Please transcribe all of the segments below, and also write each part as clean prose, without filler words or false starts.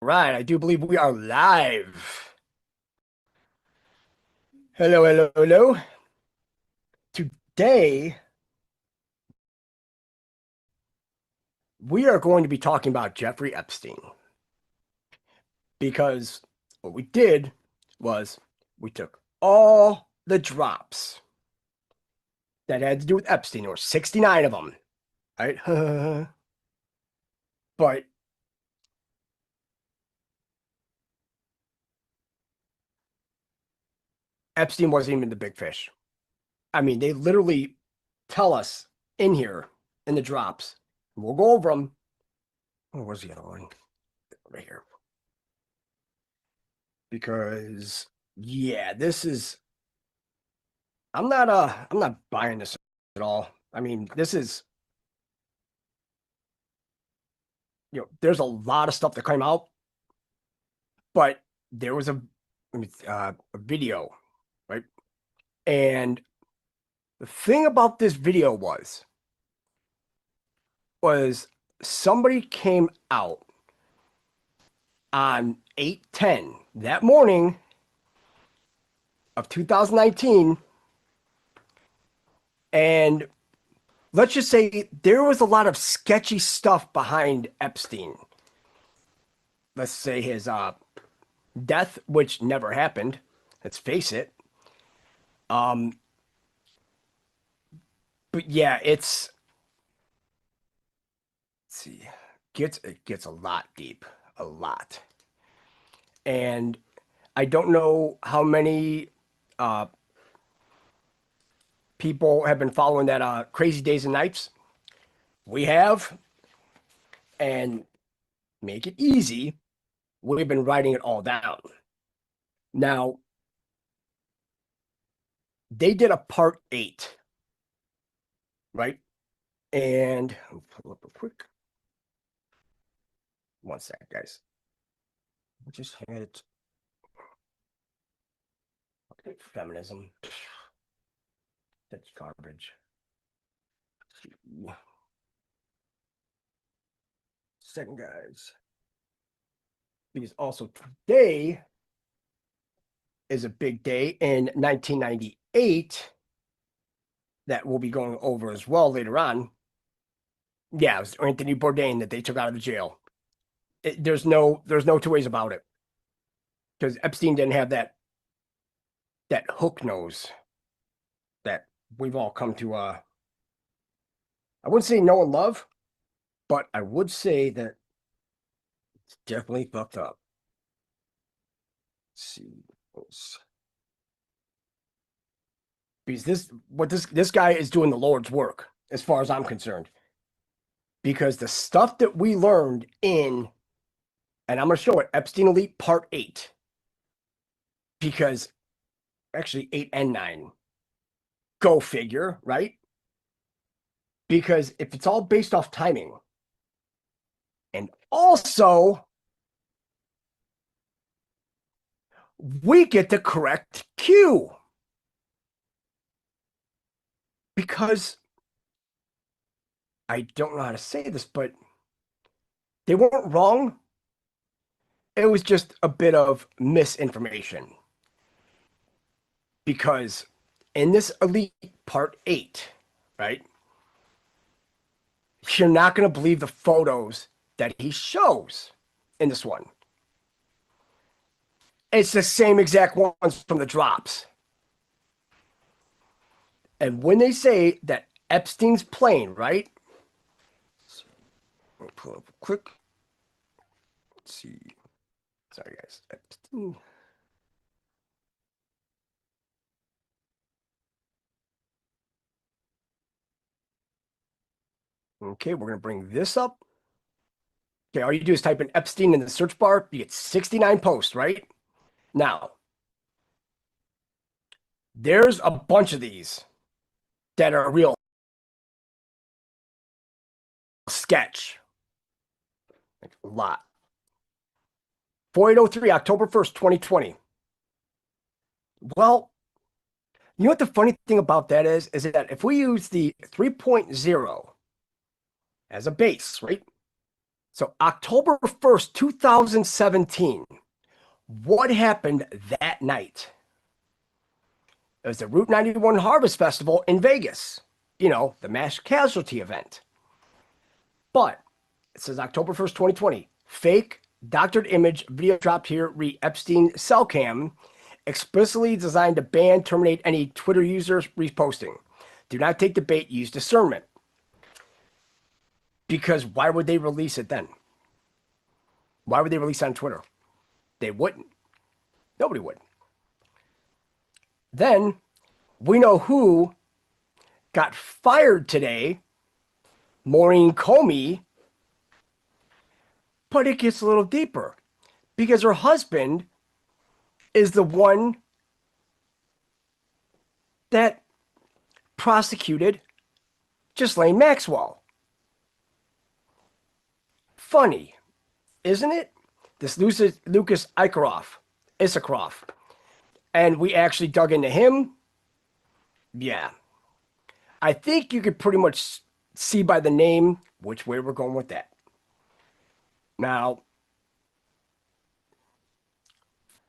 Right, I do believe we are live. Hello, hello, hello. Today, we are going to be talking about Jeffrey Epstein because what we did was we took all the drops that had to do with Epstein. There were 69 of them, right? But Epstein wasn't even the big fish. I mean, they literally tell us in here in the drops. We'll go over them. Oh, where's the other one? Right here. Because yeah, this is I'm not buying this at all. I mean, this is there's a lot of stuff that came out, but there was a video, right? And the thing about this video was somebody came out on 8/10 that morning of 2019, and let's just say there was a lot of sketchy stuff behind Epstein. Let's say his death, which never happened. Let's face it. Um, but yeah, let's see, it gets a lot deep, a lot, and I don't know how many uh people have been following that Crazy Days and Nights. We have, and make it easy. We've been writing it all down. Now, they did a part 8, right? And I'll pull up a quick 1 sec, guys. I just had feminism. That's garbage. Second, guys. Because also today is a big day in 1998 that we'll be going over as well later on. Yeah, it was Anthony Bourdain that they took out of the jail. There's no two ways about it. Because Epstein didn't have that hook nose that we've all come to I wouldn't say know and love, but I would say that it's definitely fucked up. Let's see. Because this guy is doing the Lord's work as far as I'm concerned. Because the stuff that we learned and I'm going to show it, Epstein Elite Part 8, because actually 8 and 9, go figure, right? Because if it's all based off timing, and also we get the correct cue, because I don't know how to say this, but they weren't wrong. It was just a bit of misinformation. Because in this Elite Part 8, right, you're not going to believe the photos that he shows in this one. It's the same exact ones from the drops. And when they say that Epstein's plane, right? So, let me pull up quick. Let's see. Sorry, guys. Epstein. Okay, we're going to bring this up. Okay, all you do is type in Epstein in the search bar. You get 69 posts, right? Now, there's a bunch of these that are real sketch. Like a lot. 4803, October 1st, 2020. Well, you know what the funny thing about that is that if we use the 3.0 as a base, right? So October 1st, 2017, what happened that night? It was the Route 91 Harvest Festival in Vegas, the mass casualty event. But it says October 1st, 2020, fake doctored image video dropped here, re Epstein cell cam, explicitly designed to ban, terminate any Twitter users reposting. Do not take the bait, use discernment. Because why would they release it then? Why would they release it on Twitter? They wouldn't. Nobody would. Then we know who got fired today, Maureen Comey, but it gets a little deeper because her husband is the one that prosecuted Ghislaine Maxwell. Funny, isn't it? This Lucas Issacharoff. And we actually dug into him. Yeah. I think you could pretty much see by the name which way we're going with that. Now,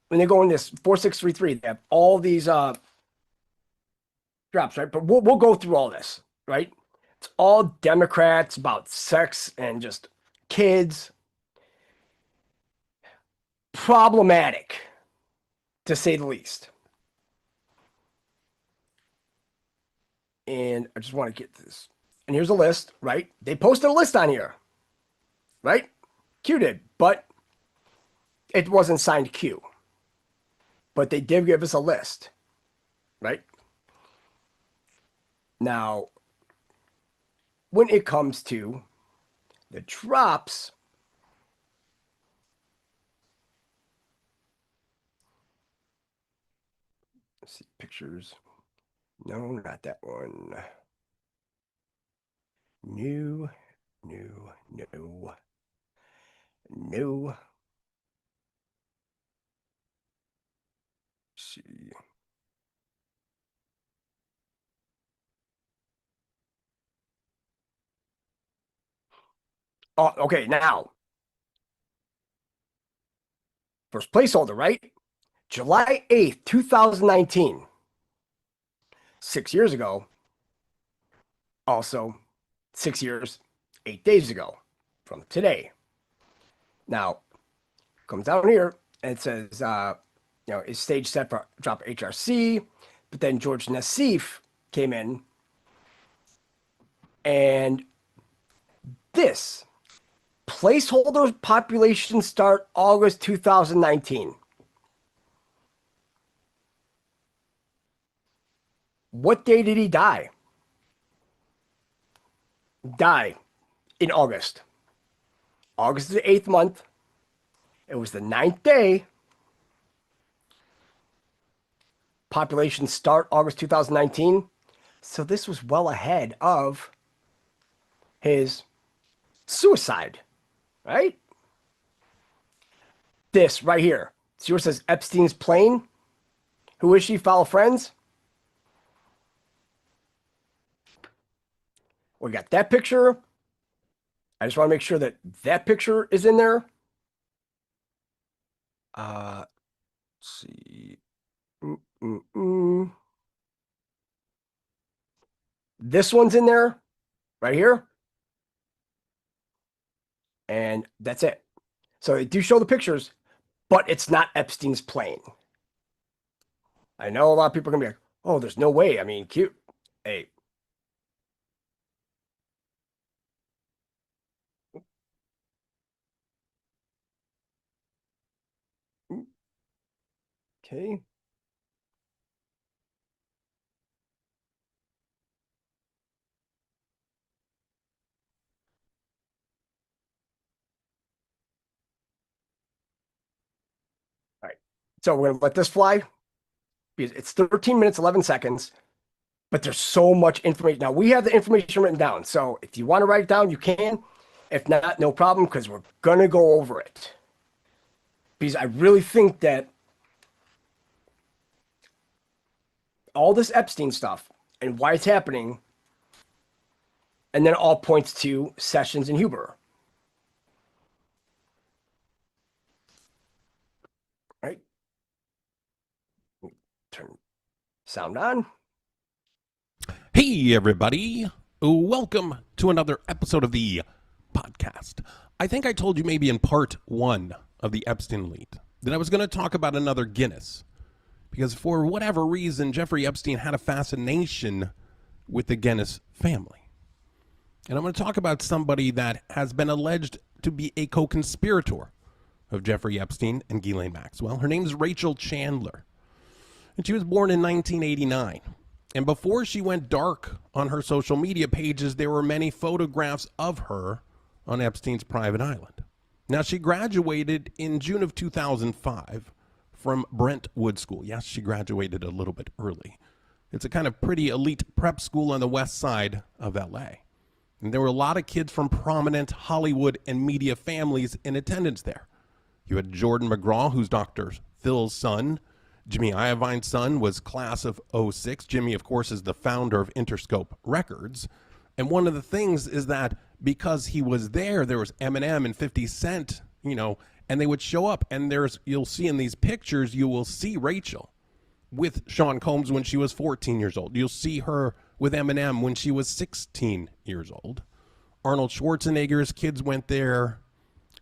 when they go in this 4633, they have all these drops, right? But we'll go through all this, right? It's all Democrats about sex and just kids. Problematic, to say the least. And I just want to get this. And here's a list, right? They posted a list on here, right? Q did, but it wasn't signed Q. But they did give us a list, right? Now, when it comes to the drops, let's see, pictures. No, not that one. No. Let's see. Oh, okay, now. First placeholder, right? July 8th, 2019. 6 years ago. Also, 6 years, 8 days ago from today. Now, comes down here and it says, is stage set for drop HRC, but then George Nassif came in and this placeholder population start August 2019. What day did he die? Die in August. August is the 8th month. It was the 9th day. Population start August 2019. So this was well ahead of his suicide, right? This right here. See where it says Epstein's plane? Who is she? Foul friends? We got that picture. I just want to make sure that that picture is in there. Let's see. This one's in there, right here. And that's it. So they do show the pictures, but it's not Epstein's plane. I know a lot of people are going to be like, oh, there's no way. I mean, cute. Hey. Okay. All right. So we're going to let this fly. It's 13 minutes, 11 seconds, but there's so much information. Now, we have the information written down. So if you want to write it down, you can. If not, no problem, because we're going to go over it. Because I really think that all this Epstein stuff and why it's happening, and then it all points to Sessions and Huber. All right. Turn sound on. Hey, everybody. Welcome to another episode of the podcast. I think I told you maybe in part one of the Epstein leak that I was going to talk about another Guinness. Because for whatever reason, Jeffrey Epstein had a fascination with the Guinness family. And I'm going to talk about somebody that has been alleged to be a co-conspirator of Jeffrey Epstein and Ghislaine Maxwell. Her name is Rachel Chandler. And she was born in 1989. And before she went dark on her social media pages, there were many photographs of her on Epstein's private island. Now, she graduated in June of 2005 from Brentwood School. Yes, she graduated a little bit early. It's a kind of pretty elite prep school on the west side of LA. And there were a lot of kids from prominent Hollywood and media families in attendance there. You had Jordan McGraw, who's Dr. Phil's son. Jimmy Iovine's son was class of 06. Jimmy, of course, is the founder of Interscope Records. And one of the things is that because he was there, there was Eminem and 50 Cent, and they would show up. And you'll see in these pictures, you will see Rachel with Sean Combs when she was 14 years old. You'll see her with Eminem when she was 16 years old. Arnold Schwarzenegger's kids went there.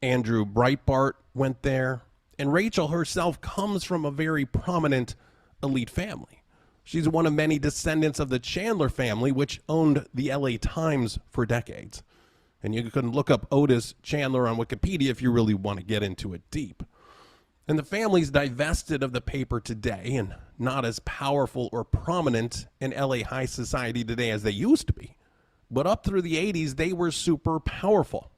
Andrew Breitbart went there. And Rachel herself comes from a very prominent elite family. She's one of many descendants of the Chandler family, which owned the LA Times for decades. And you can look up Otis Chandler on Wikipedia if you really want to get into it deep. And the family's divested of the paper today and not as powerful or prominent in LA high society today as they used to be. But up through the 80s, they were super powerful.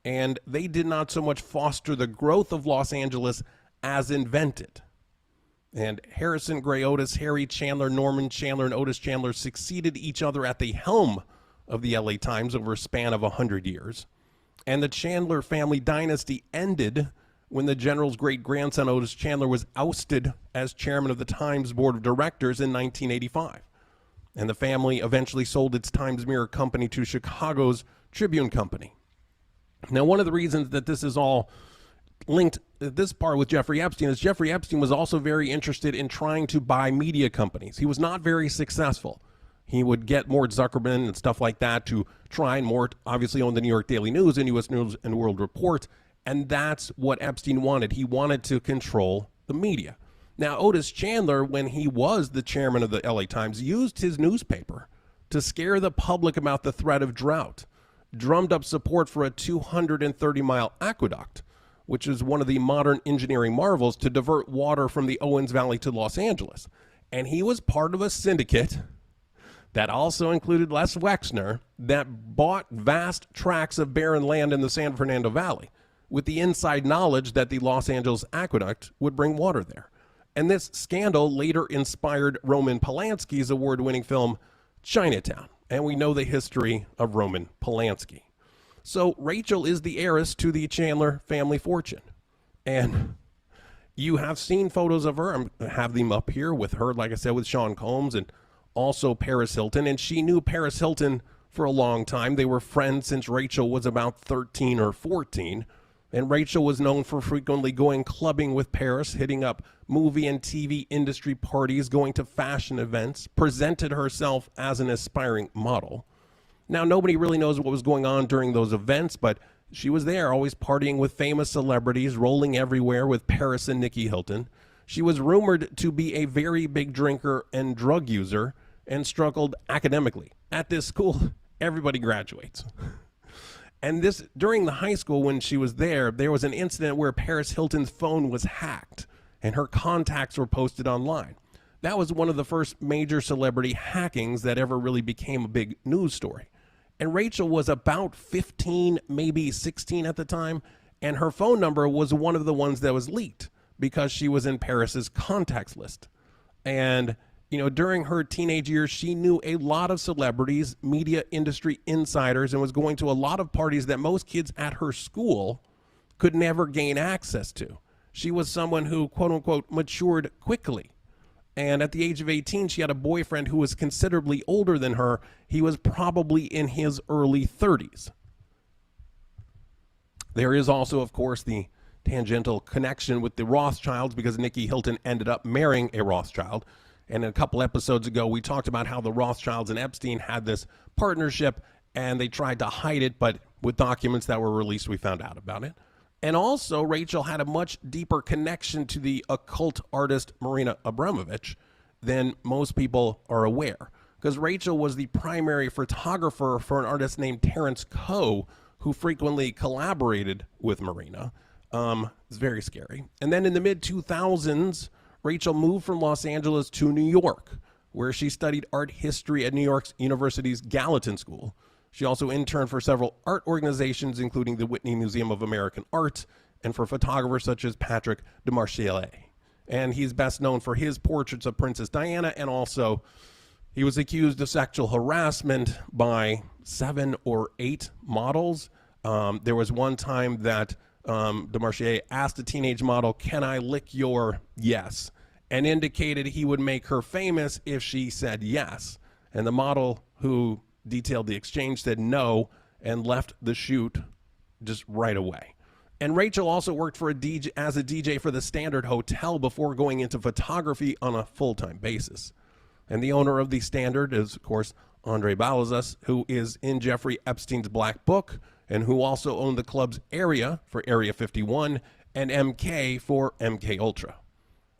And they did not so much foster the growth of Los Angeles as invented. And Harrison Gray Otis, Harry Chandler, Norman Chandler, and Otis Chandler succeeded each other at the helm of the LA Times over a span of 100 years. And the Chandler family dynasty ended when the general's great-grandson Otis Chandler was ousted as chairman of the Times board of directors in 1985. And the family eventually sold its Times Mirror company to Chicago's Tribune Company. Now, one of the reasons that this is all linked, this part with Jeffrey Epstein, is Jeffrey Epstein was also very interested in trying to buy media companies. He was not very successful. He would get Mort Zuckerman and stuff like that to try, and Mort obviously owned the New York Daily News and U.S. News and World Report, and that's what Epstein wanted. He wanted to control the media. Now, Otis Chandler, when he was the chairman of the LA Times, used his newspaper to scare the public about the threat of drought, drummed up support for a 230-mile aqueduct, which is one of the modern engineering marvels to divert water from the Owens Valley to Los Angeles. And he was part of a syndicate that also included Les Wexner that bought vast tracts of barren land in the San Fernando Valley with the inside knowledge that the Los Angeles aqueduct would bring water there. And this scandal later inspired Roman Polanski's award-winning film Chinatown. And we know the history of Roman Polanski. So Rachel is the heiress to the Chandler family fortune. And you have seen photos of her. I have them up here with her, like I said, with Sean Combs and also Paris Hilton. And she knew Paris Hilton for a long time. They were friends since Rachel was about 13 or 14. And Rachel was known for frequently going clubbing with Paris, hitting up movie and TV industry parties, going to fashion events, presented herself as an aspiring model. Now, nobody really knows what was going on during those events, but she was there, always partying with famous celebrities, rolling everywhere with Paris and Nikki Hilton. She was rumored to be a very big drinker and drug user and struggled academically. At this school, everybody graduates. And this, during the high school when she was there was an incident where Paris Hilton's phone was hacked and her contacts were posted online. That was one of the first major celebrity hackings that ever really became a big news story. And Rachel was about 15, maybe 16 at the time, and her phone number was one of the ones that was leaked because she was in Paris's contacts list. And during her teenage years, she knew a lot of celebrities, media industry insiders, and was going to a lot of parties that most kids at her school could never gain access to. She was someone who, quote unquote, matured quickly. And at the age of 18, she had a boyfriend who was considerably older than her. He was probably in his early 30s. There is also, of course, the tangential connection with the Rothschilds because Nikki Hilton ended up marrying a Rothschild. And a couple episodes ago, we talked about how the Rothschilds and Epstein had this partnership and they tried to hide it, but with documents that were released, we found out about it. And also, Rachel had a much deeper connection to the occult artist Marina Abramovich than most people are aware, because Rachel was the primary photographer for an artist named Terrence Coe, who frequently collaborated with Marina. It's very scary. And then in the mid-2000s, Rachel moved from Los Angeles to New York, where she studied art history at New York University's Gallatin School. She also interned for several art organizations, including the Whitney Museum of American Art, and for photographers such as Patrick Demarchelier. And he's best known for his portraits of Princess Diana, and also he was accused of sexual harassment by 7 or 8 models. There was one time that Demarchelier asked a teenage model, "Can I lick your yes?" and indicated he would make her famous if she said yes. And the model who detailed the exchange said no and left the shoot just right away. And Rachel also worked for as a DJ for the Standard Hotel before going into photography on a full-time basis. And the owner of the Standard is, of course, Andre Balazas, who is in Jeffrey Epstein's Black Book and who also owned the club's Area for Area 51 and MK for MK Ultra.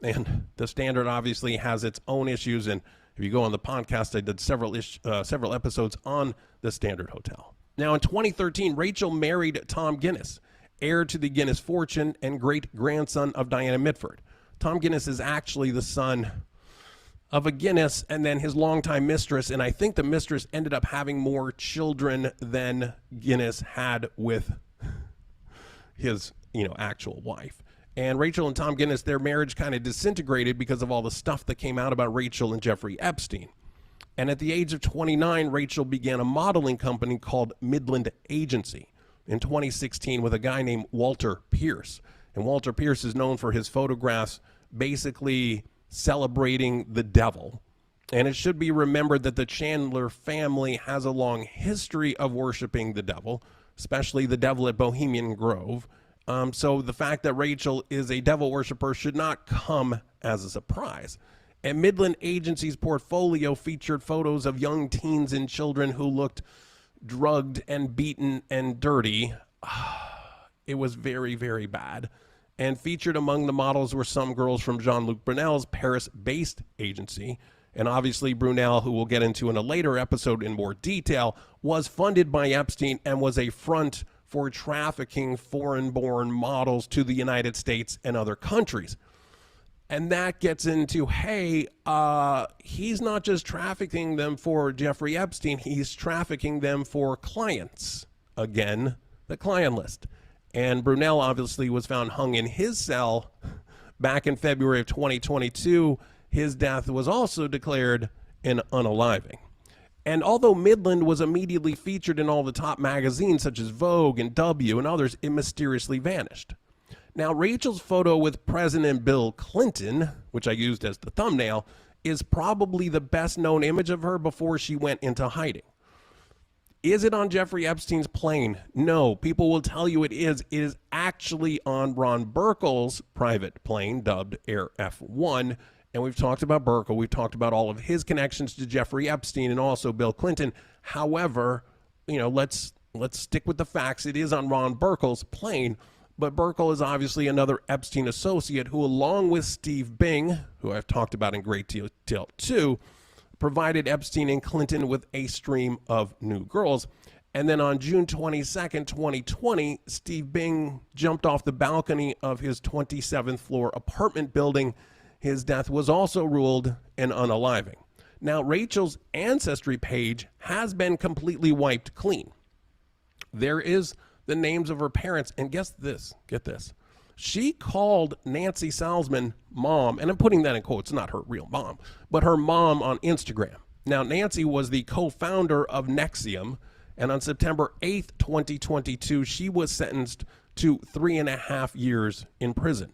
And the Standard obviously has its own issues, and if you go on the podcast, I did several episodes on the Standard Hotel. Now, in 2013, Rachel married Tom Guinness, heir to the Guinness fortune and great-grandson of Diana Mitford. Tom Guinness is actually the son of a Guinness and then his longtime mistress, and I think the mistress ended up having more children than Guinness had with his, actual wife. And Rachel and Tom Guinness, their marriage kind of disintegrated because of all the stuff that came out about Rachel and Jeffrey Epstein. And at the age of 29, Rachel began a modeling company called Midland Agency in 2016 with a guy named Walter Pierce. And Walter Pierce is known for his photographs basically celebrating the devil. And it should be remembered that the Chandler family has a long history of worshiping the devil, especially the devil at Bohemian Grove. So the fact that Rachel is a devil worshiper should not come as a surprise. And Midland Agency's portfolio featured photos of young teens and children who looked drugged and beaten and dirty. It was very, very bad. And featured among the models were some girls from Jean-Luc Brunel's Paris-based agency. And obviously Brunel, who we'll get into in a later episode in more detail, was funded by Epstein and was a front for trafficking foreign-born models to the United States and other countries. And that gets into, hey, he's not just trafficking them for Jeffrey Epstein, he's trafficking them for clients. Again, the client list. And Brunel obviously was found hung in his cell back in February of 2022. His death was also declared an unaliving. And although Midland was immediately featured in all the top magazines such as Vogue and W and others, it mysteriously vanished. Now, Rachel's photo with President Bill Clinton, which I used as the thumbnail, is probably the best known image of her before she went into hiding. Is it on Jeffrey Epstein's plane? No. People will tell you it is. It is actually on Ron Burkle's private plane, dubbed Air F1. And we've talked about Burkle. We've talked about all of his connections to Jeffrey Epstein and also Bill Clinton. However, let's stick with the facts. It is on Ron Burkle's plane. But Burkle is obviously another Epstein associate who, along with Steve Bing, who I've talked about in great detail too, provided Epstein and Clinton with a stream of new girls. And then on June 22nd, 2020, Steve Bing jumped off the balcony of his 27th floor apartment building. His death was also ruled an unaliving. Now, Rachel's ancestry page has been completely wiped clean. There is the names of her parents, and get this. She called Nancy Salzman mom, and I'm putting that in quotes, not her real mom, but her mom on Instagram. Now, Nancy was the co-founder of Nexium, and on September 8th, 2022, she was sentenced to 3.5 years in prison.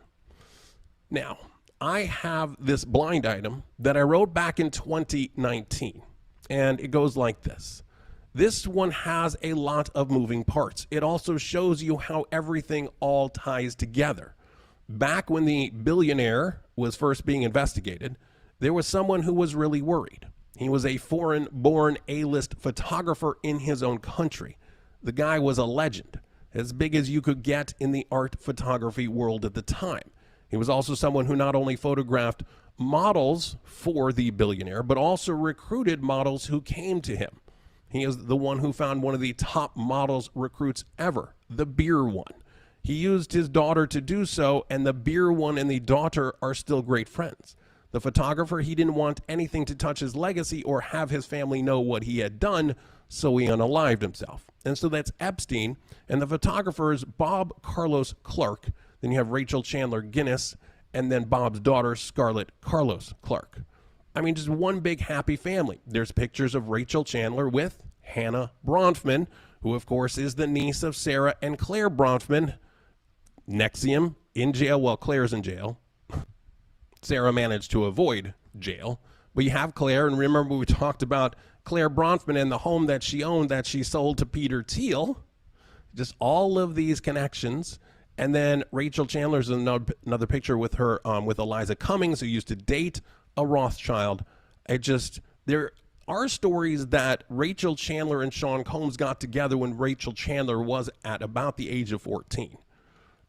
Now, I have this blind item that I wrote back in 2019, and it goes like this. This one has a lot of moving parts. It also shows you how everything all ties together. Back when the billionaire was first being investigated, there was someone who was really worried. He was a foreign-born A-list photographer in his own country. The guy was a legend, as big as you could get in the art photography world at the time. He was also someone who not only photographed models for the billionaire, but also recruited models who came to him. He is the one who found one of the top models recruits ever, the beer one. He used his daughter to do so, and the beer one and the daughter are still great friends. The photographer, he didn't want anything to touch his legacy or have his family know what he had done, so he unalived himself. And so that's Epstein, and the photographer is Bob Carlos Clark. Then you have Rachel Chandler Guinness, and then Bob's daughter, Scarlett Carlos Clark. I mean, just one big happy family. There's pictures of Rachel Chandler with Hannah Bronfman, who of course is the niece of Sarah and Claire Bronfman. NXIVM in jail while Claire's in jail. Sarah managed to avoid jail. But you have Claire, and remember we talked about Claire Bronfman and the home that she owned that she sold to Peter Thiel. Just all of these connections. And then Rachel Chandler's another picture with her, with Eliza Cummings, who used to date a Rothschild. There are stories that Rachel Chandler and Sean Combs got together when Rachel Chandler was at about the age of 14.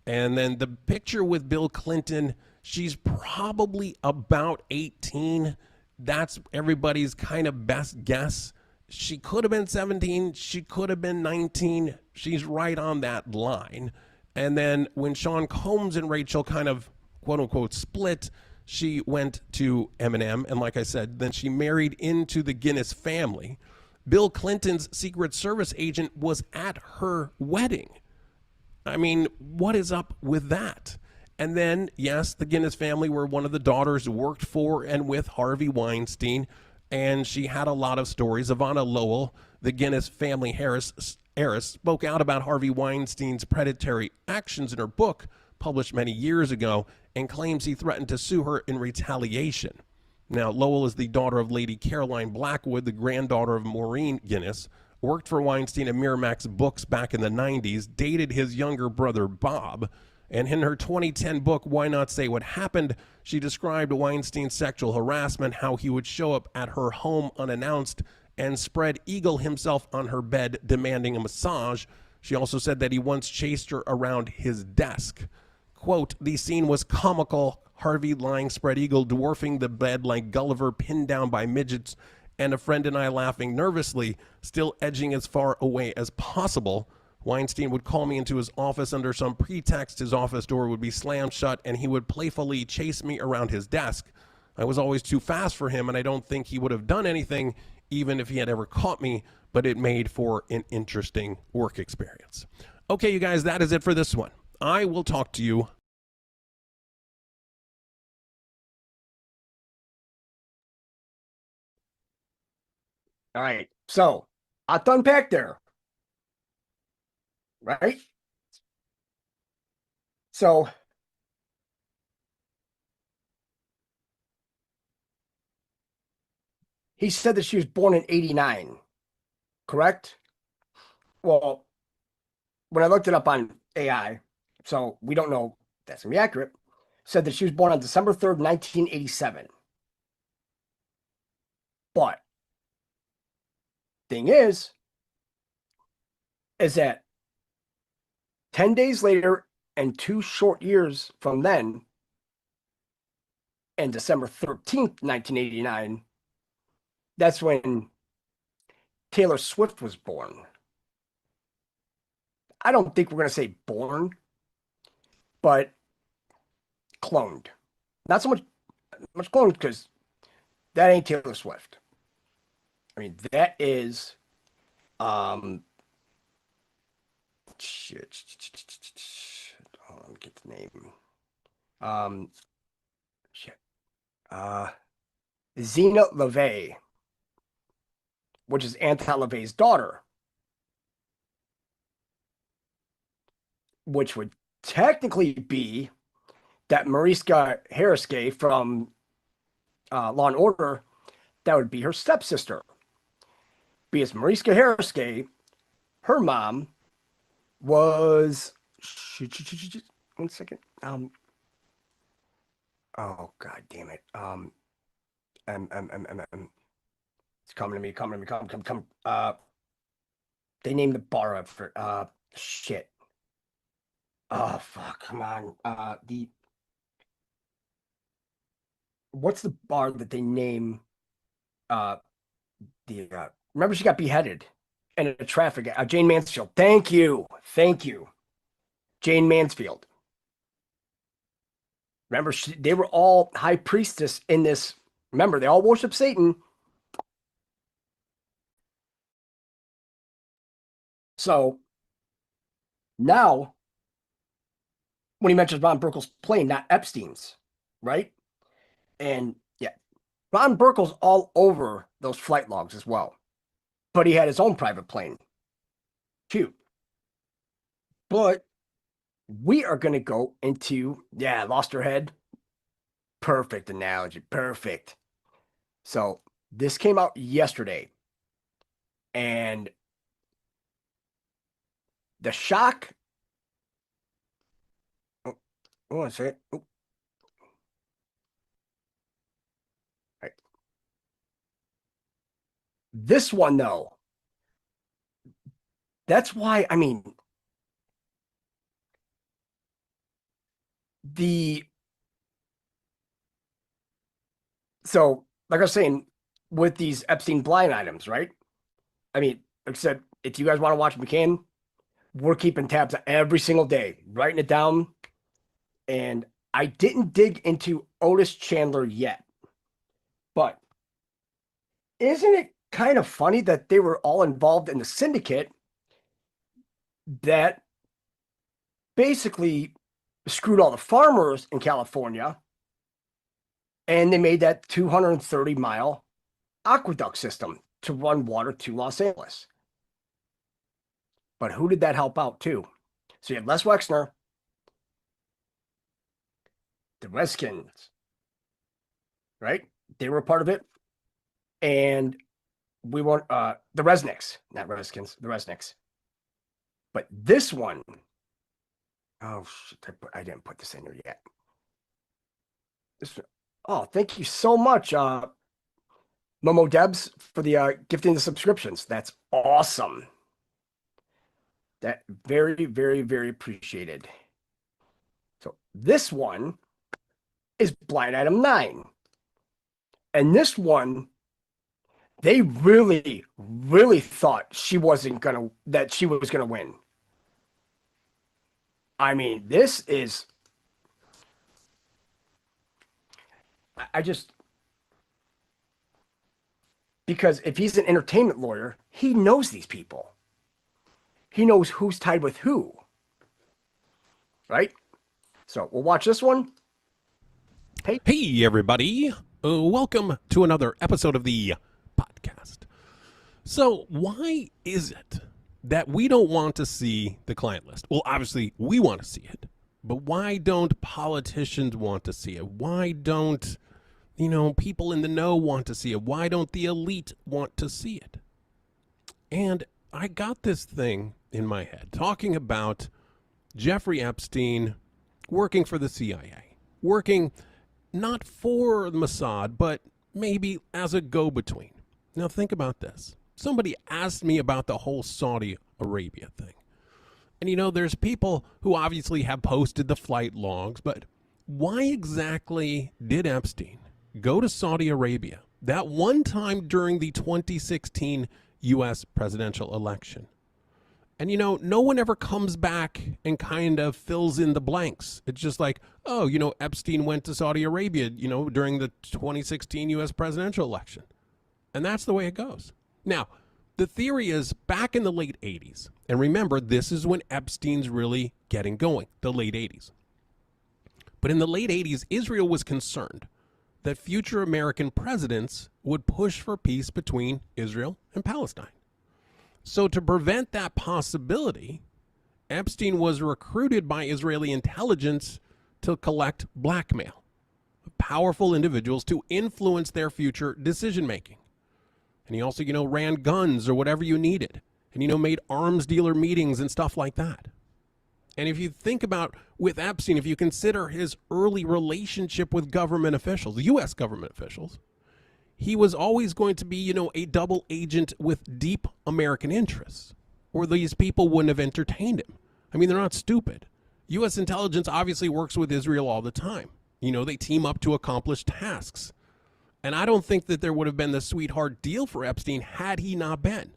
And then the picture with Bill Clinton, she's probably about 18. That's everybody's kind of best guess. She could have been 17. She could have been 19. She's right on that line. And then when Sean Combs and Rachel kind of quote unquote split, she went to Eminem. And like I said, then she married into the Guinness family. Bill Clinton's Secret Service agent was at her wedding. I mean, what is up with that? And then, yes, the Guinness family were one of the daughters worked for and with Harvey Weinstein. And she had a lot of stories. Ivana Lowell, the Guinness family heiress, spoke out about Harvey Weinstein's predatory actions in her book, published many years ago, and claims he threatened to sue her in retaliation. Now, Lowell is the daughter of Lady Caroline Blackwood, the granddaughter of Maureen Guinness, worked for Weinstein at Miramax Books back in the 90s, dated his younger brother Bob, and in her 2010 book, Why Not Say What Happened, she described Weinstein's sexual harassment, how he would show up at her home unannounced and spread eagle himself on her bed demanding a massage. She also said that he once chased her around his desk. Quote, the scene was comical, Harvey lying spread eagle, dwarfing the bed like Gulliver pinned down by midgets, and a friend and I laughing nervously, still edging as far away as possible. Weinstein would call me into his office under some pretext. His office door would be slammed shut, and he would playfully chase me around his desk. I was always too fast for him, and I don't think he would have done anything even if he had ever caught me, but it made for an interesting work experience. Okay, you guys, that is it for this one. I will talk to you. All right. So, I'll unpack there. Right? So, he said that she was born in 89, correct? Well, when I looked it up on AI, so we don't know if that's going to be accurate, said that she was born on December 3rd, 1987. But, thing is that 10 days later and 2 short years from then, and December 13th, 1989, that's when Taylor Swift was born. I don't think we're going to say born, but cloned. Not so much cloned, because that ain't Taylor Swift. I mean, that is, shit. Hold on, let me get the name. Zena LaVey, which is Anton LaVey's daughter, which would technically be that Mariska Hargitay from Law and Order. That would be her stepsister. Because Mariska Hargitay, her mom was, one second. Oh God damn it. It's coming to me. Come. They named the bar up for shit. Oh fuck, come on. What's the bar that they name remember she got beheaded in a traffic Jane Mansfield. Thank you. Jane Mansfield. Remember, they were all high priestess in this. Remember, they all worship Satan. So now, when he mentions Ron Burkle's plane, not Epstein's, right? And yeah, Ron Burkle's all over those flight logs as well. But he had his own private plane, too. But we are going to go into, lost her head. Perfect analogy. Perfect. So this came out yesterday. And the shock. Oh, one second. Oh. Right. This one, though. That's why, I mean, so, like I was saying, with these Epstein blind items, right? I mean, like I said, if you guys want to watch McCann, we're keeping tabs every single day, writing it down. And I didn't dig into Otis Chandler yet. But isn't it kind of funny that they were all involved in the syndicate that basically screwed all the farmers in California, and they made that 230-mile aqueduct system to run water to Los Angeles. But who did that help out too? So you had Les Wexner, the Redskins, right? They were a part of it. And we want the Resnicks, not Redskins, the Resnicks. But this one, oh shit, I didn't put this in here yet. Thank you so much, Momo Debs, for the gifting the subscriptions. That's awesome. That very, very, very appreciated. So this one is blind item 9. And this one, they really, really thought she was gonna win. I mean, this is, because if he's an entertainment lawyer, he knows these people. He knows who's tied with who. Right? So we'll watch this one. Hey everybody. Welcome to another episode of the podcast. So why is it that we don't want to see the client list? Well, obviously we want to see it, but why don't politicians want to see it? Why don't, people in the know want to see it? Why don't the elite want to see it? And I got this thing in my head talking about Jeffrey Epstein working for the CIA, working not for Mossad, but maybe as a go-between. Now think about this. Somebody asked me about the whole Saudi Arabia thing. And there's people who obviously have posted the flight logs, but why exactly did Epstein go to Saudi Arabia that one time during the 2016 U.S. presidential election? And, no one ever comes back and kind of fills in the blanks. It's just like, Epstein went to Saudi Arabia, during the 2016 U.S. presidential election. And that's the way it goes. Now, the theory is back in the late 80s. And remember, this is when Epstein's really getting going, the late 80s. But in the late 80s, Israel was concerned that future American presidents would push for peace between Israel and Palestine. So to prevent that possibility, Epstein was recruited by Israeli intelligence to collect blackmail of powerful individuals to influence their future decision-making. And he also, ran guns or whatever you needed. And, made arms dealer meetings and stuff like that. And if you think about with Epstein, if you consider his early relationship with government officials, U.S. government officials, he was always going to be, a double agent with deep American interests, or these people wouldn't have entertained him. I mean, they're not stupid. U.S. intelligence obviously works with Israel all the time. They team up to accomplish tasks. And I don't think that there would have been the sweetheart deal for Epstein had he not been,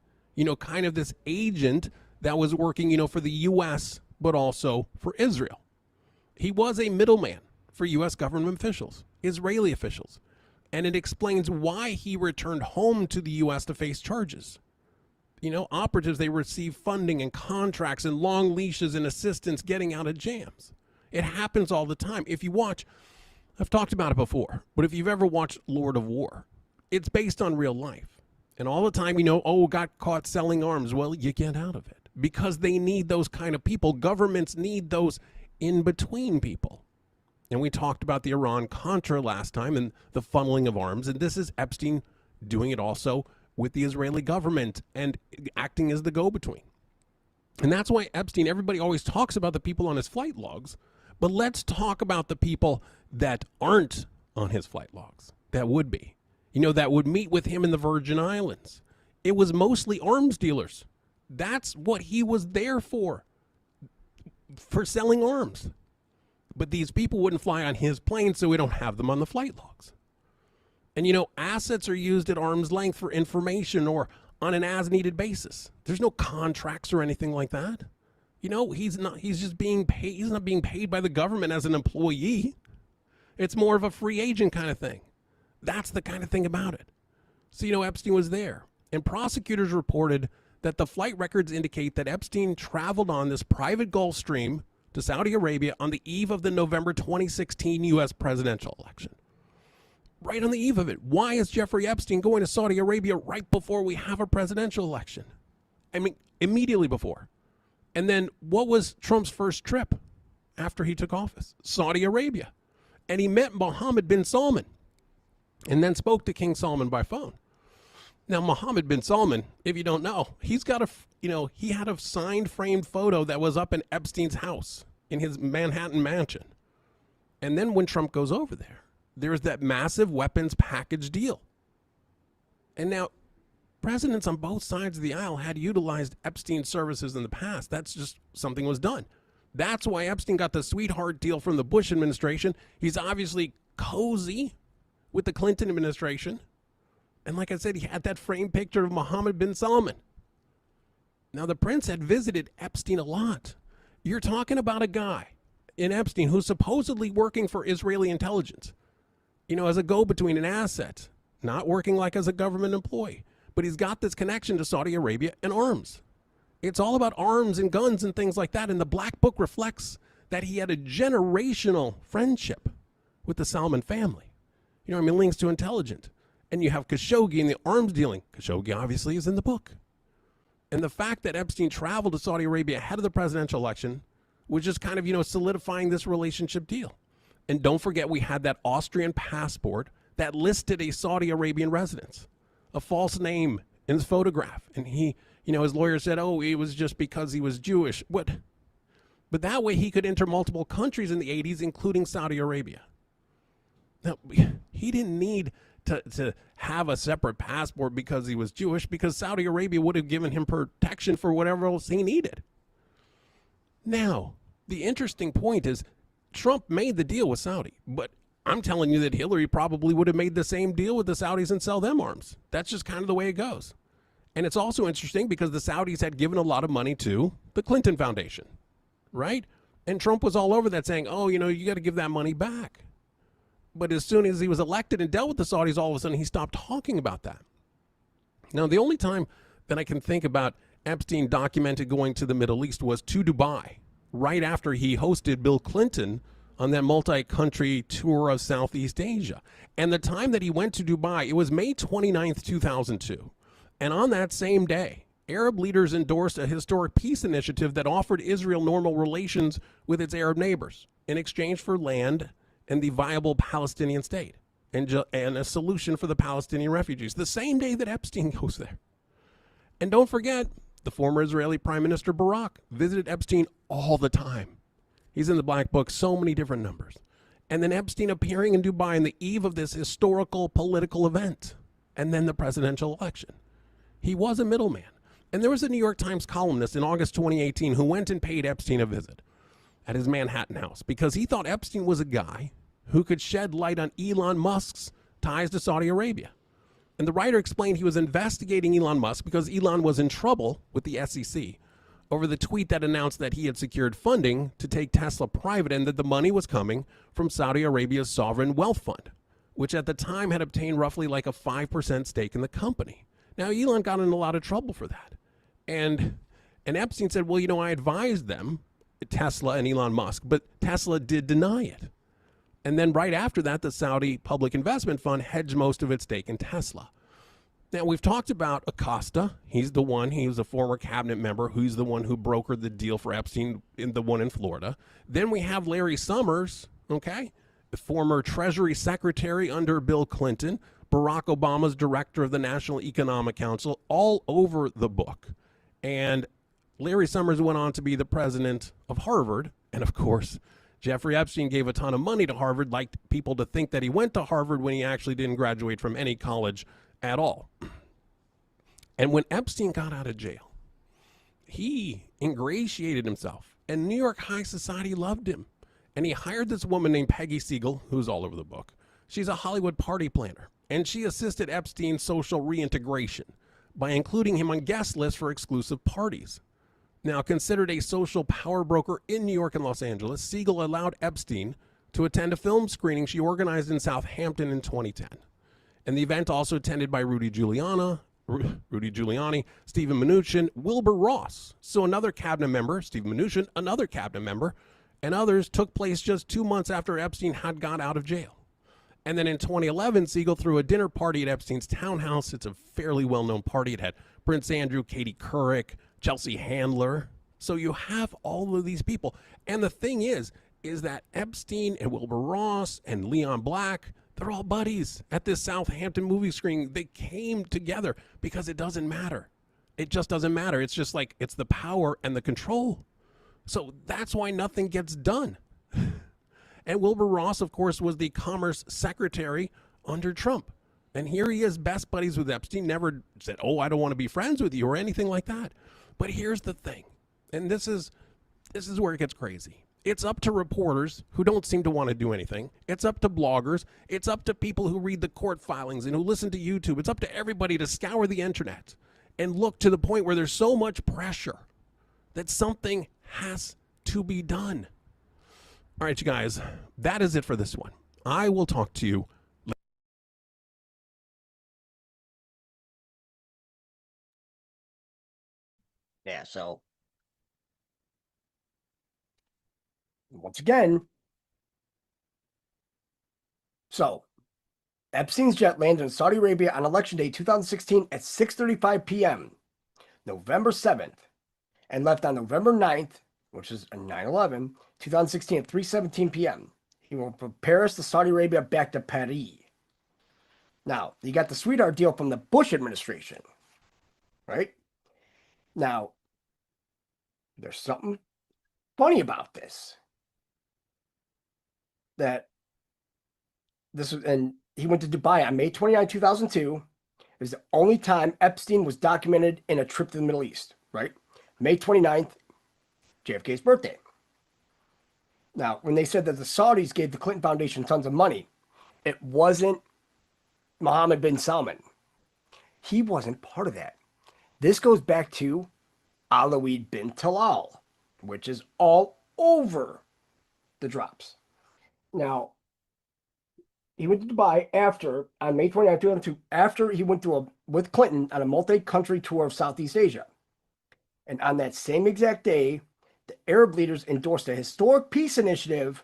kind of this agent that was working, for the U.S., but also for Israel. He was a middleman for U.S. government officials, Israeli officials. And it explains why he returned home to the U.S. to face charges. Operatives, they receive funding and contracts and long leashes and assistance getting out of jams. It happens all the time. If you watch, I've talked about it before, but if you've ever watched Lord of War, it's based on real life. And all the time, got caught selling arms. Well, you get out of it because they need those kind of people. Governments need those in-between people. And we talked about the Iran-Contra last time and the funneling of arms. And this is Epstein doing it also with the Israeli government and acting as the go-between. And that's why Epstein, everybody always talks about the people on his flight logs. But let's talk about the people that aren't on his flight logs, that would be, that would meet with him in the Virgin Islands. It was mostly arms dealers. That's what he was there for selling arms. But these people wouldn't fly on his plane, so we don't have them on the flight logs. And, assets are used at arm's length for information or on an as-needed basis. There's no contracts or anything like that. He's just being paid. He's not being paid by the government as an employee. It's more of a free agent kind of thing. That's the kind of thing about it. So, Epstein was there. And prosecutors reported that the flight records indicate that Epstein traveled on this private Gulfstream to Saudi Arabia on the eve of the November 2016 U.S. presidential election. Right on the eve of it. Why is Jeffrey Epstein going to Saudi Arabia right before we have a presidential election? I mean, immediately before. And then what was Trump's first trip after he took office? Saudi Arabia. And he met Mohammed bin Salman and then spoke to King Salman by phone. Now, Mohammed bin Salman, if you don't know, he's got he had a signed framed photo that was up in Epstein's house in his Manhattan mansion. And then when Trump goes over there, there's that massive weapons package deal. And now presidents on both sides of the aisle had utilized Epstein's services in the past. That's just something was done. That's why Epstein got the sweetheart deal from the Bush administration. He's obviously cozy with the Clinton administration. And like I said, he had that framed picture of Mohammed bin Salman. Now, the prince had visited Epstein a lot. You're talking about a guy in Epstein who's supposedly working for Israeli intelligence, as a go-between, an asset, not working like as a government employee. But he's got this connection to Saudi Arabia and arms. It's all about arms and guns and things like that. And the Black Book reflects that he had a generational friendship with the Salman family. Links to intelligence. And you have Khashoggi in the arms dealing. Khashoggi obviously is in the book. And the fact that Epstein traveled to Saudi Arabia ahead of the presidential election was just kind of, solidifying this relationship deal. And don't forget, we had that Austrian passport that listed a Saudi Arabian residence, a false name in his photograph. And he, his lawyer said, oh, it was just because he was Jewish. What? But that way he could enter multiple countries in the 80s, including Saudi Arabia. Now, he didn't need to have a separate passport because he was Jewish, because Saudi Arabia would have given him protection for whatever else he needed. Now, the interesting point is Trump made the deal with Saudi, but I'm telling you that Hillary probably would have made the same deal with the Saudis and sell them arms. That's just kind of the way it goes. And it's also interesting because the Saudis had given a lot of money to the Clinton Foundation, right? And Trump was all over that saying, oh, you got to give that money back. But as soon as he was elected and dealt with the Saudis, all of a sudden he stopped talking about that. Now, the only time that I can think about Epstein documented going to the Middle East was to Dubai, right after he hosted Bill Clinton on that multi-country tour of Southeast Asia. And the time that he went to Dubai, it was May 29th, 2002. And on that same day, Arab leaders endorsed a historic peace initiative that offered Israel normal relations with its Arab neighbors in exchange for land and the viable Palestinian state. and a solution for the Palestinian refugees, the same day that Epstein goes there. And don't forget, the former Israeli Prime Minister Barak visited Epstein all the time. He's in the Black Book, so many different numbers. And then Epstein appearing in Dubai on the eve of this historical political event, and then the presidential election. He was a middleman. And there was a New York Times columnist in August 2018 who went and paid Epstein a visit at his Manhattan house because he thought Epstein was a guy who could shed light on Elon Musk's ties to Saudi Arabia. And the writer explained he was investigating Elon Musk because Elon was in trouble with the SEC over the tweet that announced that he had secured funding to take Tesla private and that the money was coming from Saudi Arabia's sovereign wealth fund, which at the time had obtained roughly like a 5% stake in the company. Now, Elon got in a lot of trouble for that. And Epstein said, well, you know, I advised them, Tesla and Elon Musk, but Tesla did deny it. And then right after that, the Saudi Public Investment Fund hedged most of its stake in Tesla. Now, we've talked about Acosta. He was a former cabinet member who's the one who brokered the deal for Epstein, in the one in Florida. Then we have Larry Summers, okay, the former Treasury Secretary under Bill Clinton, Barack Obama's director of the National Economic Council, all over the book. And Larry Summers went on to be the president of Harvard. And of course, Jeffrey Epstein gave a ton of money to Harvard, liked people to think that he went to Harvard when he actually didn't graduate from any college at all. And when Epstein got out of jail, he ingratiated himself, and New York high society loved him. And he hired this woman named Peggy Siegel, who's all over the book. She's a Hollywood party planner, and she assisted Epstein's social reintegration by including him on guest lists for exclusive parties. Now, considered a social power broker in New York and Los Angeles, Siegel allowed Epstein to attend a film screening she organized in Southampton in 2010. And the event also attended by Rudy Giuliani, Stephen Mnuchin, Wilbur Ross. So another cabinet member, Stephen Mnuchin, another cabinet member, and others took place just 2 months after Epstein had got out of jail. And then in 2011, Siegel threw a dinner party at Epstein's townhouse. It's a fairly well-known party. It had Prince Andrew, Katie Couric, Chelsea Handler. So you have all of these people. And the thing is that Epstein and Wilbur Ross and Leon Black, they're all buddies at this Southampton movie screening. They came together because it doesn't matter. It just doesn't matter. It's just like, it's the power and the control. So that's why nothing gets done. And Wilbur Ross, of course, was the Commerce Secretary under Trump. And here he is, best buddies with Epstein, never said, oh, I don't want to be friends with you or anything like that. But here's the thing, and this is where it gets crazy. It's up to reporters who don't seem to want to do anything. It's up to bloggers. It's up to people who read the court filings and who listen to YouTube. It's up to everybody to scour the internet and look to the point where there's so much pressure that something has to be done. All right, you guys, that is it for this one. I will talk to you later. Yeah, so once again, so Epstein's jet landed in Saudi Arabia on Election Day 2016 at 6:35 p.m., November 7th, and left on November 9th, which is 9/11, 2016 at 3:17 p.m. He went from Paris to Saudi Arabia back to Paris. Now, you got the sweetheart deal from the Bush administration, right? Now, there's something funny about this. That this was, and he went to Dubai on May 29, 2002. It was the only time Epstein was documented in a trip to the Middle East, right? May 29th, JFK's birthday. Now, when they said that the Saudis gave the Clinton Foundation tons of money, it wasn't Mohammed bin Salman. He wasn't part of that. This goes back to Alawid bin Talal, which is all over the drops. Now, he went to Dubai on May 29, 2002, after he went with Clinton on a multi-country tour of Southeast Asia. And on that same exact day, the Arab leaders endorsed a historic peace initiative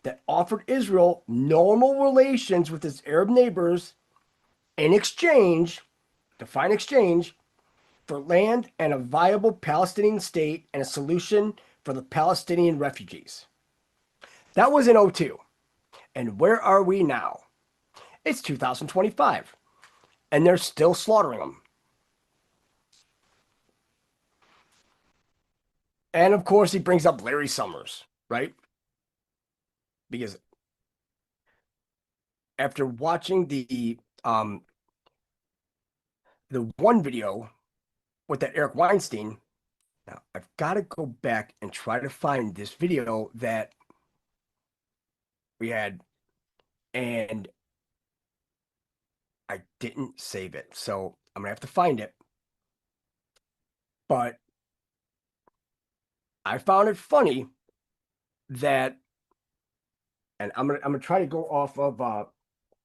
that offered Israel normal relations with its Arab neighbors in exchange, define exchange, for land and a viable Palestinian state and a solution for the Palestinian refugees. That was in 2002. And where are we now? It's 2025, and they're still slaughtering them. And of course, he brings up Larry Summers, right? Because after watching the one video with that Eric Weinstein, now I've got to go back and try to find this video that we had, and I didn't save it, so I'm gonna have to find it. But I found it funny that, and I'm gonna try to go off of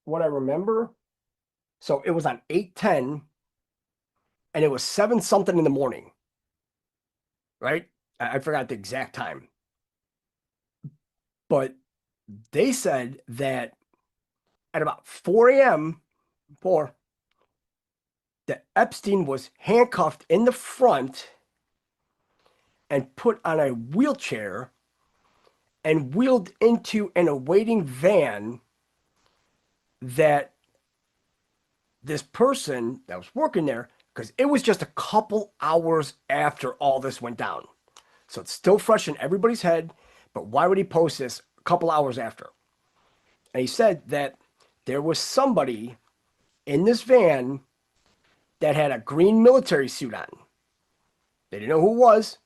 what I remember. So it was on 8/10, and it was 7 something in the morning, right? I forgot the exact time, but they said that at about 4 a.m. that Epstein was handcuffed in the front and put on a wheelchair and wheeled into an awaiting van that this person that was working there, because it was just a couple hours after all this went down. So it's still fresh in everybody's head, but why would he post this a couple hours after? And he said that there was somebody in this van that had a green military suit on. They didn't know who it was,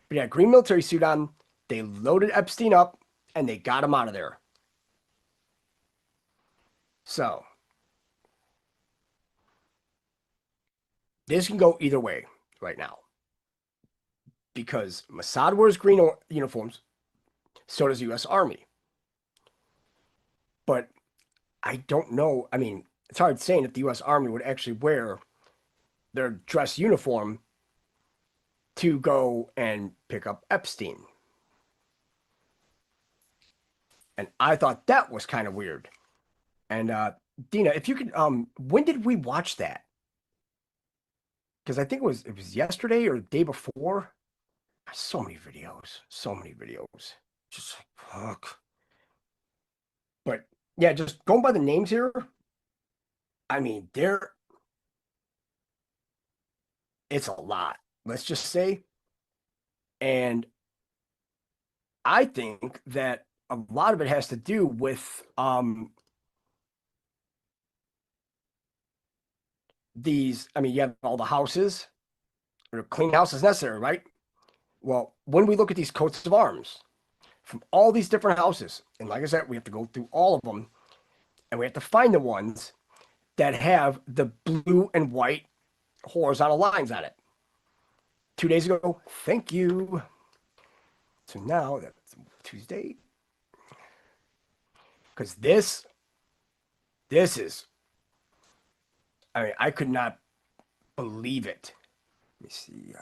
but he had a green military suit on. They loaded Epstein up and they got him out of there. So this can go either way right now, because Mossad wears green uniforms, so does U.S. Army. But I don't know. I mean, it's hard saying if the U.S. Army would actually wear their dress uniform to go and pick up Epstein. And I thought that was kind of weird. And Dina, if you could, when did we watch that? Because I think it was yesterday or the day before. So many videos, so many videos. Just like, fuck. But yeah, just going by the names here, I mean, it's a lot, let's just say. And I think that a lot of it has to do with I mean, you have all the houses, or clean house is necessary, right? Well, when we look at these coats of arms from all these different houses, and like I said, we have to go through all of them, and we have to find the ones that have the blue and white horizontal lines on it. 2 days ago, thank you. So now that's Tuesday. Because this is, I mean, I could not believe it. Let me see.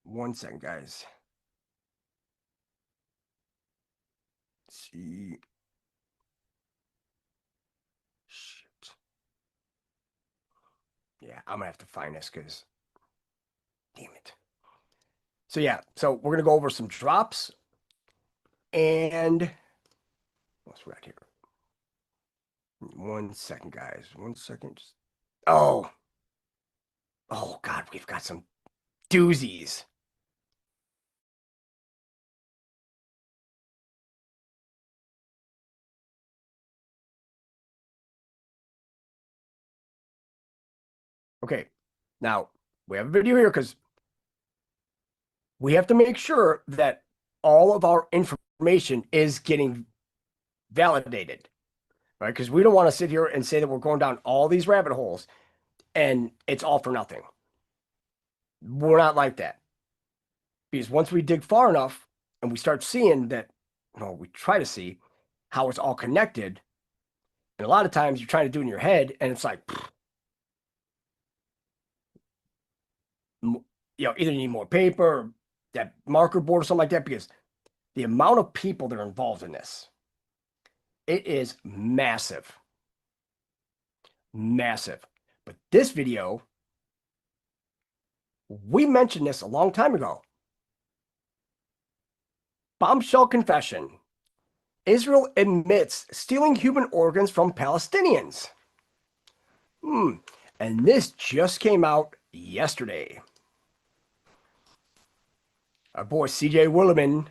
One second, guys. Let's see. Shit. Yeah, I'm gonna have to find this because, damn it. So yeah, so we're gonna go over some drops, and what's right here? 1 second, guys. 1 second. Oh God, we've got some doozies. Okay, now we have a video here because we have to make sure that all of our information is getting validated, right? Because we don't want to sit here and say that we're going down all these rabbit holes and it's all for nothing. We're not like that. Because once we dig far enough and we start seeing that, well, we try to see how it's all connected. And a lot of times you're trying to do it in your head and it's like, either you need more paper or that marker board or something like that, because the amount of people that are involved in this, it is massive. Massive. But this video, we mentioned this a long time ago. Bombshell confession. Israel admits stealing human organs from Palestinians. And this just came out yesterday. Our boy CJ Williman.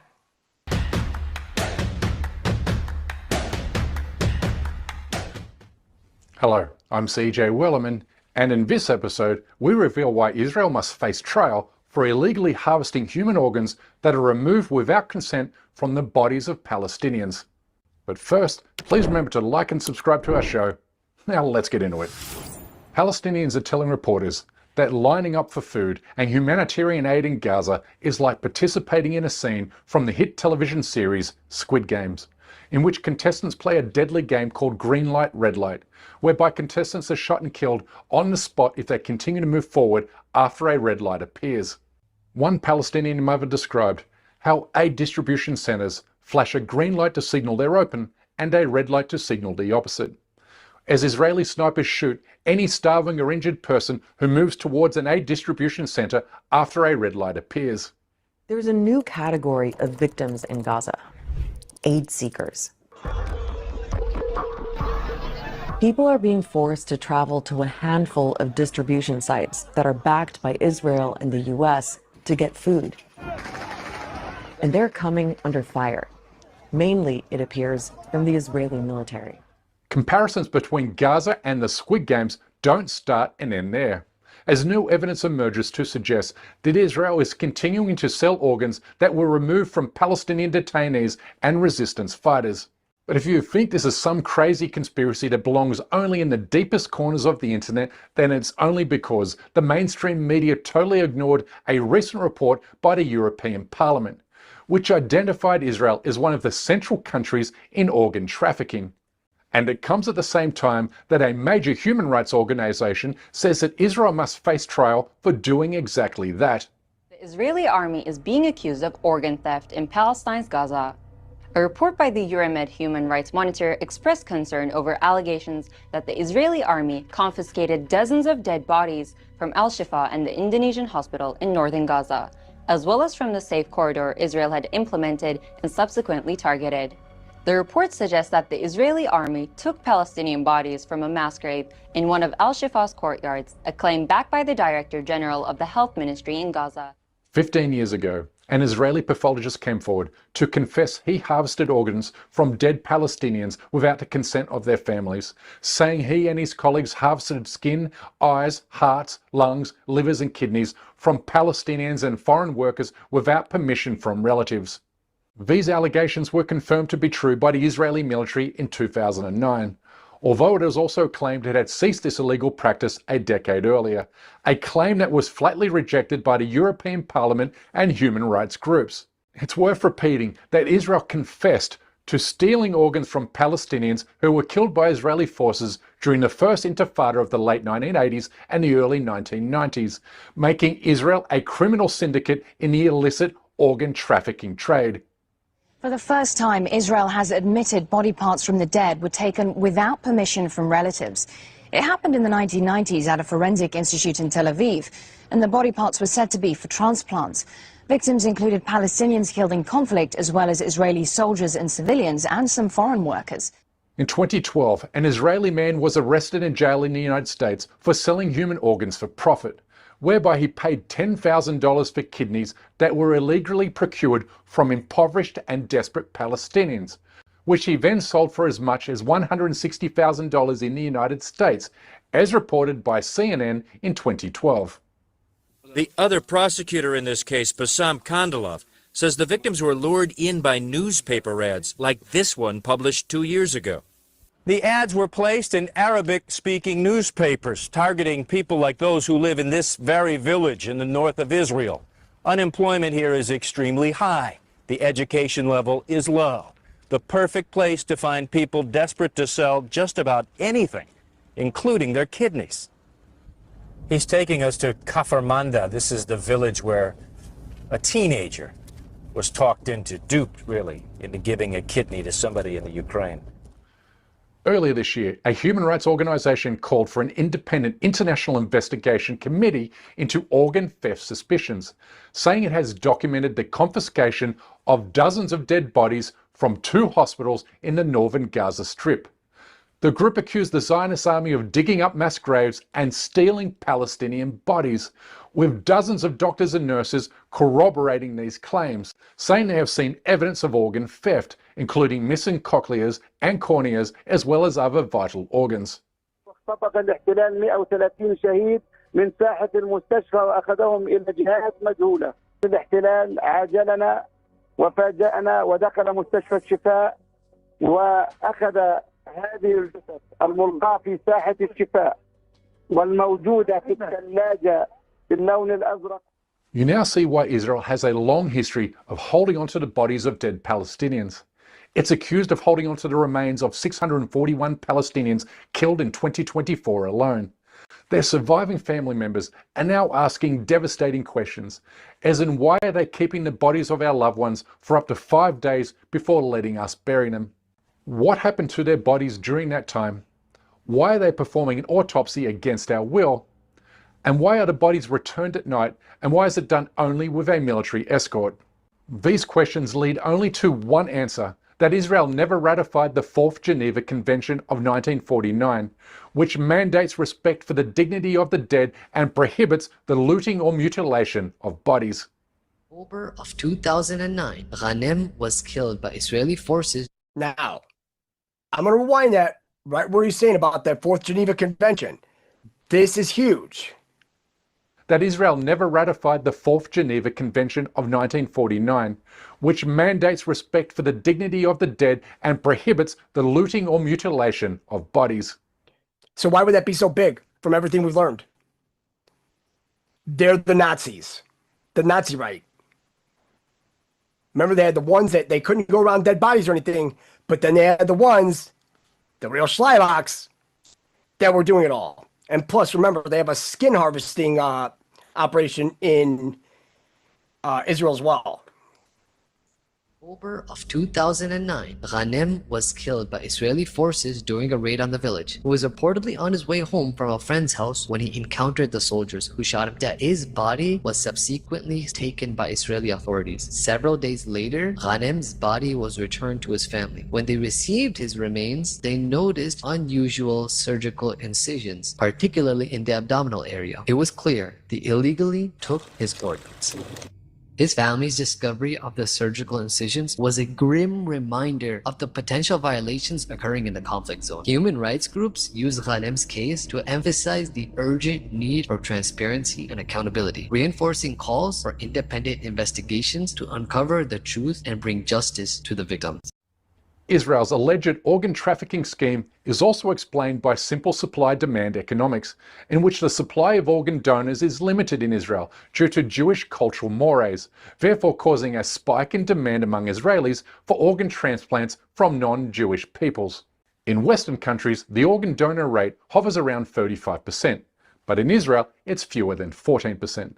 Hello, I'm CJ Williman, and in this episode, we reveal why Israel must face trial for illegally harvesting human organs that are removed without consent from the bodies of Palestinians. But first, please remember to like and subscribe to our show. Now let's get into it. Palestinians are telling reporters that lining up for food and humanitarian aid in Gaza is like participating in a scene from the hit television series Squid Games, in which contestants play a deadly game called Green Light, Red Light, whereby contestants are shot and killed on the spot if they continue to move forward after a red light appears. One Palestinian mother described how aid distribution centres flash a green light to signal they're open and a red light to signal the opposite. As Israeli snipers shoot any starving or injured person who moves towards an aid distribution centre after a red light appears. There's a new category of victims in Gaza: aid seekers. People are being forced to travel to a handful of distribution sites that are backed by Israel and the US to get food. And they're coming under fire. Mainly, it appears, from the Israeli military. Comparisons between Gaza and the Squid Games don't start and end there, as new evidence emerges to suggest that Israel is continuing to sell organs that were removed from Palestinian detainees and resistance fighters. But if you think this is some crazy conspiracy that belongs only in the deepest corners of the internet, then it's only because the mainstream media totally ignored a recent report by the European Parliament, which identified Israel as one of the central countries in organ trafficking. And it comes at the same time that a major human rights organization says that Israel must face trial for doing exactly that. The Israeli army is being accused of organ theft in Palestine's Gaza. A report by the Euromed Human Rights Monitor expressed concern over allegations that the Israeli army confiscated dozens of dead bodies from Al-Shifa and the Indonesian hospital in northern Gaza, as well as from the safe corridor Israel had implemented and subsequently targeted. The report suggests that the Israeli army took Palestinian bodies from a mass grave in one of Al-Shifa's courtyards, a claim backed by the Director General of the Health Ministry in Gaza. 15 years ago, an Israeli pathologist came forward to confess he harvested organs from dead Palestinians without the consent of their families, saying he and his colleagues harvested skin, eyes, hearts, lungs, livers and kidneys from Palestinians and foreign workers without permission from relatives. These allegations were confirmed to be true by the Israeli military in 2009, although it is also claimed it had ceased this illegal practice a decade earlier, a claim that was flatly rejected by the European Parliament and human rights groups. It's worth repeating that Israel confessed to stealing organs from Palestinians who were killed by Israeli forces during the first intifada of the late 1980s and the early 1990s, making Israel a criminal syndicate in the illicit organ trafficking trade. For the first time, Israel has admitted body parts from the dead were taken without permission from relatives. It happened in the 1990s at a forensic institute in Tel Aviv, and the body parts were said to be for transplants. Victims included Palestinians killed in conflict, as well as Israeli soldiers and civilians, and some foreign workers. In 2012, an Israeli man was arrested in jail in the United States for selling human organs for profit, whereby he paid $10,000 for kidneys that were illegally procured from impoverished and desperate Palestinians, which he then sold for as much as $160,000 in the United States, as reported by CNN in 2012. The other prosecutor in this case, Bassam Kandilov, says the victims were lured in by newspaper ads like this one published 2 years ago. The ads were placed in Arabic-speaking newspapers, targeting people like those who live in this very village in the north of Israel. Unemployment here is extremely high. The education level is low. The perfect place to find people desperate to sell just about anything, including their kidneys. He's taking us to Kafar-Manda. This is the village where a teenager was talked into, duped really, into giving a kidney to somebody in the Ukraine. Earlier this year, a human rights organization called for an independent international investigation committee into organ theft suspicions, saying it has documented the confiscation of dozens of dead bodies from 2 hospitals in the northern Gaza Strip. The group accused the Zionist army of digging up mass graves and stealing Palestinian bodies, with dozens of doctors and nurses corroborating these claims, saying they have seen evidence of organ theft, including missing cochleas and corneas, as well as other vital organs. اختطف الاحتلال 130 شهيد من ساحة المستشفى وأخذهم إلى جهات مجهولة. الاحتلال عاجلنا وفاجأنا ودخل مستشفى الشفاء وأخذ هذه الجثث الملقاة في ساحة الشفاء والموجودة في الثلاجة باللون الأزرق. You now see why Israel has a long history of holding onto the bodies of dead Palestinians. It's accused of holding onto the remains of 641 Palestinians killed in 2024 alone. Their surviving family members are now asking devastating questions, as in why are they keeping the bodies of our loved ones for up to 5 days before letting us bury them? What happened to their bodies during that time? Why are they performing an autopsy against our will? And why are the bodies returned at night, and why is it done only with a military escort? These questions lead only to one answer, that Israel never ratified the 4th Geneva Convention of 1949, which mandates respect for the dignity of the dead and prohibits the looting or mutilation of bodies. In October of 2009, Ghanem was killed by Israeli forces. Now, I'm going to rewind that right where he's saying about that 4th Geneva Convention. This is huge. That Israel never ratified the 4th Geneva Convention of 1949, which mandates respect for the dignity of the dead and prohibits the looting or mutilation of bodies. So why would that be so big from everything we've learned? They're the Nazis, the Nazi right. Remember, they had the ones that they couldn't go around dead bodies or anything, but then they had the ones, the real Schleibachs, that were doing it all. And plus, remember, they have a skin harvesting operation in Israel as well. October of 2009, Ghanem was killed by Israeli forces during a raid on the village. He was reportedly on his way home from a friend's house when he encountered the soldiers who shot him dead. His body was subsequently taken by Israeli authorities. Several days later, Ghanem's body was returned to his family. When they received his remains, they noticed unusual surgical incisions, particularly in the abdominal area. It was clear they illegally took his organs. His family's discovery of the surgical incisions was a grim reminder of the potential violations occurring in the conflict zone. Human rights groups use Ghanem's case to emphasize the urgent need for transparency and accountability, reinforcing calls for independent investigations to uncover the truth and bring justice to the victims. Israel's alleged organ trafficking scheme is also explained by simple supply-demand economics, in which the supply of organ donors is limited in Israel due to Jewish cultural mores, therefore causing a spike in demand among Israelis for organ transplants from non-Jewish peoples. In Western countries, the organ donor rate hovers around 35%, but in Israel, it's fewer than 14%.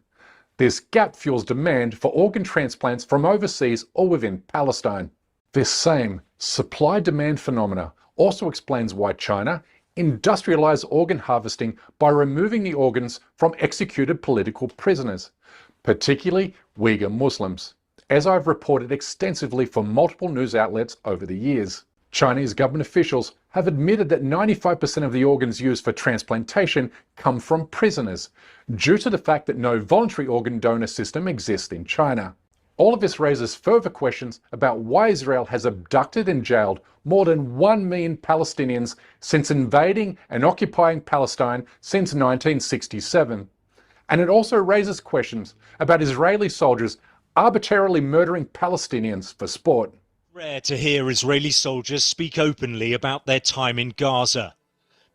This gap fuels demand for organ transplants from overseas or within Palestine. This same supply-demand phenomena also explains why China industrialized organ harvesting by removing the organs from executed political prisoners, particularly Uyghur Muslims, as I've reported extensively from multiple news outlets over the years. Chinese government officials have admitted that 95% of the organs used for transplantation come from prisoners, due to the fact that no voluntary organ donor system exists in China. All of this raises further questions about why Israel has abducted and jailed more than 1 million Palestinians since invading and occupying Palestine since 1967. And it also raises questions about Israeli soldiers arbitrarily murdering Palestinians for sport. Rare to hear Israeli soldiers speak openly about their time in Gaza.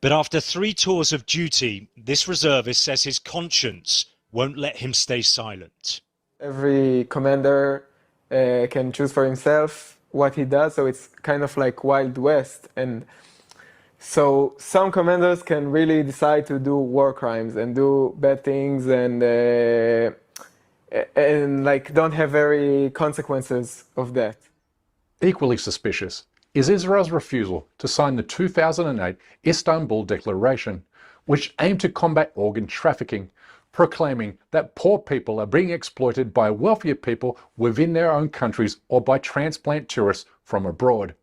But after 3 tours of duty, this reservist says his conscience won't let him stay silent. Every commander can choose for himself what he does, so it's kind of like Wild West. And so some commanders can really decide to do war crimes and do bad things and like don't have very consequences of that. Equally suspicious, is Israel's refusal to sign the 2008 Istanbul Declaration, which aimed to combat organ trafficking, proclaiming that poor people are being exploited by wealthier people within their own countries or by transplant tourists from abroad.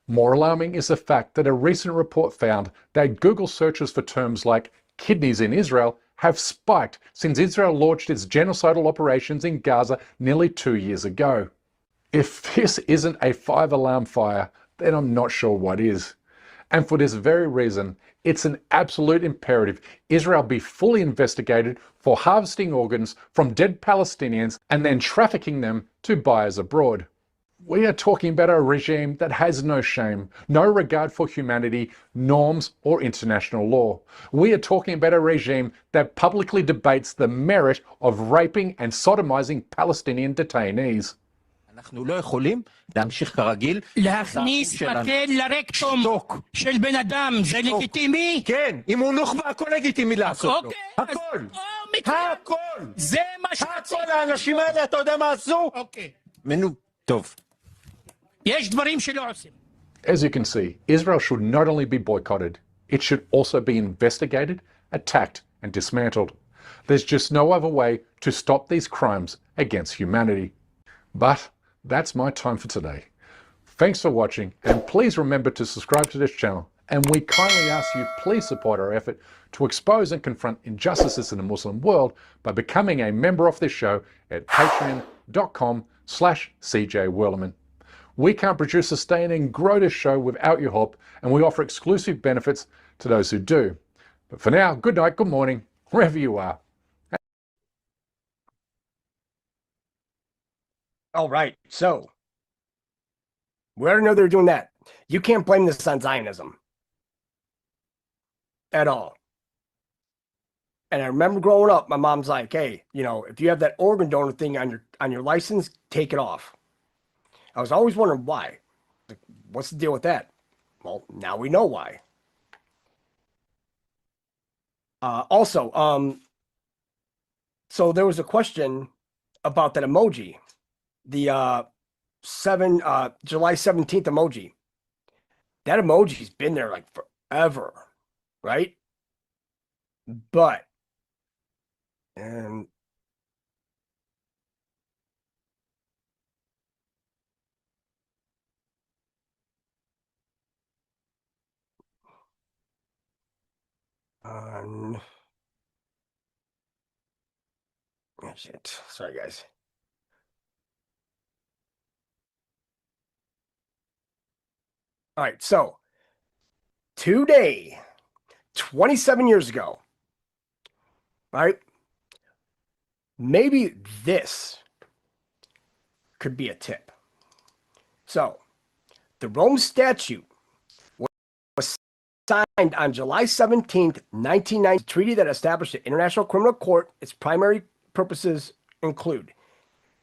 More alarming is the fact that a recent report found that Google searches for terms like kidneys in Israel have spiked since Israel launched its genocidal operations in Gaza nearly 2 years ago. If this isn't a 5-alarm fire, then I'm not sure what is. And for this very reason, it's an absolute imperative Israel be fully investigated for harvesting organs from dead Palestinians and then trafficking them to buyers abroad. We are talking about a regime that has no shame, no regard for humanity, norms, or international law. We are talking about a regime that publicly debates the merit of raping and sodomizing Palestinian detainees. אנחנו לא יכולים להמשיך כרגיל. להכניס מקל לרקטום של בן אדם, זה לגיטימי? כן, אם הוא נוח'בה, הכל לגיטימי לעשות לו. הכל. הכל. זה מה שרציתי. הכל, האנשים האלה, אתה יודע מה עשו? אוקיי. טוב. יש דברים שלא עושים. As you can see, Israel should not only be boycotted, it should also be investigated, attacked, and dismantled. There's just no other way to stop these crimes against humanity. But that's my time for today. Thanks for watching, and please remember to subscribe to this channel, and we kindly ask you please support our effort to expose and confront injustices in the Muslim world by becoming a member of this show at patreon.com/CJWerleman. We can't produce, sustain, and grow this show without your help, and we offer exclusive benefits to those who do. But for now, good night, good morning, wherever you are. All right, so we already know they're doing that. You can't blame this on Zionism at all. And I remember growing up, my mom's like, "Hey, you know, if you have that organ donor thing on your license, take it off." I was always wondering why. Like, what's the deal with that? Well, now we know why. Also, so there was a question about that emoji. The July 17th emoji. That emoji's been there like forever, right? But and oh shit. Sorry guys. All right, so today, 27 years ago, right? Maybe this could be a tip. So, the Rome Statute was signed on July 17th, 1990, a treaty that established the International Criminal Court. Its primary purposes include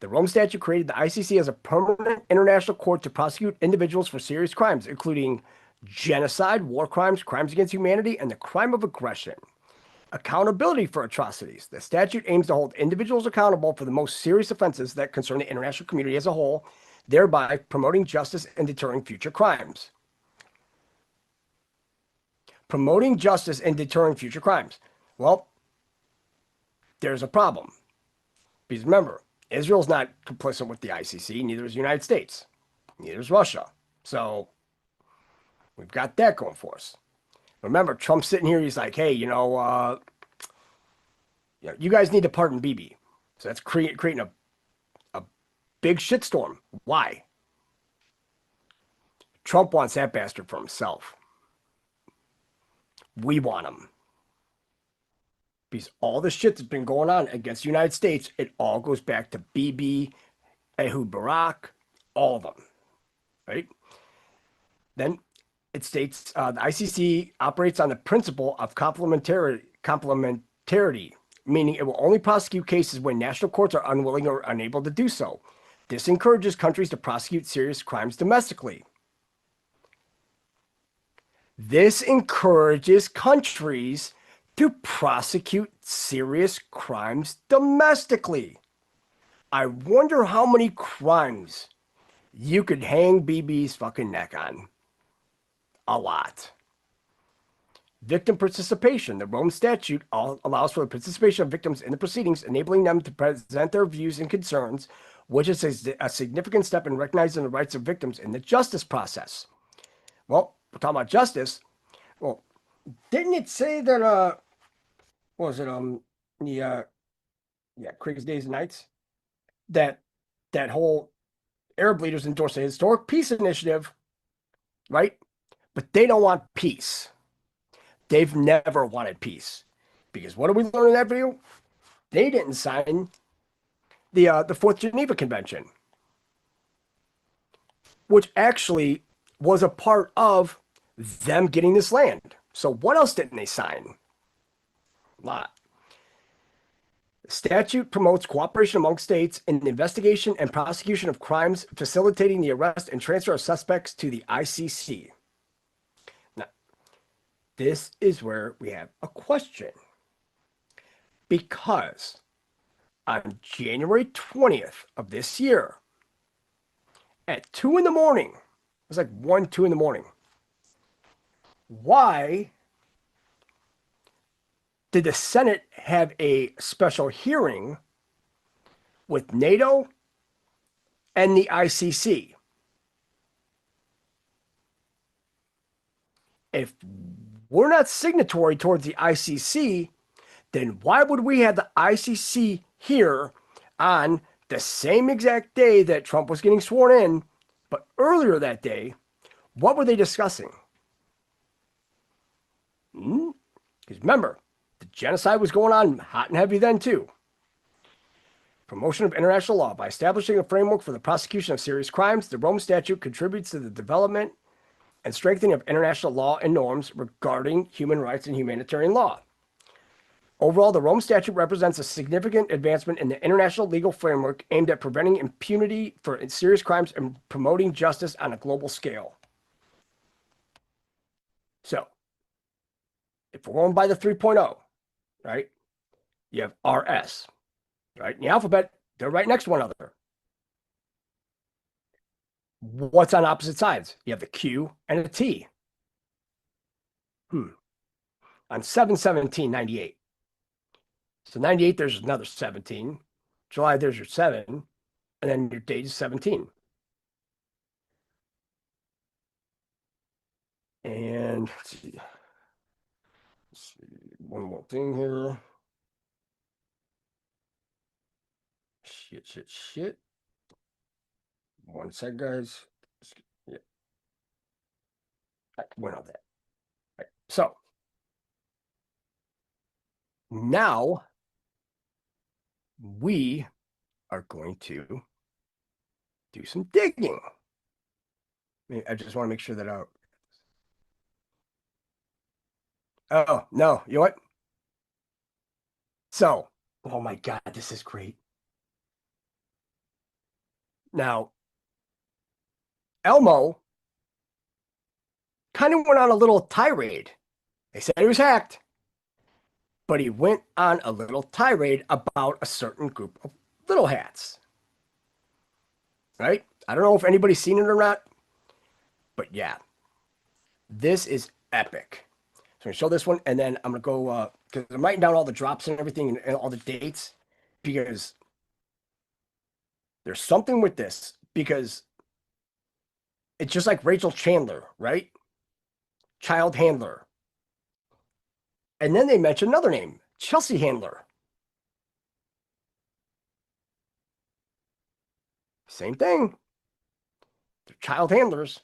the Rome Statute created the ICC as a permanent international court to prosecute individuals for serious crimes, including genocide, war crimes, crimes against humanity, and the crime of aggression. Accountability for atrocities. The statute aims to hold individuals accountable for the most serious offenses that concern the international community as a whole, thereby promoting justice and deterring future crimes. Promoting justice and deterring future crimes. Well, there's a problem. Because remember, Israel's not complicit with the ICC, neither is the United States, neither is Russia. So we've got that going for us. Remember, Trump's sitting here, he's like, hey, you know, you guys need to pardon Bibi. So that's creating a big shitstorm. Why? Trump wants that bastard for himself. We want him. Because all the shit that's been going on against the United States, it all goes back to Bibi, Ehud Barak, all of them, right? Then it states the ICC operates on the principle of complementarity, meaning it will only prosecute cases when national courts are unwilling or unable to do so. This encourages countries to prosecute serious crimes domestically. This encourages countries to prosecute serious crimes domestically. I wonder how many crimes you could hang BB's fucking neck on. A lot. Victim participation. The Rome Statute allows for the participation of victims in the proceedings, enabling them to present their views and concerns, which is a significant step in recognizing the rights of victims in the justice process. Well, we're talking about justice. Well, didn't it say that, what was it, Craig's Days and Nights? That whole Arab leaders endorsed a historic peace initiative, right? But they don't want peace. They've never wanted peace. Because what did we learn in that video? They didn't sign the Fourth Geneva Convention, which actually was a part of them getting this land. So what else didn't they sign? A lot. The statute promotes cooperation among states in the investigation and prosecution of crimes, facilitating the arrest and transfer of suspects to the ICC. Now, this is where we have a question. Because on January 20th of this year, at 2 in the morning, it was like 1, 2 in the morning, why did the Senate have a special hearing with NATO and the ICC? If we're not signatory towards the ICC, then why would we have the ICC here on the same exact day that Trump was getting sworn in, but earlier that day? What were they discussing? Because remember, the genocide was going on hot and heavy then too. Promotion of international law. By establishing a framework for the prosecution of serious crimes, the Rome Statute contributes to the development and strengthening of international law and norms regarding human rights and humanitarian law. Overall, the Rome Statute represents a significant advancement in the international legal framework aimed at preventing impunity for serious crimes and promoting justice on a global scale. So, if we're going by the 3.0, right, you have RS, right? In the alphabet, they're right next to one another. What's on opposite sides? You have the Q and a T. On 7/17/98. So 98, there's another 17. July, there's your 7. And then your date is 17. And let's see. One more thing here. Shit. One sec, guys. Yeah. I went on that. Right. So now we are going to do some digging. I just want to make sure that out. Oh, no, you know what? So, oh my God, this is great. Now, Elmo kind of went on a little tirade. They said he was hacked, but he went on a little tirade about a certain group of little hats. Right? I don't know if anybody's seen it or not, but yeah, this is epic. So I'm going to show this one, and then I'm going to go, because I'm writing down all the drops and everything and all the dates, because there's something with this, because it's just like Rachel Chandler, right? Child handler. And then they mention another name, Chelsea Handler. Same thing. They're child handlers.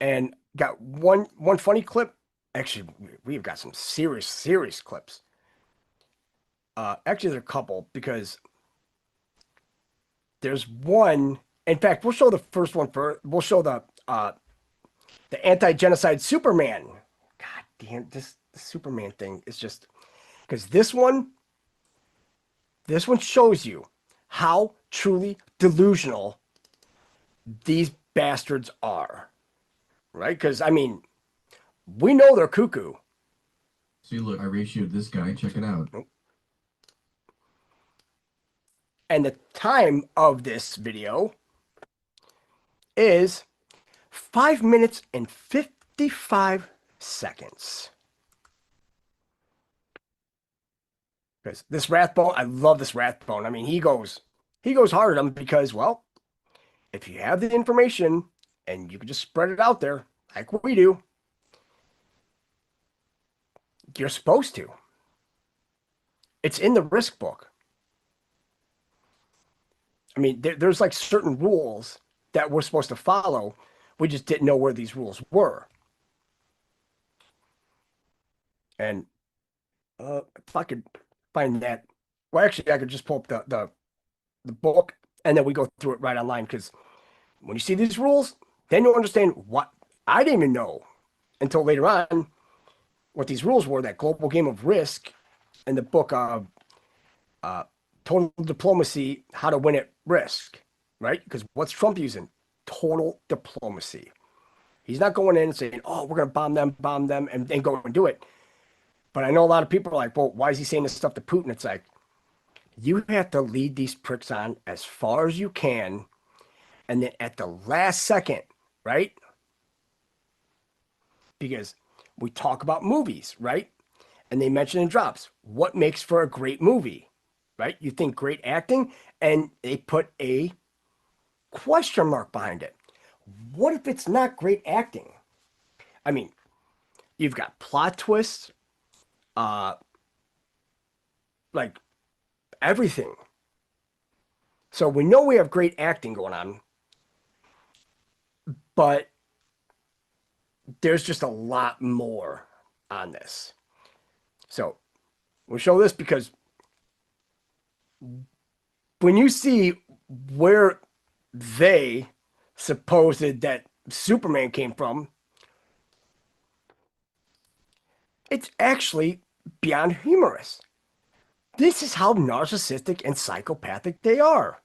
And got one funny clip. Actually, we've got some serious clips. Actually, there's a couple, because there's one. In fact, we'll show the first one first. We'll show the anti-genocide Superman. God damn, the Superman thing is just, because this one shows you how truly delusional these bastards are, right? Because I mean, we know they're cuckoo. See, look, I ratioed this guy. Check it out. And the time of this video is 5 minutes and 55 seconds. Because this Rathbone, I love this Rathbone. I mean, he goes hard at them because, well, if you have the information and you can just spread it out there like we do, you're supposed to. It's in the risk book. I mean, there's like certain rules that we're supposed to follow. We just didn't know where these rules were. And if I could find that, well, actually, I could just pull up the book and then we go through it right online. Because when you see these rules, then you'll understand what I didn't even know until later on what these rules were. That global game of risk in the book of Total Diplomacy, How to Win at Risk, right? Because what's Trump using? Total diplomacy. He's not going in and saying, oh, we're going to bomb them, and then go and do it. But I know a lot of people are like, well, why is he saying this stuff to Putin? It's like, you have to lead these pricks on as far as you can. And then at the last second, right? Because we talk about movies, right? And they mention in drops, what makes for a great movie, right? You think great acting, and they put a question mark behind it. What if it's not great acting? I mean, you've got plot twists, like everything. So we know we have great acting going on, but there's just a lot more on this. So we'll show this because when you see where they supposed that Superman came from, it's actually beyond humorous. This is how narcissistic and psychopathic they are.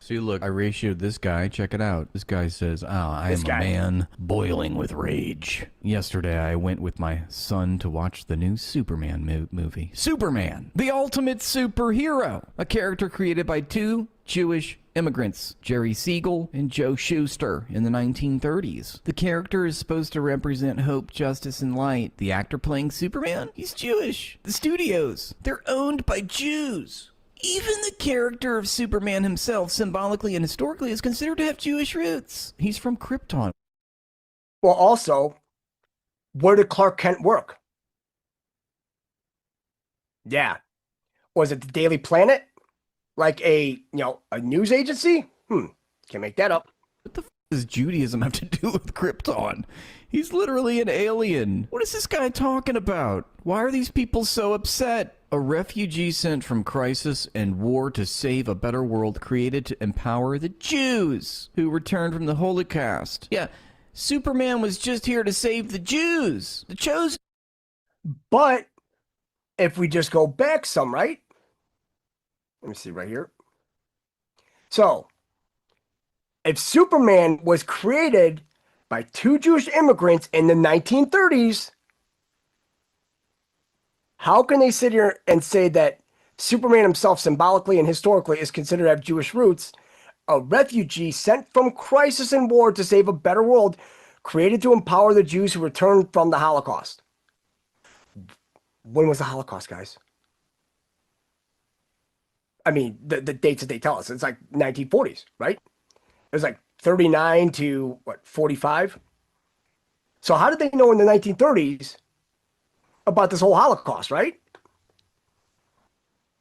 See, look, I ratioed this guy. Check it out. This guy says, I am a man boiling with rage. Yesterday, I went with my son to watch the new Superman movie. Superman, the ultimate superhero. A character created by two Jewish immigrants, Jerry Siegel and Joe Shuster, in the 1930s. The character is supposed to represent hope, justice, and light. The actor playing Superman, he's Jewish. The studios, they're owned by Jews. Even the character of Superman himself, symbolically and historically, is considered to have Jewish roots. He's from Krypton. Well, also, where did Clark Kent work? Yeah. Was it the Daily Planet? Like a news agency? Can't make that up. What the f does Judaism have to do with Krypton? He's literally an alien. What is this guy talking about? Why are these people so upset? A refugee sent from crisis and war to save a better world, created to empower the Jews who returned from the Holocaust. Yeah, Superman was just here to save the Jews, the chosen. But if we just go back some, right? Let me see right here. So, if Superman was created by two Jewish immigrants in the 1930s, how can they sit here and say that Superman himself symbolically and historically is considered to have Jewish roots, a refugee sent from crisis and war to save a better world, created to empower the Jews who returned from the Holocaust? When was the Holocaust, guys? I mean, the dates that they tell us, it's like 1940s, right? It was like 39 to, 45? So how did they know in the 1930s about this whole Holocaust, right?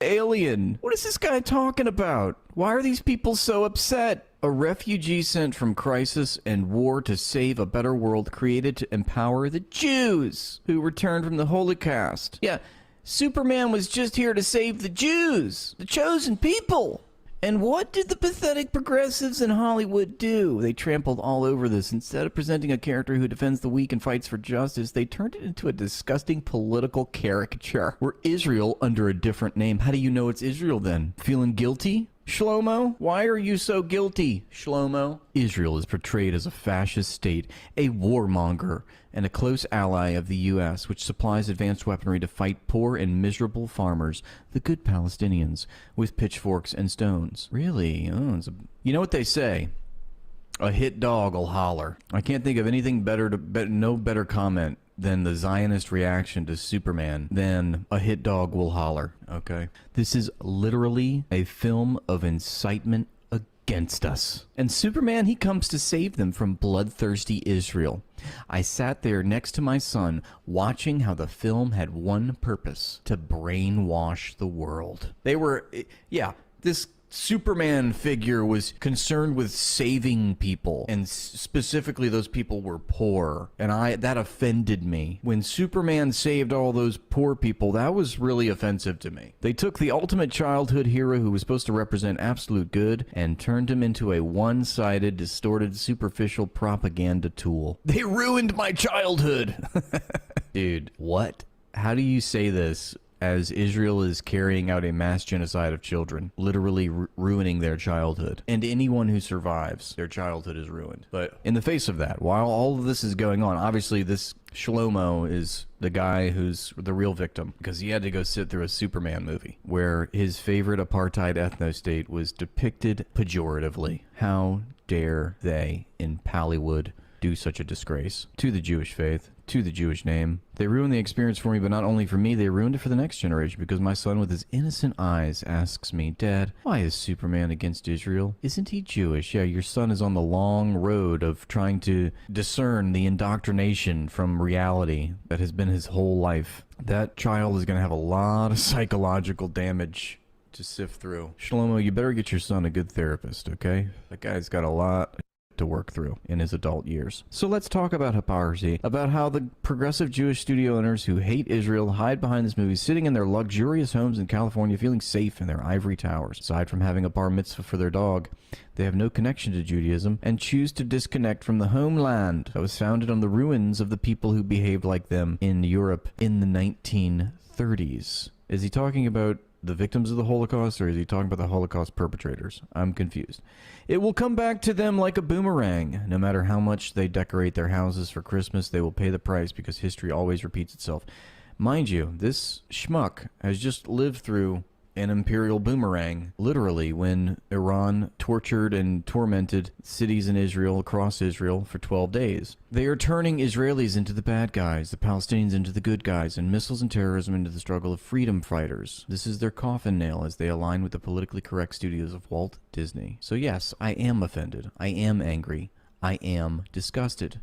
Alien. What is this guy talking about? Why are these people so upset? A refugee sent from crisis and war to save a better world, created to empower the Jews who returned from the Holocaust. Yeah, Superman was just here to save the Jews, the chosen people. And what did the pathetic progressives in Hollywood do? They trampled all over this. Instead of presenting a character who defends the weak and fights for justice, they turned it into a disgusting political caricature. We're Israel under a different name. How do you know it's Israel then? Feeling guilty? Shlomo? Why are you so guilty, Shlomo? Israel is portrayed as a fascist state, a warmonger, and a close ally of the U.S., which supplies advanced weaponry to fight poor and miserable farmers, the good Palestinians, with pitchforks and stones. Really? Oh, you know what they say? A hit dog will holler. I can't think of anything better no better comment than the Zionist reaction to Superman than a hit dog will holler, okay? This is literally a film of incitement against us. And Superman, he comes to save them from bloodthirsty Israel. I sat there next to my son watching how the film had one purpose: to brainwash the world. They were, yeah, this Superman figure was concerned with saving people, and specifically those people were poor, and that offended me. When Superman saved all those poor people, that was really offensive to me. They took the ultimate childhood hero who was supposed to represent absolute good and turned him into a one-sided, distorted, superficial propaganda tool. They ruined my childhood. Dude, what? How do you say this as Israel is carrying out a mass genocide of children, literally ruining their childhood? And anyone who survives, their childhood is ruined. But in the face of that, while all of this is going on, obviously this Shlomo is the guy who's the real victim, because he had to go sit through a Superman movie where his favorite apartheid ethno-state was depicted pejoratively. How dare they in Pallywood do such a disgrace to the Jewish faith, to the Jewish name. They ruined the experience for me, but not only for me, they ruined it for the next generation, because my son with his innocent eyes asks me, "Dad, why is Superman against Israel? Isn't he Jewish?" Yeah, your son is on the long road of trying to discern the indoctrination from reality that has been his whole life. That child is going to have a lot of psychological damage to sift through. Shlomo, you better get your son a good therapist, okay? That guy's got a lot to work through in his adult years. So let's talk about hypocrisy, about how the progressive Jewish studio owners who hate Israel hide behind this movie, sitting in their luxurious homes in California, feeling safe in their ivory towers. Aside from having a bar mitzvah for their dog, they have no connection to Judaism and choose to disconnect from the homeland that was founded on the ruins of the people who behaved like them in Europe in the 1930s. Is he talking about the victims of the Holocaust, or is he talking about the Holocaust perpetrators? I'm confused. It will come back to them like a boomerang. No matter how much they decorate their houses for Christmas, they will pay the price, because history always repeats itself. Mind you, this schmuck has just lived through an imperial boomerang, literally, when Iran tortured and tormented cities in Israel, across Israel, for 12 days. They are turning Israelis into the bad guys, the Palestinians into the good guys, and missiles and terrorism into the struggle of freedom fighters. This is their coffin nail as they align with the politically correct studios of Walt Disney. So yes, I am offended. I am angry. I am disgusted.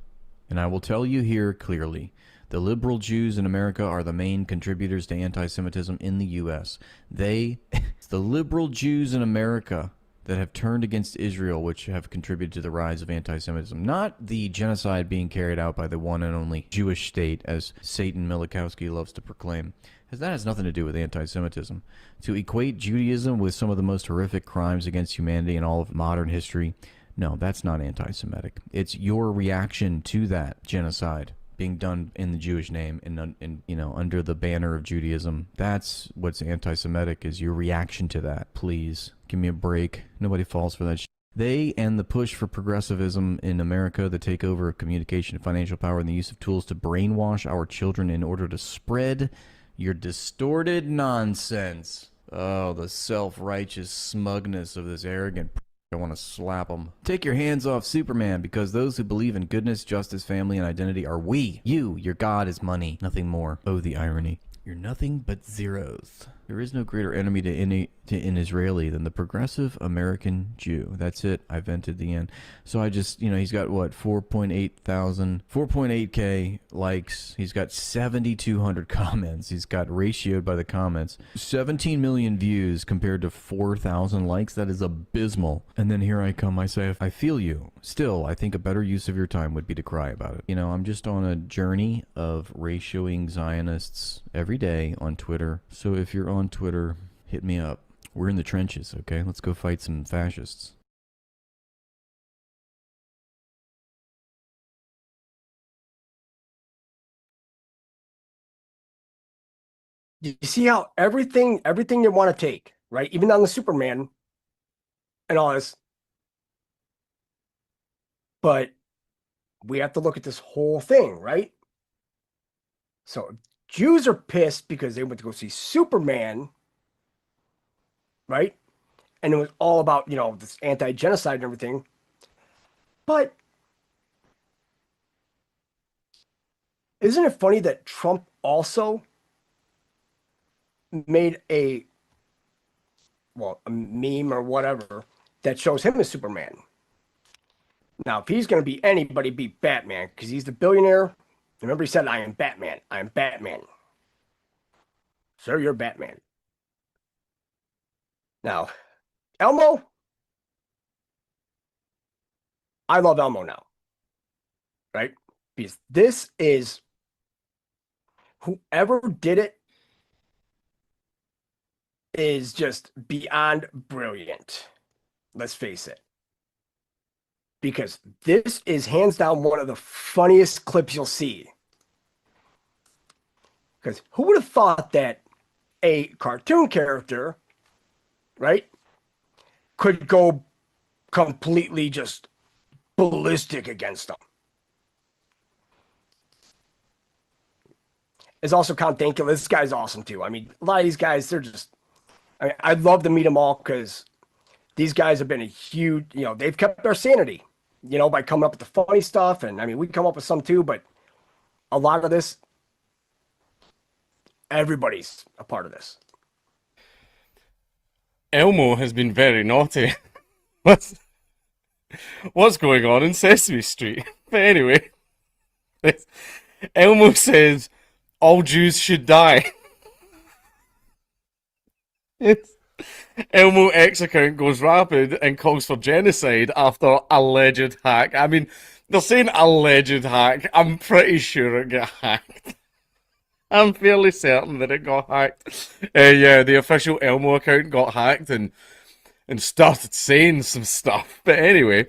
And I will tell you here clearly, the liberal Jews in America are the main contributors to anti-Semitism in the U.S. It's the liberal Jews in America that have turned against Israel, which have contributed to the rise of anti-Semitism. Not the genocide being carried out by the one and only Jewish state, as Satan Milikowski loves to proclaim. Because that has nothing to do with anti-Semitism. To equate Judaism with some of the most horrific crimes against humanity in all of modern history, no, that's not anti-Semitic. It's your reaction to that genocide being done in the Jewish name and you know, under the banner of Judaism. That's what's anti-Semitic, is your reaction to that. Please give me a break. Nobody falls for that shit. They and the push for progressivism in America, the takeover of communication and financial power, and the use of tools to brainwash our children in order to spread your distorted nonsense. Oh, the self-righteous smugness of this arrogant I want to slap them. Take your hands off Superman, because those who believe in goodness, justice, family, and identity are we. You, your God is money. Nothing more. Oh, the irony. You're nothing but zeros. There is no greater enemy to an Israeli than the progressive American Jew. That's it. I vented the end. So I just, you know, he's got what, 4.8K likes. He's got 7,200 comments. He's got ratioed by the comments. 17 million views compared to 4,000 likes. That is abysmal. And then here I come. I say, I feel you. Still, I think a better use of your time would be to cry about it. You know, I'm just on a journey of ratioing Zionists every day on Twitter. So if you're on Twitter, hit me up. We're in the trenches, okay? Let's go fight some fascists. You see how everything they want to take, right? Even on the Superman and all this. But we have to look at this whole thing, right? So Jews are pissed because they went to go see Superman, right? And it was all about, you know, this anti-genocide and everything. But isn't it funny that Trump also made a meme or whatever that shows him as Superman? Now, if he's going to be anybody, be Batman, because he's the billionaire. Remember, he said, I am Batman. I am Batman. Sir, you're Batman. Now, Elmo, I love Elmo now. Right? Because this is, whoever did it is just beyond brilliant. Let's face it. Because this is hands down one of the funniest clips you'll see. Because who would have thought that a cartoon character, right, could go completely just ballistic against them? It's also Count Dankula. This guy's awesome too. I mean, a lot of these guys, they're just, I mean, I'd love to meet them all because these guys have been a huge, they've kept their sanity, by coming up with the funny stuff. And I mean, we come up with some too, but a lot of this, everybody's a part of this. Elmo has been very naughty. What's going on in Sesame Street? But anyway, Elmo says all Jews should die. Elmo X account goes rapid and calls for genocide after alleged hack. I mean, they're saying alleged hack. I'm pretty sure it got hacked. I'm fairly certain that it got hacked. Yeah, the official Elmo account got hacked and started saying some stuff. But anyway,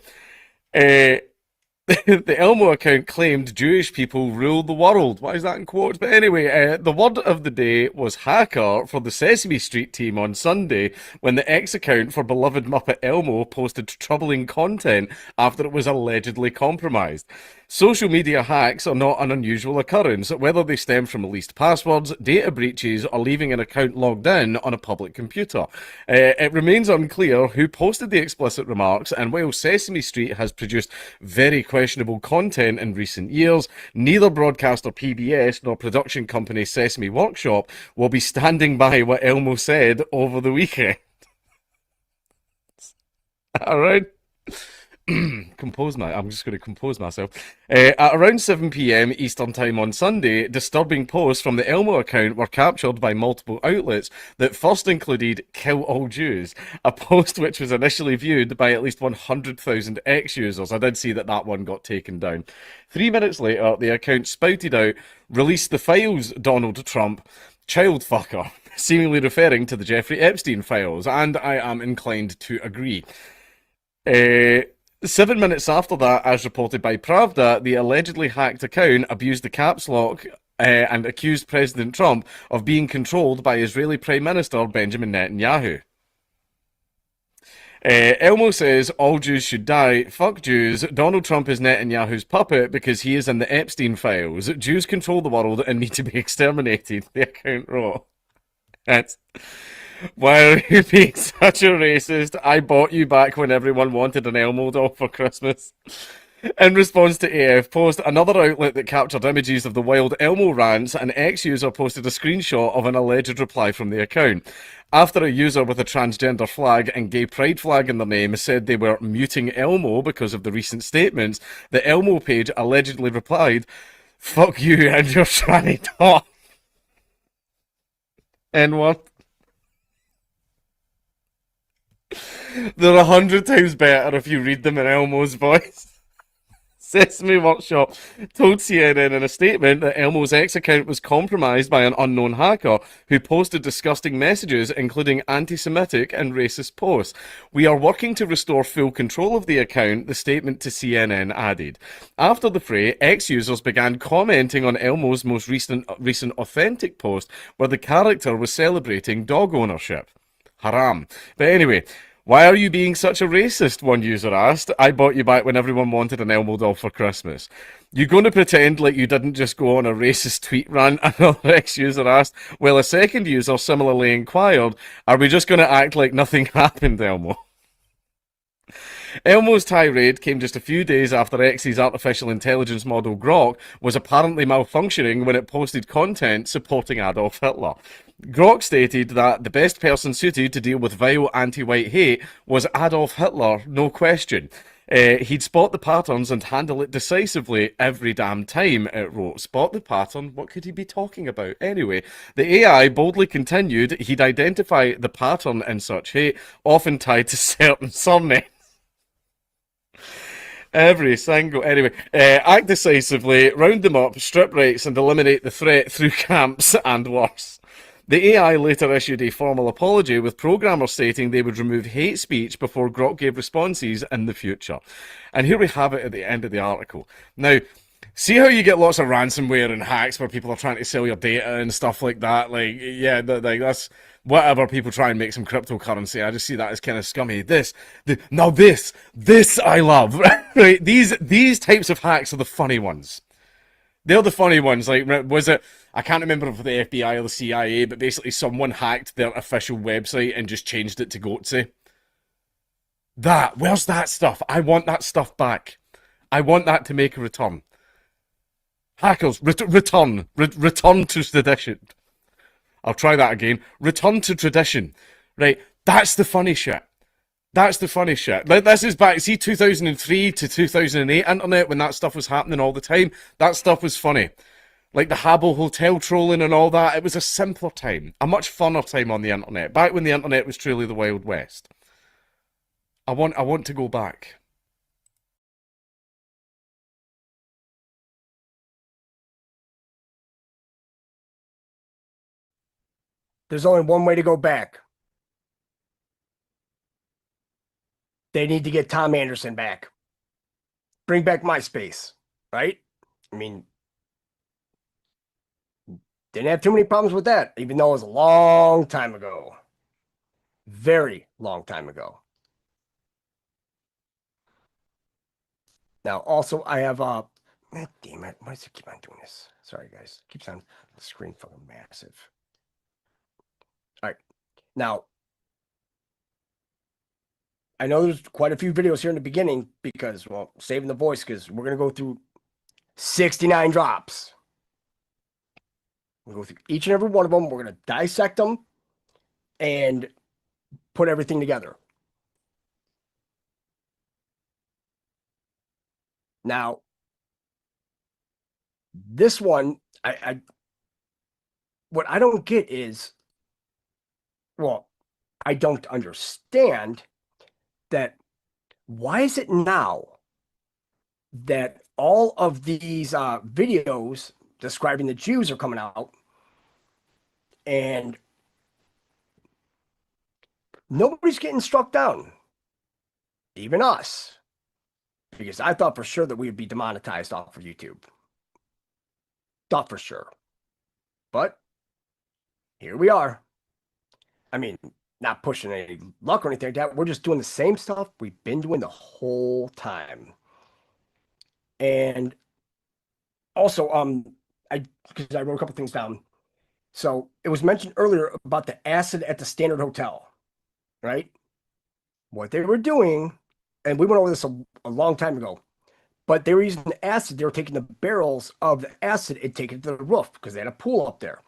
the Elmo account claimed Jewish people rule the world. Why is that in quotes? But anyway, the word of the day was hacker for the Sesame Street team on Sunday when the X account for beloved Muppet Elmo posted troubling content after it was allegedly compromised. Social media hacks are not an unusual occurrence, whether they stem from leased passwords, data breaches, or leaving an account logged in on a public computer. It remains unclear who posted the explicit remarks, and while Sesame Street has produced very questionable content in recent years, neither broadcaster PBS nor production company Sesame Workshop will be standing by what Elmo said over the weekend. Alright. I'm just going to compose myself. At around 7 PM Eastern Time on Sunday, disturbing posts from the Elmo account were captured by multiple outlets that first included "Kill all Jews," a post which was initially viewed by at least 100,000 X users. I did see that one got taken down. 3 minutes later, the account spouted out, "Release the files, Donald Trump, child fucker," seemingly referring to the Jeffrey Epstein files, and I am inclined to agree. 7 minutes after that, as reported by Pravda, the allegedly hacked account abused the caps lock and accused President Trump of being controlled by Israeli Prime Minister Benjamin Netanyahu. Elmo says all Jews should die. Fuck Jews. Donald Trump is Netanyahu's puppet because he is in the Epstein files. Jews control the world and need to be exterminated, the account wrote. Why are you being such a racist? I bought you back when everyone wanted an Elmo doll for Christmas. In response to AF Post, another outlet that captured images of the wild Elmo rants, an ex-user posted a screenshot of an alleged reply from the account. After a user with a transgender flag and gay pride flag in their name said they were muting Elmo because of the recent statements, the Elmo page allegedly replied, "Fuck you and your tranny dog." N-word. They're 100 times better if you read them in Elmo's voice. Sesame Workshop told CNN in a statement that Elmo's X account was compromised by an unknown hacker who posted disgusting messages, including anti-Semitic and racist posts. "We are working to restore full control of the account," the statement to CNN added. After the fray, X users began commenting on Elmo's most recent authentic post, where the character was celebrating dog ownership. Haram. But anyway, "Why are you being such a racist?" one user asked. "I bought you back when everyone wanted an Elmo doll for Christmas." "You going to pretend like you didn't just go on a racist tweet rant?" another ex-user asked. Well, a second user similarly inquired, "Are we just going to act like nothing happened, Elmo?" Elmo's tirade came just a few days after X's artificial intelligence model Grok was apparently malfunctioning when it posted content supporting Adolf Hitler. Grok stated that the best person suited to deal with vile anti-white hate was Adolf Hitler, no question. He'd spot the patterns and handle it decisively every damn time, it wrote. Spot the pattern? What could he be talking about? Anyway, the AI boldly continued he'd identify the pattern in such hate, often tied to certain surnames. Every single... Anyway, act decisively, round them up, strip rights, and eliminate the threat through camps and worse. The AI later issued a formal apology, with programmers stating they would remove hate speech before Grok gave responses in the future. And here we have it at the end of the article. Now, see how you get lots of ransomware and hacks where people are trying to sell your data and stuff like that? Like, yeah, that's... Whatever, people try and make some cryptocurrency. I just see that as kind of scummy. This I love. Right? These types of hacks are the funny ones. They're the funny ones. Like, was it... I can't remember if the FBI or the CIA, but basically someone hacked their official website and just changed it to Goatse. Where's that stuff? I want that stuff back. I want that to make a return. Hackers, return to tradition. I'll try that again. Return to tradition. Right, that's the funny shit. That's the funny shit. This is back, see, 2003 to 2008 internet, when that stuff was happening all the time. That stuff was funny. Like the Habbo Hotel trolling and all that. It was a simpler time. A much funner time on the internet. Back when the internet was truly the Wild West. I want to go back. There's only one way to go back. They need to get Tom Anderson back. Bring back MySpace, right? I mean, didn't have too many problems with that, even though it was a long time ago. Very long time ago. Now, also, I have God damn it. Why does it keep on doing this? Sorry, guys. It keeps on the screen fucking massive. All right. Now, I know there's quite a few videos here in the beginning because, well, saving the voice, because we're going to go through 69 drops. We'll go through each and every one of them. We're going to dissect them and put everything together. Now, this one, what I don't get is, well, I don't understand that why is it now that all of these videos describing the Jews are coming out and nobody's getting struck down, even us, because I thought for sure that we would be demonetized off of YouTube. Thought for sure. But here we are. I mean, not pushing any luck or anything like that. We're just doing the same stuff we've been doing the whole time. And also, because I wrote a couple things down. So it was mentioned earlier about the acid at the Standard Hotel, right? What they were doing, and we went over this a long time ago, but they were using the acid. They were taking the barrels of the acid and taking it to the roof because they had a pool up there.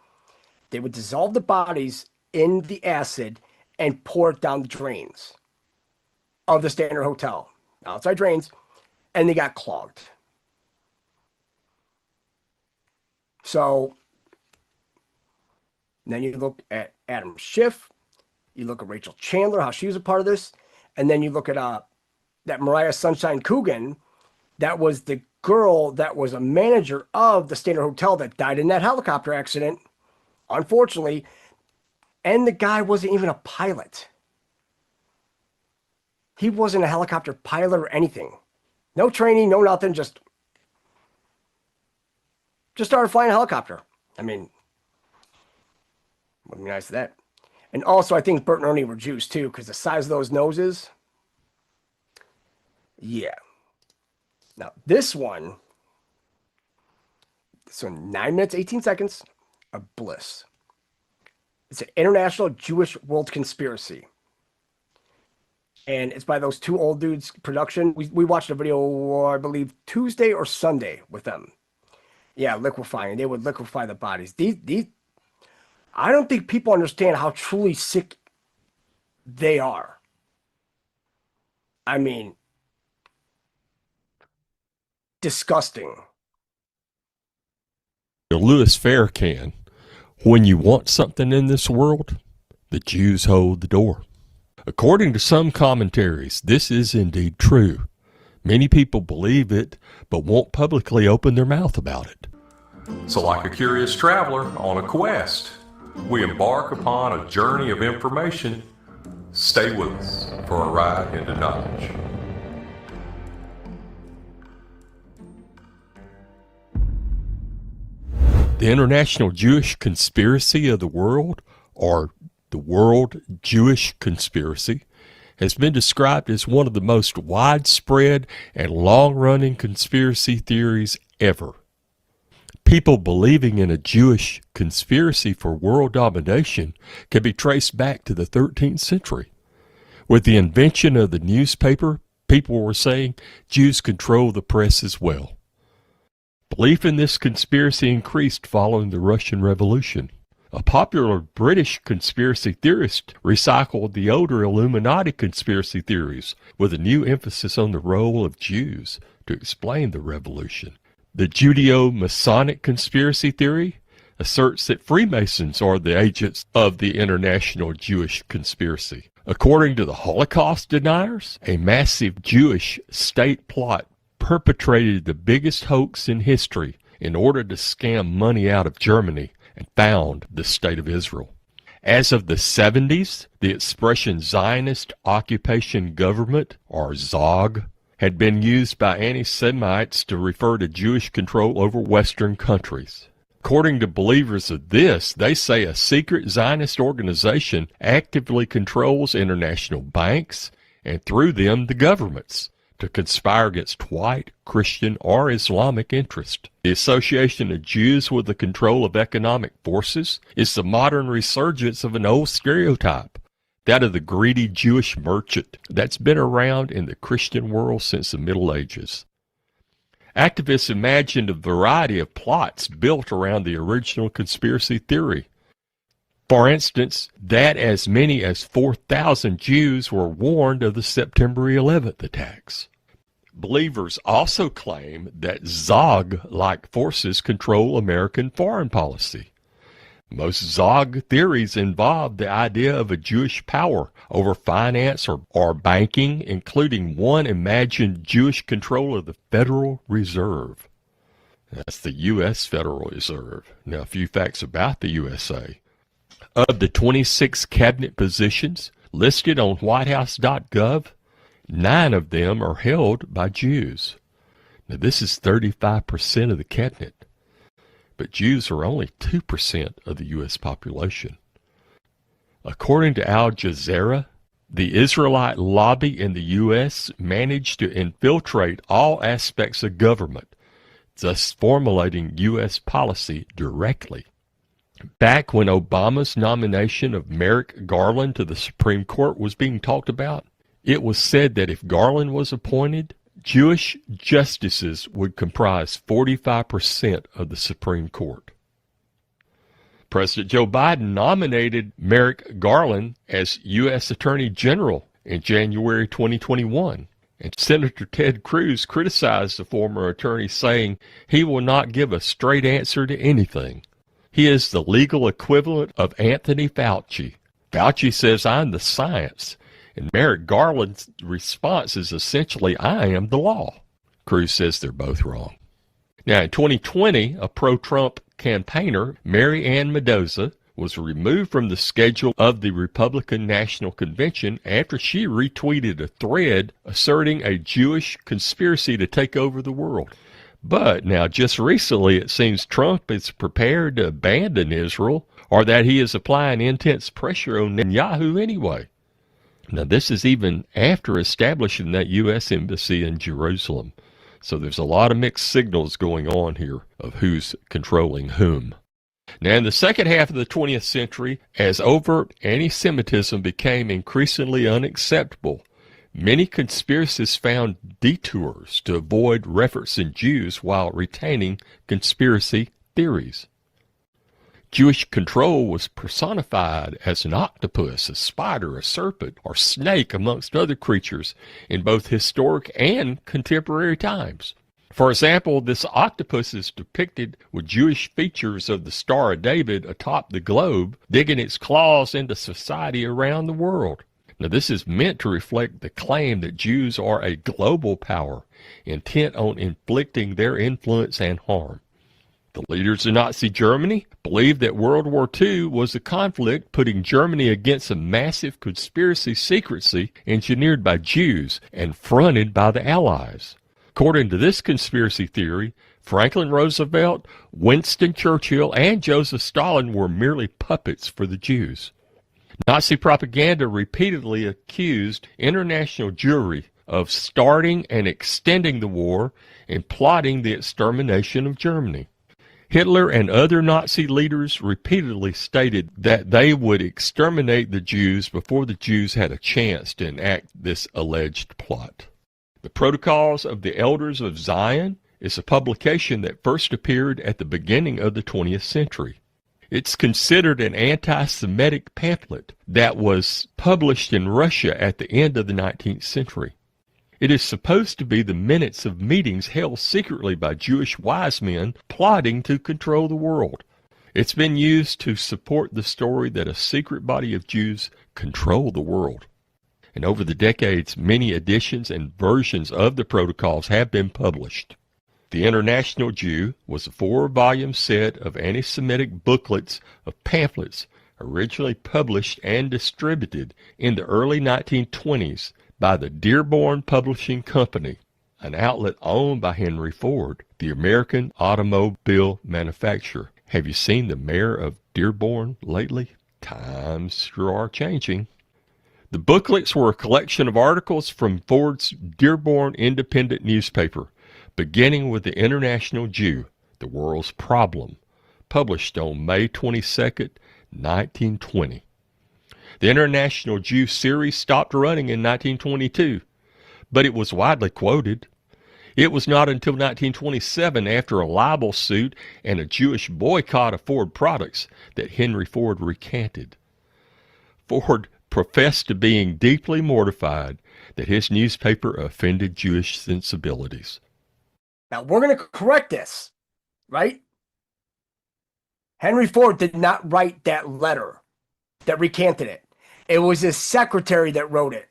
They would dissolve the bodies in the acid and pour it down the drains of the Standard Hotel, outside drains, and they got clogged. So then you look at Adam Schiff, you look at Rachel Chandler, how she was a part of this, and then you look at that Mariah Sunshine Coogan, that was the girl that was a manager of the Standard Hotel that died in that helicopter accident, unfortunately, and the guy wasn't even a pilot. He wasn't a helicopter pilot or anything. No training, no nothing, just started flying a helicopter. I mean, wouldn't be nice to that. And also, I think Bert and Ernie were Jews too, because the size of those noses. Yeah. Now, this one, 9 minutes, 18 seconds of bliss. It's an international Jewish world conspiracy. and it's by those two old dudes production. We watched a video, I believe Tuesday or Sunday with them. Yeah, liquefying. They would liquefy the bodies. These I don't think people understand how truly sick they are. I mean, disgusting. Louis Farrakhan, when you want something in this world, the Jews hold the door. According to some commentaries, this is indeed true. Many people believe it, but won't publicly open their mouth about it. So like a curious traveler on a quest, we embark upon a journey of information. Stay with us for a ride into knowledge. The International Jewish Conspiracy of the World, or the World Jewish Conspiracy, has been described as one of the most widespread and long-running conspiracy theories ever. People believing in a Jewish conspiracy for world domination can be traced back to the 13th century. With the invention of the newspaper, people were saying Jews control the press as well. Belief in this conspiracy increased following the Russian Revolution. A popular British conspiracy theorist recycled the older Illuminati conspiracy theories with a new emphasis on the role of Jews to explain the revolution. The Judeo-Masonic conspiracy theory asserts that Freemasons are the agents of the international Jewish conspiracy. According to the Holocaust deniers, a massive Jewish state plot perpetrated the biggest hoax in history in order to scam money out of Germany and found the State of Israel. As of the 70s, the expression Zionist Occupation Government, or ZOG, had been used by anti-Semites to refer to Jewish control over Western countries. According to believers of this, they say a secret Zionist organization actively controls international banks, and through them the governments, to conspire against white, Christian, or Islamic interest. The association of Jews with the control of economic forces is the modern resurgence of an old stereotype, that of the greedy Jewish merchant that's been around in the Christian world since the Middle Ages. Activists imagined a variety of plots built around the original conspiracy theory. For instance, that as many as 4,000 Jews were warned of the September 11th attacks. Believers also claim that Zog-like forces control American foreign policy. Most Zog theories involve the idea of a Jewish power over finance or banking, including one imagined Jewish control of the Federal Reserve. That's the U.S. Federal Reserve. Now, a few facts about the USA. Of the 26 cabinet positions listed on whitehouse.gov, 9 of them are held by Jews. Now, this is 35% of the cabinet, but Jews are only 2% of the U.S. population. According to Al Jazeera, the Israelite lobby in the U.S. managed to infiltrate all aspects of government, thus formulating U.S. policy directly. Back when Obama's nomination of Merrick Garland to the Supreme Court was being talked about, it was said that if Garland was appointed, Jewish justices would comprise 45% of the Supreme Court. President Joe Biden nominated Merrick Garland as U.S. Attorney General in January 2021, and Senator Ted Cruz criticized the former attorney, saying he will not give a straight answer to anything. He is the legal equivalent of Anthony Fauci. Fauci says, I'm the science. And Merrick Garland's response is essentially, I am the law. Cruz says they're both wrong. Now, in 2020, a pro-Trump campaigner, Mary Ann Mendoza, was removed from the schedule of the Republican National Convention after she retweeted a thread asserting a Jewish conspiracy to take over the world. But now, just recently, it seems Trump is prepared to abandon Israel, or that he is applying intense pressure on Netanyahu anyway. Now, this is even after establishing that U.S. embassy in Jerusalem. So there's a lot of mixed signals going on here of who's controlling whom. Now, in the second half of the 20th century, as overt anti-Semitism became increasingly unacceptable, Many conspiracists found detours to avoid referencing Jews while retaining conspiracy theories. Jewish control was personified as an octopus, a spider, a serpent, or snake, amongst other creatures in both historic and contemporary times. For example, this octopus is depicted with Jewish features of the Star of David atop the globe, digging its claws into society around the world. Now, this is meant to reflect the claim that Jews are a global power, intent on inflicting their influence and harm. The leaders of Nazi Germany believed that World War II was a conflict putting Germany against a massive conspiracy secrecy engineered by Jews and fronted by the Allies. According to this conspiracy theory, Franklin Roosevelt, Winston Churchill, and Joseph Stalin were merely puppets for the Jews. Nazi propaganda repeatedly accused international Jewry of starting and extending the war and plotting the extermination of Germany. Hitler and other Nazi leaders repeatedly stated that they would exterminate the Jews before the Jews had a chance to enact this alleged plot. The Protocols of the Elders of Zion is a publication that first appeared at the beginning of the 20th century. It's considered an anti-Semitic pamphlet that was published in Russia at the end of the 19th century. It is supposed to be the minutes of meetings held secretly by Jewish wise men plotting to control the world. It's been used to support the story that a secret body of Jews control the world. And over the decades, many editions and versions of the protocols have been published. The International Jew was a 4-volume set of anti-Semitic booklets of pamphlets originally published and distributed in the early 1920s by the Dearborn Publishing Company, an outlet owned by Henry Ford, the American automobile manufacturer. Have you seen the mayor of Dearborn lately? Times sure are changing. The booklets were a collection of articles from Ford's Dearborn Independent newspaper, beginning with the International Jew, the World's Problem, published on May 22, 1920. The International Jew series stopped running in 1922, but it was widely quoted. It was not until 1927, after a libel suit and a Jewish boycott of Ford products, that Henry Ford recanted. Ford professed to being deeply mortified that his newspaper offended Jewish sensibilities. Now, we're going to correct this, right? Henry Ford did not write that letter that recanted it. It was his secretary that wrote it,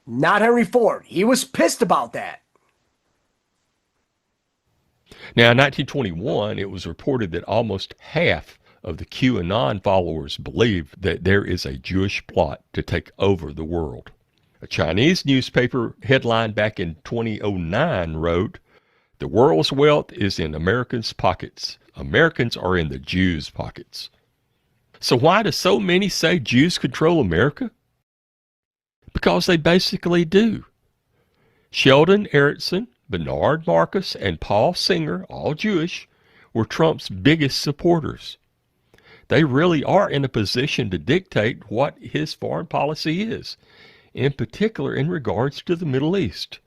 not Henry Ford. He was pissed about that. Now, in 1921, it was reported that almost half of the QAnon followers believe that there is a Jewish plot to take over the world. A Chinese newspaper headline back in 2009 wrote, "The world's wealth is in Americans' pockets. Americans are in the Jews' pockets." So why do so many say Jews control America? Because they basically do. Sheldon Adelson, Bernard Marcus, and Paul Singer, all Jewish, were Trump's biggest supporters. They really are in a position to dictate what his foreign policy is, in particular in regards to the Middle East.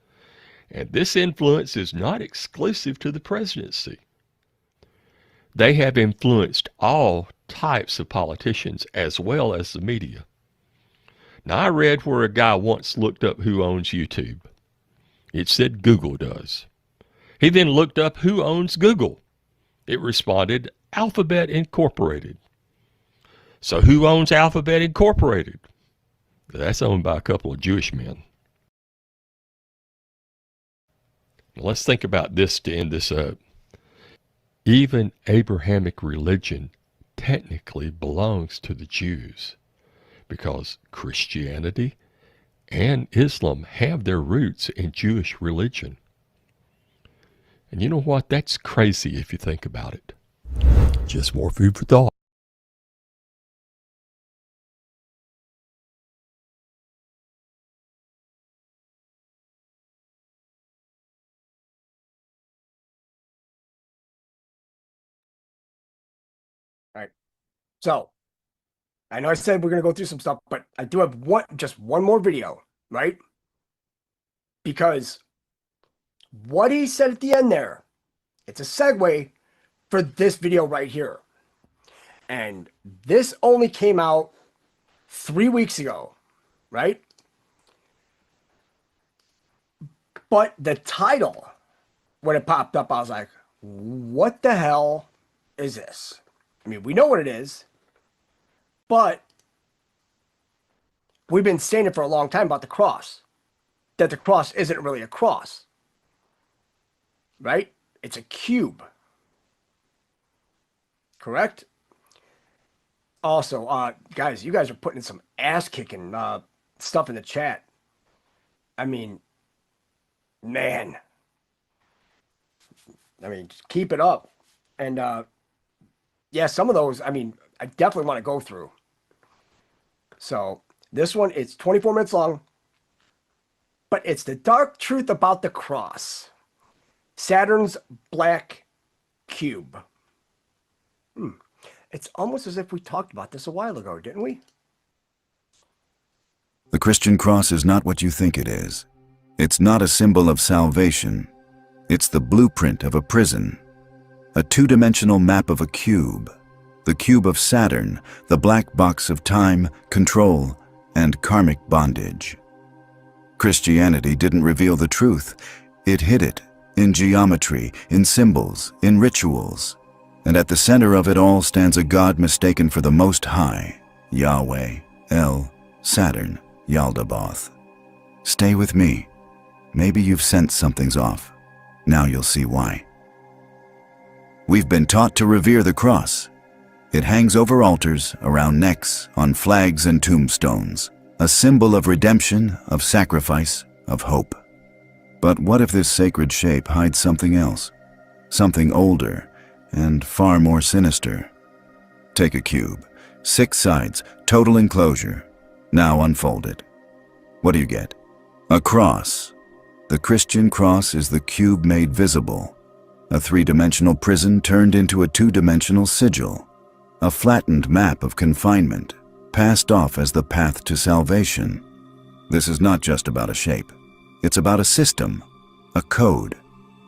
And this influence is not exclusive to the presidency. They have influenced all types of politicians as well as the media. Now, I read where a guy once looked up who owns YouTube. It said Google does. He then looked up who owns Google. It responded Alphabet Incorporated. So who owns Alphabet Incorporated? That's owned by a couple of Jewish men. Now, let's think about this to end this up. Even Abrahamic religion technically belongs to the Jews because Christianity and Islam have their roots in Jewish religion. And you know what? That's crazy if you think about it. Just more food for thought. All right. So, I know I said we're going to go through some stuff, but I do have just one more video right? Because what he said at the end there, it's a segue for this video right here. And this only came out 3 weeks ago, right? But the title, when it popped up, I was like, what the hell is this? I mean, we know what it is, but we've been saying it for a long time about the cross, that the cross isn't really a cross, right? It's a cube. Correct? Also, guys, you guys are putting some ass-kicking stuff in the chat. I mean, man. I mean, just keep it up. And, yeah, some of those, I mean, I definitely want to go through. So, this one, it's 24 minutes long. But it's the dark truth about the cross. Saturn's black cube. It's almost as if we talked about this a while ago, didn't we? The Christian cross is not what you think it is. It's not a symbol of salvation. It's the blueprint of a prison. A two-dimensional map of a cube. The cube of Saturn, the black box of time, control, and karmic bondage. Christianity didn't reveal the truth. It hid it in geometry, in symbols, in rituals. And at the center of it all stands a God mistaken for the Most High, Yahweh, El, Saturn, Yaldabaoth. Stay with me. Maybe you've sensed something's off. Now you'll see why. We've been taught to revere the cross. It hangs over altars, around necks, on flags and tombstones, a symbol of redemption, of sacrifice, of hope. But what if this sacred shape hides something else? Something older and far more sinister. Take a cube, 6 sides, total enclosure. Now unfold it. What do you get? A cross. The Christian cross is the cube made visible. A 3-dimensional prison turned into a 2-dimensional sigil. A flattened map of confinement, passed off as the path to salvation. This is not just about a shape. It's about a system, a code,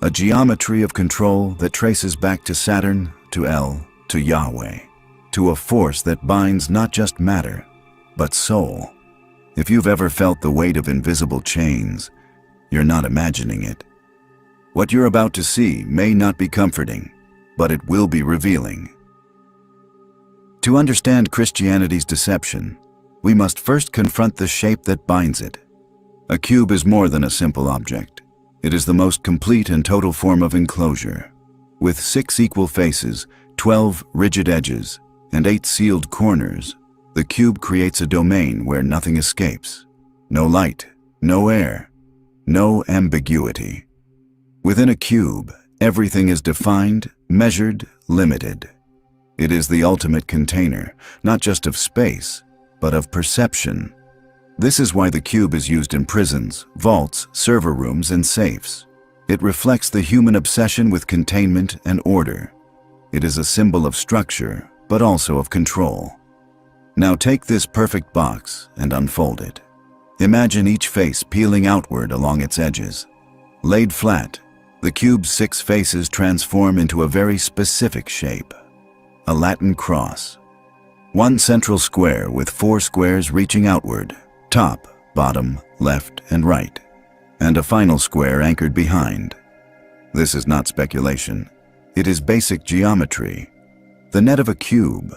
a geometry of control that traces back to Saturn, to El, to Yahweh, to a force that binds not just matter, but soul. If you've ever felt the weight of invisible chains, you're not imagining it. What you're about to see may not be comforting, but it will be revealing. To understand Christianity's deception, we must first confront the shape that binds it. A cube is more than a simple object. It is the most complete and total form of enclosure. With 6 equal faces, 12 rigid edges, and 8 sealed corners, the cube creates a domain where nothing escapes. No light, no air, no ambiguity. Within a cube, everything is defined, measured, limited. It is the ultimate container, not just of space, but of perception. This is why the cube is used in prisons, vaults, server rooms, and safes. It reflects the human obsession with containment and order. It is a symbol of structure, but also of control. Now take this perfect box and unfold it. Imagine each face peeling outward along its edges. Laid flat, the cube's 6 faces transform into a very specific shape. A Latin cross. One central square with 4 squares reaching outward, top, bottom, left, and right, and a final square anchored behind. This is not speculation. It is basic geometry. The net of a cube,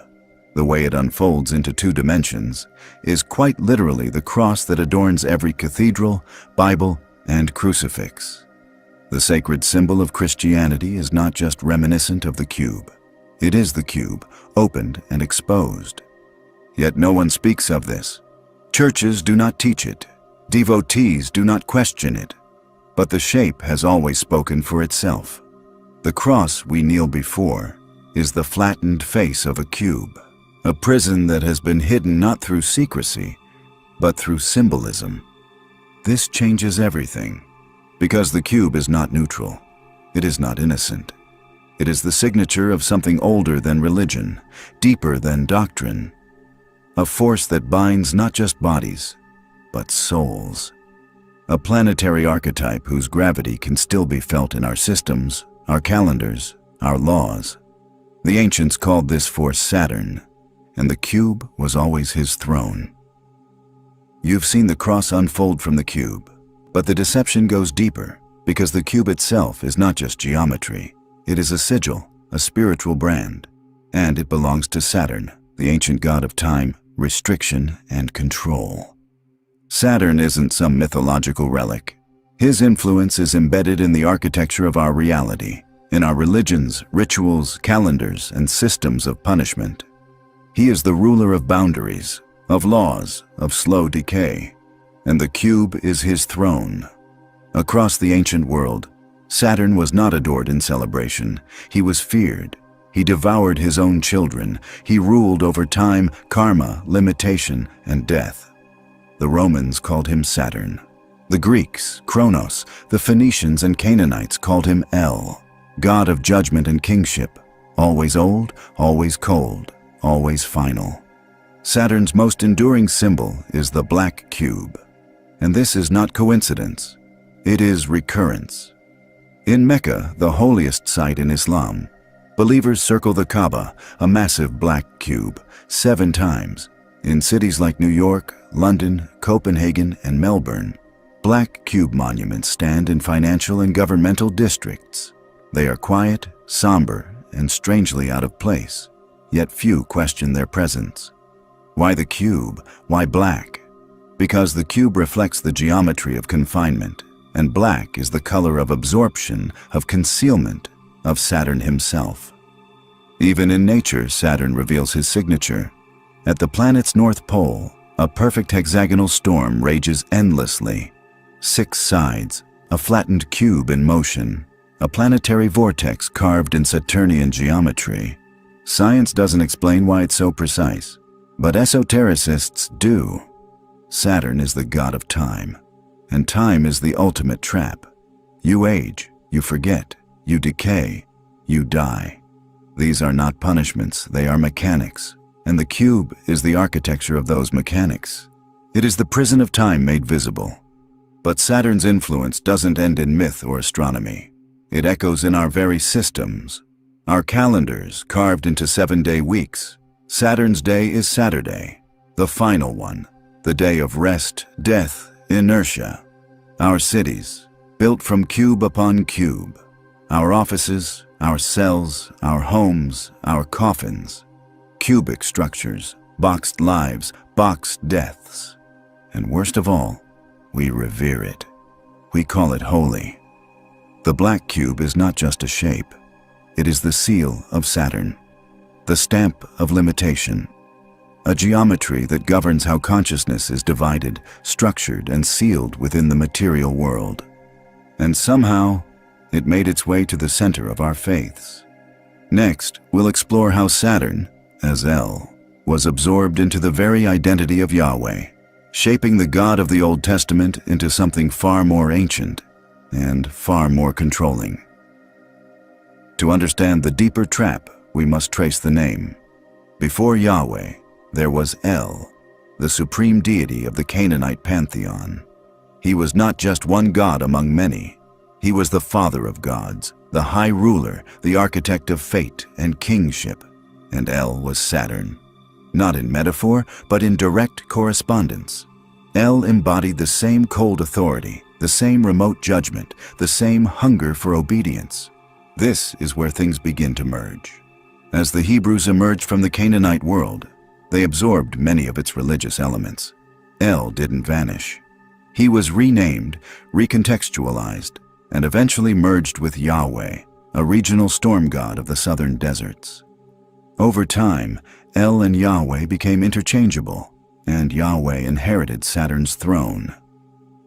the way it unfolds into 2 dimensions, is quite literally the cross that adorns every cathedral, Bible, and crucifix. The sacred symbol of Christianity is not just reminiscent of the cube. It is the cube, opened and exposed. Yet no one speaks of this. Churches do not teach it. Devotees do not question it. But the shape has always spoken for itself. The cross we kneel before is the flattened face of a cube, a prison that has been hidden not through secrecy, but through symbolism. This changes everything, because the cube is not neutral. It is not innocent. It is the signature of something older than religion, deeper than doctrine. A force that binds not just bodies, but souls. A planetary archetype whose gravity can still be felt in our systems, our calendars, our laws. The ancients called this force Saturn, and the cube was always his throne. You've seen the cross unfold from the cube, but the deception goes deeper, because the cube itself is not just geometry. It is a sigil, a spiritual brand, and it belongs to Saturn, the ancient god of time, restriction, and control. Saturn isn't some mythological relic. His influence is embedded in the architecture of our reality, in our religions, rituals, calendars, and systems of punishment. He is the ruler of boundaries, of laws, of slow decay, and the cube is his throne. Across the ancient world, Saturn was not adored in celebration. He was feared. He devoured his own children. He ruled over time, karma, limitation, and death. The Romans called him Saturn. The Greeks, Kronos. The Phoenicians and Canaanites called him El, god of judgment and kingship. Always old, always cold, always final. Saturn's most enduring symbol is the black cube. And this is not coincidence. It is recurrence. In Mecca, the holiest site in Islam, believers circle the Kaaba, a massive black cube, 7 times. In cities like New York, London, Copenhagen, and Melbourne, black cube monuments stand in financial and governmental districts. They are quiet, somber, and strangely out of place, yet few question their presence. Why the cube? Why black? Because the cube reflects the geometry of confinement, and black is the color of absorption, of concealment, of Saturn himself. Even in nature, Saturn reveals his signature. At the planet's north pole, a perfect hexagonal storm rages endlessly. 6 sides, a flattened cube in motion, a planetary vortex carved in Saturnian geometry. Science doesn't explain why it's so precise, but esotericists do. Saturn is the god of time, and time is the ultimate trap. You age, you forget, you decay, you die. These are not punishments, they are mechanics, and the cube is the architecture of those mechanics. It is the prison of time made visible. But Saturn's influence doesn't end in myth or astronomy. It echoes in our very systems. Our calendars carved into 7-day weeks. Saturn's day is Saturday, the final one, the day of rest, death, inertia. Our cities, built from cube upon cube. Our offices, our cells, our homes, our coffins. Cubic structures, boxed lives, boxed deaths. And worst of all, we revere it. We call it holy. The black cube is not just a shape. It is the seal of Saturn, the stamp of limitation, a geometry that governs how consciousness is divided, structured, and sealed within the material world. And somehow, it made its way to the center of our faiths. Next, we'll explore how Saturn, as El, was absorbed into the very identity of Yahweh, shaping the God of the Old Testament into something far more ancient and far more controlling. To understand the deeper trap, we must trace the name. Before Yahweh, there was El, the supreme deity of the Canaanite pantheon. He was not just one god among many. He was the father of gods, the high ruler, the architect of fate and kingship. And El was Saturn. Not in metaphor, but in direct correspondence. El embodied the same cold authority, the same remote judgment, the same hunger for obedience. This is where things begin to merge. As the Hebrews emerged from the Canaanite world, they absorbed many of its religious elements. El didn't vanish. He was renamed, recontextualized, and eventually merged with Yahweh, a regional storm god of the southern deserts. Over time, El and Yahweh became interchangeable, and Yahweh inherited Saturn's throne.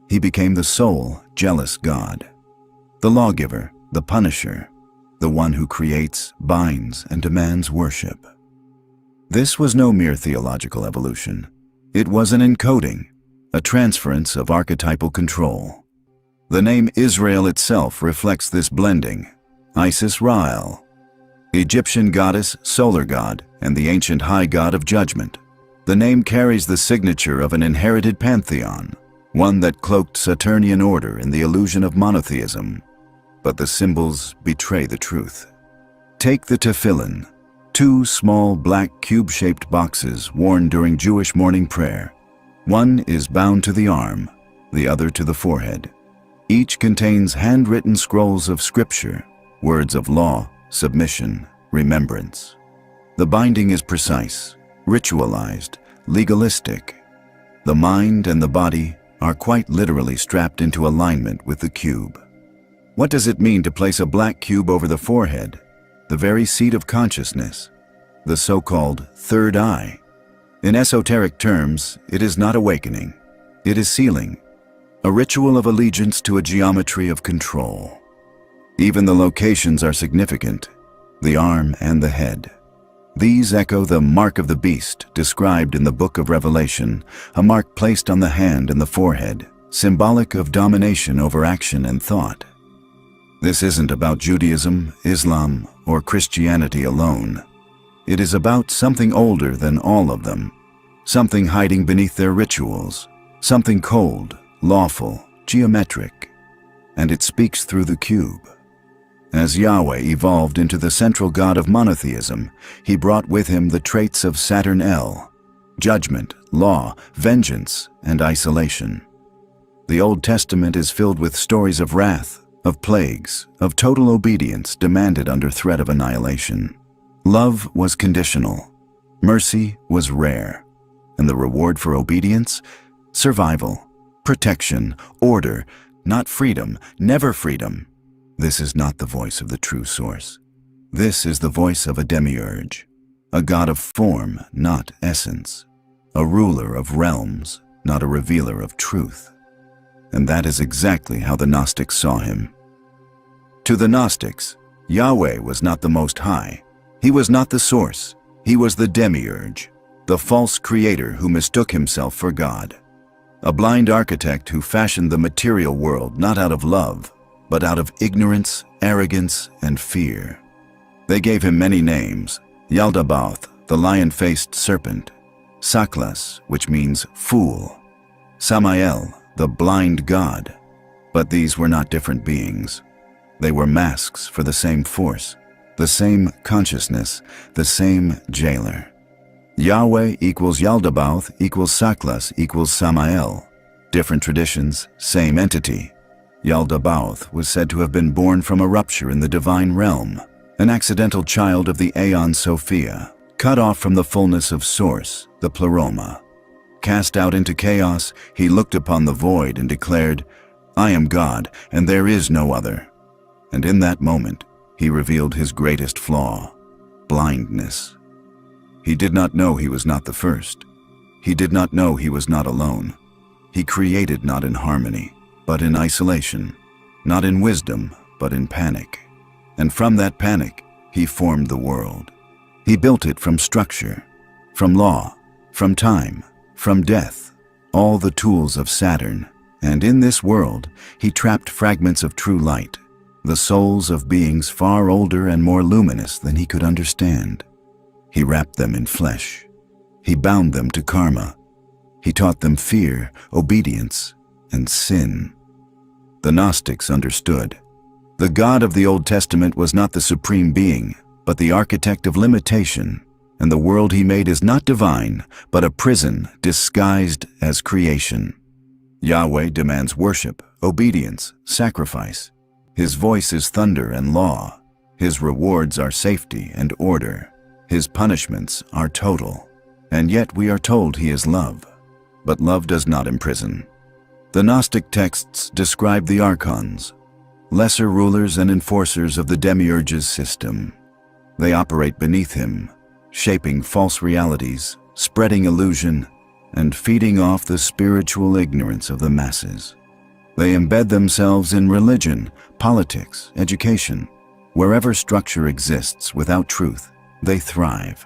He became the sole, jealous god, the lawgiver, the punisher, the one who creates, binds, and demands worship. This was no mere theological evolution. It was an encoding, a transference of archetypal control. The name Israel itself reflects this blending. Isis Ra-El, Egyptian goddess, solar god, and the ancient high god of judgment. The name carries the signature of an inherited pantheon, one that cloaked Saturnian order in the illusion of monotheism. But the symbols betray the truth. Take the tefillin, two small black cube-shaped boxes worn during Jewish morning prayer. One is bound to the arm, the other to the forehead. Each contains handwritten scrolls of scripture, words of law, submission, remembrance. The binding is precise, ritualized, legalistic. The mind and the body are quite literally strapped into alignment with the cube. What does it mean to place a black cube over the forehead, the very seat of consciousness, the so-called third eye? In esoteric terms, it is not awakening, it is sealing, a ritual of allegiance to a geometry of control. Even the locations are significant, the arm and the head. These echo the mark of the beast described in the book of Revelation, a mark placed on the hand and the forehead, symbolic of domination over action and thought. This isn't about Judaism, Islam, or Christianity alone. It is about something older than all of them, something hiding beneath their rituals, something cold, lawful, geometric, and it speaks through the cube. As Yahweh evolved into the central god of monotheism, he brought with him the traits of Saturn El, judgment, law, vengeance, and isolation. The Old Testament is filled with stories of wrath, of plagues, of total obedience demanded under threat of annihilation. Love was conditional, mercy was rare, and the reward for obedience? Survival, protection, order, not freedom, never freedom. This is not the voice of the true source. This is the voice of a demiurge, a god of form, not essence, a ruler of realms, not a revealer of truth. And that is exactly how the Gnostics saw him. To the Gnostics, Yahweh was not the Most High. He was not the source. He was the demiurge, the false creator who mistook himself for God, a blind architect who fashioned the material world not out of love, but out of ignorance, arrogance, and fear. They gave him many names: Yaldabaoth, the lion-faced serpent; Saklas, which means fool; Samael, the blind god. But these were not different beings. They were masks for the same force, the same consciousness, the same jailer. Yahweh equals Yaldabaoth equals Saklas equals Samael. Different traditions, same entity. Yaldabaoth was said to have been born from a rupture in the divine realm, an accidental child of the Aeon Sophia, cut off from the fullness of Source, the Pleroma. Cast out into chaos, he looked upon the void and declared, "I am God, and there is no other." And in that moment, he revealed his greatest flaw: blindness. He did not know he was not the first. He did not know he was not alone. He created not in harmony, but in isolation, not in wisdom, but in panic. And from that panic, he formed the world. He built it from structure, from law, from time, from death, all the tools of Saturn. And in this world, he trapped fragments of true light, the souls of beings far older and more luminous than he could understand. He wrapped them in flesh. He bound them to karma. He taught them fear, obedience, and sin. The Gnostics understood. The God of the Old Testament was not the supreme being, but the architect of limitation, and the world he made is not divine, but a prison disguised as creation. Yahweh demands worship, obedience, sacrifice. His voice is thunder and law. His rewards are safety and order. His punishments are total. And yet we are told he is love. But love does not imprison. The Gnostic texts describe the archons, lesser rulers and enforcers of the demiurge's system. They operate beneath him, shaping false realities, spreading illusion, and feeding off the spiritual ignorance of the masses. They embed themselves in religion, politics, education. Wherever structure exists without truth, they thrive.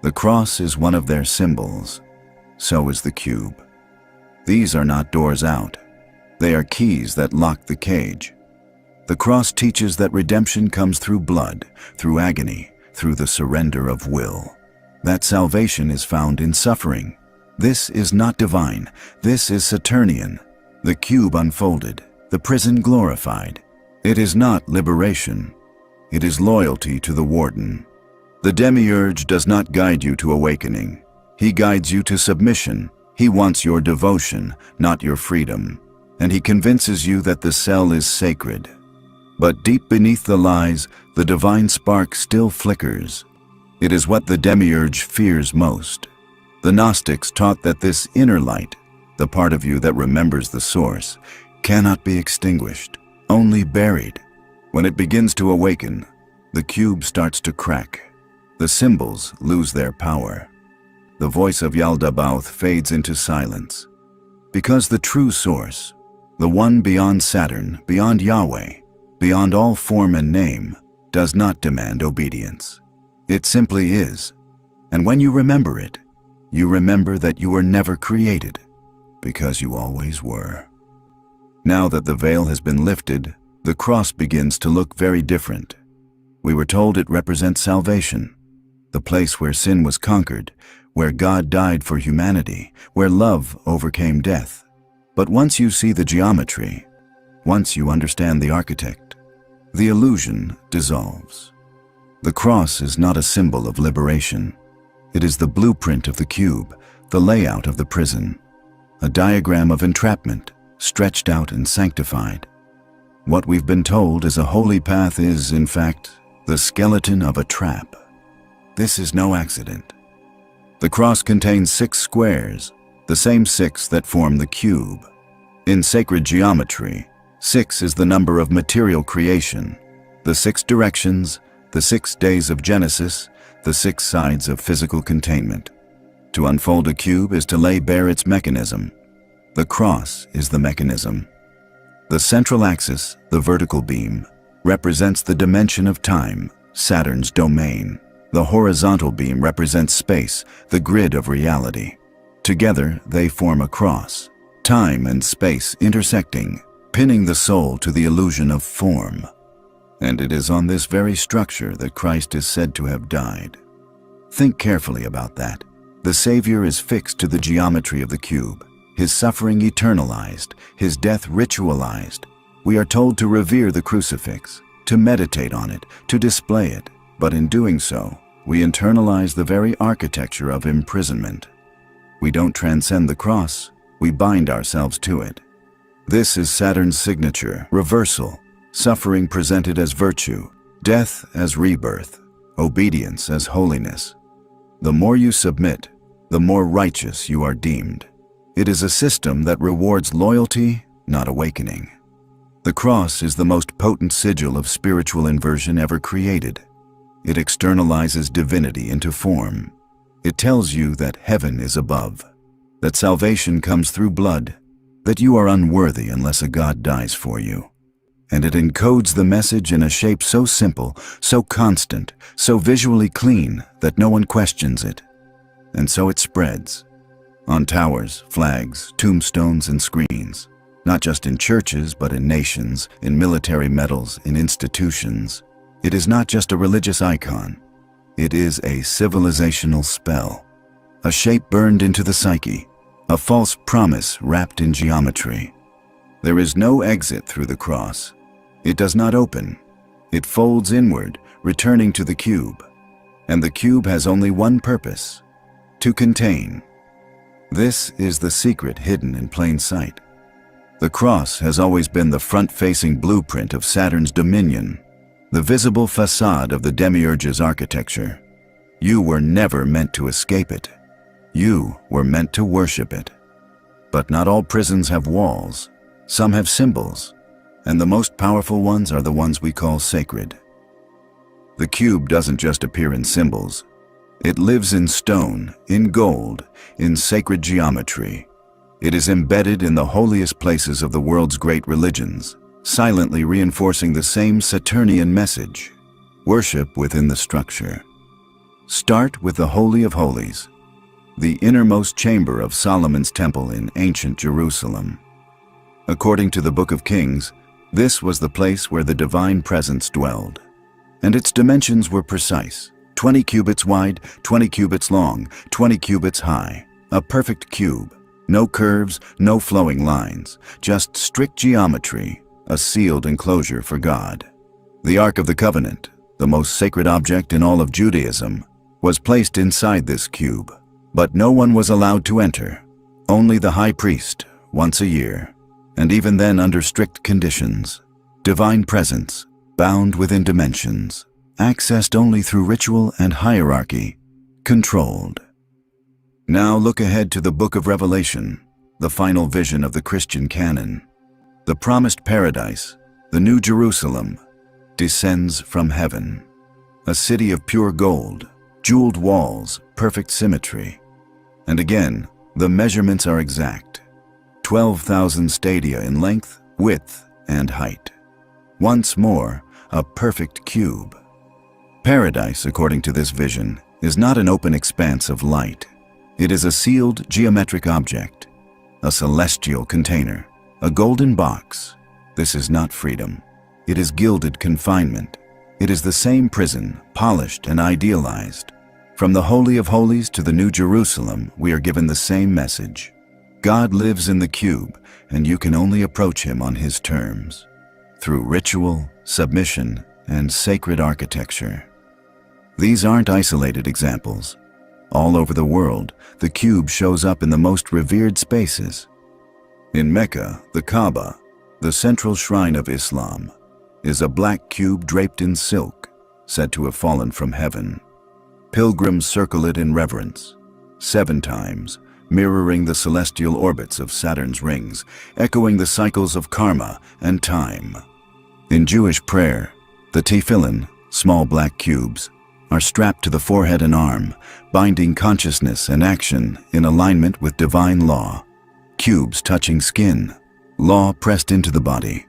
The cross is one of their symbols. So is the cube. These are not doors out. They are keys that lock the cage. The cross teaches that redemption comes through blood, through agony, through the surrender of will. That salvation is found in suffering. This is not divine. This is Saturnian. The cube unfolded, the prison glorified. It is not liberation. It is loyalty to the warden. The demiurge does not guide you to awakening. He guides you to submission. He wants your devotion, not your freedom. And he convinces you that the cell is sacred. But deep beneath the lies, the divine spark still flickers. It is what the demiurge fears most. The Gnostics taught that this inner light, the part of you that remembers the source, cannot be extinguished, only buried. When it begins to awaken, the cube starts to crack. The symbols lose their power. The voice of Yaldabaoth fades into silence. Because the true source, the one beyond Saturn, beyond Yahweh, beyond all form and name, does not demand obedience. It simply is. And when you remember it, you remember that you were never created, because you always were. Now that the veil has been lifted, the cross begins to look very different. We were told it represents salvation, the place where sin was conquered, where God died for humanity, where love overcame death. But once you see the geometry, once you understand the architect, the illusion dissolves. The cross is not a symbol of liberation. It is the blueprint of the cube, the layout of the prison, a diagram of entrapment, stretched out and sanctified. What we've been told as a holy path is, in fact, the skeleton of a trap. This is no accident. The cross contains 6 squares, the same 6 that form the cube. In sacred geometry, 6 is the number of material creation, the 6 directions, the 6 days of Genesis, the 6 sides of physical containment. To unfold a cube is to lay bare its mechanism. The cross is the mechanism. The central axis, the vertical beam, represents the dimension of time, Saturn's domain. The horizontal beam represents space, the grid of reality. Together, they form a cross, time and space intersecting, pinning the soul to the illusion of form. And it is on this very structure that Christ is said to have died. Think carefully about that. The Savior is fixed to the geometry of the cube, his suffering eternalized, his death ritualized. We are told to revere the crucifix, to meditate on it, to display it, but in doing so, we internalize the very architecture of imprisonment. We don't transcend the cross, we bind ourselves to it. This is Saturn's signature, reversal, suffering presented as virtue, death as rebirth, obedience as holiness. The more you submit, the more righteous you are deemed. It is a system that rewards loyalty, not awakening. The cross is the most potent sigil of spiritual inversion ever created. It externalizes divinity into form. It tells you that heaven is above, that salvation comes through blood, that you are unworthy unless a God dies for you. And it encodes the message in a shape so simple, so constant, so visually clean that no one questions it. And so it spreads. On towers, flags, tombstones, and screens. Not just in churches, but in nations, in military medals, in institutions. It is not just a religious icon. It is a civilizational spell. A shape burned into the psyche. A false promise wrapped in geometry. There is no exit through the cross. It does not open. It folds inward, returning to the cube. And the cube has only one purpose: to contain. This is the secret hidden in plain sight. The cross has always been the front-facing blueprint of Saturn's dominion, the visible facade of the demiurge's architecture. You were never meant to escape it. You were meant to worship it. But not all prisons have walls. Some have symbols, and the most powerful ones are the ones we call sacred. The cube doesn't just appear in symbols. It lives in stone, in gold, in sacred geometry. It is embedded in the holiest places of the world's great religions, silently reinforcing the same Saturnian message: worship within the structure. Start with the Holy of Holies, the innermost chamber of Solomon's temple in ancient Jerusalem. According to the Book of Kings, this was the place where the divine presence dwelled, and its dimensions were precise: 20 cubits wide, 20 cubits long, 20 cubits high. A perfect cube. No curves, no flowing lines, just strict geometry, a sealed enclosure for God. The Ark of the Covenant, the most sacred object in all of Judaism, was placed inside this cube, but no one was allowed to enter. Only the high priest, once a year, and even then under strict conditions. Divine presence, bound within dimensions, accessed only through ritual and hierarchy, controlled. Now look ahead to the Book of Revelation, the final vision of the Christian canon. The promised paradise, the New Jerusalem, descends from heaven. A city of pure gold, jeweled walls, perfect symmetry. And again, the measurements are exact. 12,000 stadia in length, width, and height. Once more, a perfect cube. Paradise, according to this vision, is not an open expanse of light. It is a sealed geometric object, a celestial container, a golden box. This is not freedom. It is gilded confinement. It is the same prison, polished and idealized. From the Holy of Holies to the New Jerusalem, we are given the same message. God lives in the cube, and you can only approach him on his terms, through ritual, submission, and sacred architecture. These aren't isolated examples. All over the world, the cube shows up in the most revered spaces. In Mecca, the Kaaba, the central shrine of Islam, is a black cube draped in silk, said to have fallen from heaven. Pilgrims circle it in reverence, 7 times, mirroring the celestial orbits of Saturn's rings, echoing the cycles of karma and time. In Jewish prayer, the tefillin, small black cubes, are strapped to the forehead and arm, binding consciousness and action in alignment with divine law. Cubes touching skin, law pressed into the body.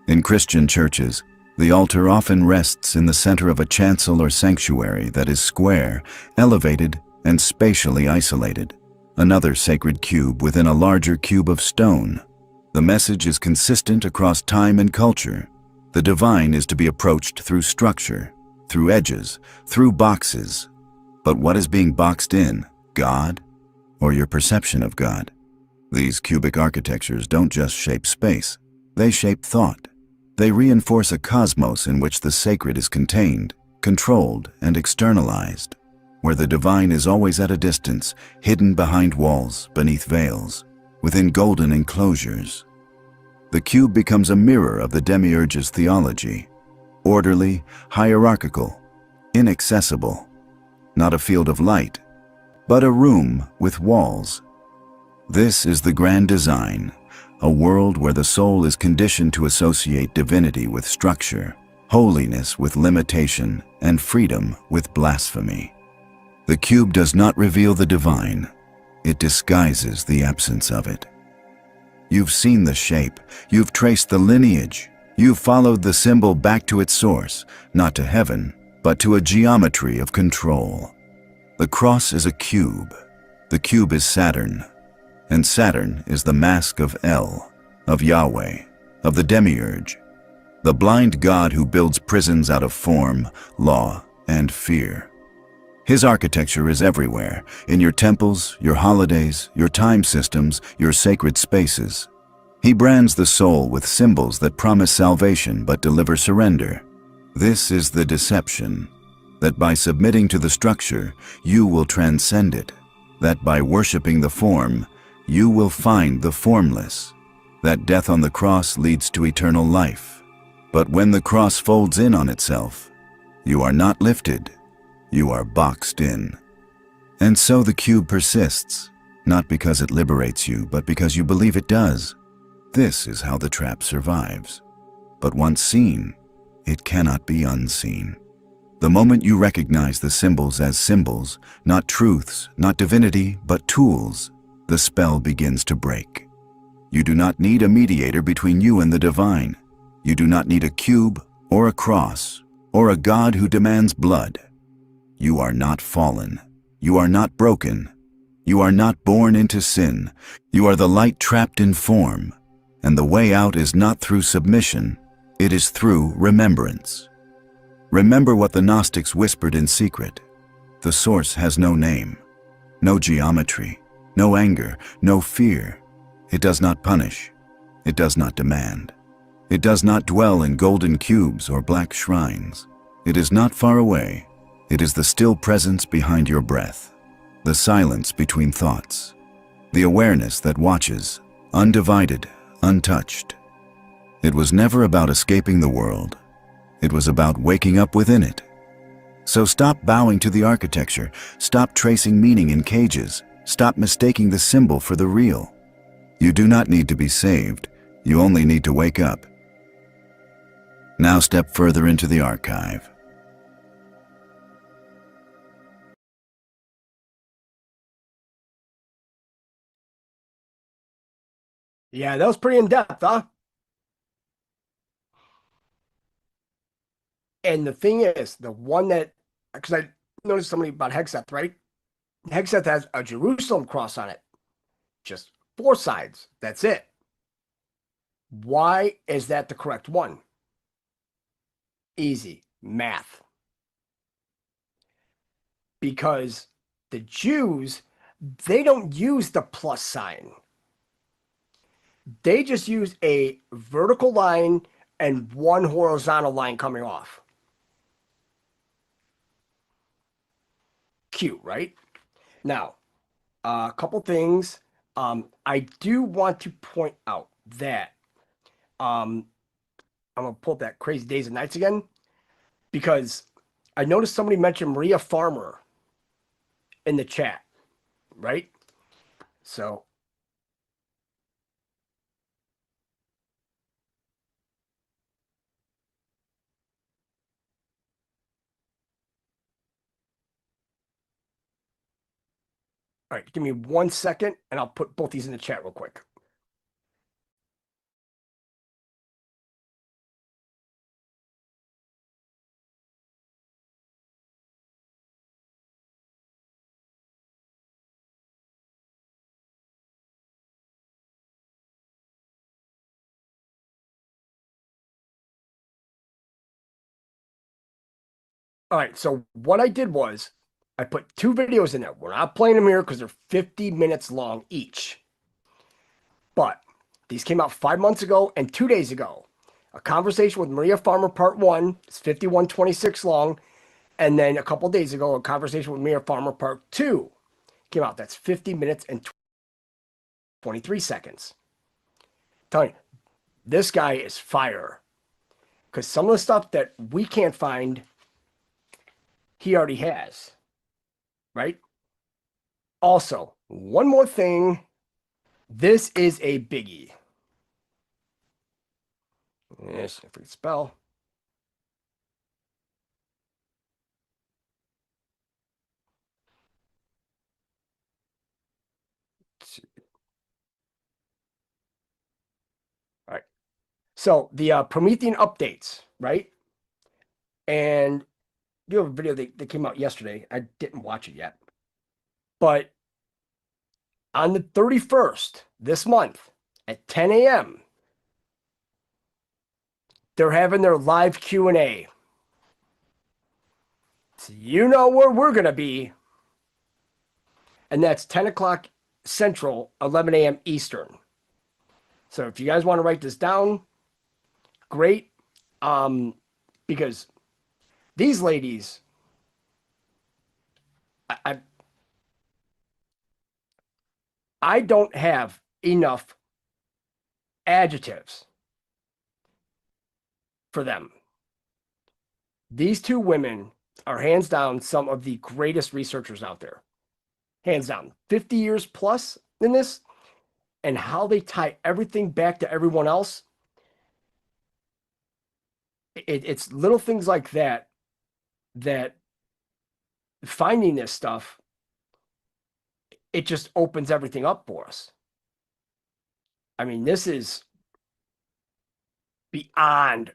In Christian churches, the altar often rests in the center of a chancel or sanctuary that is square, elevated, and spatially isolated. Another sacred cube within a larger cube of stone. The message is consistent across time and culture. The divine is to be approached through structure, through edges, through boxes. But what is being boxed in? God? Or your perception of God? These cubic architectures don't just shape space. They shape thought. They reinforce a cosmos in which the sacred is contained, controlled, and externalized, where the divine is always at a distance, hidden behind walls, beneath veils, within golden enclosures. The cube becomes a mirror of the demiurge's theology, orderly, hierarchical, inaccessible, not a field of light, but a room with walls. This is the grand design, a world where the soul is conditioned to associate divinity with structure, holiness with limitation, and freedom with blasphemy. The cube does not reveal the divine, it disguises the absence of it. You've seen the shape, you've traced the lineage, you've followed the symbol back to its source, not to heaven, but to a geometry of control. The cross is a cube. The cube is Saturn, and Saturn is the mask of El, of Yahweh, of the demiurge, the blind god who builds prisons out of form, law, and fear. His architecture is everywhere, in your temples, your holidays, your time systems, your sacred spaces. He brands the soul with symbols that promise salvation but deliver surrender. This is the deception, that by submitting to the structure, you will transcend it, that by worshiping the form, you will find the formless, that death on the cross leads to eternal life. But when the cross folds in on itself, you are not lifted, you are boxed in. And so the cube persists, not because it liberates you, but because you believe it does. This is how the trap survives. But once seen, it cannot be unseen. The moment you recognize the symbols as symbols, not truths, not divinity, but tools, the spell begins to break. You do not need a mediator between you and the divine. You do not need a cube or a cross or a God who demands blood. You are not fallen. You are not broken. You are not born into sin. You are the light trapped in form. And the way out is not through submission. It is through remembrance. Remember what the Gnostics whispered in secret. The source has no name, no geometry, no anger, no fear. It does not punish. It does not demand. It does not dwell in golden cubes or black shrines. It is not far away. It is the still presence behind your breath, the silence between thoughts, the awareness that watches, undivided, untouched. It was never about escaping the world. It was about waking up within it. So stop bowing to the architecture. Stop tracing meaning in cages. Stop mistaking the symbol for the real. You do not need to be saved. You only need to wake up. Now step further into the archive. Yeah, that was pretty in-depth, huh? And the thing is, the one that, because I noticed something about Hexeth, right? Hexeth has a Jerusalem cross on it. Just 4 sides. That's it. Why is that the correct one? Easy. Math. Because the Jews, they don't use the plus sign. They just use a vertical line and one horizontal line coming off. Cute, right? Now, a couple things. I do want to point out that I'm going to pull up that Crazy Days and Nights again, because I noticed somebody mentioned Maria Farmer in the chat, right? So all right, give me 1 second and I'll put both these in the chat real quick. All right, so what I did was I put 2 videos in there. We're not playing them here because they're 50 minutes long each. But these came out 5 months ago and 2 days ago. A Conversation with Maria Farmer Part 1 is 51:26 long. And then a couple days ago, A Conversation with Maria Farmer Part 2 came out. That's 50 minutes and 23 seconds. I'm telling you, this guy is fire. Because some of the stuff that we can't find, he already has. Right? Also, one more thing. This is a biggie. Yes, if we can spell. All right. So the Promethean updates, right? And you have a video that came out yesterday. I didn't watch it yet. But on the 31st, this month, at 10 a.m., they're having their live Q&A. So you know where we're going to be. And that's 10 o'clock Central, 11 a.m. Eastern. So if you guys want to write this down, great. Because these ladies, I don't have enough adjectives for them. These 2 women are hands down some of the greatest researchers out there. Hands down. 50 years plus in this, and how they tie everything back to everyone else. It's little things like that, that finding this stuff, it just opens everything up for us. I mean, this is beyond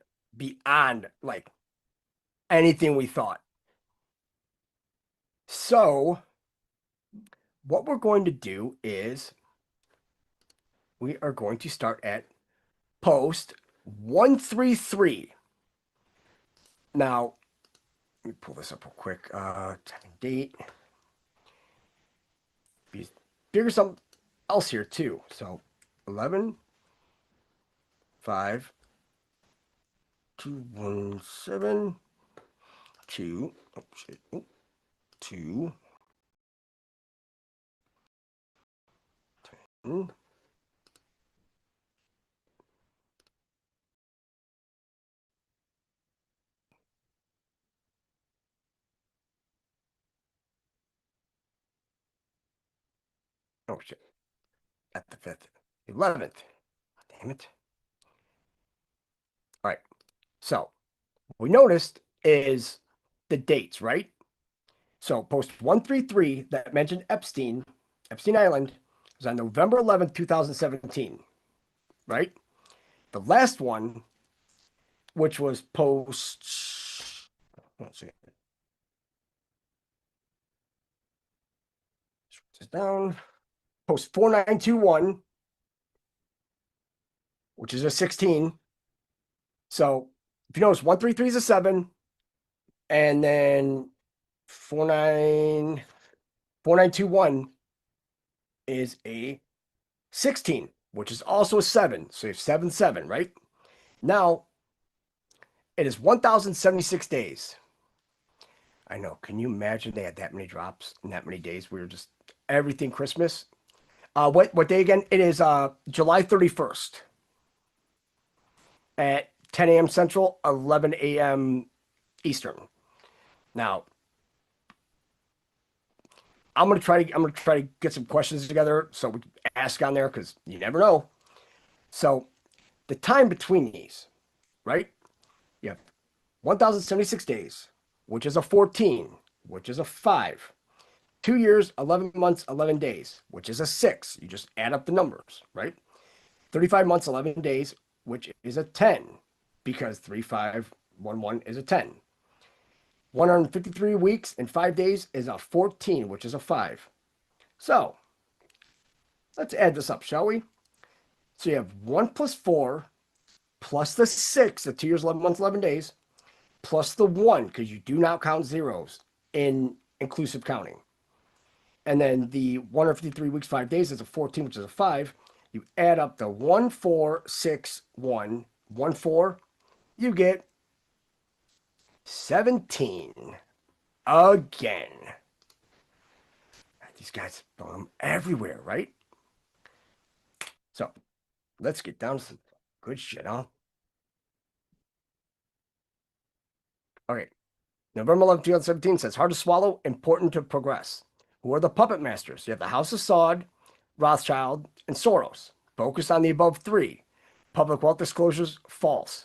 like anything we thought. So what we're going to do is we are going to start at post 133. Now, Let me pull this up real quick. Date. Figure something else here too. So 11 5 217 2 oh shit, 2 10 oh shit, at the 5th 11th, damn it. All right, so what we noticed is the dates, right? So post 133 that mentioned Epstein Island was on November 11th, 2017, right? The last one, which was post, let's see, this down, post 4921, which is a 16. So if you notice, 133 is a 7, and then 4921 is a 16, which is also a 7. So you have 7 7, right? Now it is 1,076 days. I know. Can you imagine they had that many drops in that many days? We were just everything Christmas. What day again? It is July 31st at 10 a.m. Central, 11 a.m. Eastern. Now, I'm gonna try to get some questions together so we can ask on there because you never know. So the time between these, right? You have 1,076 days, which is a 14, which is a 5. 2 years, 11 months, 11 days, which is a 6. You just add up the numbers, right? 35 months, 11 days, which is a 10, because 3511 is a 10. 153 weeks and 5 days is a 14, which is a 5. So let's add this up, shall we? So you have 1 plus 4 plus the 6, the 2 years, 11 months, 11 days, plus the 1, because you do not count zeros in inclusive counting. And then the 153 weeks, 5 days is a 14, which is a 5. You add up the 1, 4, 6, 1, 1, 4, you get 17. Again. These guys throw them everywhere, right? So let's get down to some good shit, huh? Okay. November 11, 2017 says, hard to swallow, important to progress. Who are the puppet masters? You have the House of Saud, Rothschild, and Soros. Focus on the above 3. Public wealth disclosures, false.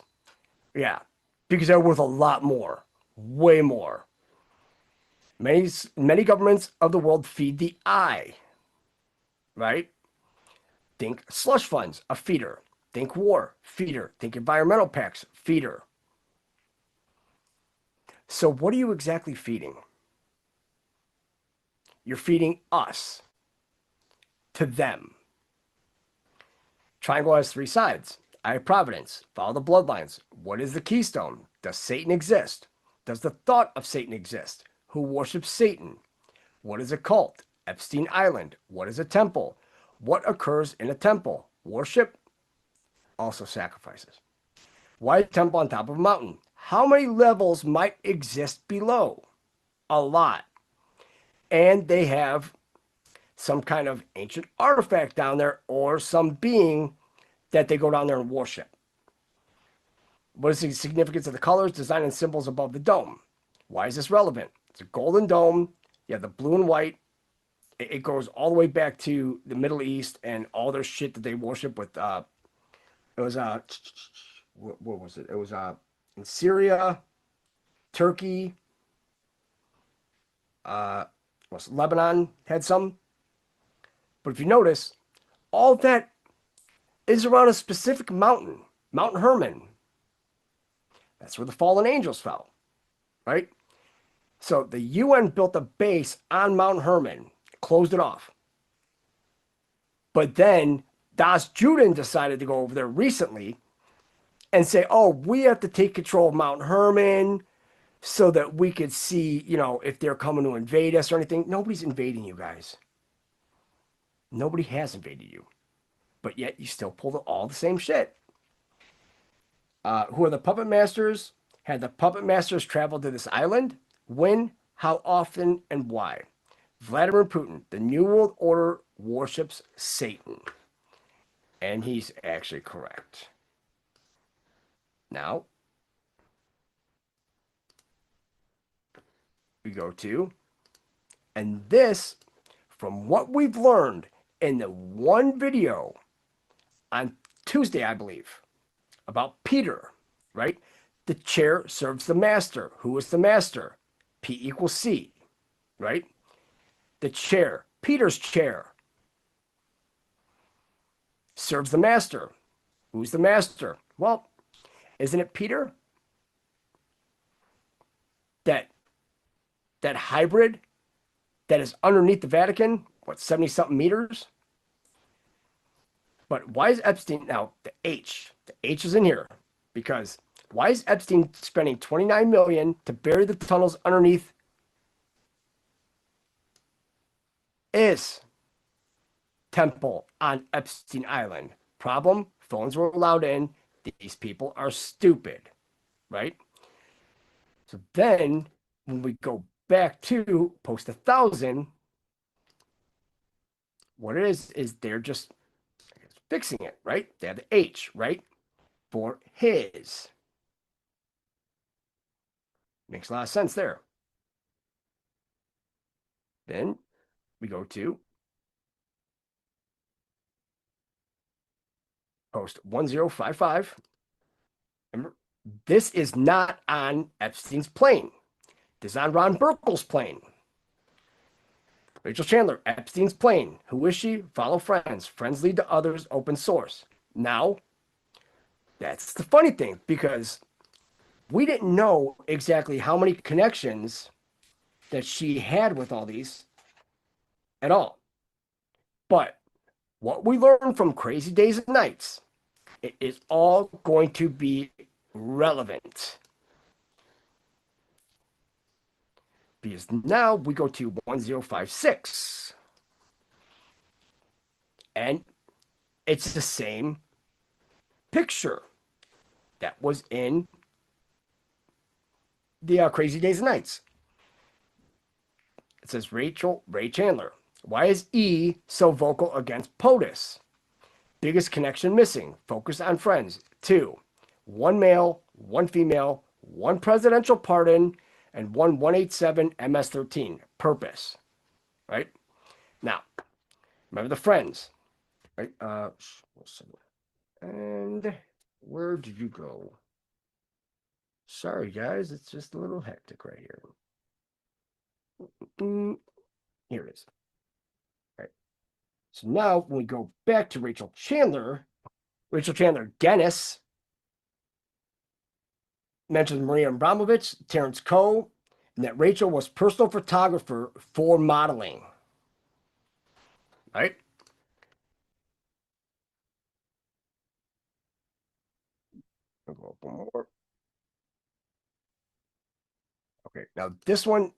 Yeah, because they're worth a lot more. Way more. Many governments of the world feed the eye. Right? Think slush funds, a feeder. Think war, feeder. Think environmental pacts, feeder. So what are you exactly feeding? You're feeding us to them. Triangle has 3 sides. Eye of Providence. Follow the bloodlines. What is the keystone? Does Satan exist? Does the thought of Satan exist? Who worships Satan? What is a cult? Epstein Island. What is a temple? What occurs in a temple? Worship, also sacrifices. Why a temple on top of a mountain? How many levels might exist below? A lot. And they have some kind of ancient artifact down there or some being that they go down there and worship. What is the significance of the colors, design, and symbols above the dome? Why is this relevant? It's a golden dome. You have the blue and white. It goes all the way back to the Middle East and all their shit that they worship with. It was what was it? It was in Syria, Turkey, Lebanon had some. But if you notice, all that is around a specific mountain, Mount Hermon. That's where the fallen angels fell, right? So the UN built a base on Mount Hermon, closed it off. But then Das Juden decided to go over there recently and say, oh, we have to take control of Mount Hermon so that we could see, you know, if they're coming to invade us or anything. Nobody's invading you guys. Nobody has invaded you. But yet you still pull all the same shit. Who are the puppet masters? Had the puppet masters traveled to this island? When, how often, and why? Vladimir Putin, the New World Order worships Satan. And he's actually correct. Now, we go to, and this, from what we've learned in the one video on Tuesday, I believe, about Peter, right? The chair serves the master. Who is the master? P equals C, right? The chair, Peter's chair, serves the master. Who's the master? Well, isn't it Peter? That hybrid that is underneath the Vatican, what, 70-something meters? But why is Epstein, now the H is in here, because why is Epstein spending $29 million to bury the tunnels underneath his temple on Epstein Island? Problem, phones were allowed in. These people are stupid, right? So then when we go back to post 1,000, what it is they're just fixing it, right? They have the H, right? For his. Makes a lot of sense there. Then we go to post 1055. Remember, this is not on Epstein's plane. This is on Ron Burkle's plane. Rachel Chandler, Epstein's plane. Who is she? Follow friends. Friends lead to others. Open source. Now, that's the funny thing, because we didn't know exactly how many connections that she had with all these at all. But what we learned from Crazy Days and Nights, it is all going to be relevant. Because now we go to 1056. And it's the same picture that was in the Crazy Days and Nights. It says Ray Chandler. Why is E so vocal against POTUS? Biggest connection missing. Focus on friends. 2. 1 male, 1 female, 1 presidential pardon, and 187 MS-13. Purpose. Right? Now, remember the friends. Right? And where did you go? Sorry, guys. It's just a little hectic right here. Here it is. Right. So now, when we go back to Rachel Chandler Dennis mentions Maria Abramovich, Terrence Coe, and that Rachel was personal photographer for modeling. Right? I'll go up one more. Okay, now this one,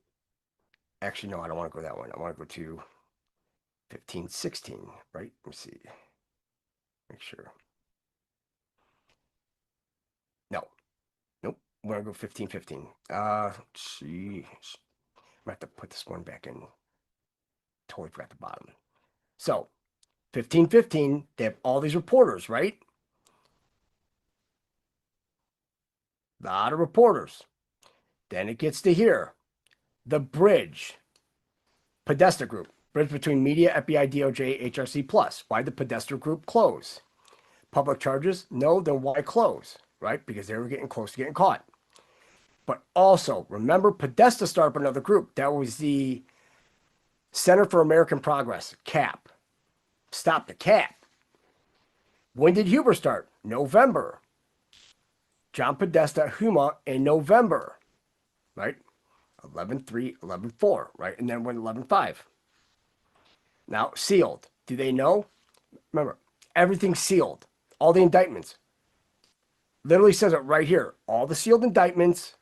actually, no, I don't want to go that one. I want to go to 1516, right? Let me see. Make sure. No. Nope. We're going to go 1515. Let's see. I have to put this one back in. Totally forgot the bottom. So, 1515, they have all these reporters, right? A lot of reporters. Then it gets to here. The Bridge. Podesta Group. Bridge between media, FBI, DOJ, HRC Plus. Why the Podesta Group close? Public charges? No, then why close? Right? Because they were getting close to getting caught. But also, remember, Podesta started up another group. That was the Center for American Progress, CAP. Stop the CAP. When did Huber start? November. John Podesta, Huma in November. Right? 11-3, 11-4, right? And then went 11-5. Now, sealed. Do they know? Remember, everything's sealed. All the indictments. Literally says it right here. All the sealed indictments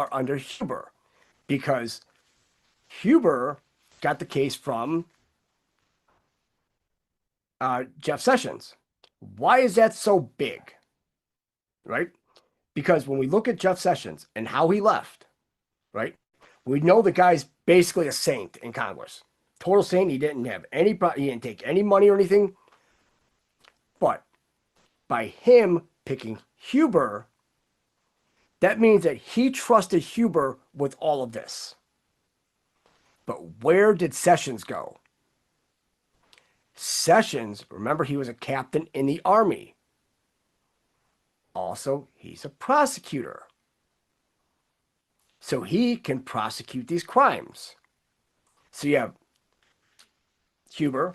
are under Huber, because Huber got the case from Jeff Sessions. Why is that so big? Right? Because when we look at Jeff Sessions and how he left, right, we know the guy's basically a saint in Congress. Total saint. He didn't have any, he didn't take any money or anything. But by him picking Huber, that means that he trusted Huber with all of this. But where did Sessions go? Sessions, remember, he was a captain in the Army. Also, he's a prosecutor. So he can prosecute these crimes. So you have Huber,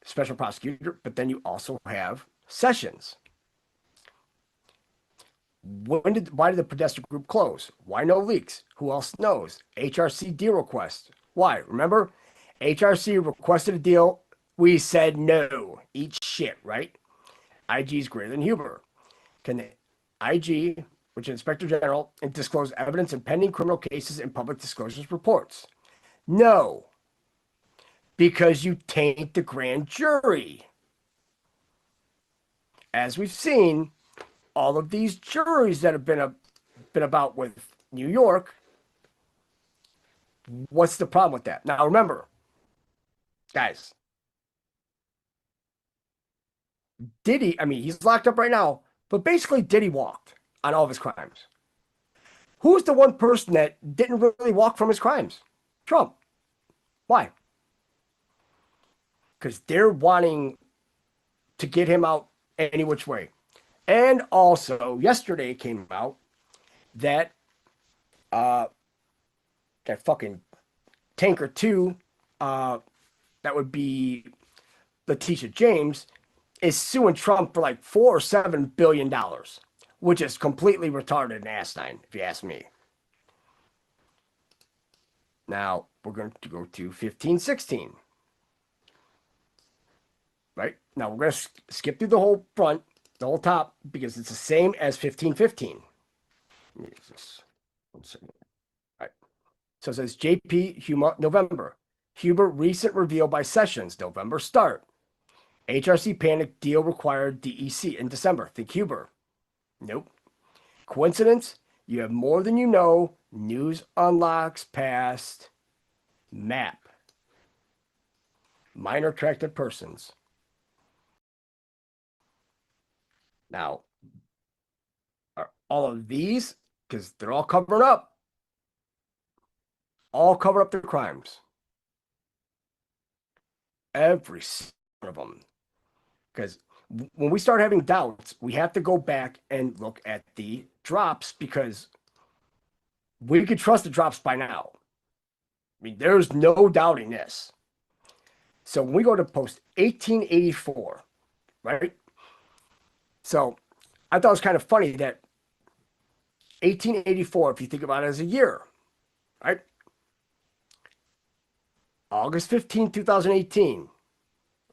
special prosecutor, but then you also have Sessions. Why did the Podesta Group close? Why no leaks? Who else knows? HRC deal request. Why? Remember, HRC requested a deal. We said no. Eat shit, right? IG is greater than Huber. Can the IG, which is Inspector General, disclose evidence in pending criminal cases in public disclosures reports? No. Because you taint the grand jury. As we've seen, all of these juries that have been about with New York, what's the problem with that? Now remember, guys, Diddy, I mean, he's locked up right now, but basically Diddy walked on all of his crimes. Who's the one person that didn't really walk from his crimes? Trump. Why? Because they're wanting to get him out any which way. And also, yesterday it came out that that fucking Tanker 2, that would be Letitia James, is suing Trump for like $4 or $7 billion, which is completely retarded and asinine, if you ask me. Now, we're going to go to 1516. Right? Now, we're going to skip through the whole front, the whole top, because it's the same as 1515. Let me use this. 1 second. All right. So it says JP Huma, November. Huber, recent reveal by Sessions, November start. HRC panic deal required DEC in December. Think Huber. Nope. Coincidence? You have more than you know. News unlocks past. Map. Minor attracted persons. Now, are all of these, because they're all covering up, all cover up their crimes. Every one of them. Because when we start having doubts, we have to go back and look at the drops, because we could trust the drops by now. I mean, there's no doubting this. So when we go to post 1884, right? So I thought it was kind of funny that 1884, if you think about it as a year, right? August 15, 2018,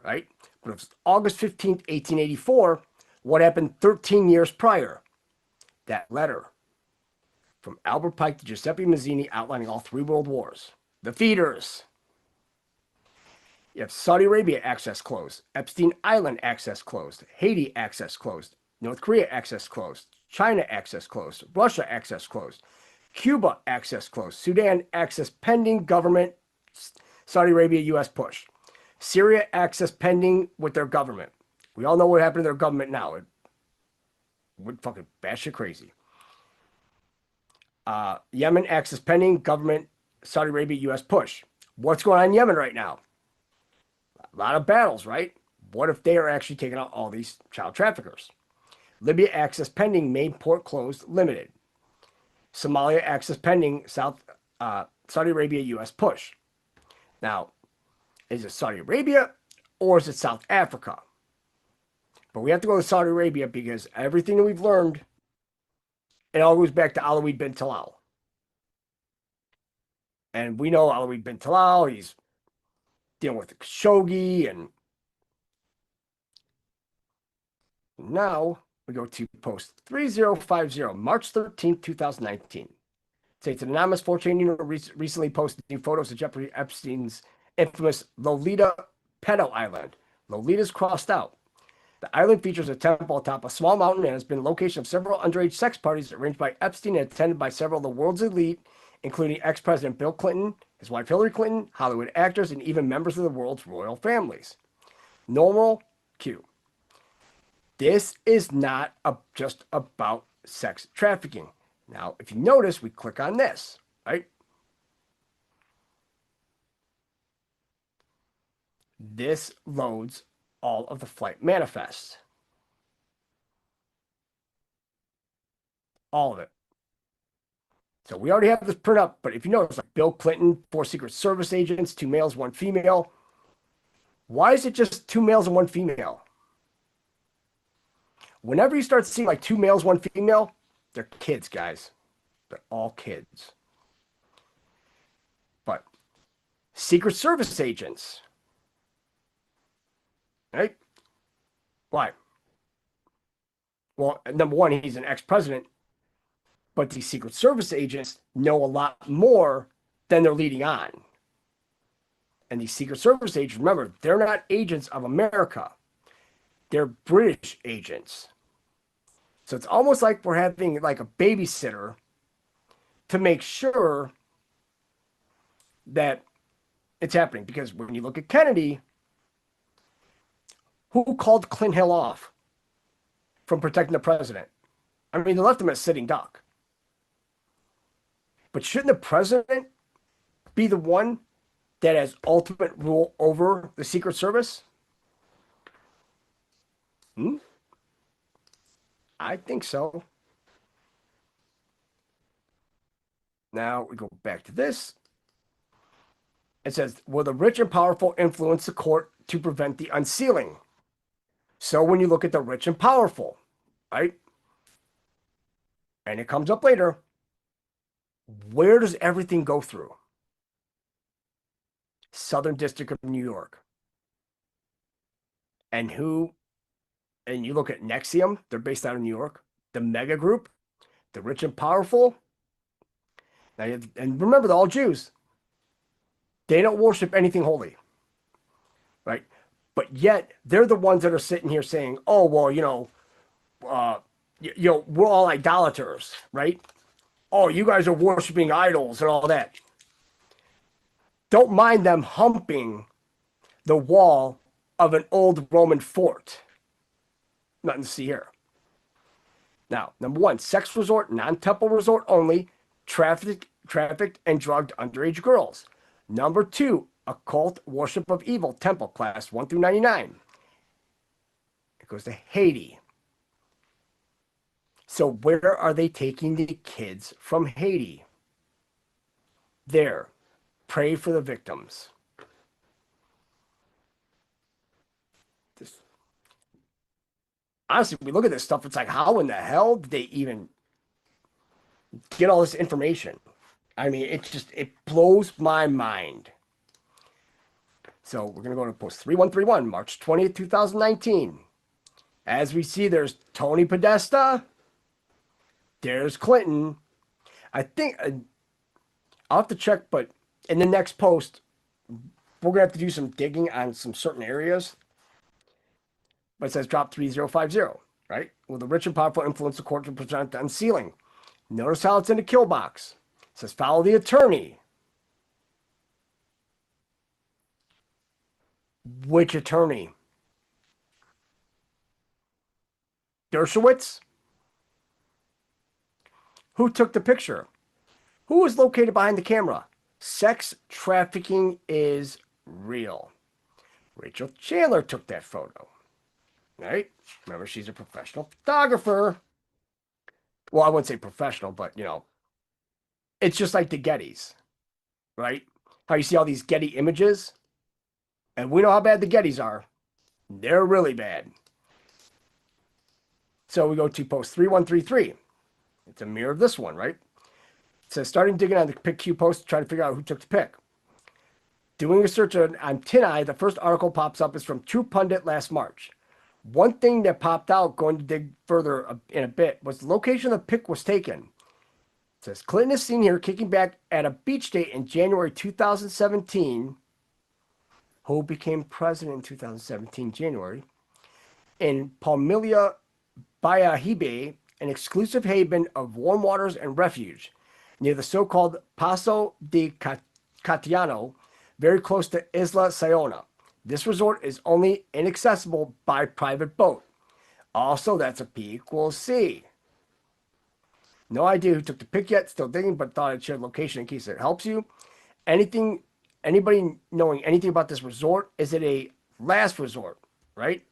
right? But it was August 15th, 1884. What happened 13 years prior? That letter from Albert Pike to Giuseppe Mazzini outlining all 3 world wars. The feeders. You have Saudi Arabia access closed, Epstein Island access closed, Haiti access closed, North Korea access closed, China access closed, Russia access closed, Cuba access closed, Sudan access pending, government, Saudi Arabia, U.S. push, Syria access pending with their government. We all know what happened to their government now. It would fucking batshit crazy. Yemen access pending, government, Saudi Arabia, U.S. push. What's going on in Yemen right now? A lot of battles, right? What if they are actually taking out all these child traffickers? Libya access pending, main port closed, limited. Somalia access pending, Saudi Arabia, U.S. push. Now, is it Saudi Arabia or is it South Africa? But we have to go to Saudi Arabia because everything that we've learned, it all goes back to Alawid bin Talal. And we know Alawid bin Talal, he's dealing with the Khashoggi, and now we go to post 3050, March 13th, 2019. States an anonymous 4chan user recently posted new photos of Jeffrey Epstein's infamous Lolita Pedo Island. Lolita's crossed out. The island features a temple atop a small mountain and has been the location of several underage sex parties arranged by Epstein and attended by several of the world's elite, including ex-President Bill Clinton, his wife Hillary Clinton, Hollywood actors, and even members of the world's royal families. Normal Q. This is not just about sex trafficking. Now, if you notice, we click on this, right? This loads all of the flight manifests. All of it. So we already have this print up, but if you notice, like Bill Clinton, 4 Secret Service agents, 2 males, 1 female. Why is it just 2 males and 1 female? Whenever you start seeing like 2 males, 1 female, they're kids, guys. They're all kids. But Secret Service agents, right? Why? Well, number one, he's an ex-president, but these Secret Service agents know a lot more than they're leading on. And these Secret Service agents, remember, they're not agents of America. They're British agents. So it's almost like we're having like a babysitter to make sure that it's happening. Because when you look at Kennedy, who called Clint Hill off from protecting the president? I mean, they left him as sitting duck. But shouldn't the president be the one that has ultimate rule over the Secret Service? I think so. Now we go back to this. It says, will the rich and powerful influence the court to prevent the unsealing? So when you look at the rich and powerful, right? And it comes up later. Where does everything go through? Southern District of New York. And you look at Nexium, they're based out of New York. The Mega Group, the rich and powerful. And remember, they're all Jews. They don't worship anything holy. Right? But yet, they're the ones that are sitting here saying, oh, well, we're all idolaters, right? Oh, you guys are worshiping idols and all that. Don't mind them humping the wall of an old Roman fort. Nothing to see here. Now, number one, sex resort, non-temple resort only, trafficked and drugged underage girls. Number two, occult worship of evil, temple, class 1 through 99. It goes to Haiti. So where are they taking the kids from Haiti? There. Pray for the victims. Honestly, we look at this stuff, it's like, how in the hell did they even get all this information? I mean, it blows my mind. So we're going to go to post 3131, March 20th, 2019. As we see, there's Tony Podesta. There's Clinton. I think, I'll have to check, but in the next post, we're going to have to do some digging on some certain areas. But it says drop 3050, right? Will the rich and powerful influence the court to present the unsealing? Notice how it's in the kill box. It says follow the attorney. Which attorney? Dershowitz? Who took the picture? Who was located behind the camera? Sex trafficking is real. Rachel Chandler took that photo. Right? Remember, she's a professional photographer. Well, I wouldn't say professional, but, it's just like the Gettys. Right? How you see all these Getty images? And we know how bad the Gettys are. They're really bad. So we go to post 3133. It's a mirror of this one, right? It says, starting digging on the PICQ post to try to figure out who took the pic. Doing a search on TinEye, the first article pops up is from True Pundit last March. One thing that popped out, going to dig further in a bit, was the location the pic was taken. It says Clinton is seen here kicking back at a beach date in January 2017. Who became president in 2017, January, in Palmilla Bayahibe, an exclusive haven of warm waters and refuge near the so-called Paso de Catiano, very close to Isla Sayona. This resort is only inaccessible by private boat. Also, that's a P equals C. No idea who took the pic yet, still digging, but thought I'd share the location in case it helps you. Anybody knowing anything about this resort? Is it a last resort, right?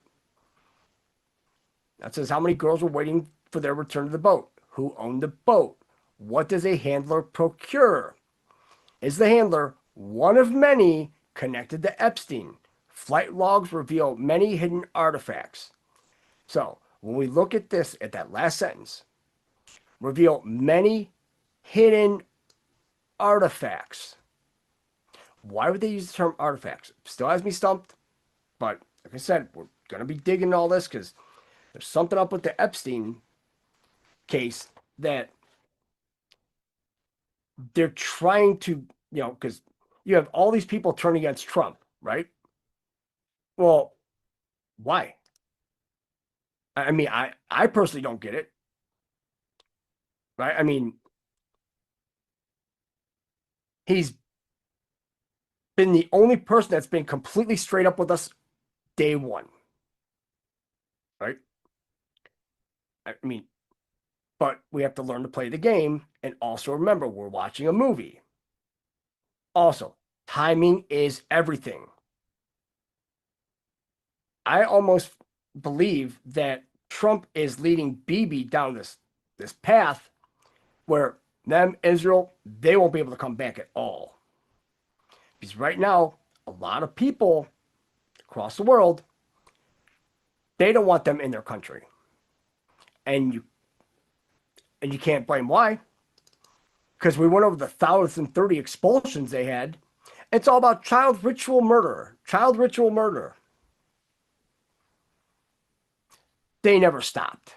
That says how many girls were waiting for their return to the boat. Who owned the boat? What does a handler procure? Is the handler one of many connected to Epstein? Flight logs reveal many hidden artifacts. So when we look at this, at that last sentence, reveal many hidden artifacts. Why would they use the term artifacts? Still has me stumped. But like I said, we're going to be digging all this because there's something up with the Epstein case that they're trying to, because you have all these people turn against Trump, right? Well, why? I mean, I personally don't get it. Right? I mean, he's been the only person that's been completely straight up with us day one. Right? I mean, but we have to learn to play the game and also remember we're watching a movie. Also, timing is everything. I almost believe that Trump is leading Bibi down this path where them, Israel, they won't be able to come back at all. Because right now, a lot of people across the world, they don't want them in their country. And you can't blame why. Because we went over the 1,030 expulsions they had. It's all about child ritual murder. Child ritual murder. They never stopped.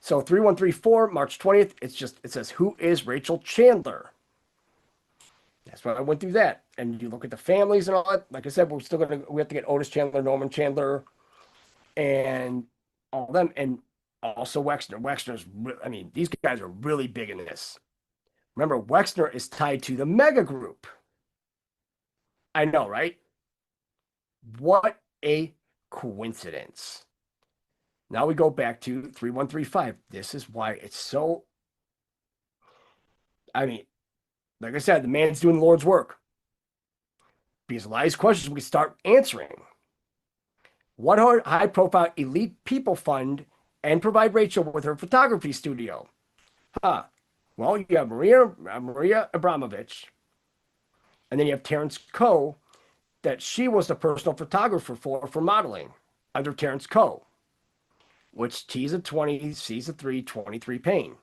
So 3134, March 20th, it says, who is Rachel Chandler? That's why I went through that. And you look at the families and all that. Like I said, we have to get Otis Chandler, Norman Chandler, and all of them. And also Wexner. Wexner's, these guys are really big in this. Remember, Wexner is tied to the mega group. I know, right? What a coincidence. Now we go back to 3135. This is why it's so, like I said, the man's doing the Lord's work. Because a lot of these questions we start answering. What high-profile elite people fund and provide Rachel with her photography studio? Well, you have Maria Abramovich, and then you have Terrence Coe, that she was the personal photographer for modeling under Terrence Coe, which T's a 20, C's a 3, 23 pain.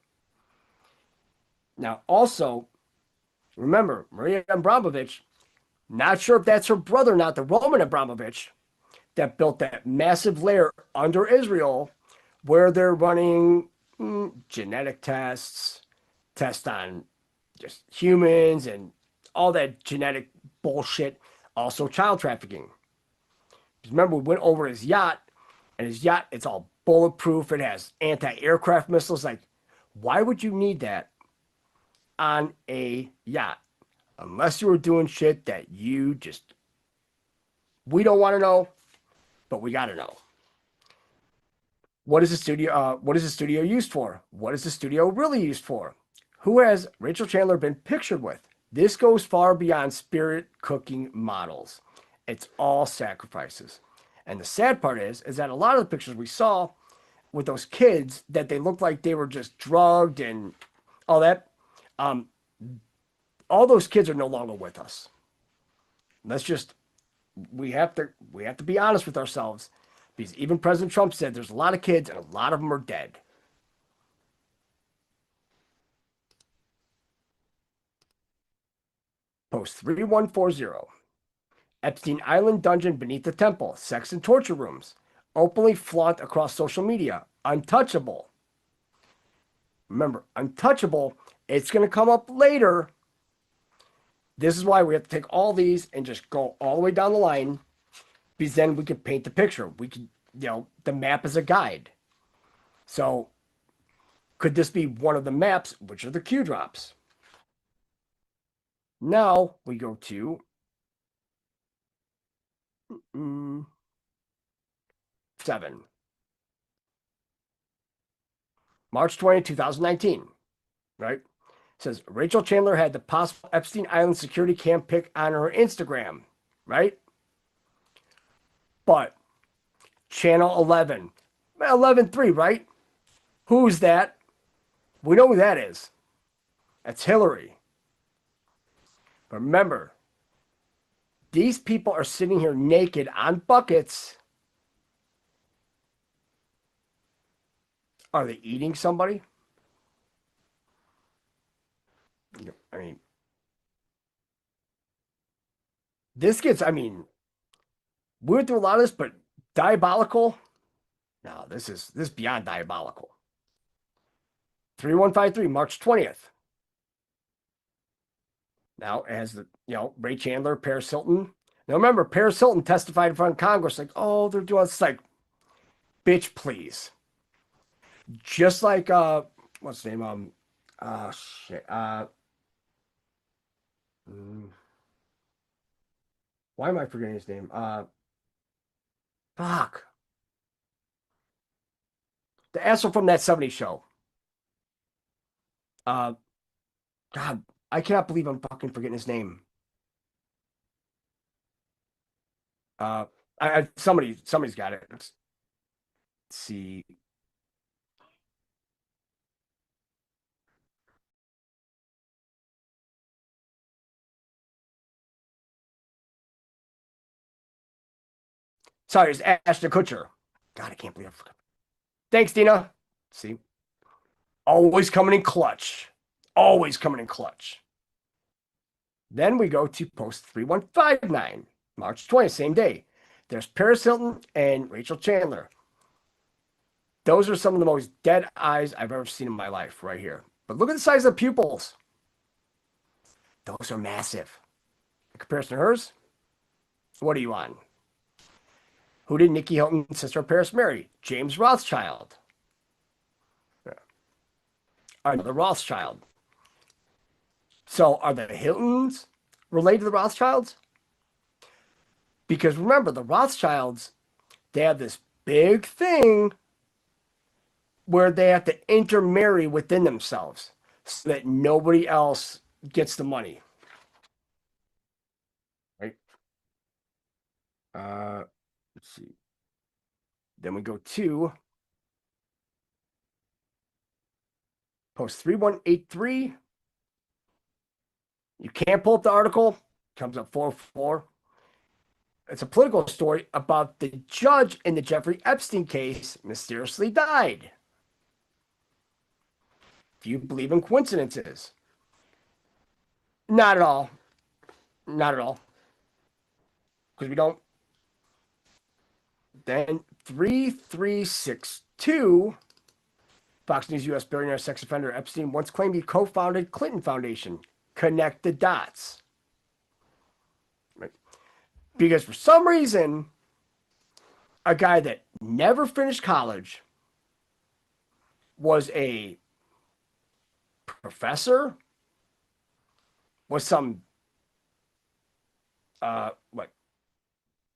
Now, also, remember, Maria Abramovich, not sure if that's her brother or not, the Roman Abramovich, that built that massive lair under Israel where they're running genetic tests on just humans and all that genetic bullshit. Also child trafficking. Remember, we went over his yacht, and his yacht, it's all bulletproof. It has anti-aircraft missiles. Like, why would you need that on a yacht? Unless you were doing shit that we don't want to know, but we got to know. What is the studio used for? What is the studio really used for? Who has Rachel Chandler been pictured with? This goes far beyond spirit cooking models. It's all sacrifices. And the sad part is that a lot of the pictures we saw with those kids, that they looked like they were just drugged and all that, all those kids are no longer with us. We have to be honest with ourselves, because even President Trump said there's a lot of kids and a lot of them are dead. Post 3140. Epstein Island dungeon beneath the temple. Sex and torture rooms. Openly flaunt across social media. Untouchable. Remember, untouchable It's going to come up later. This is why we have to take all these and just go all the way down the line, because then we can paint the picture. We can, the map is a guide. So could this be one of the maps, which are the Q drops? Now we go to seven. March 20, 2019, right? It says Rachel Chandler had the possible Epstein Island security cam pic on her Instagram, right? But channel 11, 11.3, right? Who's that? We know who that is. That's Hillary. But remember, these people are sitting here naked on buckets. Are they eating somebody? I mean, this gets, we went through a lot of this, but diabolical. No, this is beyond diabolical. 3153, March 20th. Now, as the, Ray Chandler, Paris Hilton. Now, remember, Paris Hilton testified in front of Congress, like, oh, they're doing this, like, bitch, please. Just like, what's the name? Why am I forgetting his name? Fuck. The asshole from that 70s show. God, I cannot believe I'm fucking forgetting his name. Somebody's got it. Let's see. Sorry, it's Ashton Kutcher. God, I can't believe I forgot. Thanks, Dina. See? Always coming in clutch. Always coming in clutch. Then we go to post 3159, March 20th, same day. There's Paris Hilton and Rachel Chandler. Those are some of the most dead eyes I've ever seen in my life right here. But look at the size of the pupils. Those are massive. In comparison to hers, what are you on? Who did Nikki Hilton's sister of Paris marry? James Rothschild. Another Rothschild. So are the Hiltons related to the Rothschilds? Because remember, the Rothschilds, they have this big thing where they have to intermarry within themselves so that nobody else gets the money. Right? Let's see. Then we go to post 3183. You can't pull up the article. Comes up 404. It's a political story about the judge in the Jeffrey Epstein case mysteriously died. Do you believe in coincidences? Not at all. Not at all. Because we don't. Then 3362, Fox News U.S. billionaire sex offender Epstein once claimed he co-founded Clinton Foundation. Connect the dots. Right? Because for some reason, a guy that never finished college was a professor, was some,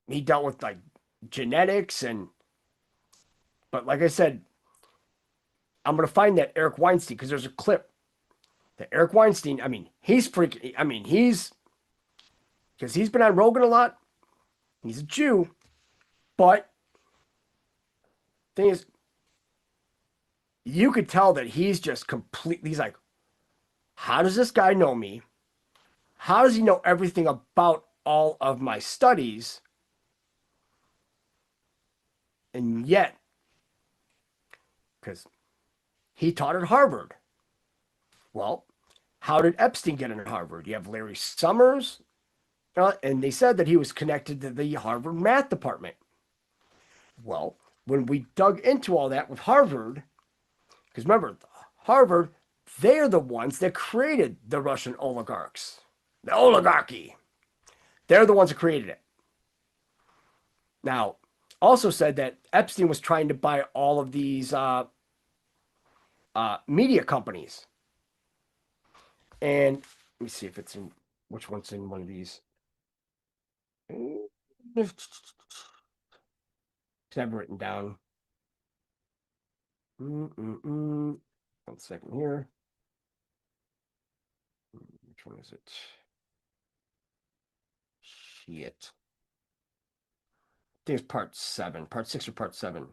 he dealt with like genetics but like I said, I'm going to find that Eric Weinstein because there's a clip that Eric Weinstein, he's freaking, because he's been on Rogan a lot. He's a Jew, but thing is, you could tell that he's just completely, he's like, how does this guy know me? How does he know everything about all of my studies? And yet, because he taught at Harvard. Well, how did Epstein get into Harvard? You have Larry Summers, and they said that he was connected to the Harvard math department. Well, when we dug into all that with Harvard, because remember, Harvard they're the ones that created the Russian oligarchs, the oligarchy. They're the ones that created it. Now, also said that Epstein was trying to buy all of these media companies. And let me see if it's in, which one's in one of these. It's never written down. 1 second here. Which one is it? Shit. I think it's part 7, part 6 or part 7.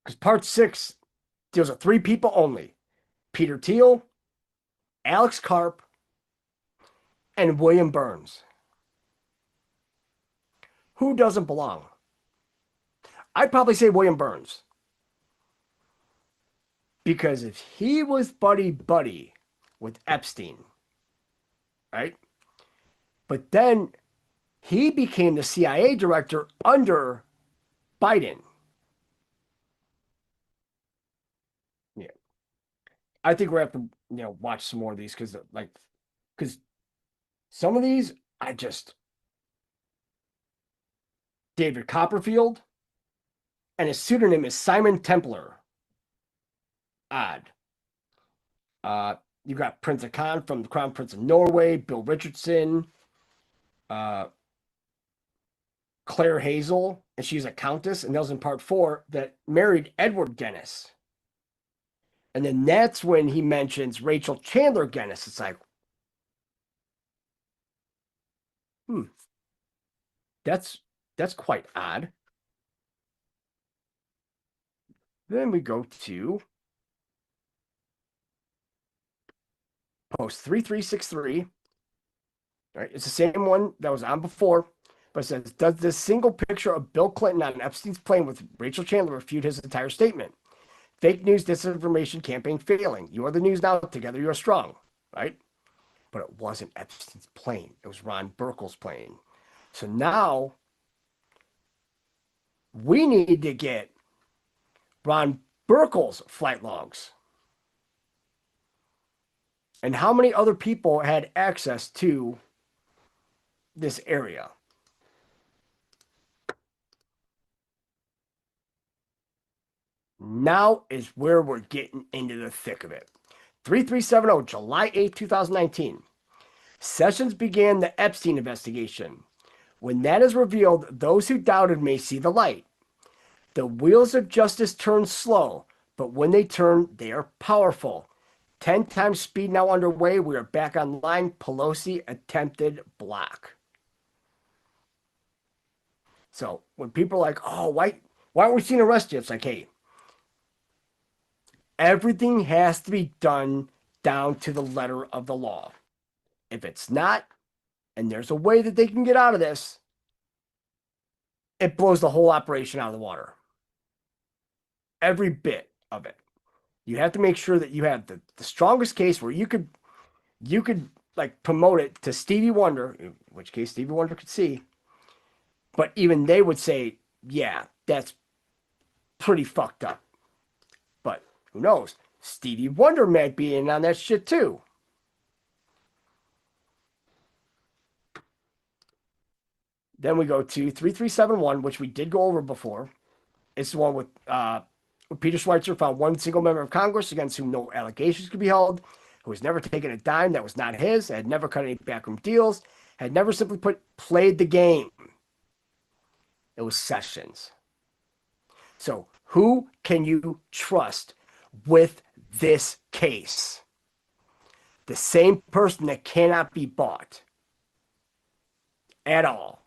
Because part 6 deals with 3 people only: Peter Thiel, Alex Karp, and William Burns. Who doesn't belong? I'd probably say William Burns. Because if he was buddy-buddy with Epstein, right? But then he became the CIA director under Biden. Yeah. I think we're going to have to, watch some more of these because some of these, David Copperfield, and his pseudonym is Simon Templar. Odd. You got Prince Haakon from the Crown Prince of Norway, Bill Richardson, Claire Hazel, and she's a countess, and that was in part 4, that married Edward Guinness. And then that's when he mentions Rachel Chandler Guinness. It's like, that's quite odd. Then we go to post 3363. All right, it's the same one that was on before, but it says, does this single picture of Bill Clinton on Epstein's plane with Rachel Chandler refute his entire statement? Fake news, disinformation campaign failing. You are the news now. Together you are strong, right? But it wasn't Epstein's plane. It was Ron Burkle's plane. So now we need to get Ron Burkle's flight logs. And how many other people had access to this area? Now is where we're getting into the thick of it. 3370, July 8, 2019. Sessions began the Epstein investigation. When that is revealed, those who doubted may see the light. The wheels of justice turn slow, but when they turn, they are powerful. 10 times speed now underway. We are back online. Pelosi attempted block. So when people are like, oh, why aren't we seeing arrested? It's like, hey, everything has to be done down to the letter of the law. If it's not, and there's a way that they can get out of this, it blows the whole operation out of the water. Every bit of it. You have to make sure that you have the strongest case where you could like promote it to Stevie Wonder, in which case Stevie Wonder could see. But even they would say, yeah, that's pretty fucked up. But who knows? Stevie Wonder might be in on that shit too. Then we go to 3371, which we did go over before. It's the one with Peter Schweitzer found one single member of Congress against whom no allegations could be held, who has never taken a dime that was not his, had never cut any backroom deals, had never simply played the game. It was Sessions. So who can you trust with this case? The same person that cannot be bought at all.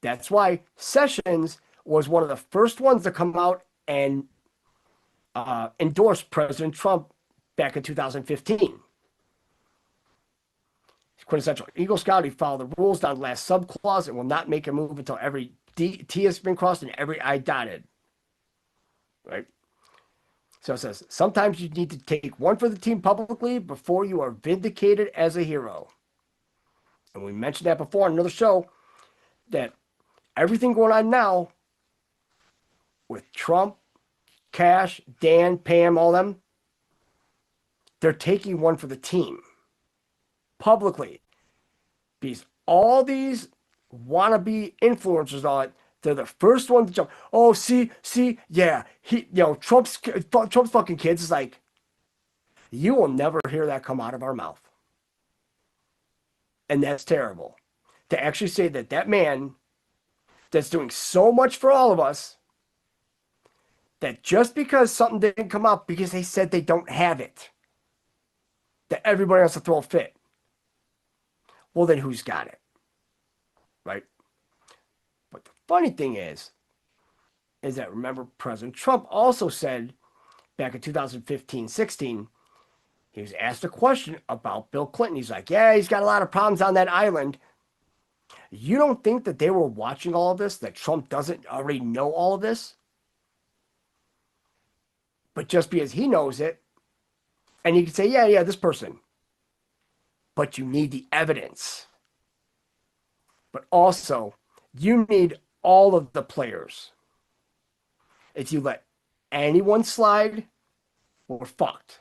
That's why Sessions was one of the first ones to come out and endorse President Trump back in 2015. Quintessential Eagle Scout, he followed the rules down to the last subclause and will not make a move until every T has been crossed and every I dotted. Right? So it says, sometimes you need to take one for the team publicly before you are vindicated as a hero. And we mentioned that before on another show, that everything going on now with Trump, Cash, Dan, Pam, all them, they're taking one for the team publicly. Because all these wannabe influencers on it, they're the first ones to jump. Oh, see, yeah, Trump's fucking kids is like, you will never hear that come out of our mouth. And that's terrible. To actually say that that man that's doing so much for all of us, that just because something didn't come out because they said they don't have it, that everybody has to throw a fit. Well, then who's got it? Right? But the funny thing is that remember President Trump also said back in 2015-16, he was asked a question about Bill Clinton. He's like, yeah, he's got a lot of problems on that island. You don't think that they were watching all of this, that Trump doesn't already know all of this? But just because he knows it, and you can say, yeah, this person. But you need the evidence. But also, you need all of the players. If you let anyone slide, we're fucked.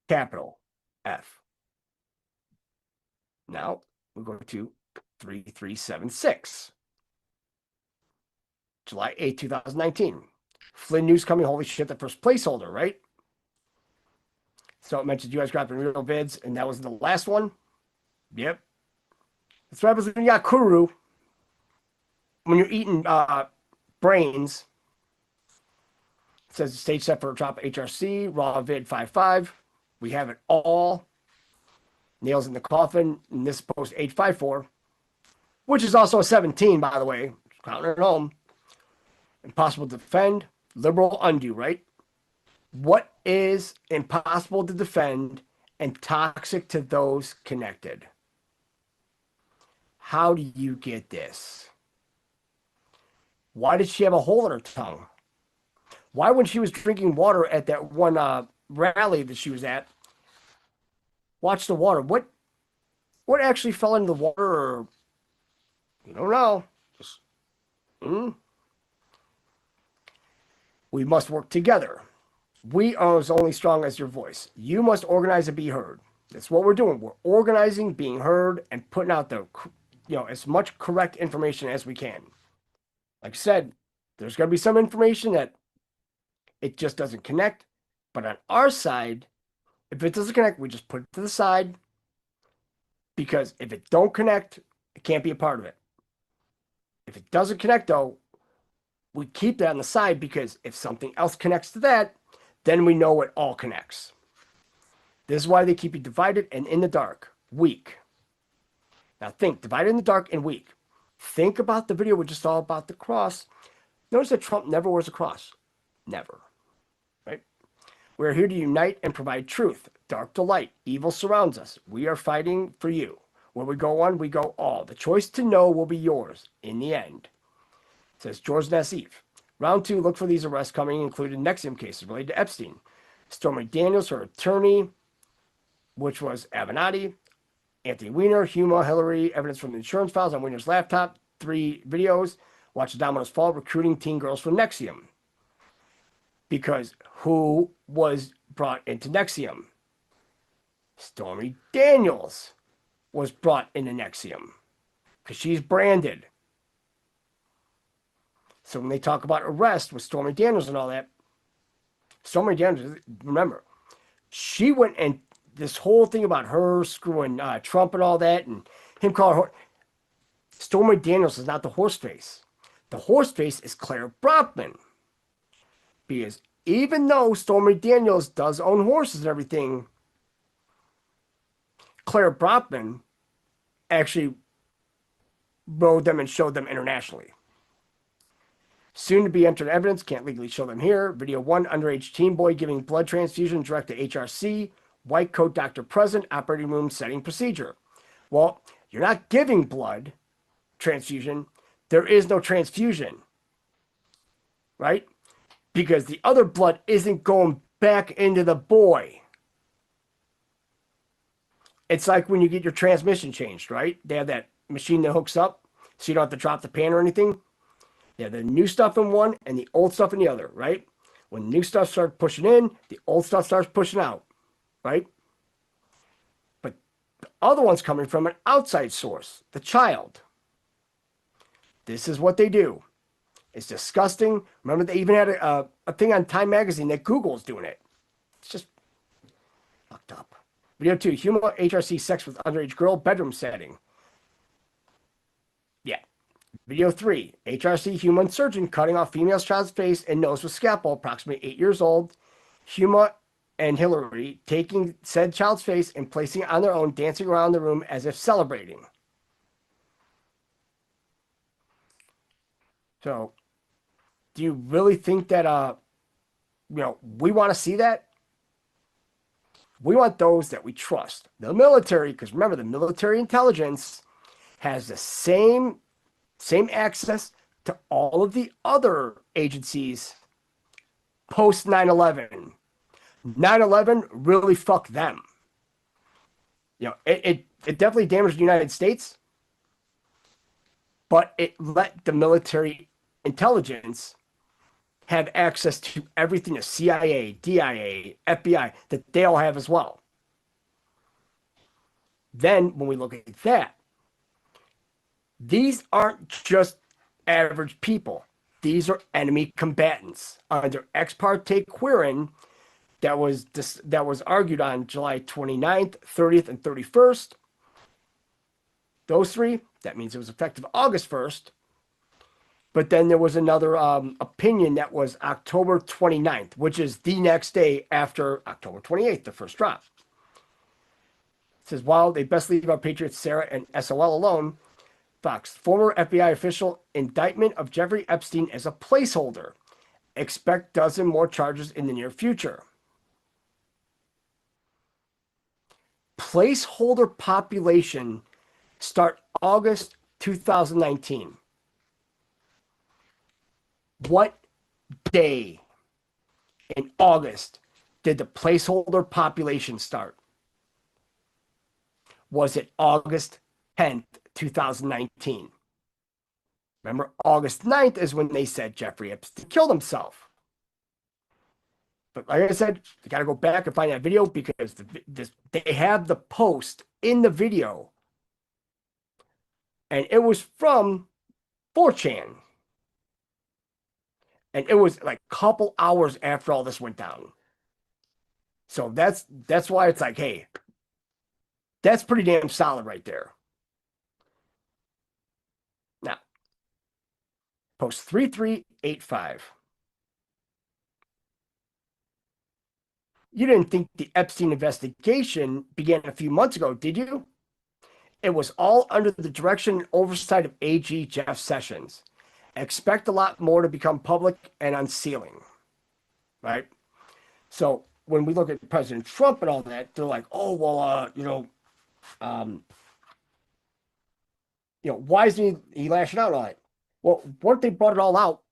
Capital F. Now, we're going to 3376. July 8, 2019. Flynn News coming, holy shit, the first placeholder, right? So it mentioned you guys grabbing real vids, and that was the last one. Yep. That's what happens when you got Kuru. When you're eating brains. It says stage set for a drop HRC, raw vid 5.5. We have it all. Nails in the coffin, and this post 854, which is also a 17, by the way. Counting it home. Impossible to defend, liberal undo, right? What is impossible to defend and toxic to those connected? How do you get this? Why did she have a hole in her tongue? Why, when she was drinking water at that one rally that she was at, watch the water. What actually fell into the water? Or, you don't know. Just, We must work together. We are as only strong as your voice. You must organize and be heard. That's what we're doing. We're organizing, being heard, and putting out the, as much correct information as we can. Like I said, there's going to be some information that it just doesn't connect. But on our side, if it doesn't connect, we just put it to the side. Because if it don't connect, it can't be a part of it. If it doesn't connect, though, we keep that on the side, because if something else connects to that, then we know it all connects. This is why they keep you divided and in the dark, weak. Now think, divided in the dark and weak. Think about the video we just saw about the cross. Notice that Trump never wears a cross. Never. Right? We're here to unite and provide truth. Dark to light. Evil surrounds us. We are fighting for you. Where we go one, we go all. The choice to know will be yours in the end. It says George Nassif. Round 2, look for these arrests coming, including NXIVM cases related to Epstein. Stormy Daniels, her attorney, which was Avenatti. Anthony Weiner, Huma, Hillary, evidence from the insurance files on Weiner's laptop. 3 videos. Watch the dominoes fall, recruiting teen girls for NXIVM. Because who was brought into NXIVM? Stormy Daniels was brought into NXIVM. Because she's branded. So when they talk about arrest with Stormy Daniels and all that, Stormy Daniels, remember, she went and this whole thing about her screwing Trump and all that, and him calling her. Stormy Daniels is not the horse face. The horse face is Claire Brockman. Because even though Stormy Daniels does own horses and everything, Claire Brockman actually rode them and showed them internationally. Soon to be entered evidence, can't legally show them here. Video 1, underage teen boy giving blood transfusion direct to HRC. White coat doctor present, operating room setting procedure. Well, you're not giving blood transfusion. There is no transfusion. Right? Because the other blood isn't going back into the boy. It's like when you get your transmission changed, right? They have that machine that hooks up so you don't have to drop the pan or anything. Yeah, the new stuff in one and the old stuff in the other, right? When new stuff starts pushing in, the old stuff starts pushing out, right? But the other one's coming from an outside source, the child. This is what they do. It's disgusting. Remember, they even had a thing on Time Magazine that Google's doing it. It's just fucked up. Video 2, human HRC sex with underage girl, bedroom setting. Yeah. Video 3, HRC human surgeon cutting off female child's face and nose with scalpel, approximately 8 years old. Huma and Hillary taking said child's face and placing it on their own, dancing around the room as if celebrating. So, do you really think that, we want to see that? We want those that we trust. The military, because remember, the military intelligence has the same access to all of the other agencies post 9/11. 9/11 really fucked them. It definitely damaged the United States, but it let the military intelligence have access to everything the CIA, DIA, FBI, that they all have as well. Then, when we look at that, these aren't just average people. These are enemy combatants. Under ex parte queering that was argued on July 29th, 30th, and 31st. Those three, that means it was effective August 1st. But then there was another opinion that was October 29th, which is the next day after October 28th, the first drop. It says, while they best leave our patriots Sarah and SOL alone, Fox, former FBI official indictment of Jeffrey Epstein as a placeholder. Expect dozen more charges in the near future. Placeholder population start August 2019. What day in August did the placeholder population start? Was it August 10th, 2019? Remember, August 9th is when they said Jeffrey Epstein killed himself. But like I said, you got to go back and find that video because they have the post in the video. And it was from 4chan. And it was like a couple hours after all this went down. So that's why it's like, hey, that's pretty damn solid right there. Now, post 3385. You didn't think the Epstein investigation began a few months ago, did you? It was all under the direction and oversight of AG Jeff Sessions. Expect a lot more to become public and unsealing, right? So when we look at President Trump and all that, they're like, oh, well, why isn't he lashing out on it? Well, what if they brought it all out?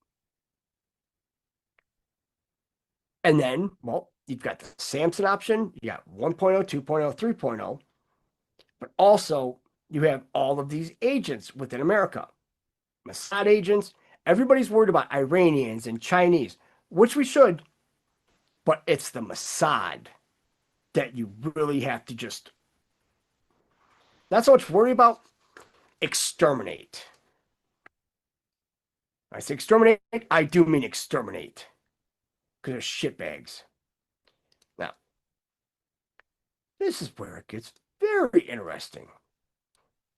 And then, well, you've got the Samson option, you got 1.0, 2.0, 3.0, but also you have all of these agents within America. Mossad agents, everybody's worried about Iranians and Chinese, which we should, but it's the Mossad that you really have to just, not so much worry about, exterminate. I say exterminate, I do mean exterminate, because they're shitbags. Now, this is where it gets very interesting.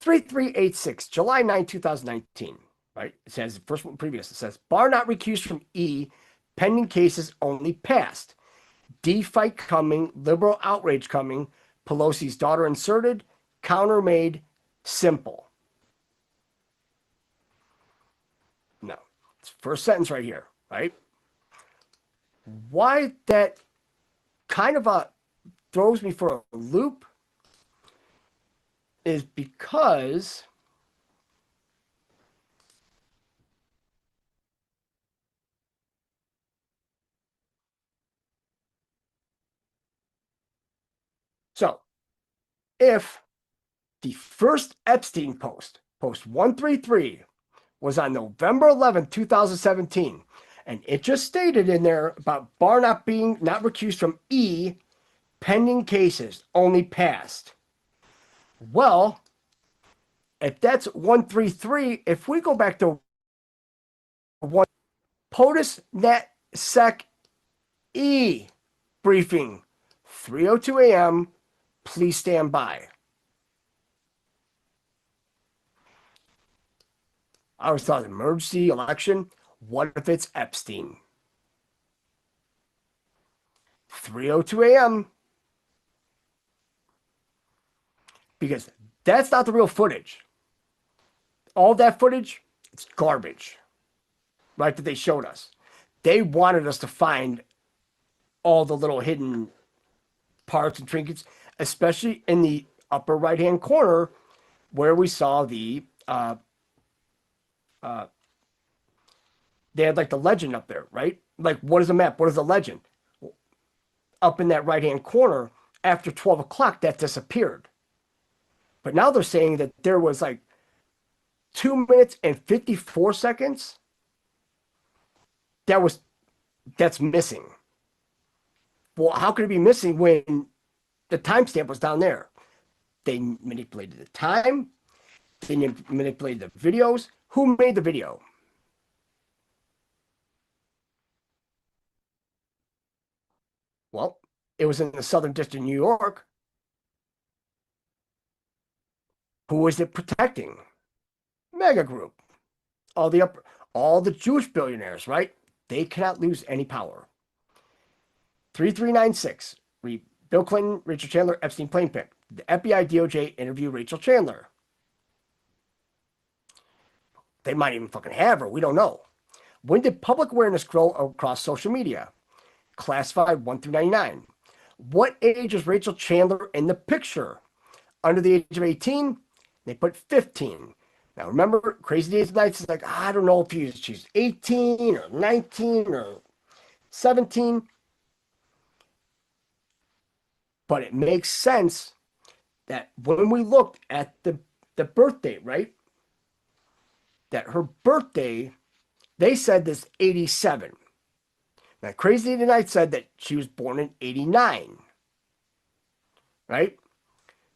3386, July 9, 2019. Right? It says, the first one previous, it says, bar not recused from E, pending cases only passed. D fight coming, liberal outrage coming, Pelosi's daughter inserted, counter made, simple. No, it's first sentence right here, right? Why that kind of throws me for a loop is because so if the first Epstein post 133, was on November 11th, 2017, And it just stated in there about Barr not recused from E, pending cases, only passed. Well, if that's 133, if we go back to one POTUS Net Sec E briefing, 3:02 a.m., please stand by. I always thought emergency election. What if it's Epstein? 3:02 a.m. Because that's not the real footage. All that footage, it's garbage. Right, that they showed us. They wanted us to find all the little hidden parts and trinkets, especially in the upper right-hand corner where we saw the they had like the legend up there, right? Like, what is a map? What is the legend? Up in that right-hand corner, after 12 o'clock, that disappeared. But now they're saying that there was like 2 minutes and 54 seconds. That's missing. Well, how could it be missing when the timestamp was down there? They manipulated the time. They manipulated the videos. Who made the video? Well, it was in the Southern District of New York. Who is it protecting? Mega Group. All the Jewish billionaires, right? They cannot lose any power. 3396. Read Bill Clinton, Rachel Chandler, Epstein plane pick. The FBI DOJ interview Rachel Chandler. They might even fucking have her. We don't know. When did public awareness grow across social media? Classified 1 through 99. What age is Rachel Chandler in the picture? Under the age of 18? They put 15. Now remember, Crazy Days and Nights is like, I don't know if she's 18 or 19 or 17. But it makes sense that when we looked at the birth date, right? That her birthday, they said this 87. Now, Crazy Tonight said that she was born in 89. Right?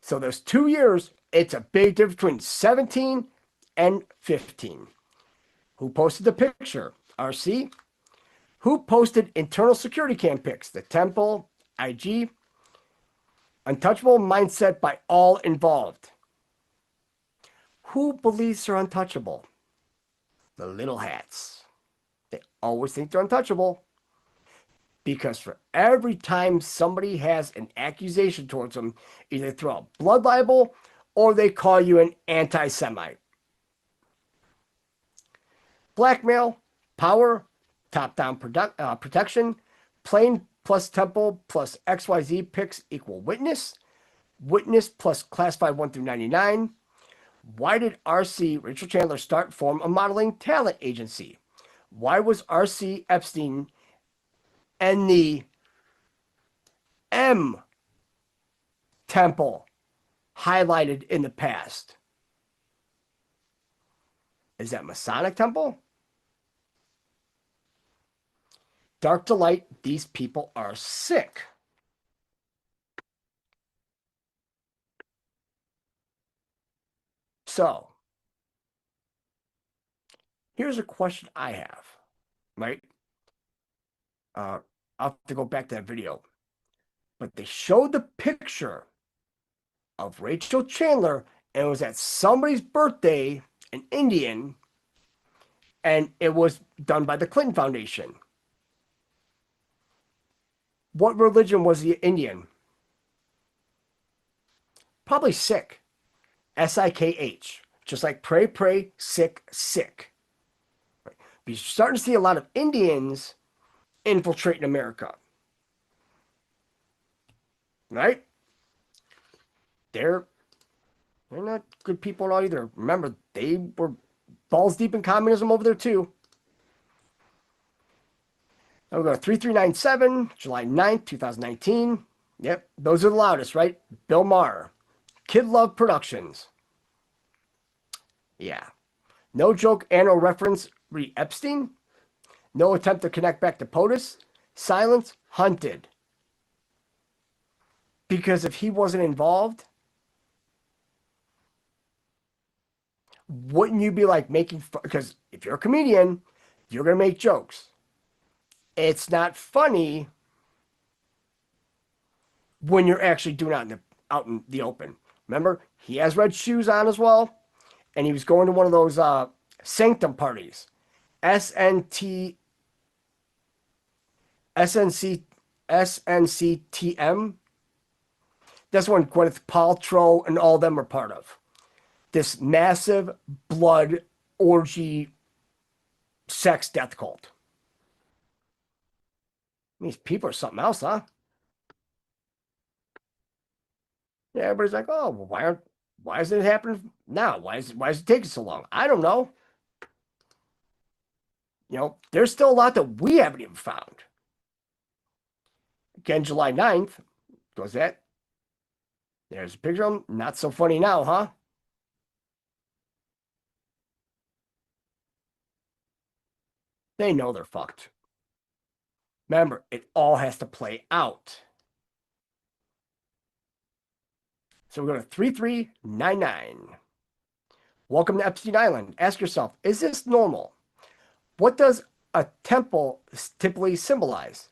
So those 2 years, it's a big difference between 17 and 15. Who posted the picture? RC. Who posted internal security cam pics? The Temple, IG. Untouchable mindset by all involved. Who believes they're untouchable? The little hats. They always think they're untouchable. Because for every time somebody has an accusation towards them, either through a blood libel or they call you an anti-Semite. Blackmail, power, top-down protection, plain plus temple plus XYZ picks equal witness, witness plus classified 1 through 99. Why did RC, Rachel Chandler, form a modeling talent agency? Why was RC Epstein and the M temple highlighted in the past? Is that Masonic temple? Dark to light, these people are sick. So, here's a question I have, right? I'll have to go back to that video. But they showed the picture of Rachel Chandler, and it was at somebody's birthday, an Indian, and it was done by the Clinton Foundation. What religion was the Indian? Probably Sikh. S-I-K-H. Just like pray, pray, sick, sick. Right. But you're starting to see a lot of Indians infiltrating America. Right? They're not good people at all either. Remember, they were balls deep in communism over there too. Now we go to 3397, July 9th, 2019. Yep, those are the loudest, right? Bill Maher. Kid Love Productions. Yeah. No joke, Anno reference, re Epstein. No attempt to connect back to POTUS. Silence. Hunted. Because if he wasn't involved, wouldn't you be like making fun? Because if you're a comedian, you're going to make jokes. It's not funny when you're actually doing it out in the open. Remember, he has red shoes on as well, and he was going to one of those sanctum parties. SNCTM. That's one Gwyneth Paltrow and all them are part of. This massive blood orgy sex death cult. These people are something else, huh? Yeah, everybody's like, oh, well, why is it happening now? Why is it taking so long? I don't know. You know, there's still a lot that we haven't even found. Again, July 9th. Was that? There's a picture of him. Not so funny now, huh? They know they're fucked. Remember, it all has to play out. So we go to 3399. Welcome to Epstein Island. Ask yourself, is this normal? What does a temple typically symbolize?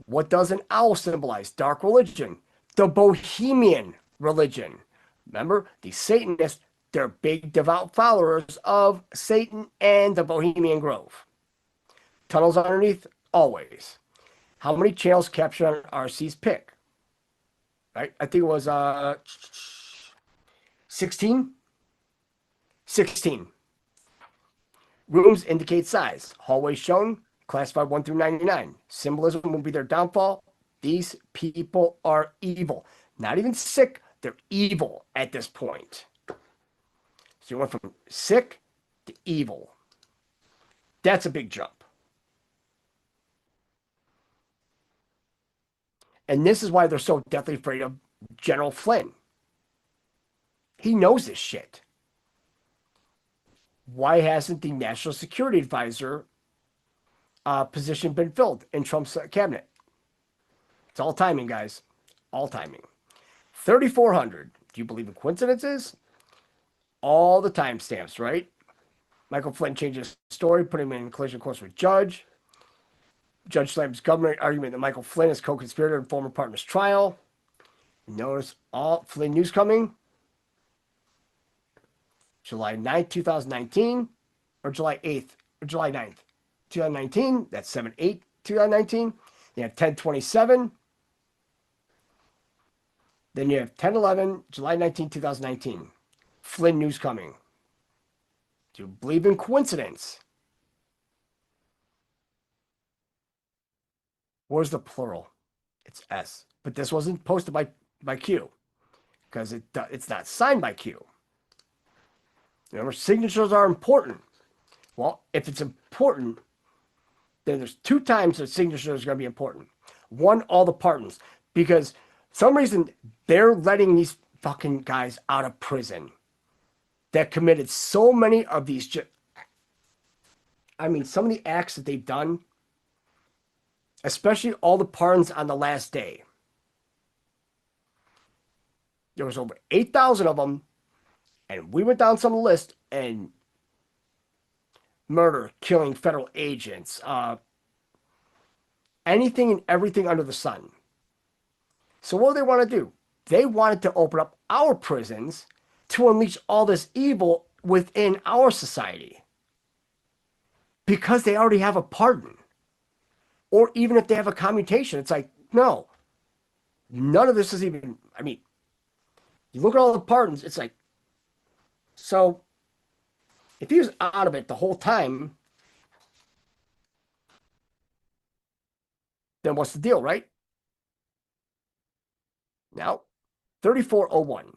What does an owl symbolize? Dark religion. The Bohemian religion. Remember, the Satanists, they're big devout followers of Satan and the Bohemian Grove. Tunnels underneath, always. How many channels captured on RC's pick? Right? I think it was 16? 16. Rooms indicate size. Hallways shown, classified 1 through 99. Symbolism will be their downfall. These people are evil. Not even sick, they're evil at this point. So you went from sick to evil. That's a big jump. And this is why they're so deathly afraid of General Flynn. He knows this shit. Why hasn't the National Security Advisor position been filled in Trump's cabinet? It's all timing, guys. All timing. 3,400. Do you believe in coincidences? All the timestamps, right? Michael Flynn changes story, put him in collision course with Judge. Judge slams government argument that Michael Flynn is co-conspirator in former partner's trial. Notice all Flynn news coming. July 9th, 2019, or July 8th, or July 9th, 2019. That's 7/8, 2019. You have 10/27. Then you have 10/11, July 19, 2019. Flynn news coming. Do you believe in coincidence? Where's the plural? It's S. But this wasn't posted by Q because it's not signed by Q. Remember, signatures are important. Well, if it's important, then there's 2 times the signature is going to be important. One, all the pardons. Because some reason they're letting these fucking guys out of prison that committed so many of these. I mean, some of the acts that they've done, especially all the pardons on the last day. There was over 8,000 of them, and we went down some of the list, and murder, killing federal agents, anything and everything under the sun. So what do they want to do? They wanted to open up our prisons to unleash all this evil within our society. Because they already have a pardon. Or even if they have a commutation, it's like, no. None of this is even, I mean, you look at all the pardons, it's like, so if he was out of it the whole time, then what's the deal, right? Now, 3401.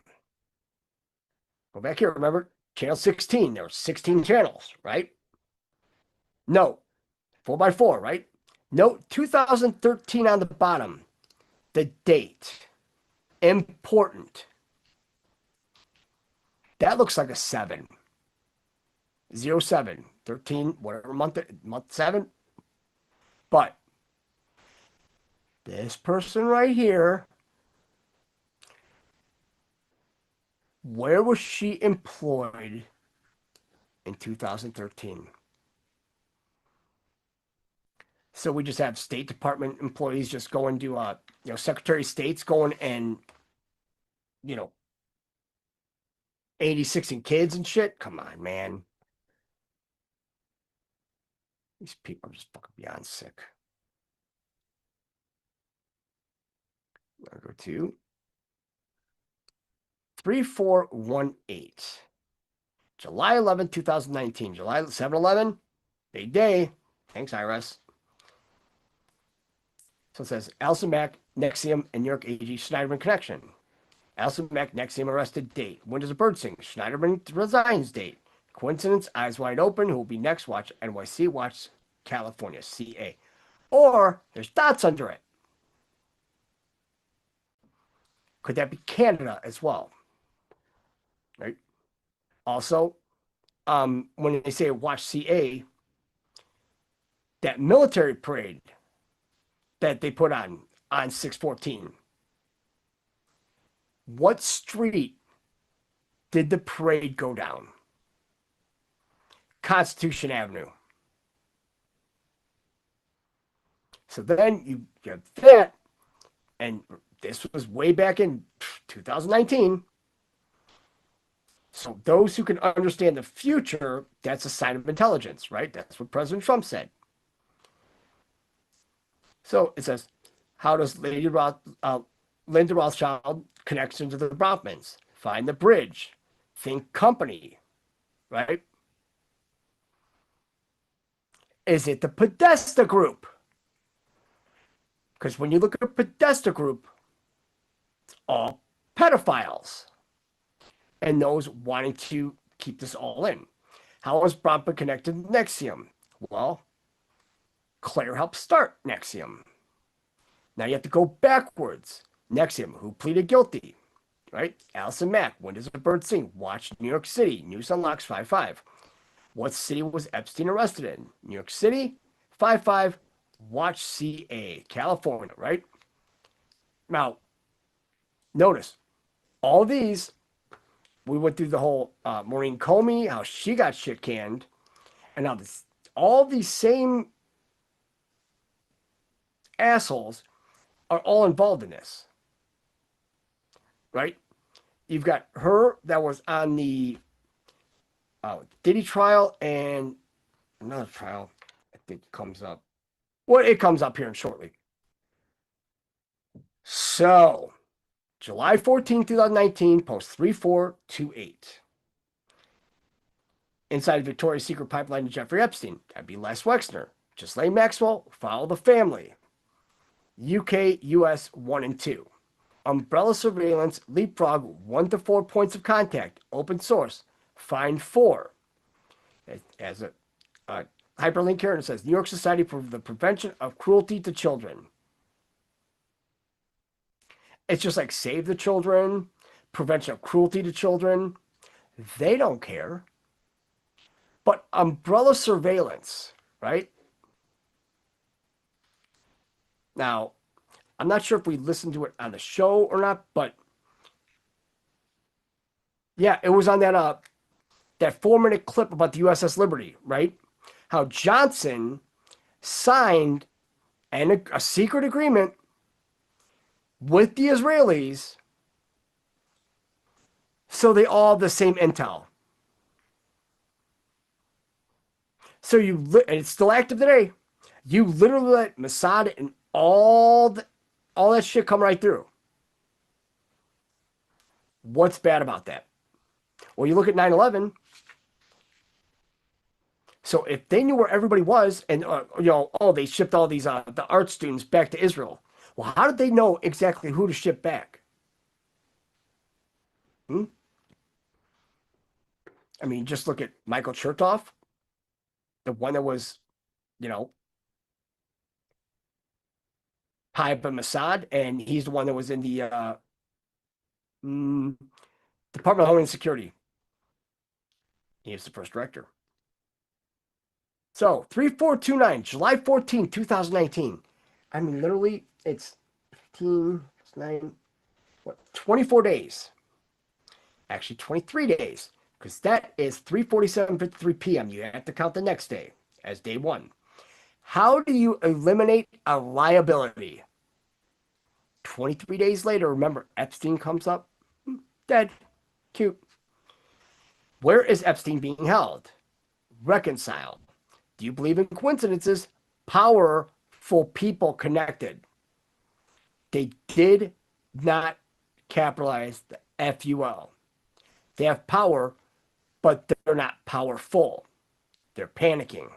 Go back here, remember? Channel 16. There were 16 channels, right? No. 4x4, right? Note 2013 on the bottom. The date. Important. That looks like a 7. 07. 13, whatever month 7. But this person right here, where was she employed in 2013? So we just have State Department employees just going to, Secretary of State's going and, 86ing kids and shit. Come on, man. These people are just fucking beyond sick. I'll go to 3418. July 11, 2019. July 7/11. Big day. Thanks, IRS. So it says Alison Mack, Nexium, and New York AG Schneiderman connection. Alison Mack, Nexium arrested date. When does a bird sing? Schneiderman resigns date. Coincidence? Eyes wide open. Who will be next? Watch NYC. Watch California. CA. Or there's dots under it. Could that be Canada as well? Right. Also, when they say watch CA, that military parade that they put on 6/14. What street did the parade go down? Constitution Avenue. So then you get that, and this was way back in 2019. So those who can understand the future, that's a sign of intelligence, right? That's what President Trump said. So it says, how does Linda Rothschild connection to the Bronfmans? Find the bridge. Think company, right? Is it the Podesta group? Because when you look at Podesta group, it's all pedophiles. And those wanting to keep this all in. How is Bronfman connected to Nexium? Well, Claire helped start Nexium. Now you have to go backwards. Nexium, who pleaded guilty, right? Alison Mack, when does a bird sing? Watch New York City, News Unlocks 5-5. What city was Epstein arrested in? New York City, 5-5. Watch CA, California, right? Now, notice, all these, we went through the whole Maureen Comey, how she got shit canned, and now all these same assholes are all involved in this, right? You've got her that was on the Diddy trial and another trial. I think comes up. Well, it comes up here shortly. So, July 14, 2019, post 3428. Inside Victoria's Secret pipeline to Jeffrey Epstein. That'd be Les Wexner. Ghislaine Maxwell, follow the family. UK, US 1 and 2. Umbrella surveillance, leapfrog 1 to 4 points of contact. Open source. Find 4. As a hyperlink here, and it says New York Society for the Prevention of Cruelty to Children. It's just like Save the Children, Prevention of Cruelty to Children. They don't care. But umbrella surveillance, right? Now, I'm not sure if we listened to it on the show or not, but yeah, it was on that 4-minute clip about the USS Liberty, right? How Johnson signed a secret agreement with the Israelis so they all have the same intel. So and it's still active today. You literally let Mossad and all that shit come right through. What's bad about that? Well, you look at 9/11. So if they knew where everybody was, and they shipped all these the art students back to Israel. Well, how did they know exactly who to ship back? I mean, just look at Michael Chertoff, the one that was, high up in Mossad, and he's the one that was in the Department of Homeland Security. He was the first director. So 3429, July 14, 2019. I mean, literally, it's 15, 9, what, 24 days. Actually, 23 days, because that is 3:47:53 p.m. You have to count the next day as day one. How do you eliminate a liability? 23 days later, remember, Epstein comes up, dead, cute. Where is Epstein being held? Reconciled. Do you believe in coincidences? Powerful people connected. They did not capitalize the FUL. They have power, but they're not powerful. They're panicking.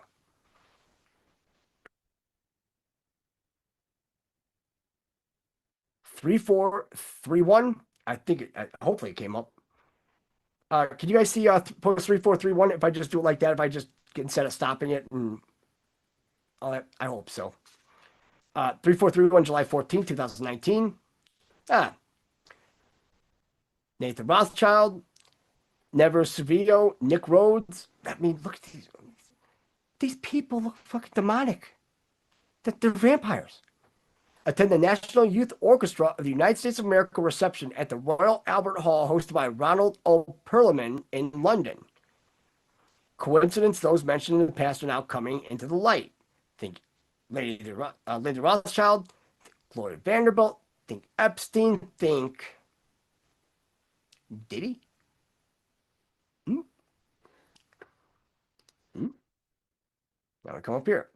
Three, 4, 3, 1. I think hopefully it came up. Can you guys see post 3431? If I just do it like that, if I just instead of stopping it and all that, I hope so. 3431, July 14, 2019. Nathan Rothschild, Never Sevilla, Nick Rhodes. I mean, look at these. These people look fucking demonic. They're vampires. Attend the National Youth Orchestra of the United States of America reception at the Royal Albert Hall hosted by Ronald O. Perlman in London. Coincidence, those mentioned in the past are now coming into the light. Think Lady Rothschild, think Gloria Vanderbilt, think Epstein, think Diddy. Now we come up here.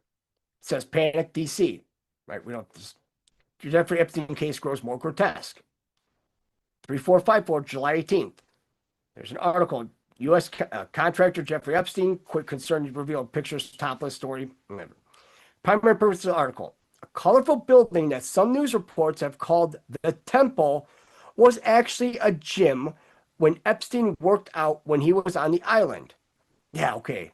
It says Panic DC. Right? We don't just Jeffrey Epstein case grows more grotesque. 3454, July 18th. There's an article. U.S. Contractor Jeffrey Epstein, quick concern revealed pictures, topless story. Whatever. Primary purpose of the article. A colorful building that some news reports have called the Temple was actually a gym when Epstein worked out when he was on the island. Yeah, okay.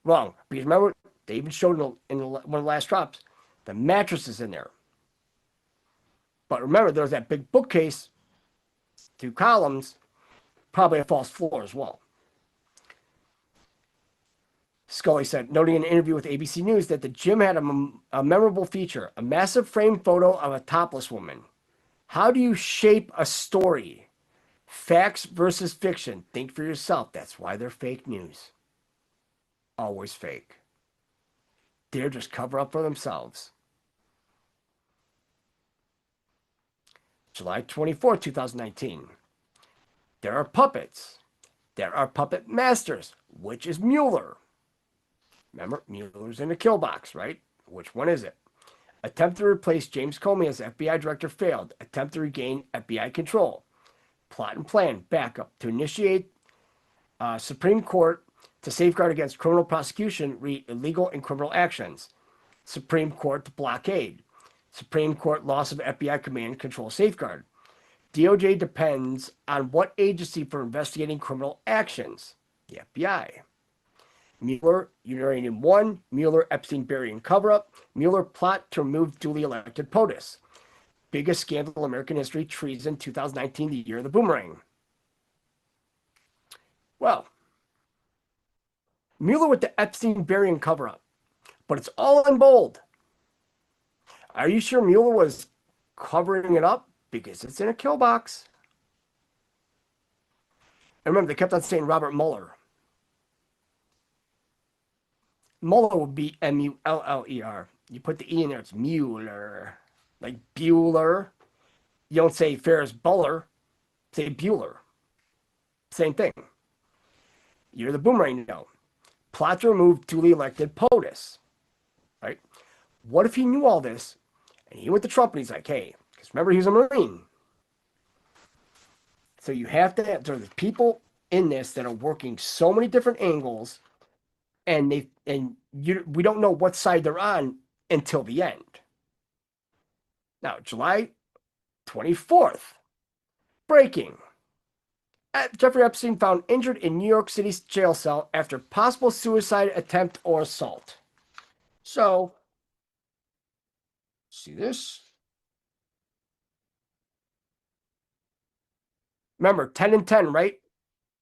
Wrong. Because remember, they even showed in one of the last drops, the mattresses in there. But remember, there's that big bookcase, 2 columns, probably a false floor as well. Scully said, noting in an interview with ABC News that the gym had a memorable feature, a massive framed photo of a topless woman. How do you shape a story? Facts versus fiction. Think for yourself. That's why they're fake news. Always fake. They're just cover up for themselves. July 24, 2019. There are puppets. There are puppet masters. Which is Mueller? Remember, Mueller's in the kill box, right? Which one is it? Attempt to replace James Comey as FBI director failed. Attempt to regain FBI control. Plot and plan. Backup. To initiate Supreme Court to safeguard against criminal prosecution, read illegal and criminal actions. Supreme Court to blockade. Supreme Court loss of FBI command and control safeguard. DOJ depends on what agency for investigating criminal actions? The FBI. Mueller, Uranium One, Mueller, Epstein, burying cover-up, Mueller plot to remove duly elected POTUS. Biggest scandal in American history, treason, 2019, the year of the boomerang. Well, Mueller with the Epstein burying cover-up, but it's all in bold. Are you sure Mueller was covering it up? Because it's in a kill box. And remember, they kept on saying Robert Mueller. Mueller would be M-U-L-L-E-R. You put the E in there, it's Mueller. Like Bueller. You don't say Ferris Bueller. Say Bueller. Same thing. You're the boomerang now. Plot to remove duly elected POTUS. Right? What if he knew all this and he went to Trump and he's like, hey, because remember, he was a Marine. So you have to have, there's people in this that are working so many different angles, and we don't know what side they're on until the end. Now, July 24th, breaking. Jeffrey Epstein found injured in New York City's jail cell after possible suicide attempt or assault. So, see this? Remember, 10 and 10, right?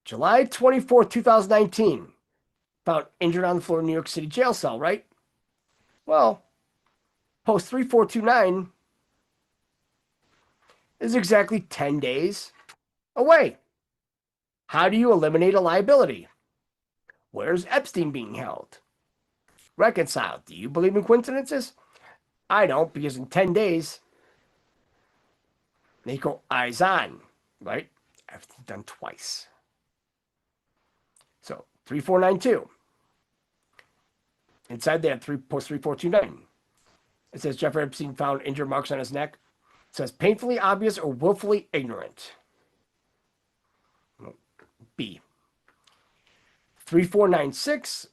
July 24, 2019. found injured on the floor of New York City jail cell, right? Well, post 3429 is exactly 10 days away. How do you eliminate a liability? Where's Epstein being held? Reconcile. Do you believe in coincidences? I don't, because in 10 days, they go eyes on, right? Everything done twice. So 3492. Inside there, post 3429. It says Jeffrey Epstein found injured marks on his neck. It says painfully obvious or willfully ignorant. B. 3496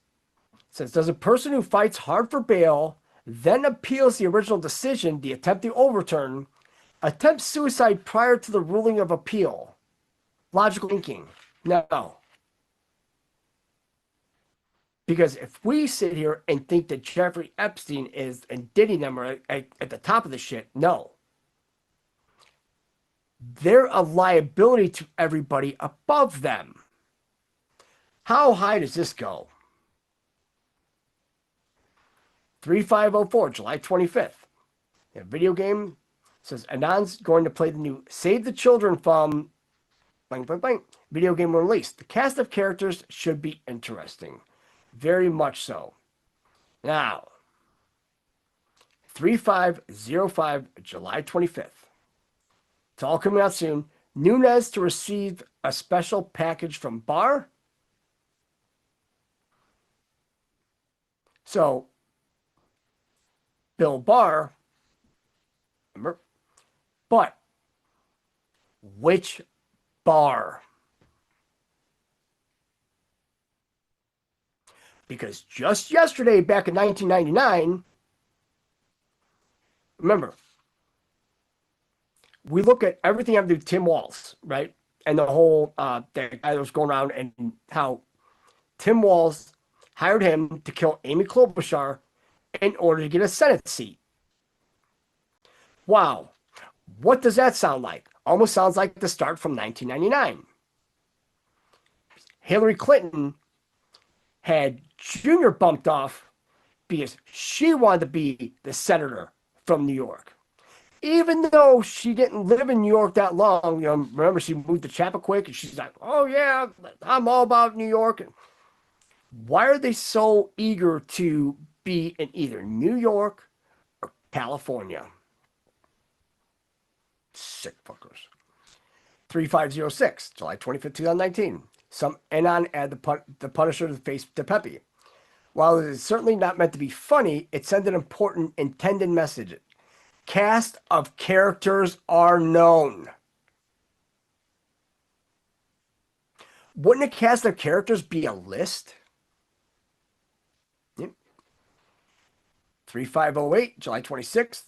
says, does a person who fights hard for bail, then appeals the original decision, the attempt to overturn, attempt suicide prior to the ruling of appeal? Logical thinking. No. Because if we sit here and think that Jeffrey Epstein and Diddy them are at the top of the shit, no. They're a liability to everybody above them. How high does this go? 3504, July 25th. A video game says Anon's going to play the new Save the Children from blank, blank, blank video game released. The cast of characters should be interesting. Very much so. Now, 3505, July 25th. It's all coming out soon. Nunes to receive a special package from Barr. So, Bill Barr, remember? But, which Barr? Because just yesterday, back in 1999, remember, we look at everything having to do with Tim Walz, right? And the whole that guy was going around and how Tim Walz hired him to kill Amy Klobuchar in order to get a Senate seat. Wow. What does that sound like? Almost sounds like the start from 1999. Hillary Clinton had Junior bumped off because she wanted to be the senator from New York. Even though she didn't live in New York that long, remember she moved to Chappaquiddick and she's like, oh yeah, I'm all about New York. Why are they so eager to be in either New York or California? Sick fuckers. 3506, July 25th, 2019. Some Anon add the Punisher to face to Pepe. While it is certainly not meant to be funny, it sends an important intended message. Cast of characters are known. Wouldn't a cast of characters be a list? Yep. 3508, July 26th.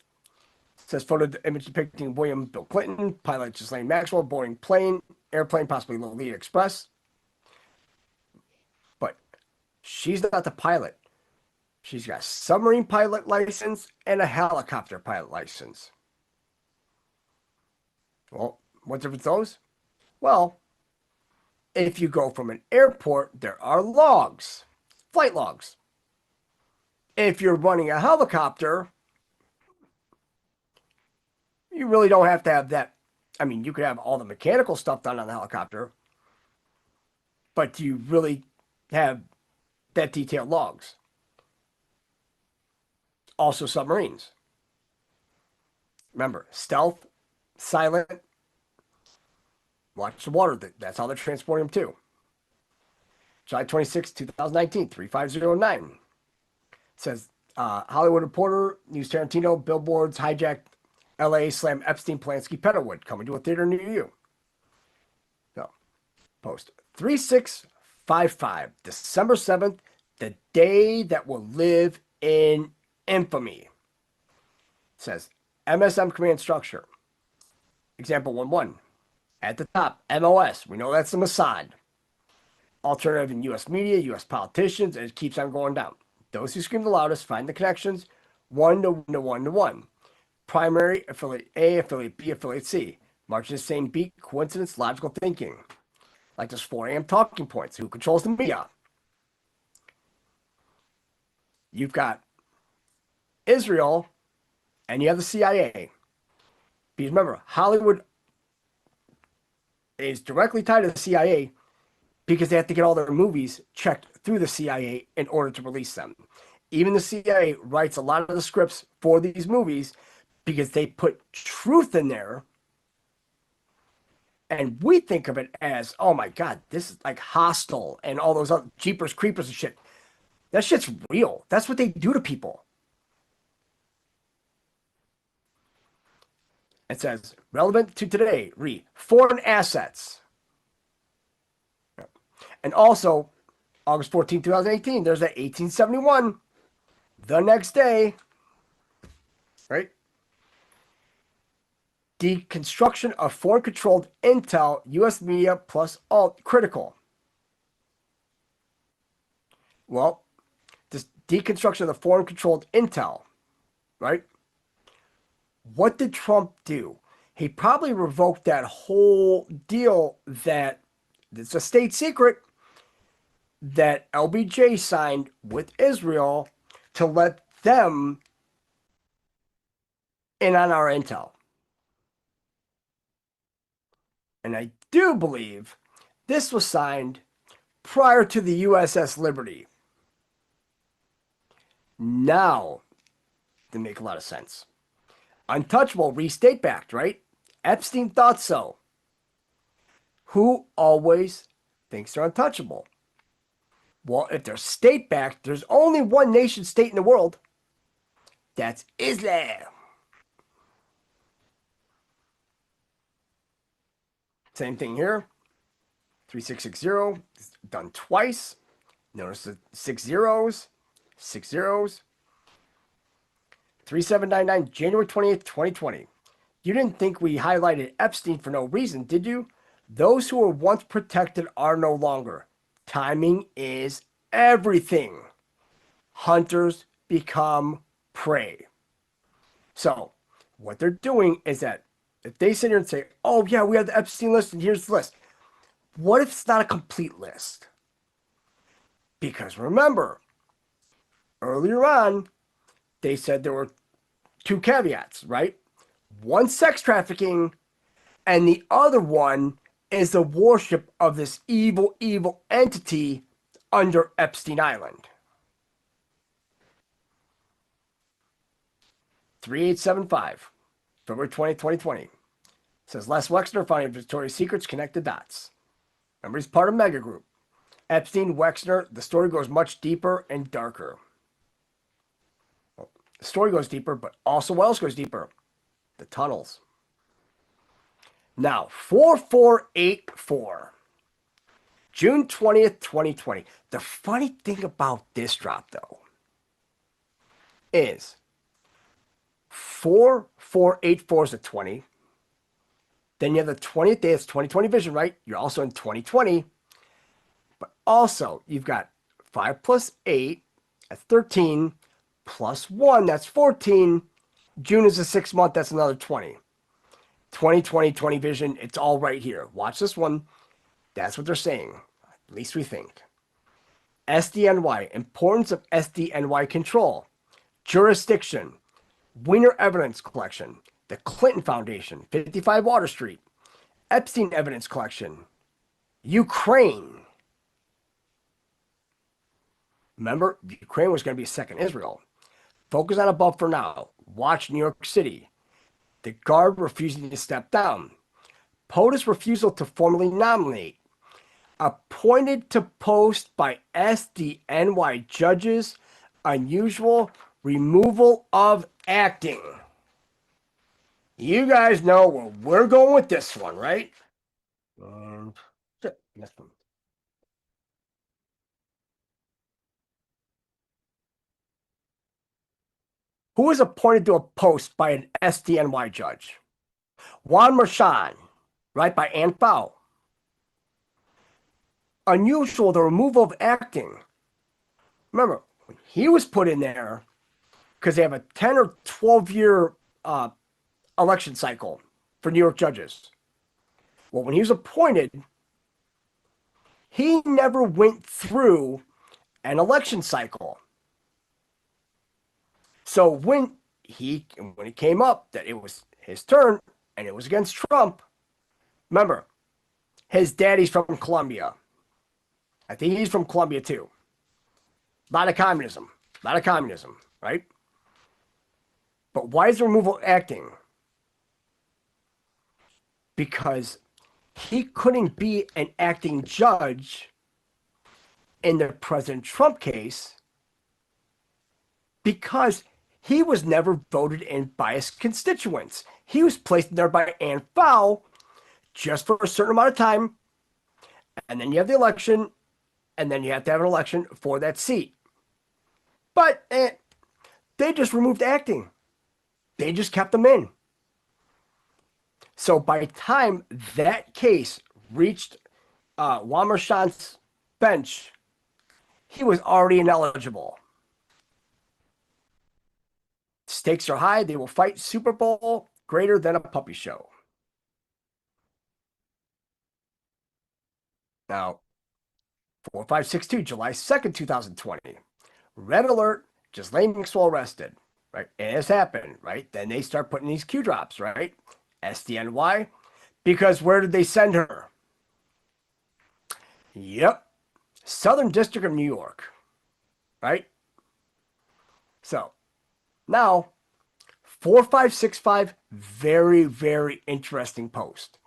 Says photo image depicting William Bill Clinton, pilot Ghislaine Maxwell, boarding plane, airplane, possibly Lolita Express. But she's not the pilot. She's got a submarine pilot license and a helicopter pilot license. Well, what's the difference those? Well, if you go from an airport, there are logs, flight logs. If you're running a helicopter, you really don't have to have that. I mean, you could have all the mechanical stuff done on the helicopter, but do you really have that detailed logs? Also submarines. Remember, stealth, silent, watch the water. That's how they're transporting them too. July 26, 2019, 3509. Says, Hollywood Reporter, News Tarantino, billboards, hijacked LA, slam Epstein, Polanski, Petterwood, coming to a theater near you. So, post 3655, December 7th, the day that will live in infamy. It says MSM command structure. Example 1.1. At the top, MOS. We know that's the Mossad. Alternative in U.S. media, U.S. politicians, and it keeps on going down. Those who scream the loudest find the connections 1 to 1 to 1 to 1. Primary, affiliate A, affiliate B, affiliate C. March in the same beat, coincidence, logical thinking. Like those 4 a.m. talking points. Who controls the media? you've got Israel and you have the CIA. Because remember, Hollywood is directly tied to the CIA because they have to get all their movies checked through the CIA in order to release them. Even the CIA writes a lot of the scripts for these movies because they put truth in there. And we think of it as, oh my God, this is like Hostel and all those other Jeepers Creepers and shit. That shit's real. That's what they do to people. It says, relevant to today, foreign assets. And also, August 14, 2018, there's that 1871. The next day, right? Deconstruction of foreign-controlled intel, U.S. media plus alt critical. Well, this deconstruction of the foreign-controlled intel, right? What did Trump do? He probably revoked that whole deal that it's a state secret that LBJ signed with Israel to let them in on our intel. And I do believe this was signed prior to the USS Liberty. Now, they make a lot of sense. Untouchable, restate backed, right? Epstein thought so. Who always thinks they're untouchable? Well, if they're state backed, there's only one nation state in the world. That's Islam. Same thing here. 3660, done twice. Notice the 6 zeros, 6 zeros. 3799, January 20th, 2020. You didn't think we highlighted Epstein for no reason, did you? Those who were once protected are no longer. Timing is everything. Hunters become prey. So, what they're doing is that if they sit here and say, oh yeah, we have the Epstein list and here's the list. What if it's not a complete list? Because remember, earlier on, they said there were 2 caveats, right? One, sex trafficking, and the other one is the worship of this evil, evil entity under Epstein Island. 3875, February 20, 2020. Says Les Wexner finding Victoria's Secrets, connect the dots. Remember, he's part of Mega Group. Epstein, Wexner, the story goes much deeper and darker. Well, the story goes deeper, but also what else goes deeper? The tunnels. Now, 4484. June 20th, 2020. The funny thing about this drop, though, is 4484 is a 20. Then you have the 20th day, it's 2020 vision, right? You're also in 2020. But also, you've got 5 plus 8, that's 13, plus 1, that's 14. June is a 6 month, that's another 20. 2020, 20 vision, it's all right here. Watch this one. That's what they're saying. At least we think. SDNY, importance of SDNY control. Jurisdiction. Wiener evidence collection. The Clinton Foundation, 55 Water Street. Epstein evidence collection. Ukraine. Remember, Ukraine was going to be second Israel. Focus on above for now. Watch New York City. The guard refusing to step down. POTUS refusal to formally nominate. Appointed to post by SDNY judges. Unusual removal of acting. You guys know where we're going with this one, right? Shit, missed one. Who was appointed to a post by an SDNY judge? Juan Merchan, right, by Ann Fau. Unusual, the removal of acting. Remember, he was put in there because they have a 10 or 12 year election cycle for New York judges. Well, when he was appointed, he never went through an election cycle. So when it came up that it was his turn and it was against Trump, remember, his daddy's from Colombia. I think he's from Colombia too. A lot of communism, right? But why is the removal acting? Because he couldn't be an acting judge in the President Trump case because he was never voted in by his constituents. He was placed there by Ann Fowl just for a certain amount of time, and then you have the election, and then you have to have an election for that seat. But they just removed acting. They just kept them in. So by the time that case reached Wamershant's bench, he was already ineligible. Stakes are high. They will fight Super Bowl greater than a puppy show. Now, 4562, July 2nd, 2020. Red alert, Ghislaine Maxwell arrested. Right? And it's happened, right? Then they start putting these Q drops, right? SDNY. Because where did they send her? Yep. Southern District of New York. Right? So, now, 4565, very, very interesting post.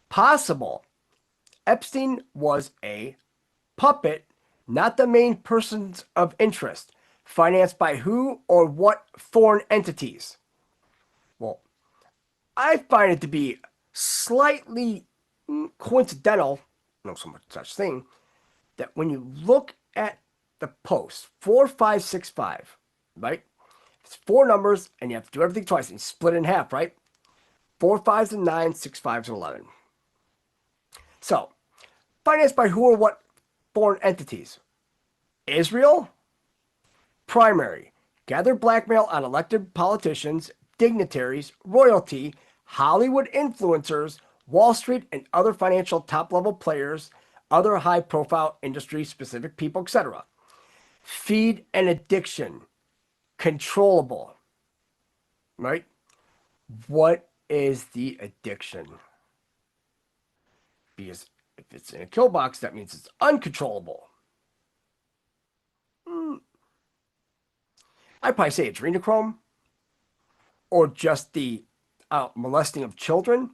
Possible. Epstein was a puppet, not the main persons of interest. Financed by who or what foreign entities? Well, I find it to be slightly coincidental, no so much such thing, that when you look at the post, 4565, right? It's 4 numbers, and you have to do everything twice, and you split it in half, right? 4 5s and 9, 6 5s and 11. So, financed by who or what foreign entities? Israel? Primary. Gather blackmail on elected politicians, dignitaries, royalty, Hollywood influencers, Wall Street, and other financial top-level players, other high-profile industry-specific people, etc. Feed an addiction. Controllable. Right? What is the addiction? Because if it's in a kill box, that means it's uncontrollable. I'd probably say adrenochrome or just the molesting of children.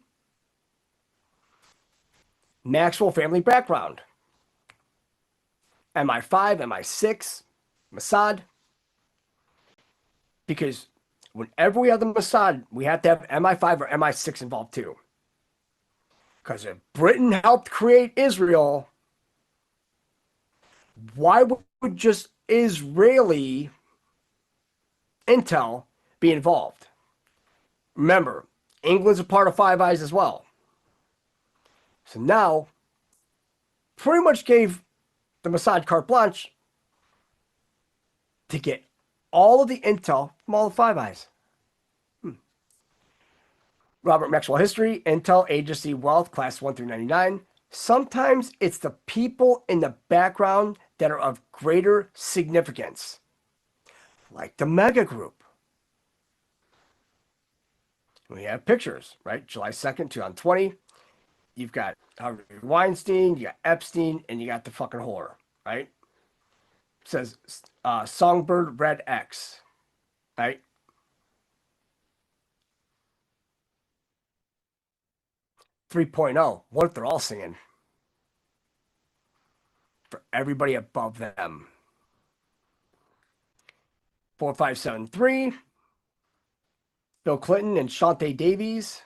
Maxwell family background. MI5, MI6, Mossad. Because whenever we have the Mossad, we have to have MI5 or MI6 involved too. Because if Britain helped create Israel, why would just Israeli intel be involved? Remember, England's a part of Five Eyes as well. So now, pretty much gave the Mossad carte blanche to get all of the intel from all the Five Eyes. Robert Maxwell history, intel, agency, wealth, class 1 through 99. Sometimes it's the people in the background that are of greater significance, like the mega group. We have pictures, right? July 2nd, 2020. You've got Harvey Weinstein, you got Epstein, and you got the fucking whore, right? It says Songbird Red X, right? .3.0. What if they're all singing? For everybody above them. 4573. Bill Clinton and Shante Davies.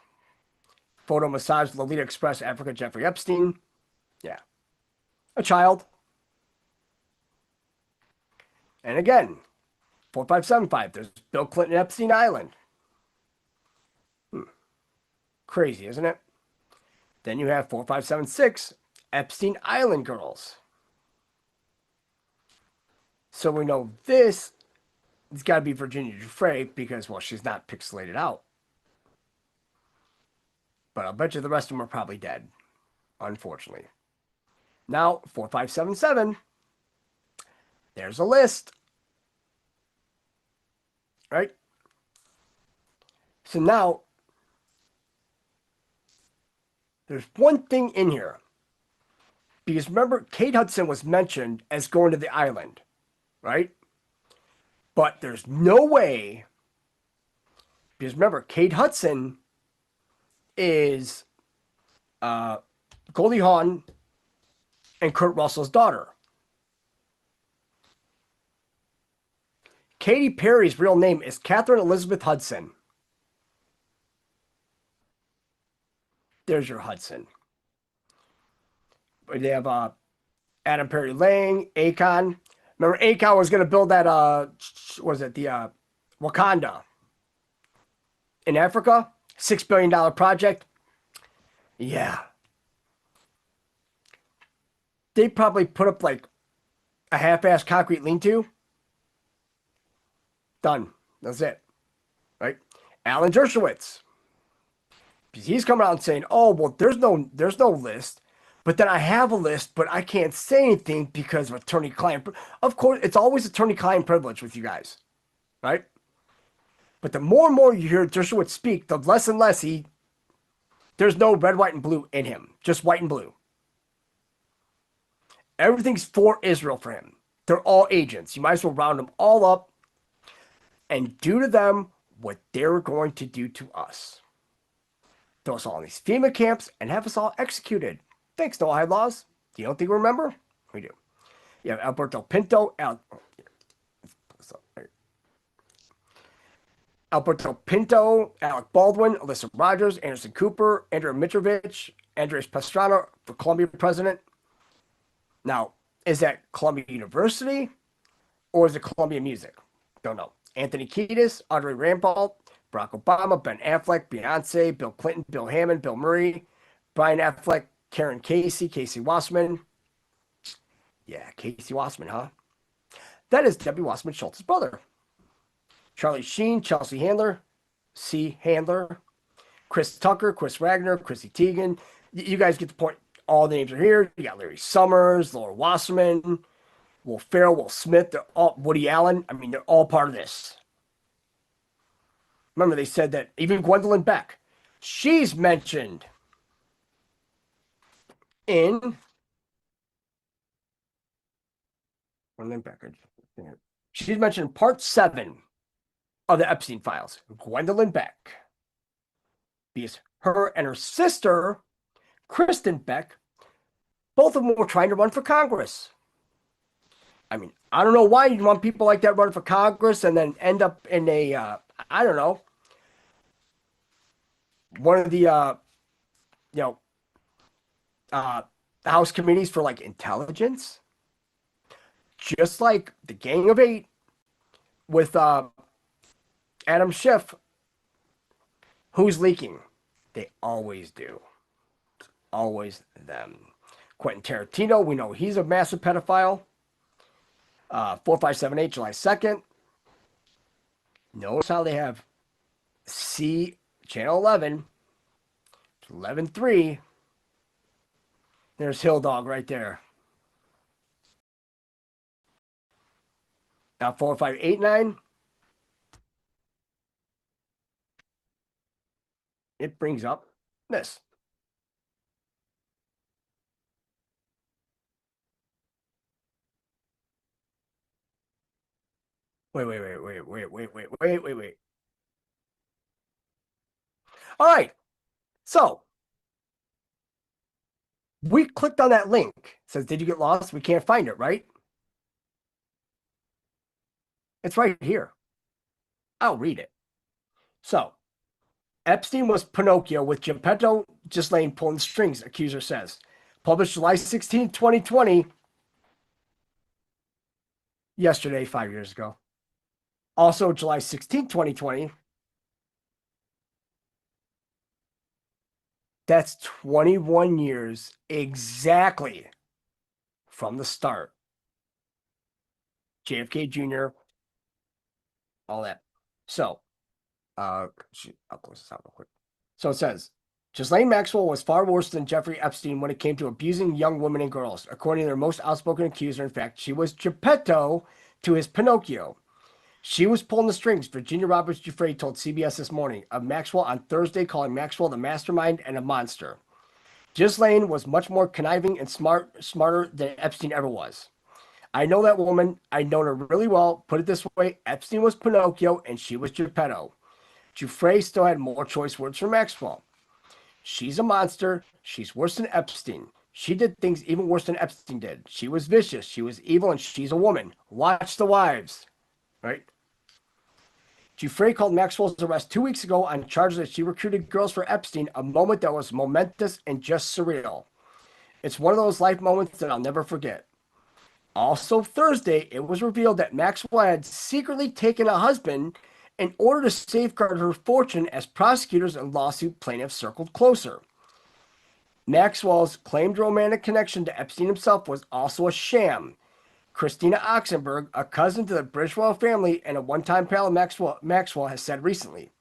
Photo massage Lolita Express Africa Jeffrey Epstein. Yeah. A child. And again, 4575. There's Bill Clinton Epstein Island. Crazy, isn't it? Then you have 4576, Epstein Island Girls. So we know this, it's got to be Virginia Giuffre because, well, she's not pixelated out. But I'll bet you the rest of them are probably dead, unfortunately. Now, 4577, there's a list. right? So now, there's one thing in here. Because remember, Kate Hudson was mentioned as going to the island, right? But there's no way, because remember, Kate Hudson is Goldie Hawn and Kurt Russell's daughter. Katy Perry's real name is Catherine Elizabeth Hudson. There's your Hudson. They have Adam Perry Lang, Akon. Remember, Akon was going to build that, the Wakanda in Africa? $6 billion project. Yeah. They probably put up like a half-ass concrete lean-to. Done. That's it. Right? Alan Dershowitz. He's coming out and saying, oh, well, there's no list. But then I have a list, but I can't say anything because of attorney-client. Of course, it's always attorney-client privilege with you guys. Right? But the more and more you hear Dershowitz speak, the less and less there's no red, white, and blue in him. Just white and blue. Everything's for Israel for him. They're all agents. You might as well round them all up and do to them what they're going to do to us. Throw us all in these FEMA camps and have us all executed. Thanks, no hide laws. You don't think we remember? We do. You have Alberto Pinto, Alec Baldwin, Alyssa Rogers, Anderson Cooper, Andrea Mitrovich, Andres Pastrana for Columbia president. Now, is that Columbia University or is it Columbia Music? Don't know. Anthony Kiedis, Audrey Rampal, Barack Obama, Ben Affleck, Beyonce, Bill Clinton, Bill Hammond, Bill Murray, Brian Affleck, Karen Casey, Casey Wassman. Yeah, Casey Wassman, huh? That is Debbie Wassman Schultz's brother. Charlie Sheen, Chelsea Handler, C. Handler, Chris Tucker, Chris Wagner, Chrissy Teigen. You guys get the point. All the names are here. You got Larry Summers, Laura Wasserman, Will Ferrell, Will Smith, they're all, Woody Allen. I mean, they're all part of this. Remember, they said that even Gwendolyn Beck, she's mentioned in she's mentioned in part 7 of the Epstein files. Gwendolyn Beck. Because her and her sister, Kristen Beck, both of them were trying to run for Congress. I mean, I don't know why you'd want people like that running for Congress and then end up in a, I don't know, one of the, House committees for like intelligence. Just like the Gang of 8 with Adam Schiff, who's leaking? They always do. It's always them. Quentin Tarantino, we know he's a massive pedophile. 4578, July 2nd. Notice how they have Channel 11, 11.3. There's Hill Dog right there. Now 4589. It brings up this. Wait. All right. So we clicked on that link. It says, did you get lost? We can't find it, right? It's right here. I'll read it. So Epstein was Pinocchio with Geppetto Ghislaine pulling the strings, accuser says. Published July 16, 2020. Yesterday, 5 years ago. Also, July 16, 2020. That's 21 years exactly from the start. JFK Jr., all that. So, I'll close this out real quick. So it says, Ghislaine Maxwell was far worse than Jeffrey Epstein when it came to abusing young women and girls. According to their most outspoken accuser, in fact, she was Geppetto to his Pinocchio. She was pulling the strings. Virginia Roberts Giuffre told CBS This Morning of Maxwell on Thursday, calling Maxwell the mastermind and a monster. Ghislaine was much more conniving and smarter than Epstein ever was. I know that woman. I know her really well. Put it this way, Epstein was Pinocchio and she was Geppetto. Giuffre still had more choice words for Maxwell. She's a monster. She's worse than Epstein. She did things even worse than Epstein did. She was vicious. She was evil, and she's a woman. Watch the wives. Right? Giuffre called Maxwell's arrest 2 weeks ago on charges that she recruited girls for Epstein, a moment that was momentous and just surreal. It's one of those life moments that I'll never forget. Also Thursday, it was revealed that Maxwell had secretly taken a husband in order to safeguard her fortune as prosecutors and lawsuit plaintiffs circled closer. Maxwell's claimed romantic connection to Epstein himself was also a sham. Christina Oxenberg, a cousin to the British royal family and a one-time pal of Maxwell, has said recently.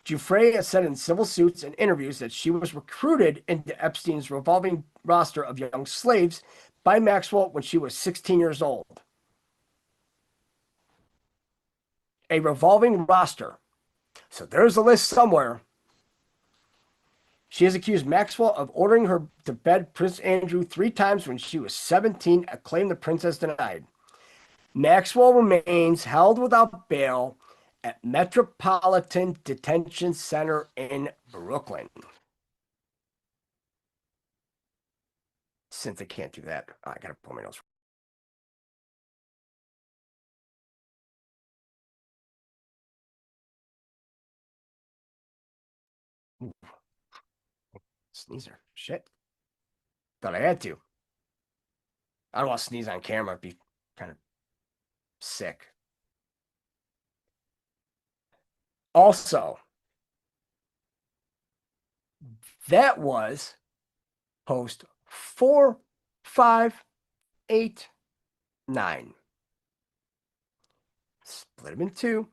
Giuffre has said in civil suits and interviews that she was recruited into Epstein's revolving roster of young slaves by Maxwell when she was 16 years old. A revolving roster. So there's a list somewhere. She has accused Maxwell of ordering her to bed Prince Andrew 3 times when she was 17, a claim the princess denied. Maxwell remains held without bail at Metropolitan Detention Center in Brooklyn. Since I can't do that, I gotta pull my notes. Ooh. Sneezer. Shit. Thought I had to. I don't want to sneeze on camera. It'd be kind of sick. Also, that was post 4589. Split them in two.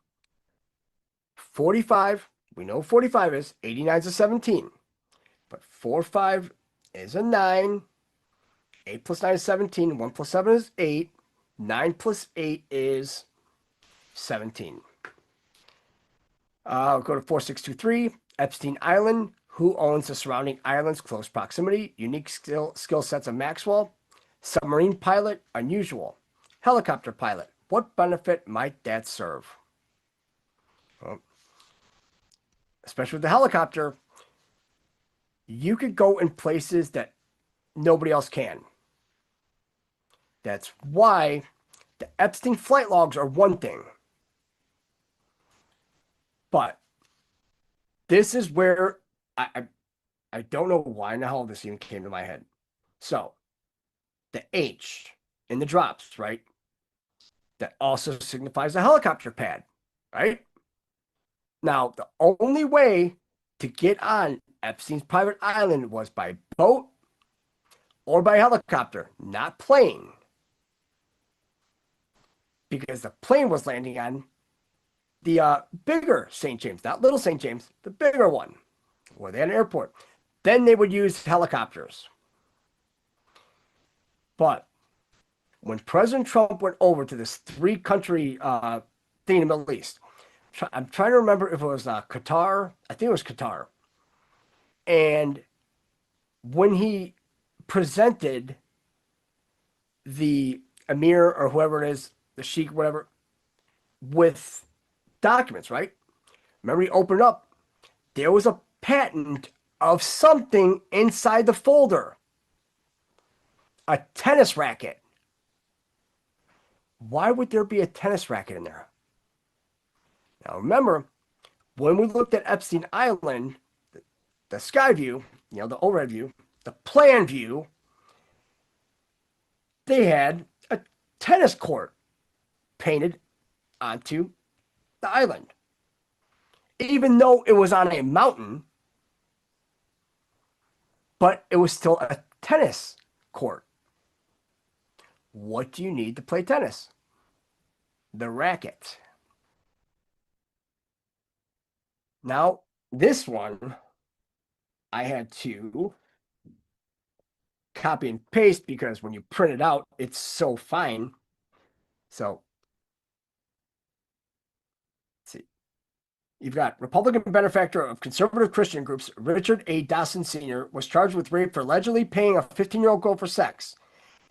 45, we know 45 is. 89 is a 17. But 45 is a 9. 8 plus 9 is 17. 1 plus 7 is 8. 9 plus 8 is 17. Go to 4623. Epstein Island. Who owns the surrounding islands? Close proximity. Unique skill sets of Maxwell. Submarine pilot. Unusual. Helicopter pilot. What benefit might that serve? Well, especially with the helicopter, you could go in places that nobody else can. That's why the Epstein flight logs are one thing. But this is where I don't know why in the hell this even came to my head. So the H in the drops, right? That also signifies a helicopter pad, right? Now, the only way to get on Epstein's private island was by boat or by helicopter, not plane. Because the plane was landing on the bigger St. James, not little St. James, the bigger one, where they had an airport. Then they would use helicopters. But when President Trump went over to this 3-country thing in the Middle East, I'm trying to remember if it was Qatar. I think it was Qatar. And when he presented the emir or whoever it is, the sheikh, whatever, with documents, right? Remember, he opened up. There was a patent of something inside the folder. A tennis racket. Why would there be a tennis racket in there? Now, remember, when we looked at Epstein Island, the sky view, the overhead view, the plan view, they had a tennis court painted onto the island. Even though it was on a mountain, but it was still a tennis court. What do you need to play tennis? The racket. Now, this one, I had to copy and paste because when you print it out, it's so fine. So You've got Republican benefactor of conservative Christian groups, Richard A. Dawson Sr., was charged with rape for allegedly paying a 15-year-old girl for sex.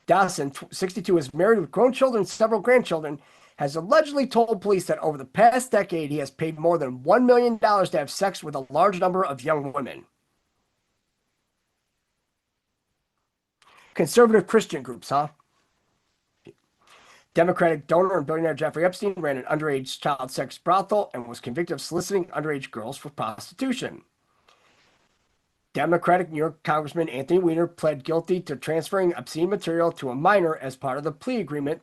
Dawson, 62, is married with grown children and several grandchildren, has allegedly told police that over the past decade he has paid more than $1 million to have sex with a large number of young women. Conservative Christian groups, huh? Democratic donor and billionaire Jeffrey Epstein ran an underage child sex brothel and was convicted of soliciting underage girls for prostitution. Democratic New York Congressman Anthony Weiner pled guilty to transferring obscene material to a minor as part of the plea agreement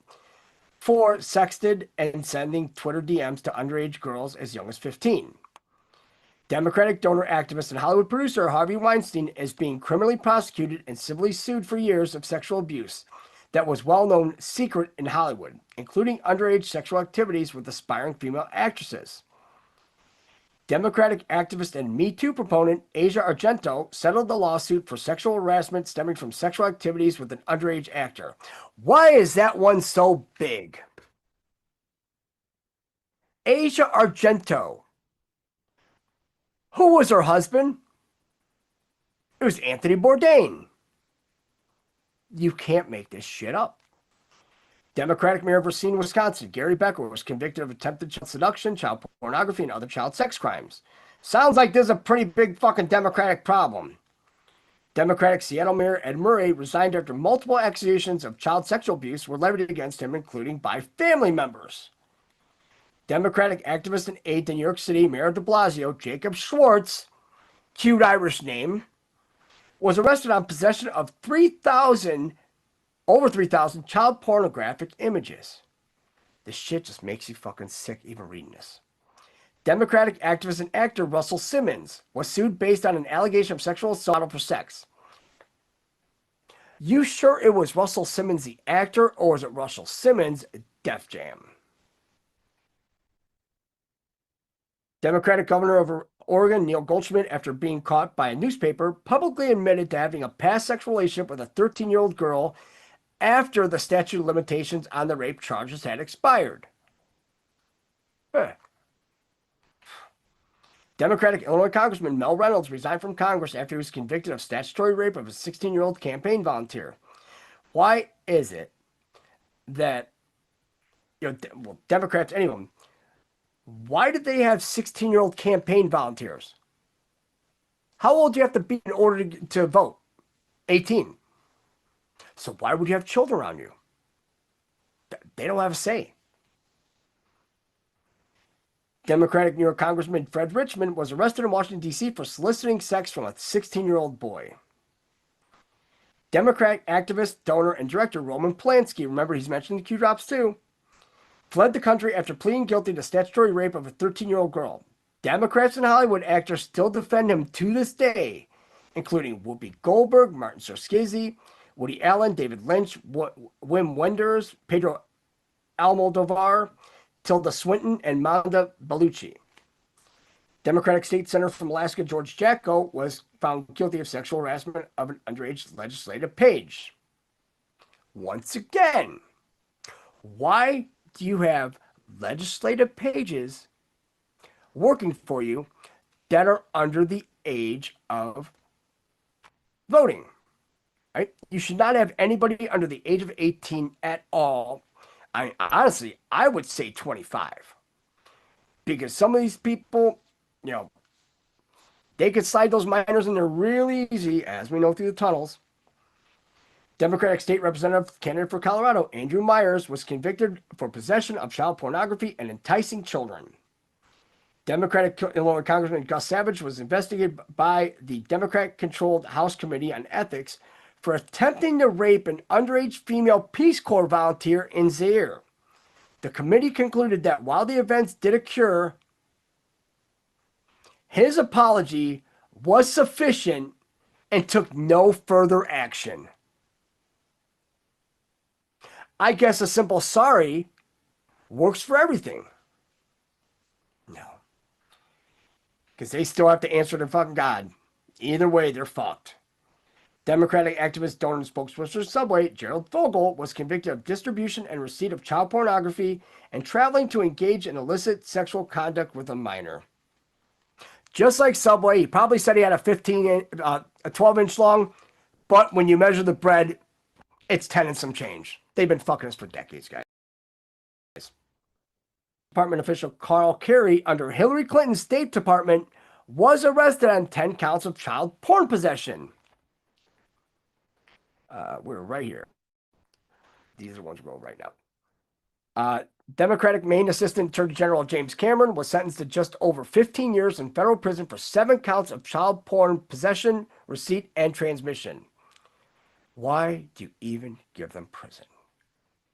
for sexted and sending Twitter DMs to underage girls as young as 15. Democratic donor, activist, and Hollywood producer Harvey Weinstein is being criminally prosecuted and civilly sued for years of sexual abuse that was well-known secret in Hollywood, including underage sexual activities with aspiring female actresses. Democratic activist and Me Too proponent Asia Argento settled the lawsuit for sexual harassment stemming from sexual activities with an underage actor. Why is that one so big? Asia Argento. Who was her husband? It was Anthony Bourdain. You can't make this shit up. Democratic mayor of Racine, Wisconsin, Gary Becker, was convicted of attempted child seduction, child pornography, and other child sex crimes. Sounds like there's a pretty big fucking Democratic problem. Democratic Seattle Mayor Ed Murray resigned after multiple accusations of child sexual abuse were levied against him, including by family members. Democratic activist and aide to New York City Mayor de Blasio, Jacob Schwartz, cute Irish name, was arrested on possession of over 3,000 child pornographic images. This shit just makes you fucking sick even reading this. Democratic activist and actor Russell Simmons was sued based on an allegation of sexual assault for sex. You sure it was Russell Simmons the actor, or was it Russell Simmons, Def Jam? Democratic governor of Oregon, Neil Goldschmidt, after being caught by a newspaper, publicly admitted to having a past sexual relationship with a 13-year-old girl after the statute of limitations on the rape charges had expired. Democratic Illinois Congressman Mel Reynolds resigned from Congress after he was convicted of statutory rape of a 16-year-old campaign volunteer. Why is it that, Democrats, anyone, why did they have 16-year-old campaign volunteers? How old do you have to be in order to vote? 18. So why would you have children around you? They don't have a say. Democratic New York Congressman Fred Richmond was arrested in Washington, D.C. for soliciting sex from a 16-year-old boy. Democratic activist, donor, and director Roman Polanski, remember he's mentioned in Q-Drops too, fled the country after pleading guilty to statutory rape of a 13-year-old girl. Democrats and Hollywood actors still defend him to this day, including Whoopi Goldberg, Martin Scorsese, Woody Allen, David Lynch, Wim Wenders, Pedro Almodovar, Tilda Swinton, and Monica Bellucci. Democratic State Senator from Alaska George Jacko was found guilty of sexual harassment of an underage legislative page. Once again, why do you have legislative pages working for you that are under the age of voting? Right? You should not have anybody under the age of 18 at all. I mean, honestly, I would say 25. Because some of these people, they could slide those minors in there really easy, as we know through the tunnels. Democratic State Representative candidate for Colorado, Andrew Myers, was convicted for possession of child pornography and enticing children. Democratic Illinois Congressman Gus Savage was investigated by the Democrat-controlled House Committee on Ethics for attempting to rape an underage female Peace Corps volunteer in Zaire. The committee concluded that while the events did occur, his apology was sufficient and took no further action. I guess a simple sorry works for everything. No. Because they still have to answer to fucking God. Either way, they're fucked. Democratic activist, donor, and spokesperson for Subway, Gerald Vogel, was convicted of distribution and receipt of child pornography and traveling to engage in illicit sexual conduct with a minor. Just like Subway, he probably said he had a 12-inch long, but when you measure the bread, it's 10 and some change. They've been fucking us for decades, guys. Department official Carl Carey, under Hillary Clinton's State Department, was arrested on 10 counts of child porn possession. We're right here. These are the ones we're going right now. Democratic Maine Assistant Attorney General James Cameron was sentenced to just over 15 years in federal prison for 7 counts of child porn possession, receipt, and transmission. Why do you even give them prison?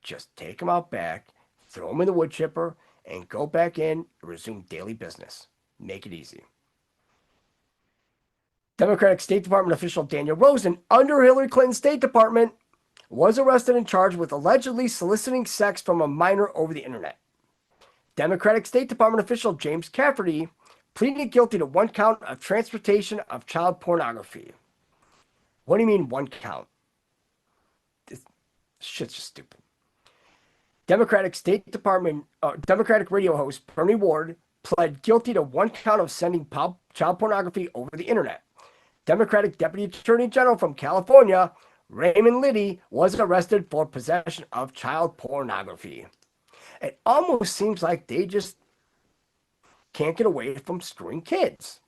Just take them out back, throw them in the wood chipper, and go back in and resume daily business. Make it easy. Democratic State Department official Daniel Rosen, under Hillary Clinton's State Department, was arrested and charged with allegedly soliciting sex from a minor over the internet. Democratic State Department official James Cafferty pleaded guilty to 1 count of transportation of child pornography. What do you mean 1 count? This shit's just stupid. Democratic State Department, Democratic radio host Bernie Ward pled guilty to 1 count of sending child pornography over the internet. Democratic Deputy Attorney General from California, Raymond Liddy, was arrested for possession of child pornography. It almost seems like they just can't get away from screwing kids.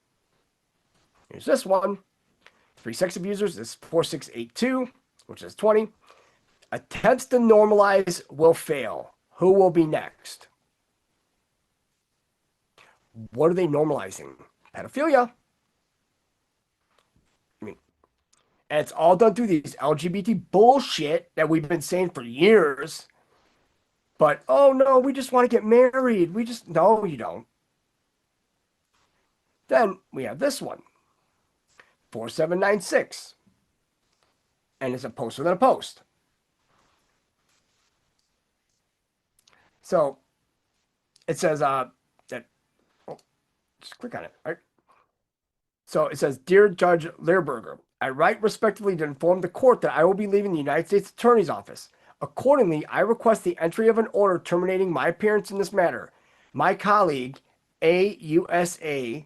Here's this one. 3 sex abusers, this is 4682, which is 20. Attempts to normalize will fail. Who will be next? What are they normalizing? Pedophilia. And it's all done through these LGBT bullshit that we've been saying for years. But, oh no, we just want to get married. No, you don't. Then we have this one. 4796. And it's a post within a post. So, it says, just click on it, all right? So it says, Dear Judge Learberger, I write respectfully to inform the court that I will be leaving the United States Attorney's Office. Accordingly, I request the entry of an order terminating my appearance in this matter. My colleague, AUSA,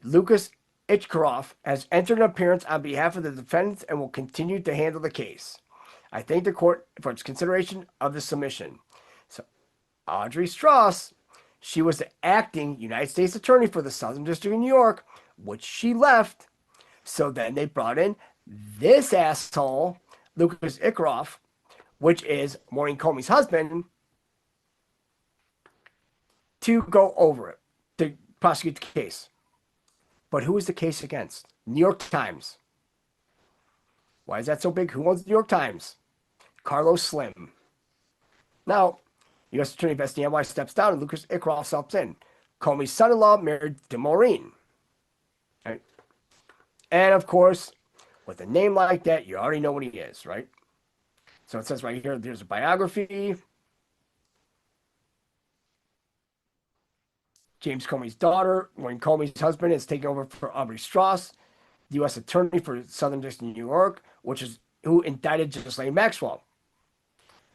Lucas Itchkaroff, has entered an appearance on behalf of the defendants and will continue to handle the case. I thank the court for its consideration of the submission. So, Audrey Strauss, she was the acting United States Attorney for the Southern District of New York, which she left. So then they brought in this asshole, Lucas Itchkaroff, which is Maureen Comey's husband, to go over it, to prosecute the case. But who is the case against? New York Times. Why is that so big? Who owns the New York Times? Carlos Slim. Now, U.S. Attorney Bessie NY steps down and Lucas Itchkaroff steps in. Comey's son-in-law married to Maureen. Right? And of course, with a name like that, you already know what he is, right? So it says right here, there's a biography. James Comey's daughter, Maureen Comey's husband, is taking over for Aubrey Strauss, the U.S. Attorney for Southern District of New York, who indicted Ghislaine Maxwell.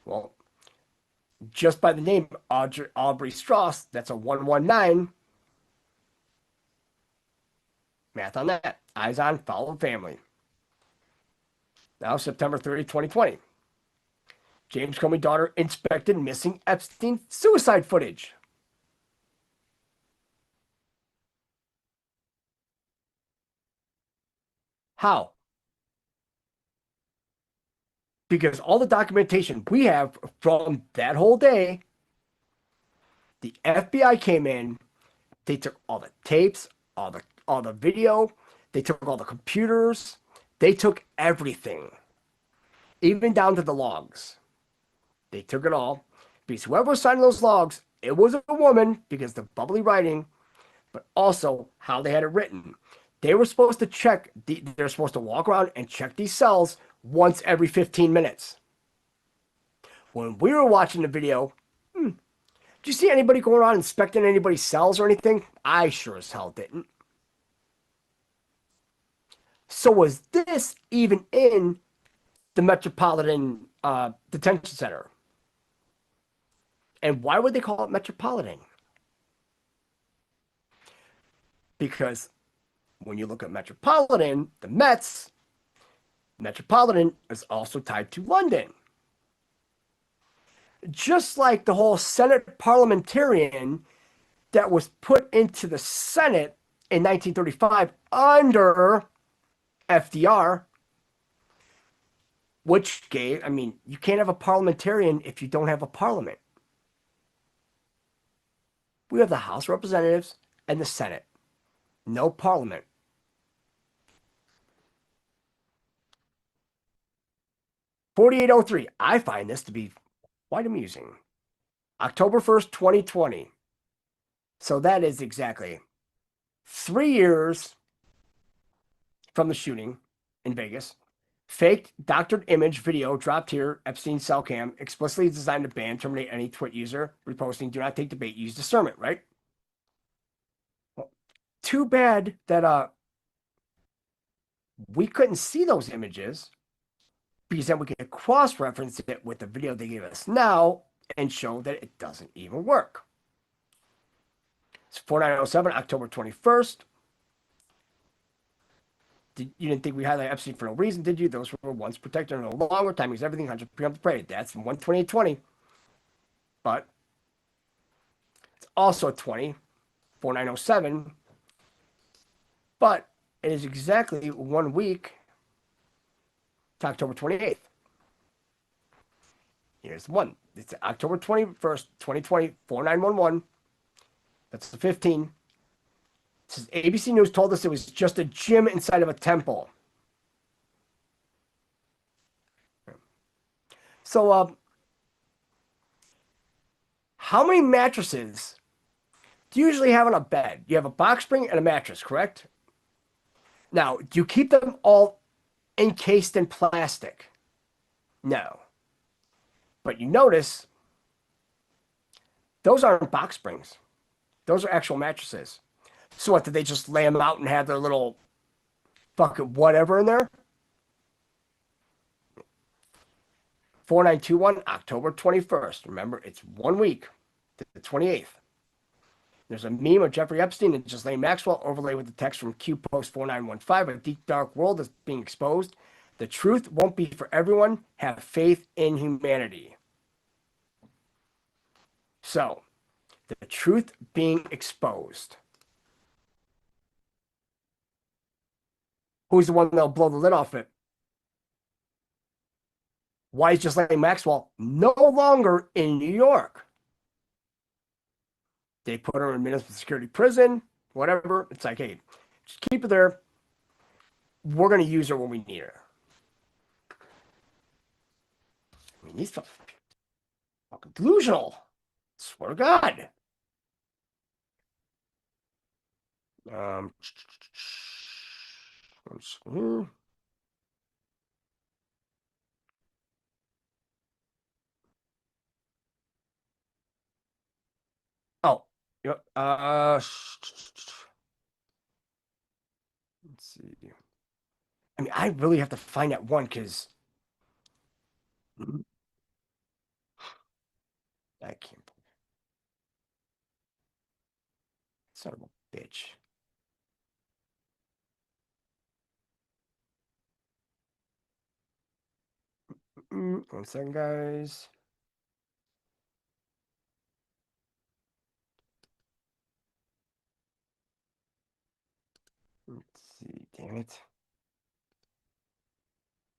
Well, just by the name Aubrey Strauss, that's a 119. Math on that. Eyes on, follow the family. Now, September 30, 2020. James Comey daughter inspected missing Epstein suicide footage. How? Because all the documentation we have from that whole day, the FBI came in, they took all the tapes, all the video, they took all the computers, they took everything, even down to the logs. They took it all, because whoever was signing those logs, it was a woman, because the bubbly writing, but also how they had it written. They were supposed to check, they're supposed to walk around and check these cells once every 15 minutes. When we were watching the video, did you see anybody going around inspecting anybody's cells or anything? I sure as hell didn't. So was this even in the Metropolitan Detention Center? And why would they call it Metropolitan? Because when you look at Metropolitan, the Mets, Metropolitan is also tied to London. Just like the whole Senate parliamentarian that was put into the Senate in 1935 under FDR, which gave, I mean, you can't have a parliamentarian if you don't have a parliament. We have the House of Representatives and the Senate. No parliament. (4803). I find this to be quite amusing. October 1st, 2020. So that is exactly 3 years from the shooting in Vegas. Faked doctored image video dropped here. Epstein cell cam explicitly designed to ban, terminate any tweet user reposting. Do not take debate. Use discernment. Right. Well, too bad that we couldn't see those images, because then we could cross-reference it with the video they gave us now and show that it doesn't even work. It's 4907, October 21st. You didn't think we highlighted Epstein for no reason, did you? Those were once protected and no longer. Time is everything, 100 becomes prey. That's from 12820. But it's also 4907. But it is exactly 1 week to October 28th. Here's one. It's October 21st, 2020, 4911. That's the 15. It says ABC News told us it was just a gym inside of a temple. So, how many mattresses do you usually have on a bed? You have a box spring and a mattress, correct? Now, do you keep them all encased in plastic? No. But you notice those aren't box springs. Those are actual mattresses. So what, did they just lay them out and have their little fucking whatever in there? 4921, October 21st. Remember, it's 1 week to the 28th. There's a meme of Jeffrey Epstein and Ghislaine Maxwell overlaid with the text from Q Post 4915. A deep, dark world is being exposed. The truth won't be for everyone. Have faith in humanity. So, the truth being exposed. Who's the one that'll blow the lid off it? Why is Ghislaine Maxwell no longer in New York? They put her in municipal security prison, whatever. It's like, hey, just keep her there. We're going to use her when we need her. I mean, these fucking delusional. Swear to God. Oh, yep. Let's see. I mean, I really have to find that one because I can't. Son of a bitch. One second, guys. Let's see. Damn it.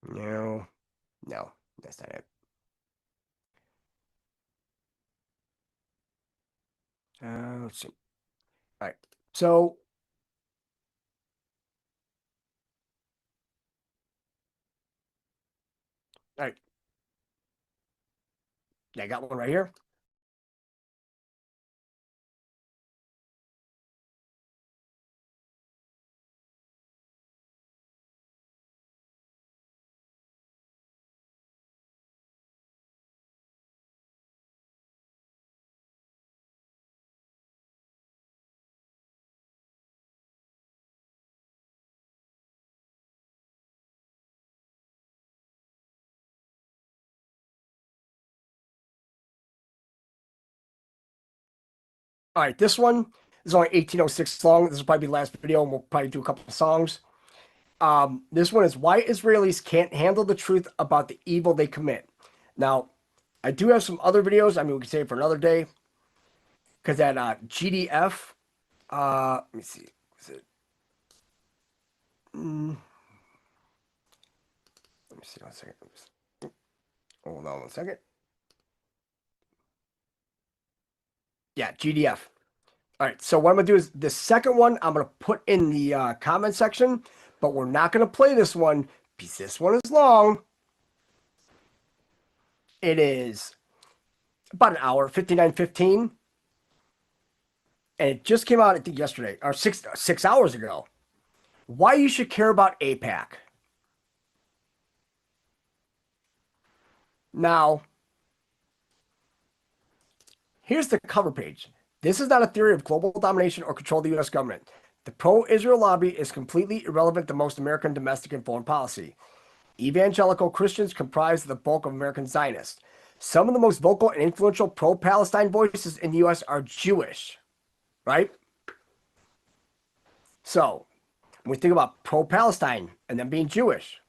No, that's not it. Let's see. All right. So, all right. Yeah, I got one right here. All right, this one This is only 1806 long. This will probably be the last video, and we'll probably do a couple of songs. This one is why Israelis can't handle the truth about the evil they commit. Now, I do have some other videos. I mean, we can save it for another day. Because that GDF, let me see. Is it? Let me see 1 second. Hold on 1 second. Yeah, GDF. All right, so what I'm going to do is the second one I'm going to put in the comment section, but we're not going to play this one because this one is long. It is about an hour, 59:15. And it just came out, I think, yesterday, or 6 hours ago. Why you should care about AIPAC. Now, here's the cover page. This is not a theory of global domination or control of the U.S. government. The pro-Israel lobby is completely irrelevant to most American domestic and foreign policy. Evangelical Christians comprise the bulk of American Zionists. Some of the most vocal and influential pro-Palestine voices in the U.S. are Jewish. Right? So, when we think about pro-Palestine and them being Jewish,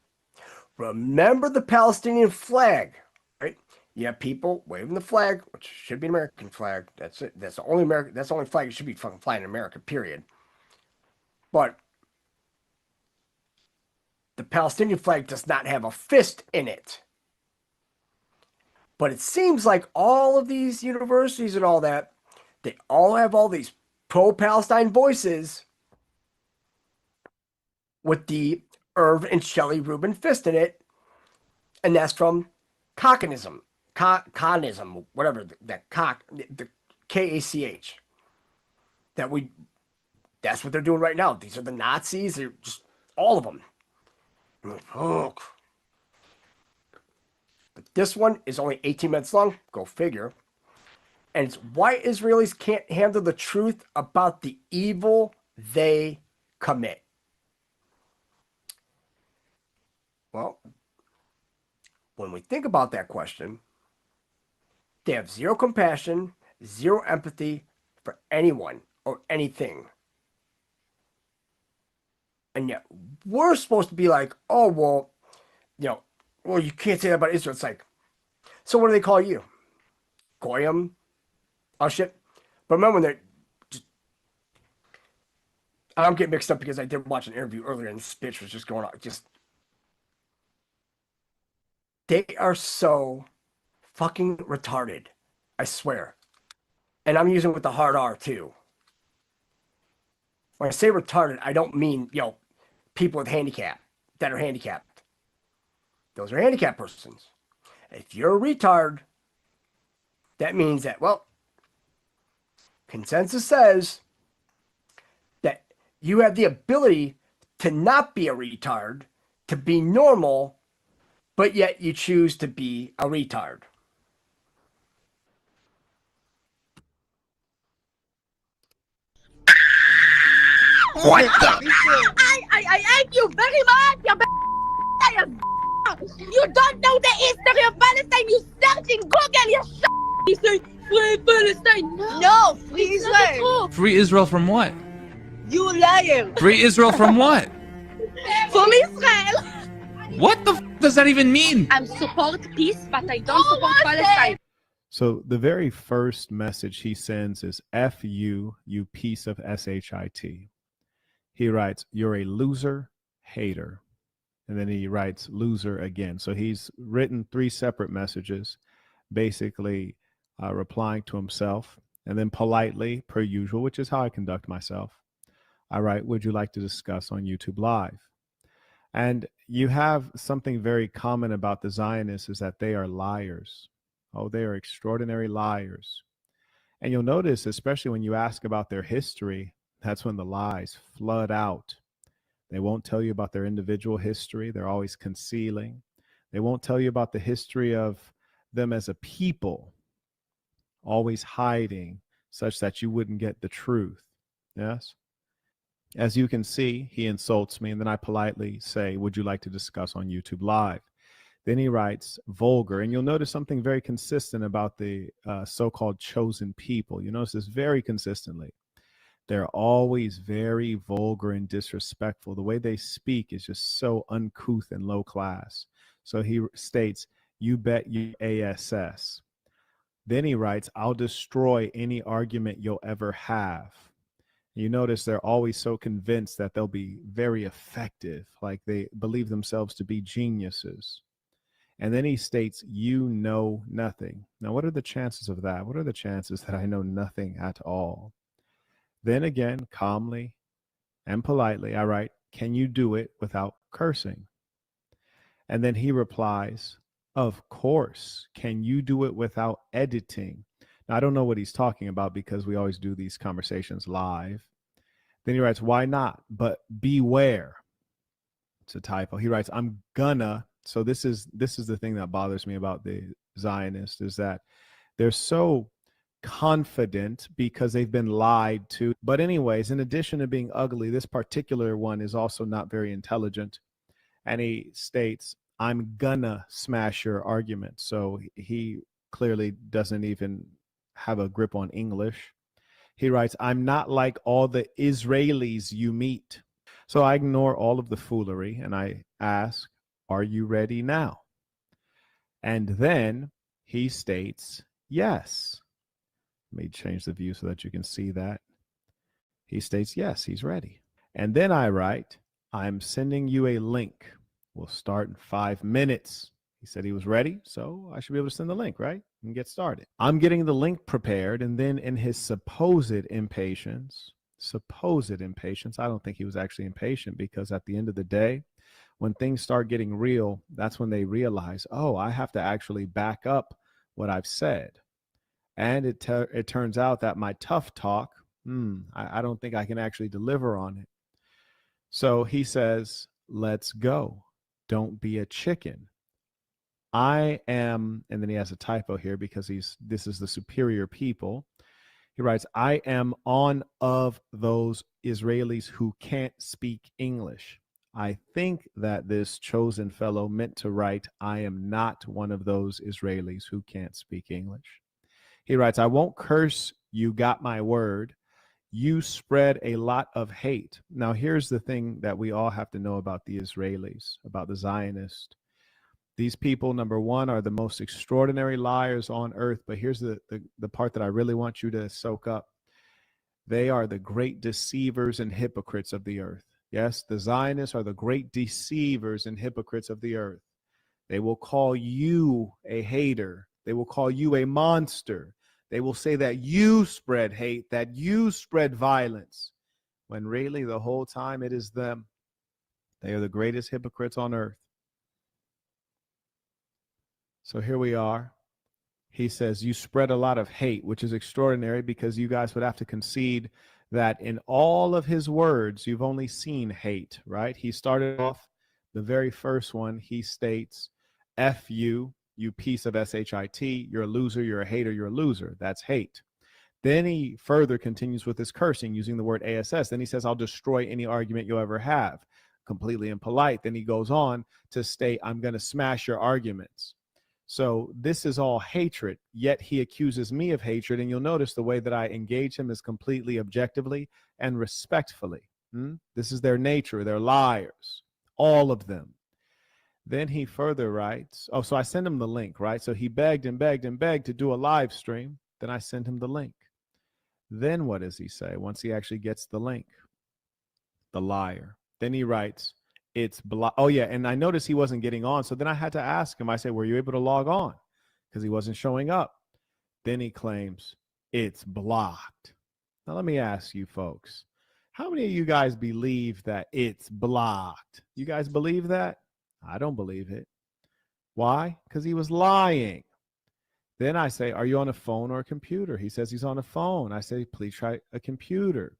remember the Palestinian flag, right? You have people waving the flag, which should be an American flag. That's it. That's the only American. That's the only flag that should be fucking flying in America. Period. But the Palestinian flag does not have a fist in it. But it seems like all of these universities and all that, they all have all these pro-Palestine voices with the Irv and Shelley Rubin fist in it, and that's from Cockanism, Conism, whatever that cock, the KACH. That's what they're doing right now. These are the Nazis. They're just all of them. Oh. But this one is only 18 minutes long. Go figure. And it's why Israelis can't handle the truth about the evil they commit. Well, when we think about that question, they have zero compassion, zero empathy for anyone or anything. And yet we're supposed to be like, oh, well, well, you can't say that about Israel. It's like, so what do they call you? Goyim? Oh, shit. But remember when they're just, I'm getting mixed up because I did watch an interview earlier and this bitch was just going on. They are so fucking retarded. I swear. And I'm using it with the hard R too. When I say retarded, I don't mean, people with handicap that are handicapped. Those are handicapped persons. If you're a retard, that means that, well, consensus says that you have the ability to not be a retard, to be normal, but yet you choose to be a retard. What the? I hate you very much, you don't know the history of Palestine. You search in Google, you You say free Palestine. No, free Israel. Free Israel from what? You liar. Free Israel from what? From Israel. What the does that even mean? I support peace, but I don't support Palestine. So the very first message he sends is F you, you piece of SHIT. He writes, you're a loser, hater. And then he writes loser again. So he's written 3 separate messages, basically replying to himself. And then politely, per usual, which is how I conduct myself, I write, would you like to discuss on YouTube Live? And you have something very common about the Zionists is that they are liars. Oh, they are extraordinary liars. And you'll notice, especially when you ask about their history, that's when the lies flood out. They won't tell you about their individual history. They're always concealing. They won't tell you about the history of them as a people, always hiding such that you wouldn't get the truth. Yes? As you can see, he insults me, and then I politely say, would you like to discuss on YouTube Live? Then he writes vulgar, and you'll notice something very consistent about the so-called chosen people. You notice this very consistently. They're always very vulgar and disrespectful. The way they speak is just so uncouth and low class. So he states, "You bet you ASS." Then he writes, "I'll destroy any argument you'll ever have." You notice they're always so convinced that they'll be very effective, like they believe themselves to be geniuses. And then he states, "You know nothing." Now, what are the chances of that? What are the chances that I know nothing at all? Then again, calmly and politely, I write, "Can you do it without cursing?" And then he replies, "Of course. Can you do it without editing?" Now, I don't know what he's talking about because we always do these conversations live. Then he writes, "Why not? But beware." It's a typo. He writes, "I'm gonna." So this is the thing that bothers me about the Zionists, is that they're so confident because they've been lied to. But anyways, in addition to being ugly, this particular one is also not very intelligent. And he states, "I'm gonna smash your argument." So he clearly doesn't even have a grip on English. He writes, "I'm not like all the Israelis you meet." So I ignore all of the foolery and I ask, "Are you ready now?" And then he states, "Yes." Let me change the view so that you can see that. He states, yes, he's ready. And then I write, "I'm sending you a link. We'll start in 5 minutes." He said he was ready, so I should be able to send the link, right? And get started. I'm getting the link prepared, and then in his supposed impatience, I don't think he was actually impatient, because at the end of the day, when things start getting real, that's when they realize, oh, I have to actually back up what I've said. And it turns out that my tough talk, I don't think I can actually deliver on it. So he says, "Let's go. Don't be a chicken. I am," and then he has a typo here because this is the superior people. He writes, "I am on of those Israelis who can't speak English." I think that this chosen fellow meant to write, "I am not one of those Israelis who can't speak English." He writes, "I won't curse, you got my word. You spread a lot of hate." Now, here's the thing that we all have to know about the Israelis, about the Zionists. These people, number one, are the most extraordinary liars on earth. But here's the part that I really want you to soak up. They are the great deceivers and hypocrites of the earth. Yes, the Zionists are the great deceivers and hypocrites of the earth. They will call you a hater. They will call you a monster. They will say that you spread hate, that you spread violence, when really the whole time it is them. They are the greatest hypocrites on earth. So here we are. He says, "You spread a lot of hate," which is extraordinary because you guys would have to concede that in all of his words, you've only seen hate, right? He started off the very first one. He states, "F you, you piece of shit. You're a loser. You're a hater. You're a loser." That's hate. Then he further continues with his cursing using the word ASS. Then he says, "I'll destroy any argument you'll ever have." Completely impolite. Then he goes on to state, "I'm going to smash your arguments." So this is all hatred, yet he accuses me of hatred. And you'll notice the way that I engage him is completely objectively and respectfully. This is their nature. They're liars, all of them. Then he further writes, so I send him the link, right? So he begged and begged and begged to do a live stream. Then I sent him the link. Then what does he say once he actually gets the link? The liar. Then he writes, "It's blocked." Oh, yeah. And I noticed he wasn't getting on. So then I had to ask him. I said, "Were you able to log on?" Because he wasn't showing up. Then he claims, "It's blocked." Now, let me ask you folks, how many of you guys believe that it's blocked? You guys believe that? I don't believe it. Why? Because he was lying. Then I say, "Are you on a phone or a computer?" He says he's on a phone. I say, "Please try a computer."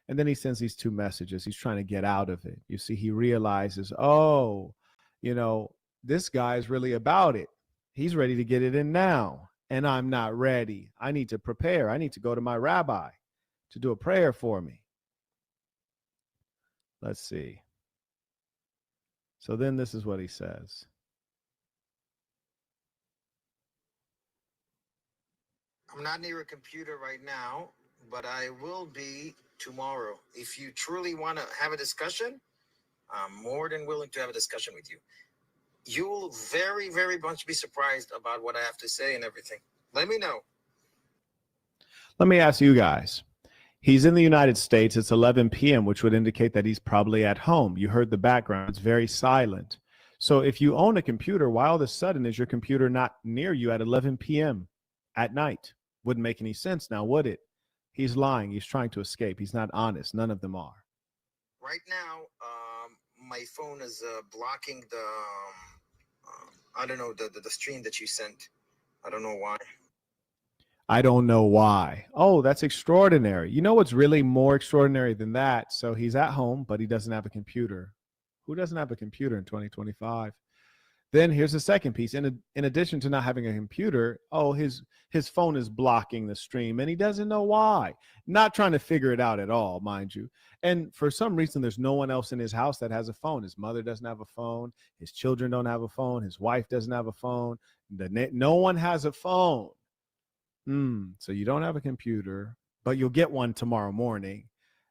And then he sends these 2 messages. He's trying to get out of it. You see, he realizes, oh, this guy is really about it. He's ready to get it in now. And I'm not ready. I need to prepare. I need to go to my rabbi to do a prayer for me. Let's see. So then this is what he says. "I'm not near a computer right now, but I will be tomorrow. If you truly want to have a discussion, I'm more than willing to have a discussion with you. You will very, very much be surprised about what I have to say and everything. Let me know. Let me ask you guys. He's in the United States. It's 11 p.m., which would indicate that he's probably at home. You heard the background. It's very silent. So if you own a computer, why all of a sudden is your computer not near you at 11 p.m. at night? Wouldn't make any sense now, would it? He's lying. He's trying to escape. He's not honest. None of them are. Right now, my phone is blocking the, I don't know, the stream that you sent. I don't know why. I don't know why. Oh, that's extraordinary. You know what's really more extraordinary than that? So he's at home, but he doesn't have a computer. Who doesn't have a computer in 2025? Then here's the second piece. In addition to not having a computer, oh, his phone is blocking the stream, and he doesn't know why. Not trying to figure it out at all, mind you. And for some reason, there's no one else in his house that has a phone. His mother doesn't have a phone. His children don't have a phone. His wife doesn't have a phone. No one has a phone. So you don't have a computer, but you'll get one tomorrow morning,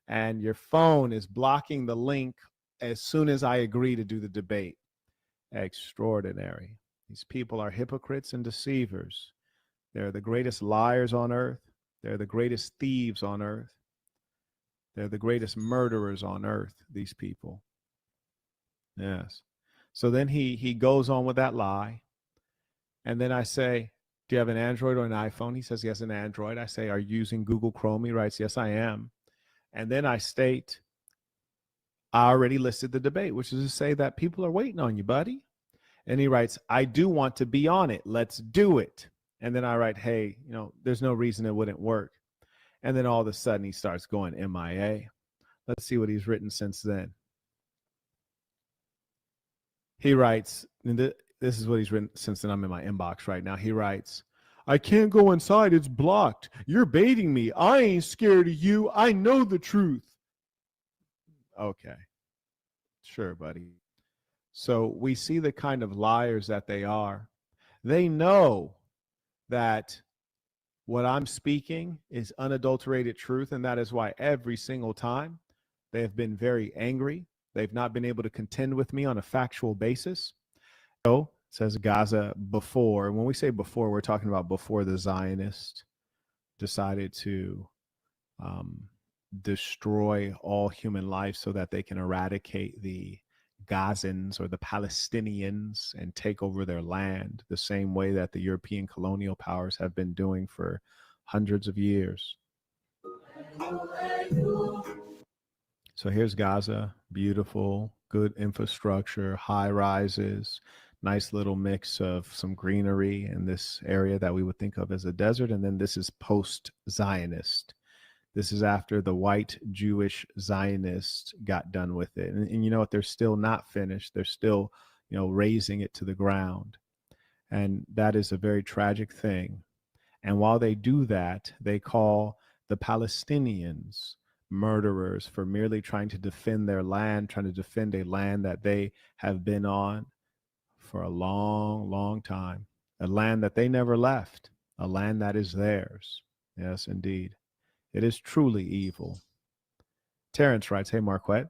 and your phone is blocking the link as soon as I agree to do the debate. Extraordinary. These people are hypocrites and deceivers. They're the greatest liars on earth. They're the greatest thieves on earth. They're the greatest murderers on earth, these people. Yes. So then he goes on with that lie. And then I say, do you have an Android or an iPhone? He says, yes, an Android. I say, are you using Google Chrome? He writes, yes, I am. And then I state, I already listed the debate, which is to say that people are waiting on you, buddy. And he writes, I do want to be on it. Let's do it. And then I write, hey, there's no reason it wouldn't work. And then all of a sudden he starts going MIA. Let's see what he's written since then. He writes, this is what he's written since then. I'm in my inbox right now. He writes, I can't go inside. It's blocked. You're baiting me. I ain't scared of you. I know the truth. Okay. Sure, buddy. So we see the kind of liars that they are. They know that what I'm speaking is unadulterated truth, and that is why every single time they have been very angry. They've not been able to contend with me on a factual basis. So, says Gaza before. When we say before, we're talking about before the Zionists decided to destroy all human life so that they can eradicate the Gazans or the Palestinians and take over their land the same way that the European colonial powers have been doing for hundreds of years. So here's Gaza, beautiful, good infrastructure, high rises, nice little mix of some greenery in this area that we would think of as a desert. And then this is post-Zionist. This is after the white Jewish Zionists got done with it. And you know what? They're still not finished. They're still, razing it to the ground. And that is a very tragic thing. And while they do that, they call the Palestinians murderers for merely trying to defend their land, trying to defend a land that they have been on for a long, long time, a land that they never left, a land that is theirs. Yes, indeed. It is truly evil. Terrence writes, hey, Marquette,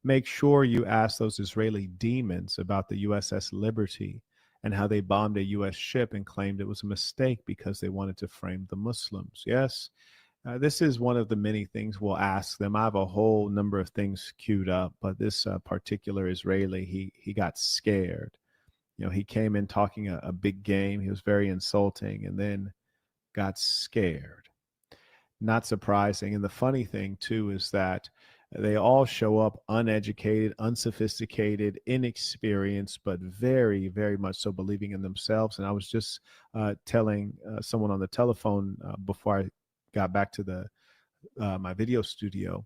make sure you ask those Israeli demons about the USS Liberty and how they bombed a U.S. ship and claimed it was a mistake because they wanted to frame the Muslims. Yes, this is one of the many things we'll ask them. I have a whole number of things queued up, but this particular Israeli, he got scared. He came in talking a big game. He was very insulting and then got scared. Not surprising. And the funny thing, too, is that they all show up uneducated, unsophisticated, inexperienced, but very, very much so believing in themselves. And I was just telling someone on the telephone before I got back to my video studio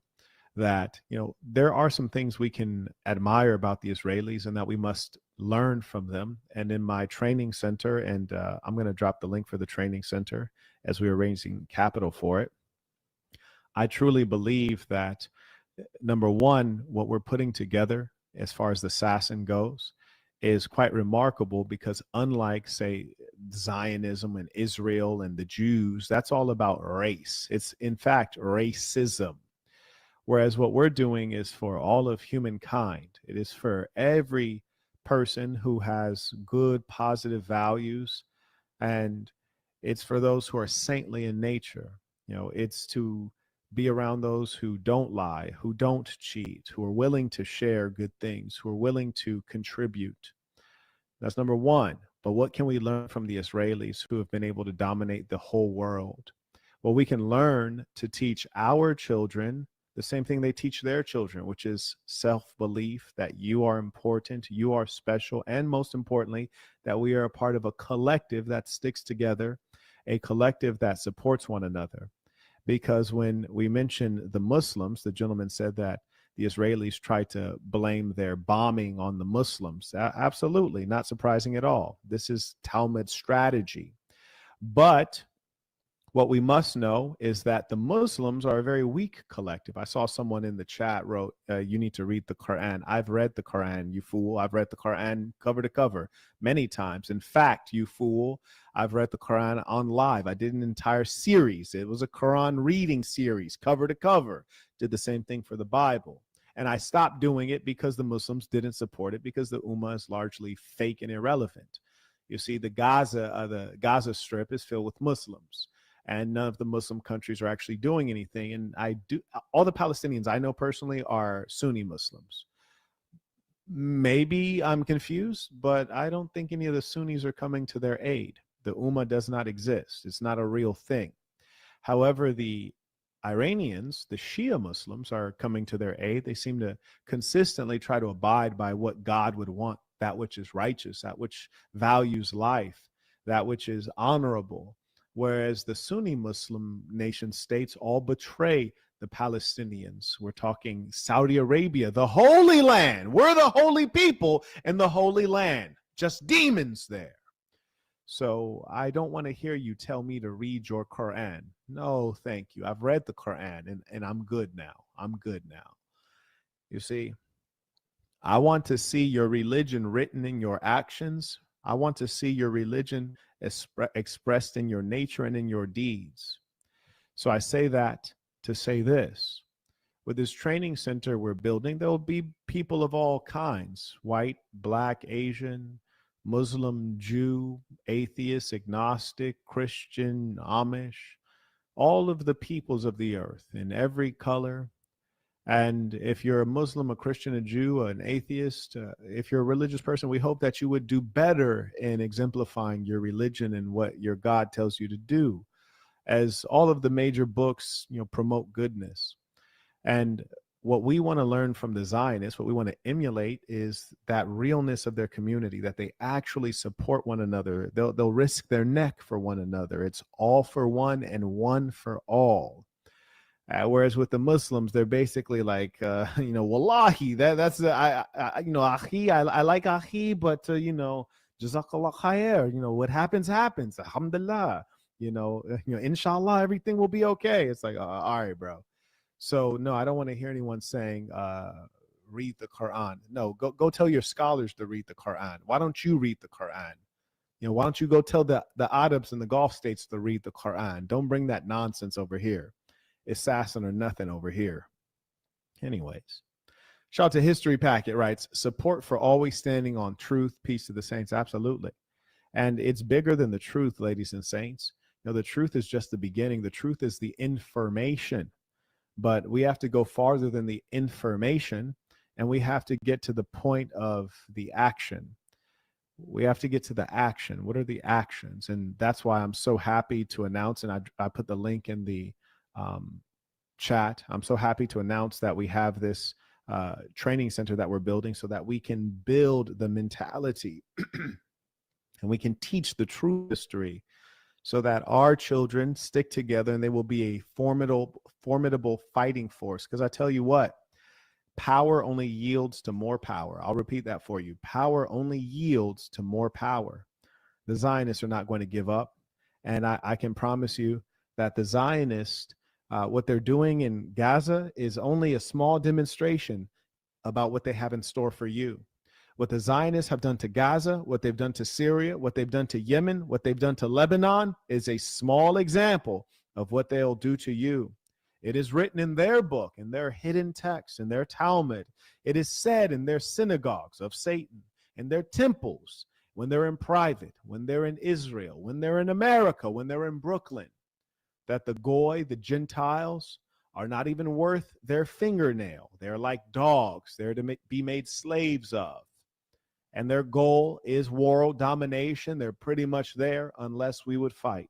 that, there are some things we can admire about the Israelis and that we must learn from them. And in my training center, and I'm going to drop the link for the training center as we're raising capital for it, I truly believe that, number one, what we're putting together as far as the assassin goes is quite remarkable because unlike, say, Zionism and Israel and the Jews, that's all about race. It's, in fact, racism. Whereas what we're doing is for all of humankind. It is for every person who has good, positive values, and it's for those who are saintly in nature. You know, it's to be around those who don't lie, who don't cheat, who are willing to share good things, who are willing to contribute. That's number one. But what can we learn from the Israelis who have been able to dominate the whole world? Well, we can learn to teach our children the same thing they teach their children, which is self-belief, that you are important, you are special, and most importantly, that we are a part of a collective that sticks together, a collective that supports one another. Because when we mention the Muslims, the gentleman said that the Israelis try to blame their bombing on the Muslims. Absolutely, not surprising at all. This is Talmud strategy. But what we must know is that the Muslims are a very weak collective. I saw someone in the chat wrote, you need to read the Quran. I've read the Quran, you fool. I've read the Quran cover to cover many times. In fact, you fool, I've read the Quran on live. I did an entire series. It was a Quran reading series, cover to cover. Did the same thing for the Bible. And I stopped doing it because the Muslims didn't support it, because the Ummah is largely fake and irrelevant. You see, the Gaza Strip is filled with Muslims, and none of the Muslim countries are actually doing anything. And all the Palestinians I know personally are Sunni Muslims. Maybe I'm confused, but I don't think any of the Sunnis are coming to their aid. The Ummah does not exist. It's not a real thing. However, the Iranians, the Shia Muslims, are coming to their aid. They seem to consistently try to abide by what God would want, that which is righteous, that which values life, that which is honorable. Whereas the Sunni Muslim nation states all betray the Palestinians. We're talking Saudi Arabia, the Holy Land. We're the holy people in the Holy Land. Just demons there. So I don't want to hear you tell me to read your Quran. No, thank you. I've read the Quran and I'm good now. I'm good now. You see, I want to see your religion written in your actions. I want to see your religion expressed in your nature and in your deeds. So I say that to say this. With this training center we're building, there will be people of all kinds, white, black, Asian, Muslim, Jew, atheist, agnostic, Christian, Amish, all of the peoples of the earth in every color. And if you're a Muslim, a Christian, a Jew, an atheist, if you're a religious person, we hope that you would do better in exemplifying your religion and what your God tells you to do, as all of the major books, promote goodness. And what we want to learn from the Zionists, what we want to emulate, is that realness of their community, that they actually support one another. They'll risk their neck for one another. It's all for one and one for all. Whereas with the Muslims, they're basically like, wallahi, that's ahi, I like ahi, but jazakallah khair, what happens, alhamdulillah, inshallah, everything will be okay. It's like, all right, bro. So no, I don't want to hear anyone saying, read the Quran. No, go tell your scholars to read the Quran. Why don't you read the Quran? Why don't you go tell the Arabs in the Gulf states to read the Quran? Don't bring that nonsense over here. Assassin or nothing over here. Anyways, shout out to History Packet writes, support for always standing on truth, peace to the saints. Absolutely. And it's bigger than the truth, ladies and saints. The truth is just the beginning. The truth is the information. But we have to go farther than the information, and we have to get to the point of the action. We have to get to the action. What are the actions? And that's why I'm so happy to announce, and I put the link in the chat. I'm so happy to announce that we have this training center that we're building so that we can build the mentality and we can teach the true history so that our children stick together and they will be a formidable fighting force. Because I tell you what, power only yields to more power. I'll repeat that for you. Power only yields to more power. The Zionists are not going to give up. And I can promise you that the Zionists, what they're doing in Gaza is only a small demonstration about what they have in store for you. What the Zionists have done to Gaza, what they've done to Syria, what they've done to Yemen, what they've done to Lebanon is a small example of what they'll do to you. It is written in their book, in their hidden texts, in their Talmud. It is said in their synagogues of Satan, in their temples, when they're in private, when they're in Israel, when they're in America, when they're in Brooklyn, that the Goy, the Gentiles, are not even worth their fingernail. They're like dogs. They're to be made slaves of. And their goal is world domination. They're pretty much there unless we would fight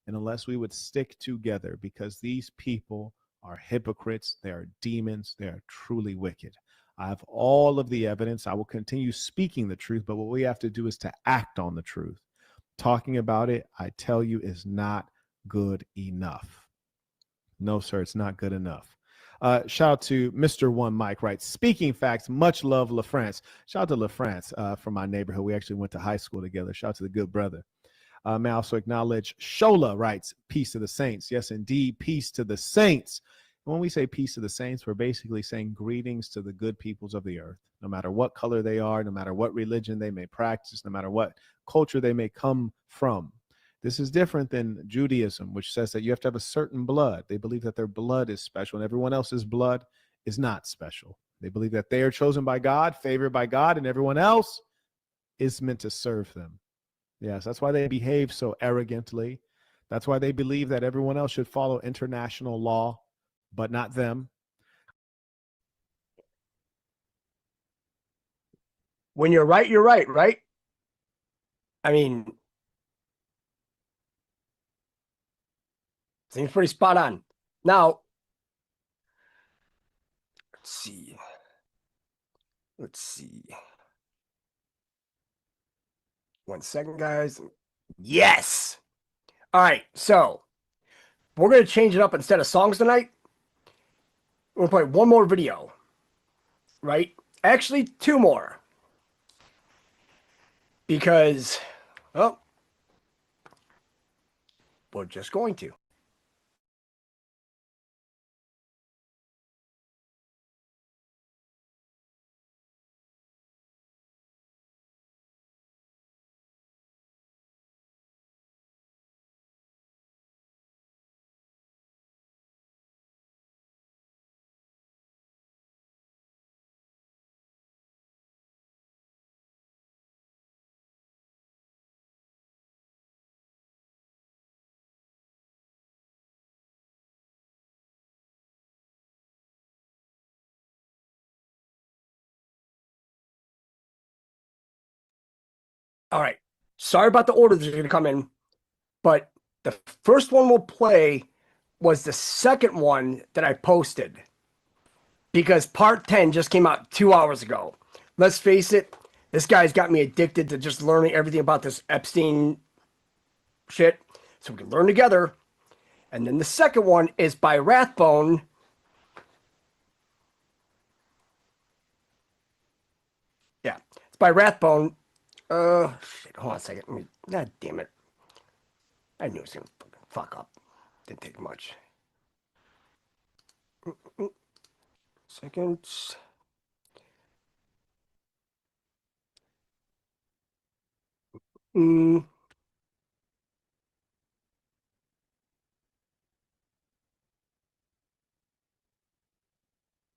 and unless we would stick together, because these people are hypocrites. They are demons. They are truly wicked. I have all of the evidence. I will continue speaking the truth, but what we have to do is to act on the truth. Talking about it, I tell you, is not good enough. No, sir, it's not good enough. Shout out to Mr. One Mike, right? Speaking facts, much love, LaFrance. Shout out to LaFrance from my neighborhood. We actually went to high school together. Shout out to the good brother. May I also acknowledge Shola writes, peace to the saints. Yes, indeed, peace to the saints. When we say peace to the saints, we're basically saying greetings to the good peoples of the earth, no matter what color they are, no matter what religion they may practice, no matter what culture they may come from. This is different than Judaism, which says that you have to have a certain blood. They believe that their blood is special and everyone else's blood is not special. They believe that they are chosen by God, favored by God, and everyone else is meant to serve them. Yes, that's why they behave so arrogantly. That's why they believe that everyone else should follow international law, but not them. When you're right, you're right, right? I mean, seems pretty spot on. Now, let's see. Let's see. 1 second, guys. Yes. All right, so we're going to change it up. Instead of songs tonight, we're going to play one more video, right? Actually, 2 more. Because, well, we're just going to. All right. Sorry about the order that's going to come in, but the first one we'll play was the second one that I posted because part 10 just came out 2 hours ago. Let's face it, this guy's got me addicted to just learning everything about this Epstein shit so we can learn together. And then the second one is by Rathbone. Yeah, it's by Rathbone. Shit, hold on a second. God damn it. I knew it was going to fuck up. Didn't take much. Seconds.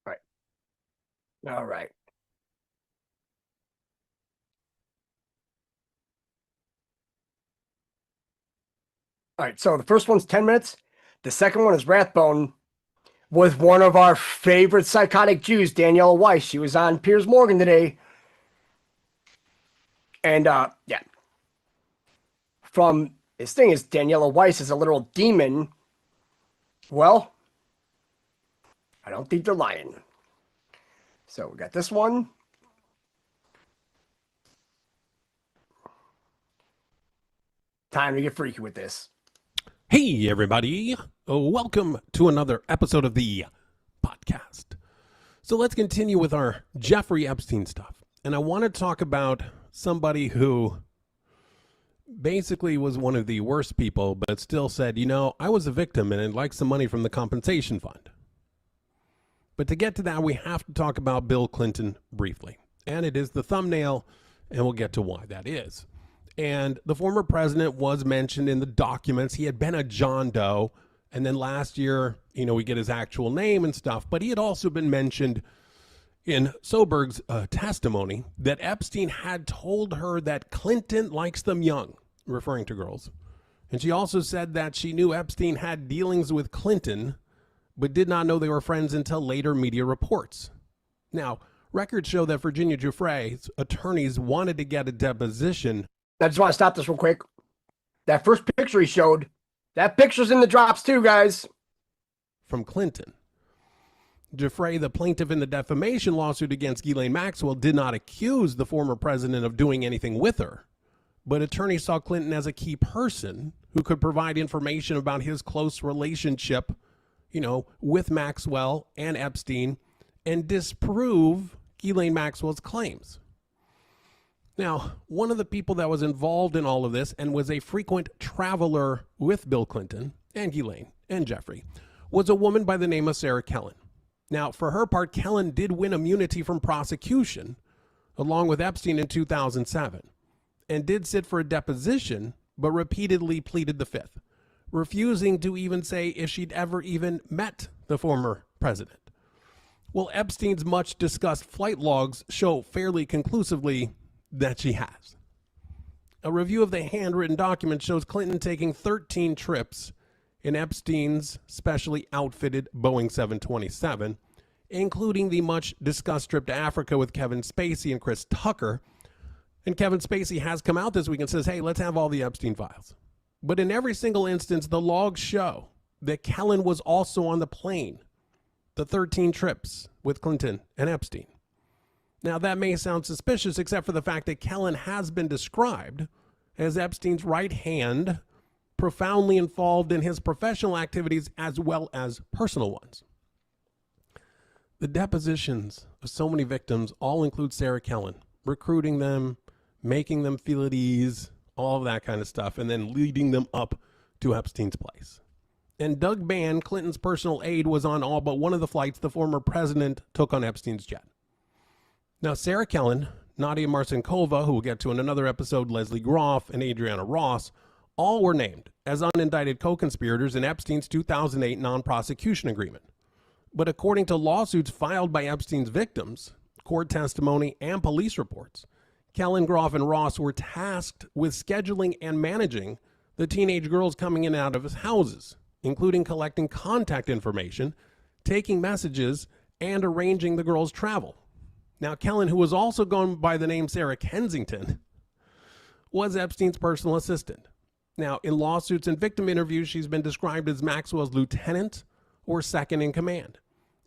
Right. All right. All right, so the first one's 10 minutes. The second one is Rathbone with one of our favorite psychotic Jews, Daniela Weiss. She was on Piers Morgan today. And, yeah. From his thing is Daniela Weiss is a literal demon. Well, I don't think they're lying. So we got this one. Time to get freaky with this. Hey, everybody. Welcome to another episode of the podcast. So let's continue with our Jeffrey Epstein stuff. And I want to talk about somebody who basically was one of the worst people, but still said, you know, I was a victim and I'd like some money from the compensation fund. But to get to that, we have to talk about Bill Clinton briefly. And it is the thumbnail, and we'll get to why that is. And the former president was mentioned in the documents. He had been a John Doe And then last year, we get his actual name and stuff, but he had also been mentioned in Soberg's testimony that Epstein had told her that Clinton likes them young, referring to girls. And she also said that she knew Epstein had dealings with Clinton, but did not know they were friends until later media reports. Now, records show that Virginia Giuffre's attorneys wanted to get a deposition. I just want to stop this real quick. That first picture he showed, that picture's in the drops too, guys. From Clinton. Giuffre, the plaintiff in the defamation lawsuit against Ghislaine Maxwell, did not accuse the former president of doing anything with her. But attorneys saw Clinton as a key person who could provide information about his close relationship, with Maxwell and Epstein and disprove Ghislaine Maxwell's claims. Now, one of the people that was involved in all of this and was a frequent traveler with Bill Clinton and Ghislaine and Jeffrey was a woman by the name of Sarah Kellen. Now, for her part, Kellen did win immunity from prosecution along with Epstein in 2007 and did sit for a deposition, but repeatedly pleaded the fifth, refusing to even say if she'd ever even met the former president. Well, Epstein's much discussed flight logs show fairly conclusively that she has. A review of the handwritten document shows Clinton taking 13 trips in Epstein's specially outfitted Boeing 727, including the much discussed trip to Africa with Kevin Spacey and Chris Tucker. And Kevin Spacey has come out this week and says, hey, let's have all the Epstein files. But in every single instance, the logs show that Kellen was also on the plane, the 13 trips with Clinton and Epstein. Now, that may sound suspicious, except for the fact that Kellen has been described as Epstein's right hand, profoundly involved in his professional activities as well as personal ones. The depositions of so many victims all include Sarah Kellen, recruiting them, making them feel at ease, all of that kind of stuff, and then leading them up to Epstein's place. And Doug Bann, Clinton's personal aide, was on all but one of the flights the former president took on Epstein's jet. Now, Sarah Kellen, Nadia Marcinkova, who we'll get to in another episode, Leslie Groff, and Adriana Ross, all were named as unindicted co-conspirators in Epstein's 2008 non-prosecution agreement. But according to lawsuits filed by Epstein's victims, court testimony, and police reports, Kellen, Groff, and Ross were tasked with scheduling and managing the teenage girls coming in and out of his houses, including collecting contact information, taking messages, and arranging the girls' travel. Now, Kellen, who was also going by the name Sarah Kensington, was Epstein's personal assistant. Now, in lawsuits and victim interviews, she's been described as Maxwell's lieutenant or second in command.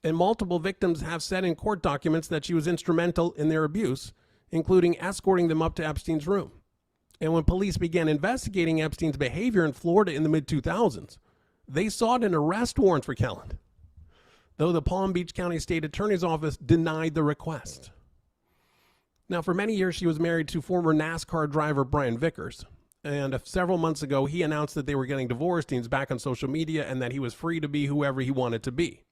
And multiple victims have said in court documents that she was instrumental in their abuse, including escorting them up to Epstein's room. And when police began investigating Epstein's behavior in Florida in the mid-2000s, they sought an arrest warrant for Kellen, though the Palm Beach County State Attorney's Office denied the request. Now, for many years, she was married to former NASCAR driver Brian Vickers. And several months ago, he announced that they were getting divorced. He's back on social media and that he was free to be whoever he wanted to be.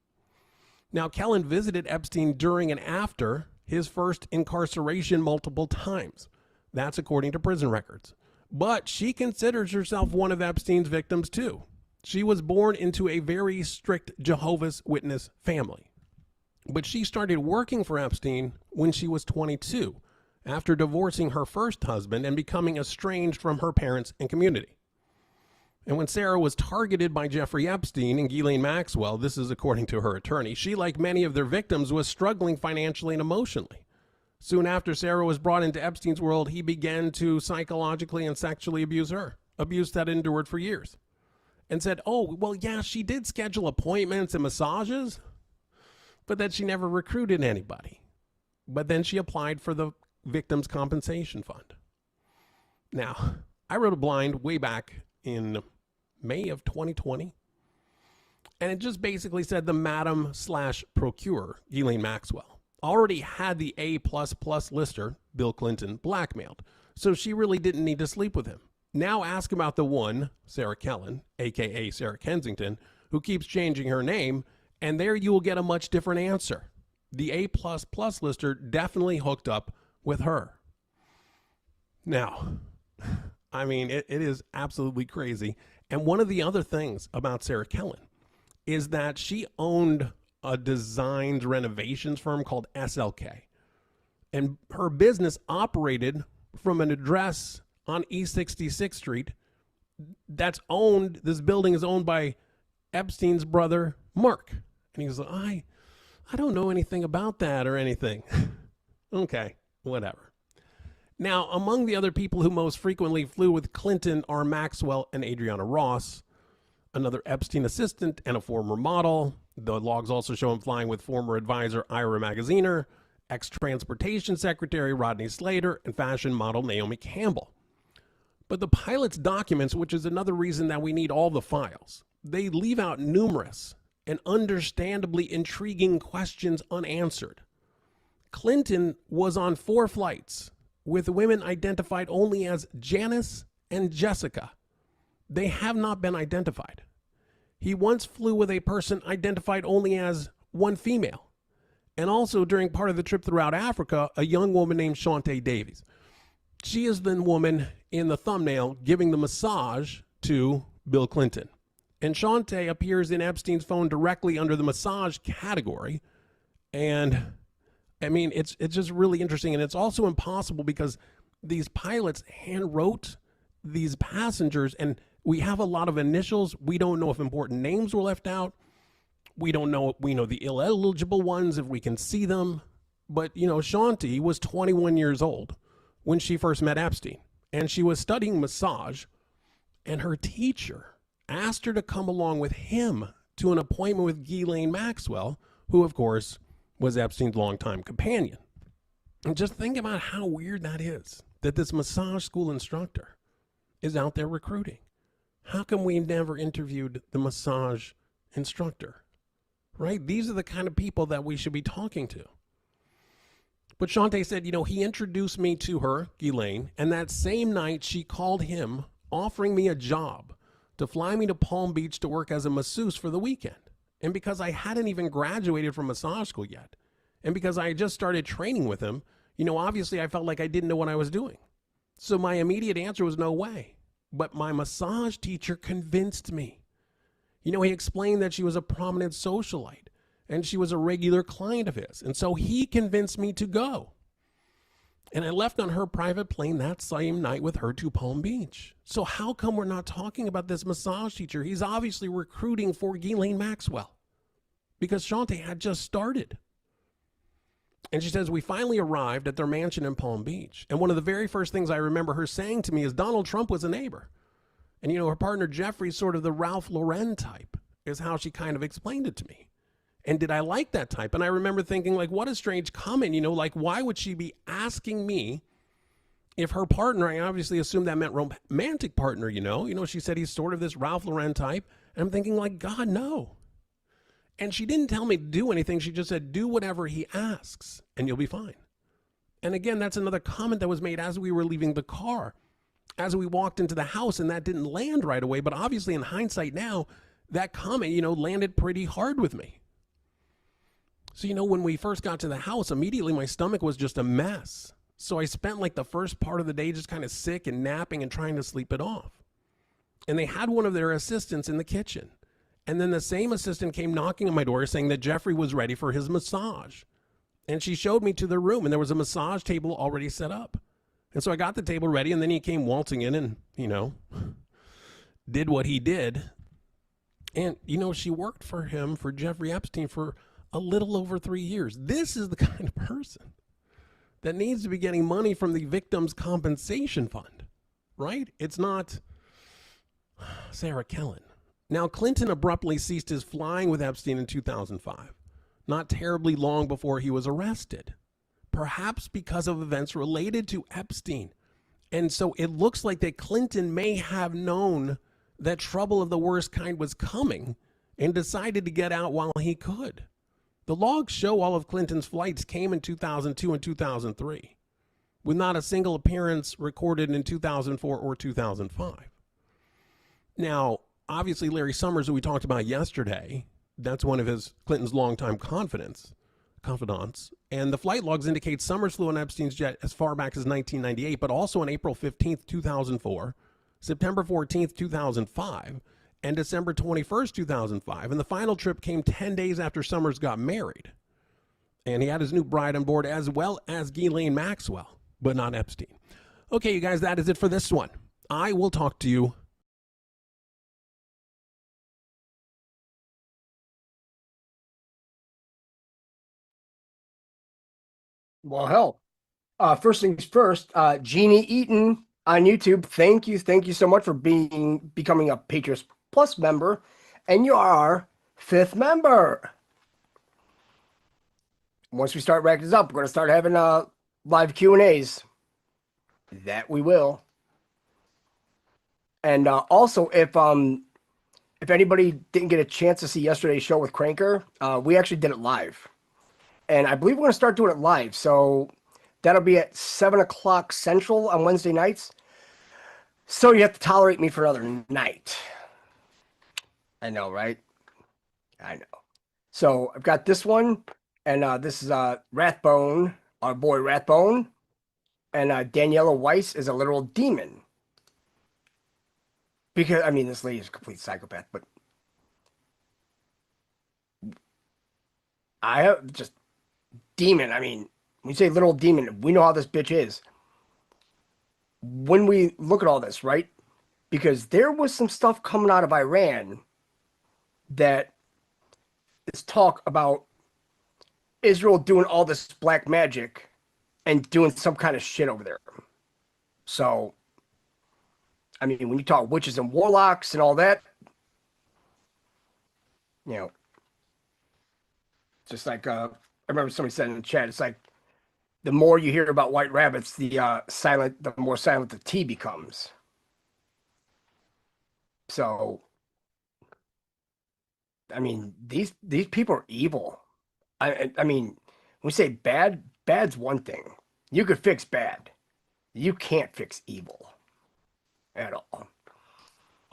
Now, Kellen visited Epstein during and after his first incarceration multiple times. That's according to prison records. But she considers herself one of Epstein's victims, too. She was born into a very strict Jehovah's Witness family. But she started working for Epstein when she was 22, after divorcing her first husband and becoming estranged from her parents and community. And when Sarah was targeted by Jeffrey Epstein and Ghislaine Maxwell, this is according to her attorney, she, like many of their victims, was struggling financially and emotionally. Soon after Sarah was brought into Epstein's world, he began to psychologically and sexually abuse her, abuse that endured for years. And said, oh, well, yeah, she did schedule appointments and massages, but that she never recruited anybody. But then she applied for the Victims' Compensation Fund. Now, I wrote a blind way back in May of 2020, and it just basically said the Madam/Procurer, Ghislaine Maxwell, already had the A++ lister, Bill Clinton, blackmailed, so she really didn't need to sleep with him. Now ask about the one, Sarah Kellen, a.k.a. Sarah Kensington, who keeps changing her name, and there you will get a much different answer. The A++ lister definitely hooked up with her. Now, I mean, it is absolutely crazy. And one of the other things about Sarah Kellen is that she owned a designed renovations firm called SLK. And her business operated from an address on East 66th Street this building is owned by Epstein's brother, Mark. And he was like, I don't know anything about that or anything. Okay, whatever. Now, among the other people who most frequently flew with Clinton are Maxwell and Adriana Ross, another Epstein assistant and a former model. The logs also show him flying with former advisor Ira Magaziner, ex-transportation secretary Rodney Slater, and fashion model Naomi Campbell. But the pilot's documents, which is another reason that we need all the files, they leave out numerous and understandably intriguing questions unanswered. Clinton was on 4 flights with women identified only as Janice and Jessica. They have not been identified. He once flew with a person identified only as one female. And also during part of the trip throughout Africa, a young woman named Shantae Davies. She is the woman in the thumbnail giving the massage to Bill Clinton. And Shantae appears in Epstein's phone directly under the massage category. And I mean, it's just really interesting. And it's also impossible because these pilots hand wrote these passengers, and we have a lot of initials. We don't know if important names were left out. We don't know. We know the ineligible ones if we can see them. But, you know, Shantae was 21 years old when she first met Epstein, and she was studying massage, and her teacher asked her to come along with him to an appointment with Ghislaine Maxwell, who, of course, was Epstein's longtime companion. And just think about how weird that is, that this massage school instructor is out there recruiting. How come we never interviewed the massage instructor, right? These are the kind of people that we should be talking to. But Shantae said, you know, he introduced me to her, Ghislaine, and that same night she called him offering me a job to fly me to Palm Beach to work as a masseuse for the weekend. And because I hadn't even graduated from massage school yet, and because I had just started training with him, you know, obviously I felt like I didn't know what I was doing. So my immediate answer was no way. But my massage teacher convinced me. You know, he explained that she was a prominent socialite and she was a regular client of his. And so he convinced me to go. And I left on her private plane that same night with her to Palm Beach. So how come we're not talking about this massage teacher? He's obviously recruiting for Ghislaine Maxwell because Shantae had just started. And she says, we finally arrived at their mansion in Palm Beach. And one of the very first things I remember her saying to me is Donald Trump was a neighbor. And, you know, her partner Jeffrey's sort of the Ralph Lauren type is how she kind of explained it to me. And did I like that type? And I remember thinking, like, what a strange comment, you know, like, why would she be asking me if her partner, I obviously assumed that meant romantic partner, you know, she said he's sort of this Ralph Lauren type. And I'm thinking, like, God, no. And she didn't tell me to do anything. She just said, do whatever he asks and you'll be fine. And again, that's another comment that was made as we were leaving the car, as we walked into the house, and that didn't land right away. But obviously in hindsight now, that comment, you know, landed pretty hard with me. So, you know, when we first got to the house, immediately my stomach was just a mess. So I spent like the first part of the day just kind of sick and napping and trying to sleep it off. And they had one of their assistants in the kitchen. And then the same assistant came knocking on my door saying that Jeffrey was ready for his massage. And she showed me to the room, and there was a massage table already set up. And so I got the table ready, and then he came waltzing in and, you know, did what he did. And, you know, she worked for him, for Jeffrey Epstein, for a little over 3 years. This is the kind of person that needs to be getting money from the Victims' Compensation Fund, right? It's not Sarah Kellen. Now, Clinton abruptly ceased his flying with Epstein in 2005, not terribly long before he was arrested, perhaps because of events related to Epstein. And so it looks like that Clinton may have known that trouble of the worst kind was coming and decided to get out while he could. The logs show all of Clinton's flights came in 2002 and 2003, with not a single appearance recorded in 2004 or 2005. Now, obviously, Larry Summers, who we talked about yesterday, that's one of Clinton's longtime confidants. And the flight logs indicate Summers flew on Epstein's jet as far back as 1998, but also on April 15th, 2004, September 14th, 2005, and December 21st, 2005. And the final trip came 10 days after Summers got married. And he had his new bride on board, as well as Ghislaine Maxwell, but not Epstein. Okay, you guys, that is it for this one. I will talk to you. Well, hell, first things first, Jeannie Eaton on YouTube, thank you so much for becoming a Patriots Plus member, and you are our 5th member. Once we start racking this up, we're going to start having live Q&As. That we will. And also, if anybody didn't get a chance to see yesterday's show with Cranker, we actually did it live. And I believe we're going to start doing it live. So that'll be at 7 o'clock Central on Wednesday nights. So you have to tolerate me for another night. I know, right? I know. So I've got this one. And this is Rathbone, our boy Rathbone. And Daniela Weiss is a literal demon. Because, I mean, this lady is a complete psychopath. But I have just... demon. I mean, when you say little demon, we know how this bitch is. When we look at all this, right? Because there was some stuff coming out of Iran that is talk about Israel doing all this black magic and doing some kind of shit over there. So, I mean, when you talk witches and warlocks and all that, you know, just like I remember somebody said in the chat, it's like the more you hear about white rabbits, the more silent the tea becomes. So, I mean, these people are evil. I mean, when we say bad, bad's one thing. You could fix bad. You can't fix evil at all.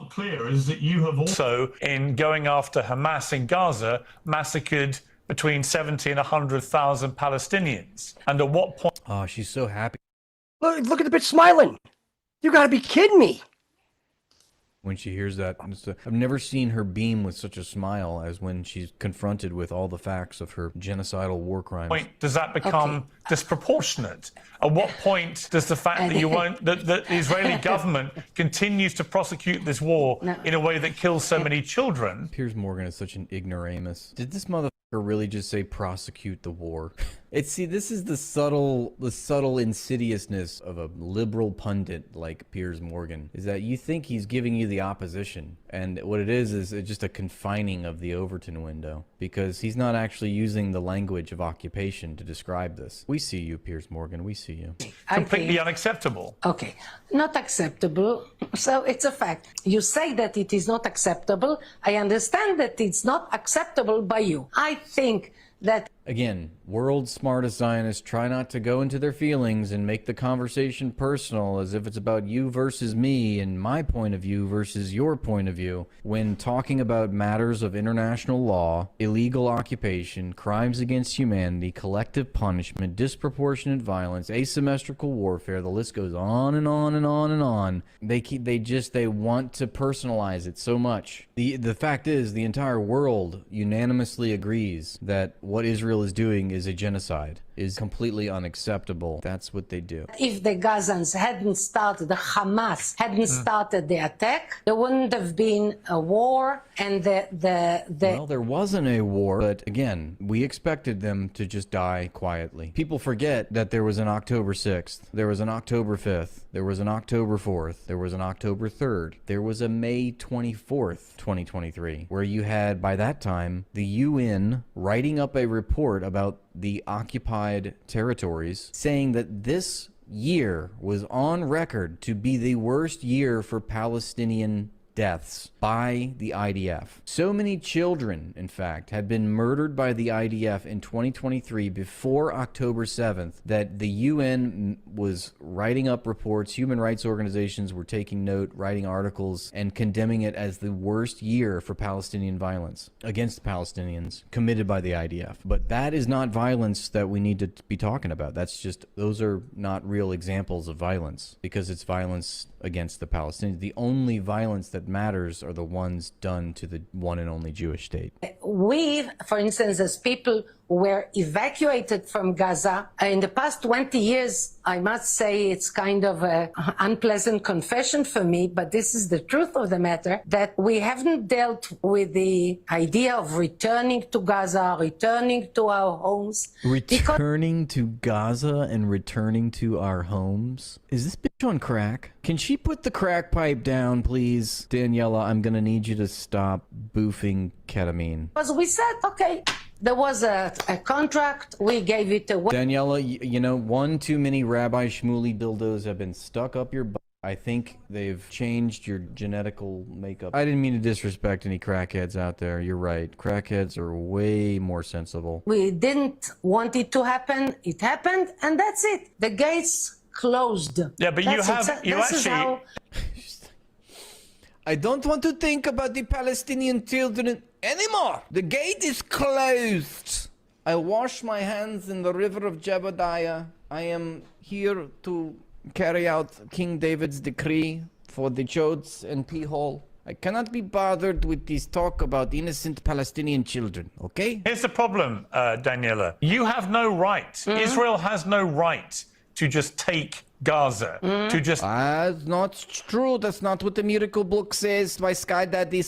Clear is that you have also, in going after Hamas in Gaza, massacred between 70 and 100,000 Palestinians. And at what point? Oh, she's so happy. Look at the bitch smiling. You got to be kidding me. When she hears that, I've never seen her beam with such a smile as when she's confronted with all the facts of her genocidal war crimes. Point does that become disproportionate? At what point does the fact that you won't, that the Israeli government continues to prosecute this war in a way that kills so many children? Piers Morgan is such an ignoramus. Did this motherfucker really just say prosecute the war? See, this is the subtle insidiousness of a liberal pundit like Piers Morgan, is that you think he's giving you the opposition, and what it is just a confining of the Overton window, because he's not actually using the language of occupation to describe this. We see you, Piers Morgan, we see you. Completely unacceptable. Okay, not acceptable. So it's a fact. You say that it is not acceptable. I understand that it's not acceptable by you. I think that... Again, world's smartest Zionists try not to go into their feelings and make the conversation personal as if it's about you versus me and my point of view versus your point of view. When talking about matters of international law, illegal occupation, crimes against humanity, collective punishment, disproportionate violence, asymmetrical warfare, the list goes on and on and on and on. They want to personalize it so much. The fact is, the entire world unanimously agrees that what Israel is doing is a genocide, is completely unacceptable. That's what they do. If the Gazans hadn't started, the Hamas hadn't started the attack, there wouldn't have been a war, and Well, there wasn't a war, but again, we expected them to just die quietly. People forget that there was an October 6th, there was an October 5th, there was an October 4th, there was an October 3rd, there was a May 24th, 2023, where you had, by that time, the UN writing up a report about the occupied territories, saying that this year was on record to be the worst year for Palestinian deaths by the IDF. So many children, in fact, had been murdered by the IDF in 2023 before October 7th that the UN was writing up reports, human rights organizations were taking note, writing articles, and condemning it as the worst year for Palestinian violence against Palestinians committed by the IDF. But that is not violence that we need to be talking about. That's just, those are not real examples of violence because it's violence against the Palestinians. The only violence that matters are the ones done to the one and only Jewish state. We, for instance, as people who were evacuated from Gaza, in the past 20 years, I must say it's kind of an unpleasant confession for me, but this is the truth of the matter, that we haven't dealt with the idea of returning to Gaza, returning to our homes. Returning to Gaza and returning to our homes? Is this bitch on crack? Can she put the crack pipe down, please? Daniela, I'm gonna need you to stop boofing ketamine. Because we said, okay, there was a contract, we gave it away. Daniela, you know, one too many Rabbi Shmuley dildos have been stuck up your butt. I think they've changed your genetical makeup. I didn't mean to disrespect any crackheads out there. You're right. Crackheads are way more sensible. We didn't want it to happen. It happened, and that's it. The gates closed. Yeah, but I don't want to think about the Palestinian children anymore. The gate is closed. I wash my hands in the river of Jebediah. I am here to carry out King David's decree for the Chodes and P-hole. I cannot be bothered with this talk about innocent Palestinian children, okay? Here's the problem, Daniela. You have no right. Israel has no right to just take Gaza, to just... That's not true. That's not what the miracle book says. By Sky Daddy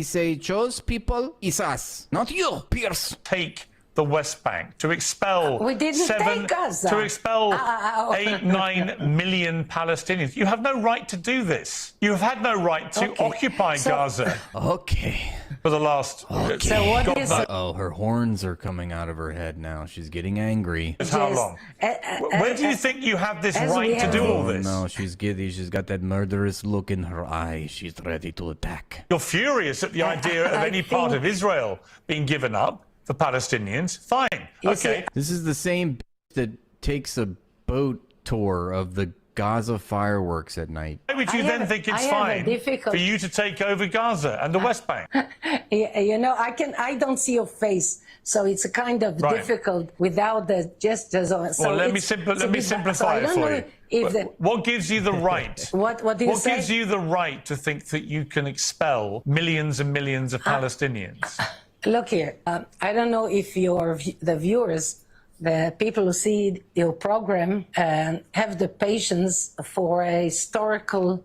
say, chose people is us, not you, Pierce. Take the West Bank, to expel We didn't take Gaza. to expel 8-9 million Palestinians. You have no right to do this. You have had no right to occupy Gaza. Okay. For the last... So what is... Oh, her horns are coming out of her head now. She's getting angry. How long? When do you think you have this right to do all this? No, she's giddy. She's got that murderous look in her eye. She's ready to attack. You're furious at the idea of any part of Israel being given up for Palestinians. Fine. Okay. This is the same that takes a boat tour of the Gaza fireworks at night. Why would you then think it's fine for you to take over Gaza and the West Bank? You know, I don't see your face, so it's a kind of difficult without the gestures. So well, let me simplify it for you. What gives you the right? What do you say? What gives you the right to think that you can expel millions and millions of Palestinians? Look here, I don't know if the viewers, the people who see your program, have the patience for a historical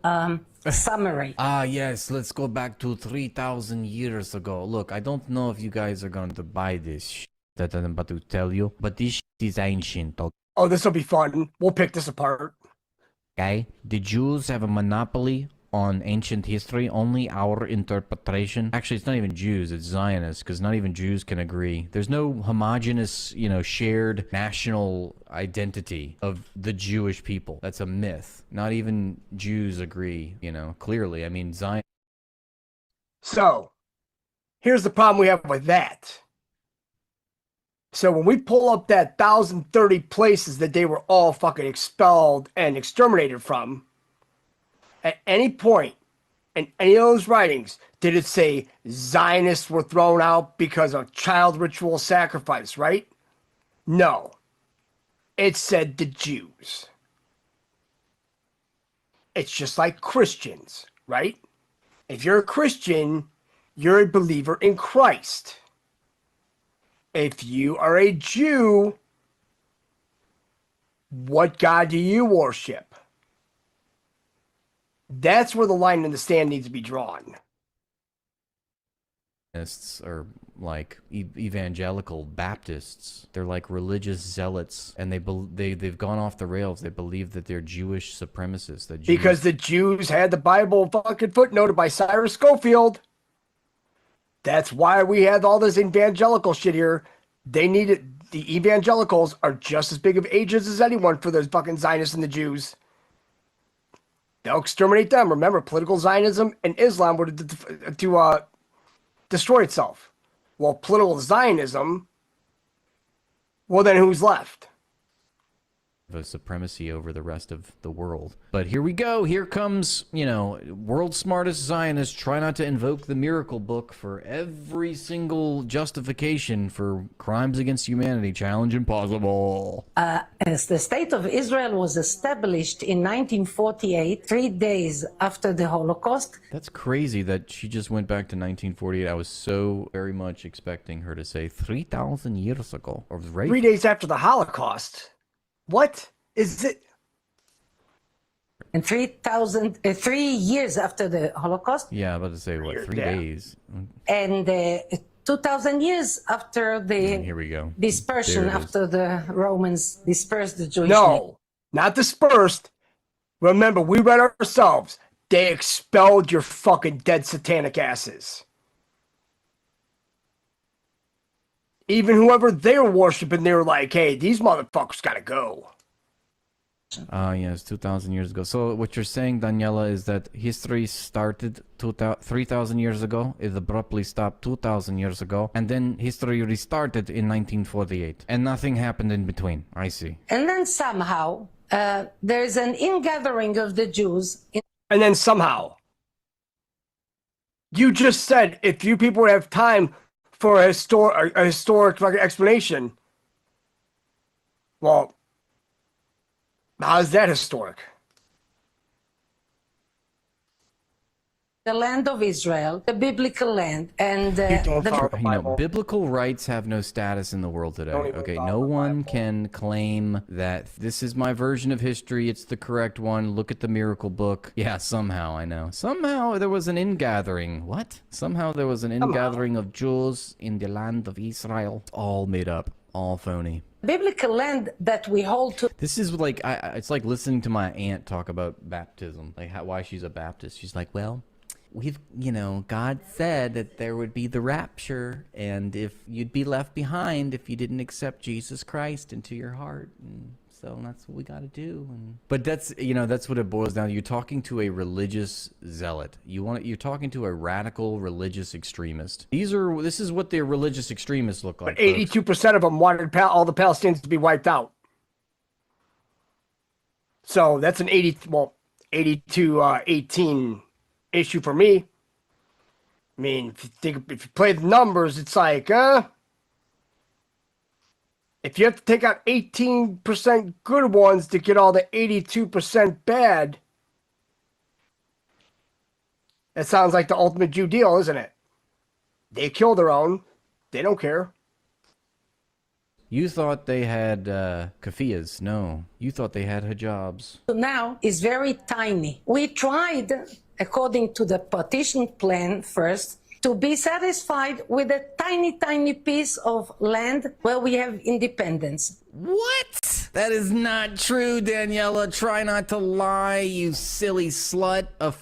summary. Yes, let's go back to 3,000 years ago. Look, I don't know if you guys are going to buy this that I'm about to tell you, but this is ancient. Okay? Oh, this will be fun. We'll pick this apart. Okay? The Jews have a monopoly on ancient history. Only our interpretation. Actually, it's not even Jews, it's Zionists, because not even Jews can agree. There's no homogenous, shared national identity of the Jewish people. That's a myth. Not even Jews agree, clearly. I mean, Zion. So, here's the problem we have with that. So when we pull up that 1,030 places that they were all fucking expelled and exterminated from, at any point in any of those writings, did it say Zionists were thrown out because of child ritual sacrifice, right? No. It said the Jews. It's just like Christians, right? If you're a Christian, you're a believer in Christ. If you are a Jew, what God do you worship? That's where the line in the sand needs to be drawn. Are like evangelical Baptists. They're like religious zealots, and they've gone off the rails. They believe that they're Jewish supremacists. Because the Jews had the Bible fucking footnoted by Cyrus Schofield. That's why we had all this evangelical shit here. The evangelicals are just as big of agents as anyone for those fucking Zionists and the Jews. they'll exterminate them. Remember, political Zionism and Islam were to destroy itself. Well, political Zionism, well, then who's left? A supremacy over the rest of the world. But here we go. Here comes, you know, world's smartest Zionists try not to invoke the miracle book for every single justification for crimes against humanity. Challenge impossible. As the State of Israel was established in 1948, 3 days after the Holocaust. That's crazy that she just went back to 1948. I was so very much expecting her to say 3,000 years ago. Or right? 3 days after the Holocaust. What is it? And 3 years after the Holocaust. Yeah, I'm about to say, what, 3 days? And 2,000 years after the here we go. dispersion, after the Romans dispersed the Jewish No, not dispersed. Remember, we read ourselves. They expelled your fucking dead satanic asses. Even whoever they were worshiping, they were like, hey, these motherfuckers gotta go. Yes, 2,000 years ago. So what you're saying, Daniela, is that history started 3,000 years ago, it abruptly stopped 2,000 years ago, and then history restarted in 1948, and nothing happened in between. I see. And then somehow, there's an ingathering of the Jews. And then somehow, you just said if you people would have time for a historic explanation. Well, how is that historic? The land of Israel, the biblical land, and biblical rights have no status in the world today. Okay, no one can claim that this is my version of history, it's the correct one, look at the miracle book. Yeah, somehow, I know. Somehow there was an ingathering. What? Somehow there was an ingathering of Jews in the land of Israel. All made up. All phony. Biblical land that we hold to. This is like, it's like listening to my aunt talk about baptism, like why she's a Baptist. She's like, well, God said that there would be the rapture, and if you'd be left behind if you didn't accept Jesus Christ into your heart, and so that's what we got to do. But that's, that's what it boils down to. You're talking to a religious zealot. You're talking to a radical religious extremist. This is what the religious extremists look like. But 82% of them wanted all the Palestinians to be wiped out. So that's an 82-18 issue for me. I mean, if you play the numbers, it's like, if you have to take out 18% good ones to get all the 82% bad, that sounds like the ultimate Jew deal, isn't it? They kill their own. They don't care. You thought they had kafiyas. No, you thought they had hijabs. Now is very tiny. We tried, according to the partition plan first, to be satisfied with a tiny piece of land where we have independence. What? That is not true, Daniela. Try not to lie, you silly slut. A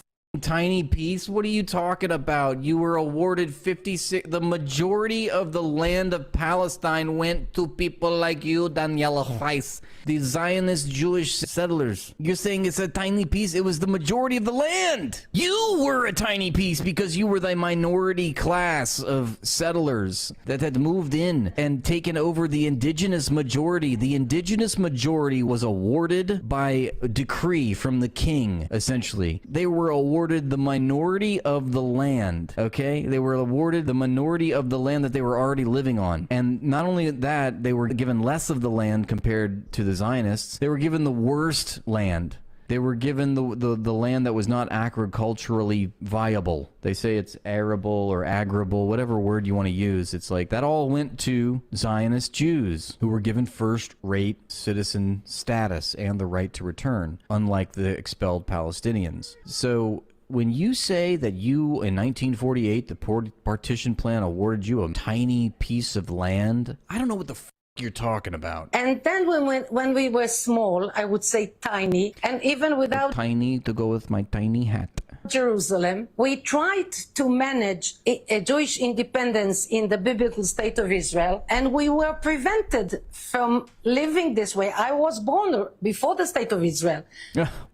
tiny piece? What are you talking about? You were awarded 56. The majority of the land of Palestine went to people like you, Daniela Weiss, the Zionist Jewish settlers. You're saying it's a tiny piece? It was the majority of the land. You were a tiny piece because you were the minority class of settlers that had moved in and taken over the indigenous majority. The indigenous majority was awarded by decree from the king, essentially. They were awarded the minority of the land, okay? They were awarded the minority of the land that they were already living on. And not only that, they were given less of the land compared to the Zionists. They were given the worst land. They were given the land that was not agriculturally viable. They say it's arable or agrable, whatever word you want to use. It's like that all went to Zionist Jews who were given first-rate citizen status and the right to return, unlike the expelled Palestinians. So when you say that you, in 1948, the partition plan awarded you a tiny piece of land, I don't know what the you're talking about. And then when we were small, I would say tiny, and even without tiny to go with my tiny hat. Jerusalem, we tried to manage a Jewish independence in the biblical state of Israel, and we were prevented from living this way. I was born before the state of Israel.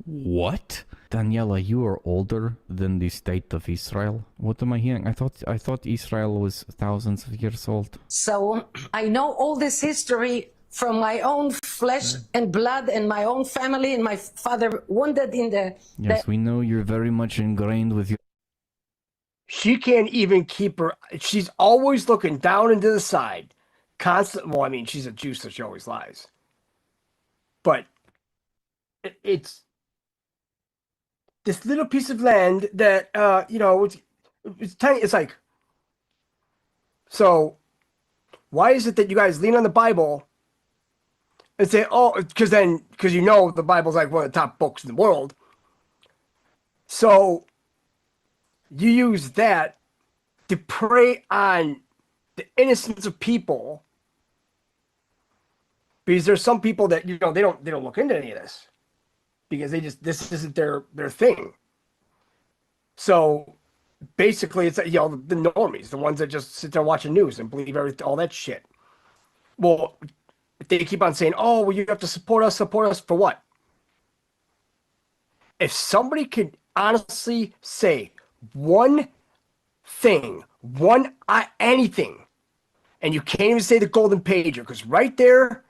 What? Daniela, you are older than the state of Israel. What am I hearing? I thought Israel was thousands of years old. So I know all this history from my own flesh and blood and my own family and my father wounded in the... Yes, we know you're very much ingrained with your... She can't even keep her. She's always looking down and to the side. Constant. Well, I mean, she's a Jew, so she always lies. But it's this little piece of land that, it's tiny. It's like, so why is it that you guys lean on the Bible and say, oh, because the Bible's like one of the top books in the world. So you use that to prey on the innocence of people, because there's some people that they don't look into any of this because this isn't their thing. So basically, it's the normies, the ones that just sit there watching news and believe all that shit. Well, they keep on saying, "Oh, well, you have to support us for what?" If somebody could honestly say one thing, anything, and you can't even say the golden pager, because right there,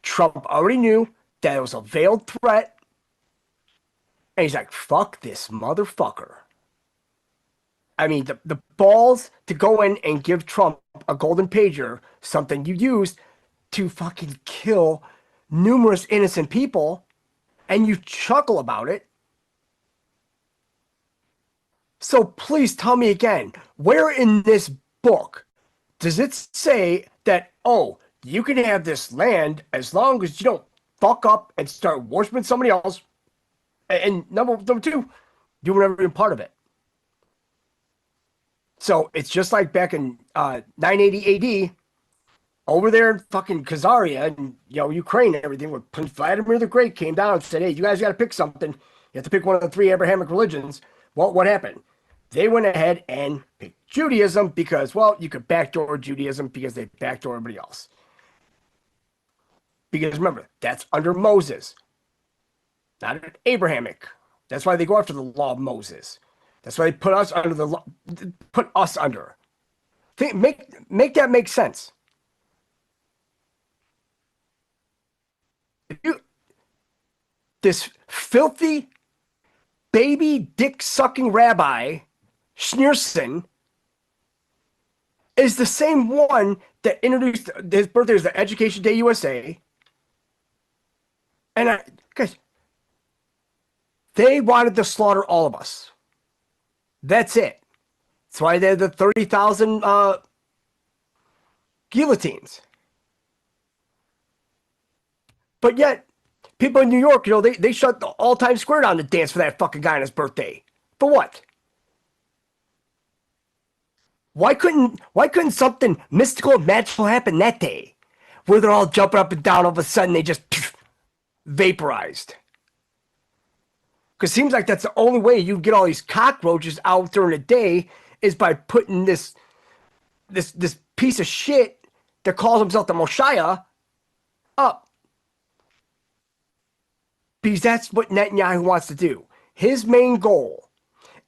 Trump already knew that it was a veiled threat, and he's like, fuck this motherfucker. I mean, the balls to go in and give Trump a golden pager, something you used to fucking kill numerous innocent people, and you chuckle about it. So please tell me again, where in this book does it say that, oh, you can have this land as long as you don't fuck up and start worshiping somebody else, and number two, do whatever you're part of it. So it's just like back in 980 AD, over there in fucking Khazaria and Ukraine and everything, where Prince Vladimir the Great came down and said, hey, you guys got to pick something. You have to pick one of the 3 Abrahamic religions. Well, what happened? They went ahead and picked Judaism because, well, you could backdoor Judaism because they backdoor everybody else. Because remember, that's under Moses, not an Abrahamic. That's why they go after the law of Moses. That's why they put us under the law. Put us under. Make that make sense. This filthy baby dick sucking rabbi Schneerson is the same one that introduced his birthday as the Education Day USA. And guys, they wanted to slaughter all of us. That's it. That's why they had the 30,000 guillotines. But yet, people in New York, they shut the All-Time Square down to dance for that fucking guy on his birthday. For what? Why couldn't something mystical and magical happen that day, where they're all jumping up and down, all of a sudden they just vaporized? Because it seems like that's the only way you get all these cockroaches out during the day is by putting this piece of shit that calls himself the Moshiach up. Because that's what Netanyahu wants to do. His main goal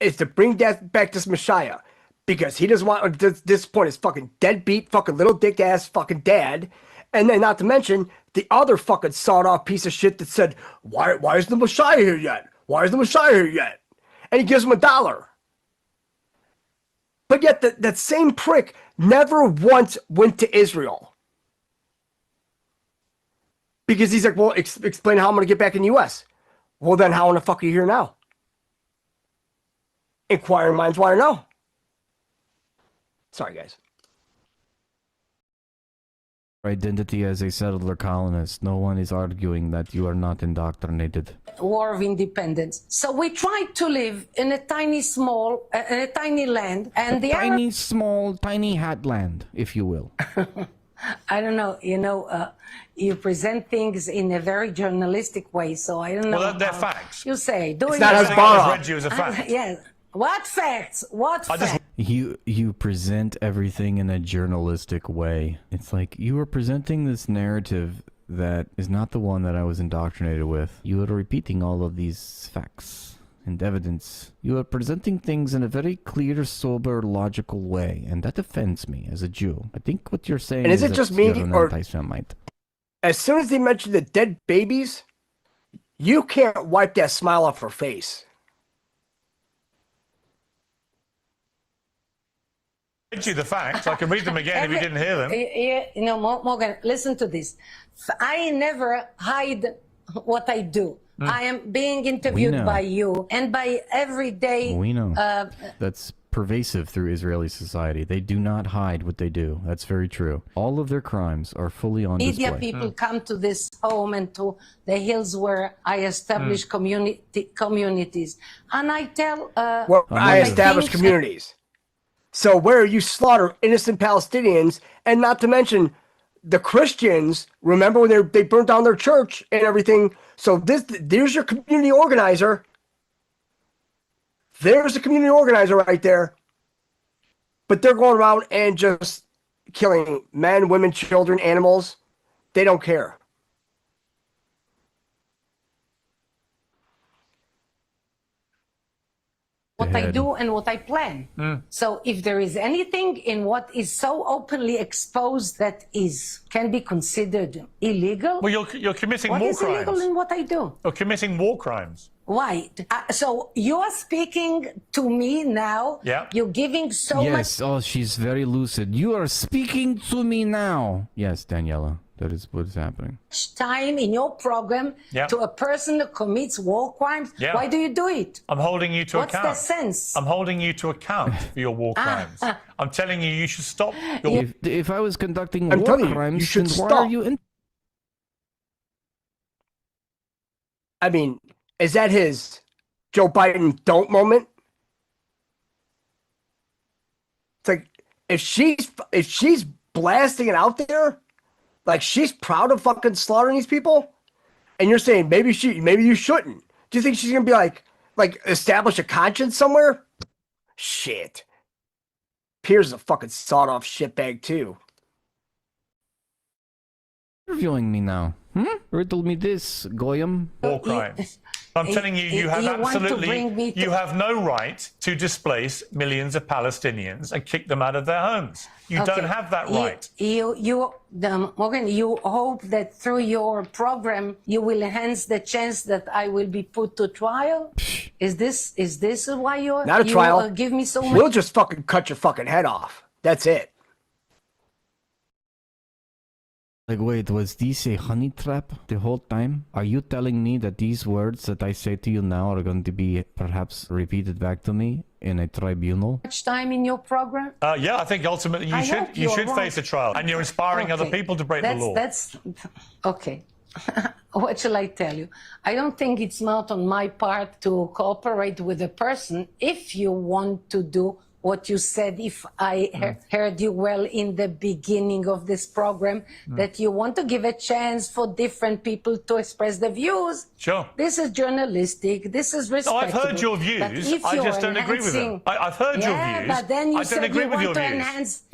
is to bring back this Messiah, because he doesn't want to disappoint his fucking deadbeat, fucking little dick ass fucking dad. And then not to mention the other fucking sawed off piece of shit that said, why is the Messiah here yet? Why is the Messiah here yet? And he gives him $1. But yet that same prick never once went to Israel. Because he's like, well, explain how I'm going to get back in the U.S. Well, then how in the fuck are you here now? Inquiring minds want to know. Sorry, guys. Identity as a settler colonist. No one is arguing that you are not indoctrinated. War of Independence. So we tried to live in a tiny land, and the tiny, small, tiny hat land, if you will. I don't know. You present things in a very journalistic way, so I don't know. Well, they're facts. You say doing it's not as I read you as a fact. Yes. What facts? What facts? You present everything in a journalistic way. It's like you are presenting this narrative that is not the one that I was indoctrinated with. You are repeating all of these facts and evidence. You are presenting things in a very clear, sober, logical way, and that offends me as a Jew. I think what you're saying And is it that just me, you're an or anti-Semite. as soon as they mention the dead babies, you can't wipe that smile off her face. read you the facts. I can read them again if you didn't hear them. You know, Morgan, listen to this. I never hide what I do. I am being interviewed by you and by every day. We know. That's pervasive through Israeli society. They do not hide what they do. That's very true. All of their crimes are fully on media display. people come to this home and to the hills where I establish communities. And I tell... Well, I established communities. So where you slaughter innocent Palestinians, and not to mention the Christians, remember when they burnt down their church and everything. So there's your community organizer. There's a community organizer right there. But they're going around and just killing men, women, children, animals. They don't care. What I do and what I plan. So if there is anything in what is so openly exposed that can be considered illegal. Well, you're committing war crimes. What is illegal in what I do? You're committing war crimes. Why? So you are speaking to me now. Yeah. You're giving so much. Yes, oh, she's very lucid. You are speaking to me now. Yes, Daniela, that is what is happening. Time in your program to a person who commits war crimes. Why do you do it? I'm holding you to account. What's the sense? I'm holding you to account for your war crimes. I'm telling you, you should stop. If I was conducting war crimes, you should then why stop. are you in? I mean, is that his Joe Biden don't moment? It's like if she's blasting it out there, like she's proud of fucking slaughtering these people, and you're saying maybe you shouldn't. Do you think she's gonna be like establish a conscience somewhere? Shit. Pierre's a fucking sawed-off shitbag too. Interviewing me now. Riddle me this, Goyim. War crimes. I'm telling you, you have you have no right to displace millions of Palestinians and kick them out of their homes. You don't have that right. Morgan, you hope that through your program you will enhance the chance that I will be put to trial? Is this why you're not a trial? You give me so much? We'll just fucking cut your fucking head off. That's it. Like, wait, was this a honey trap the whole time? Are you telling me that these words that I say to you now are going to be perhaps repeated back to me in a tribunal? Much time in your program? Yeah, I think ultimately you should face a trial, and you're inspiring other people to break the law. That's okay. What shall I tell you? I don't think it's not on my part to cooperate with a person if you want to do what you said, if I heard you well in the beginning of this program, that you want to give a chance for different people to express their views. Sure. This is journalistic. This is respectable. I've heard your views. I just don't agree with them. I've heard your views. But then you said you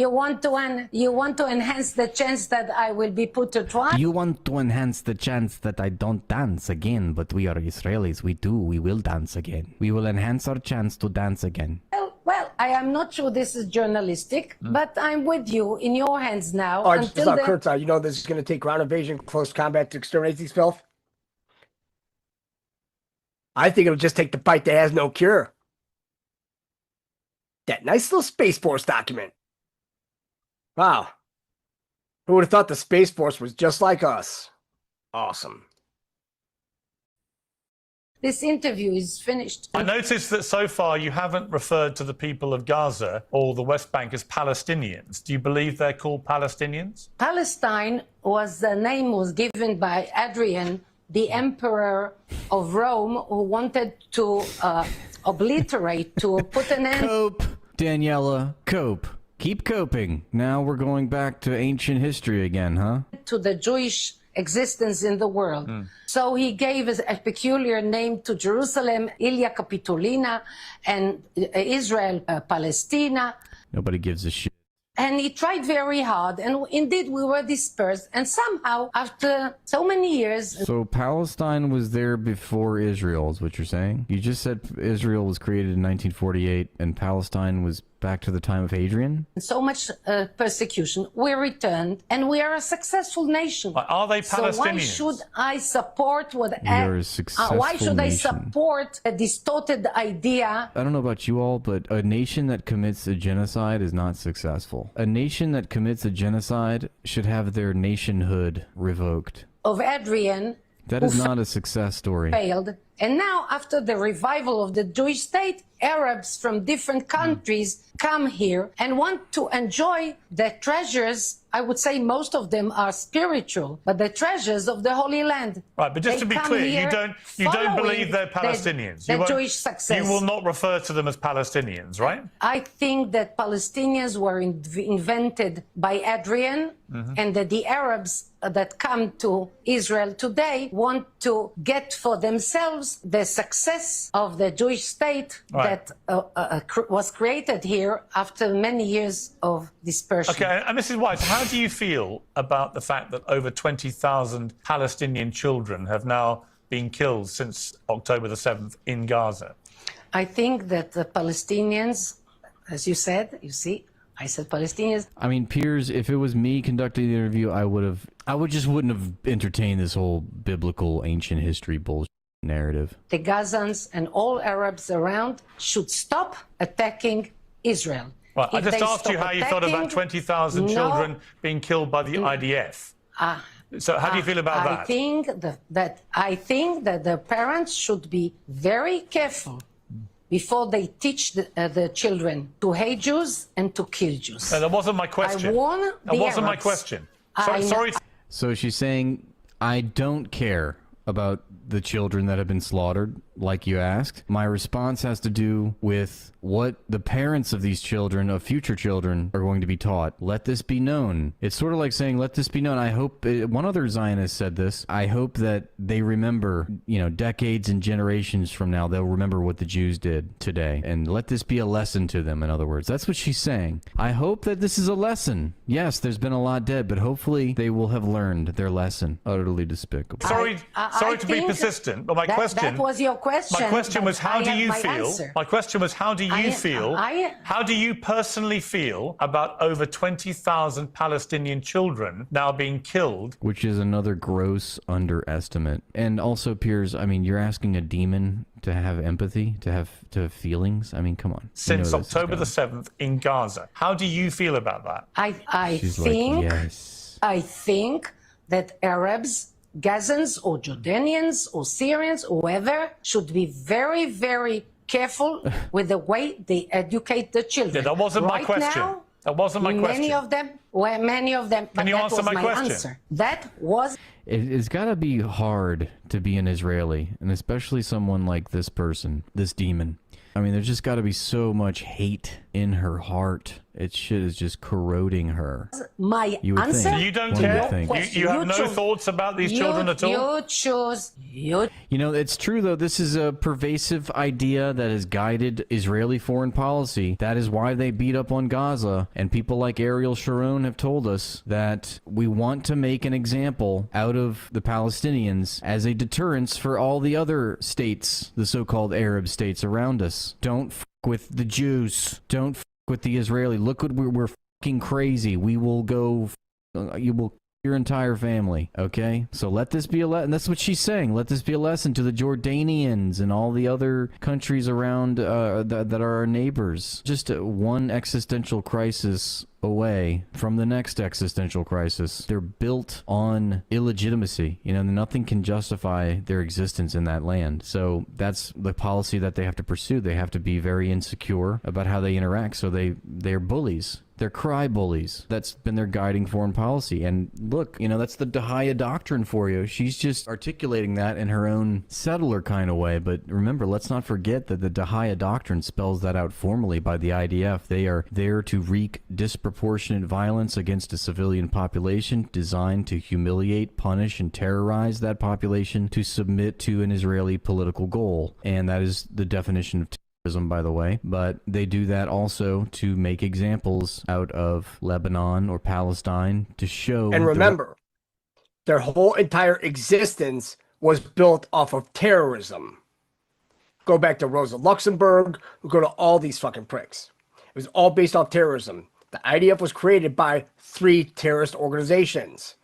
want to views. you want to enhance the chance that I will be put to trial. You want to enhance the chance that I don't dance again, but we are Israelis. We will dance again. We will enhance our chance to dance again. Well, I am not sure this is journalistic, but I'm with you in your hands now. All right, until Kurt, you know this is going to take ground invasion, close combat to exterminate these filth? I think it'll just take the bite that has no cure. That nice little Space Force document. Wow. Who would have thought the Space Force was just like us? Awesome. This interview is finished. I noticed that so far you haven't referred to the people of Gaza or the West Bank as Palestinians. Do you believe they're called Palestinians? Palestine the name was given by Adrian, the emperor of Rome, who wanted to obliterate, to put an end... Cope, Daniela, cope. Keep coping. Now we're going back to ancient history again, huh? ...to the Jewish existence in the world. So he gave a peculiar name to Jerusalem, Ilia Capitolina, and Israel, Palestina. Nobody gives a shit. And he tried very hard, and indeed we were dispersed. And somehow, after so many years... So Palestine was there before Israel, is what you're saying? You just said Israel was created in 1948, and Palestine was back to the time of Hadrian? So much persecution. We returned, and we are a successful nation. Are they Palestinians? So why should I support what? We are a successful why should I nation. support a distorted idea? I don't know about you all, but a nation that commits a genocide is not successful. A nation that commits a genocide should have their nationhood revoked. Of Adrian. That is not a success story. Failed. And now, after the revival of the Jewish state, Arabs from different countries come here and want to enjoy the treasures. I would say most of them are spiritual, but the treasures of the Holy Land. Right, but just They to be come clear, here you don't believe they're following Palestinians. The You won't- Jewish success. You will not refer to them as Palestinians, right? I think that Palestinians were invented by Adrian, and that the Arabs that come to Israel today want to get for themselves the success of the Jewish state Right. that was created here after many years of dispersion. Okay, and Mrs. White, how do you feel about the fact that over 20,000 Palestinian children have now been killed since October the 7th in Gaza? I think that the Palestinians, as you said, you see, I said Palestinians. I mean, Piers, if it was me conducting the interview, I wouldn't have entertained this whole biblical ancient history bullshit narrative. The Gazans and all Arabs around should stop attacking Israel. Right, I If just they asked you stop how you felt about attacking, 20,000 no, children being killed by the IDF. So how do you feel about I that? think that the parents should be very careful before they teach the children to hate Jews and to kill Jews. No, that wasn't my question. I warn That the wasn't my Arabs. question. I- Sorry. So she's saying, I don't care about the children that have been slaughtered, like you asked. My response has to do with what the parents of these children, of future children, are going to be taught. Let this be known. It's sort of like saying, let this be known. I hope, one other Zionist said this, I hope that they remember, decades and generations from now, they'll remember what the Jews did today. And let this be a lesson to them, in other words. That's what she's saying. I hope that this is a lesson. Yes, there's been a lot dead, but hopefully they will have learned their lesson. Utterly despicable. Sorry to be persistent, but my question... That was your question. My question was, how do you feel? Answer. My question was, how do you feel? How do you personally feel about over 20,000 Palestinian children now being killed? Which is another gross underestimate. And also, Piers, I mean, you're asking a demon to have empathy, to have feelings. I mean, come on. Since October the 7th in Gaza. How do you feel about that? I She's think, like, yes. I think that Arabs, Gazans or Jordanians or Syrians or whoever should be very, very careful with the way they educate the children. Yeah, that wasn't my question. Now, that wasn't my question. Many of them, but Can you that answer was my question? answer. That was... It's got to be hard to be an Israeli, and especially someone like this person, this demon. I mean, there's just got to be so much hate in her heart. It shit is just corroding her. My You would answer. think. So you don't One would care? think. You have no choose. thoughts about these children at all? You choose. You know, it's true, though. This is a pervasive idea that has guided Israeli foreign policy. That is why they beat up on Gaza. And people like Ariel Sharon have told us that we want to make an example out of the Palestinians as a deterrence for all the other states, the so-called Arab states around us. Don't f*** with the Jews. Don't f*** with the Israeli. Look what we're f***ing crazy. We will go... you will... your entire family, okay? So let this be a lesson. That's what she's saying. Let this be a lesson to the Jordanians and all the other countries around that are our neighbors. Just one existential crisis away from the next existential crisis. They're built on illegitimacy. You know, nothing can justify their existence in that land. So that's the policy that they have to pursue. They have to be very insecure about how they interact. So they're bullies. They're cry bullies. That's been their guiding foreign policy. And look, you know, that's the Dahaya doctrine for you. She's just articulating that in her own settler kind of way. But remember, let's not forget that the Dahaya doctrine spells that out formally by the IDF. They are there to wreak disproportionate violence against a civilian population designed to humiliate, punish, and terrorize that population to submit to an Israeli political goal. And that is the definition of by the way, but they do that also to make examples out of Lebanon or Palestine to show. And remember, their whole entire existence was built off of terrorism. Go back to Rosa Luxemburg, go to all these fucking pricks. It was all based off terrorism. The IDF was created by 3 terrorist organizations.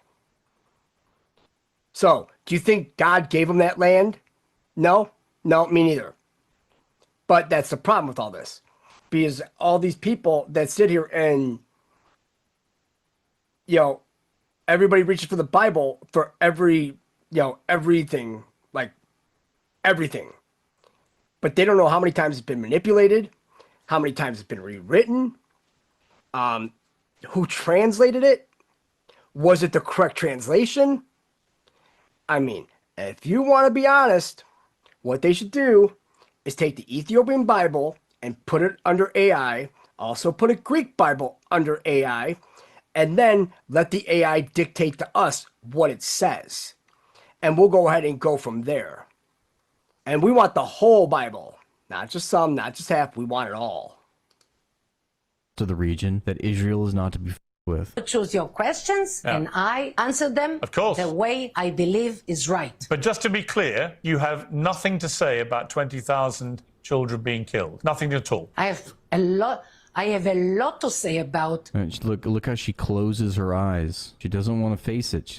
So, do you think God gave them that land? No? No, me neither. But that's the problem with all this. Because all these people that sit here and, everybody reaches for the Bible for every, everything, like everything. But they don't know how many times it's been manipulated, how many times it's been rewritten, who translated it, was it the correct translation? I mean, if you want to be honest, what they should do is take the Ethiopian Bible and put it under AI, also put a Greek Bible under AI, and then let the AI dictate to us what it says. And we'll go ahead and go from there. And we want the whole Bible, not just some, not just half, we want it all. To the region that Israel is not to be with. Choose your questions and I answer them of course the way I believe is right. But just to be clear, you have nothing to say about 20,000 children being killed. Nothing at all. I have a lot to say about. Look how she closes her eyes. She doesn't want to face it.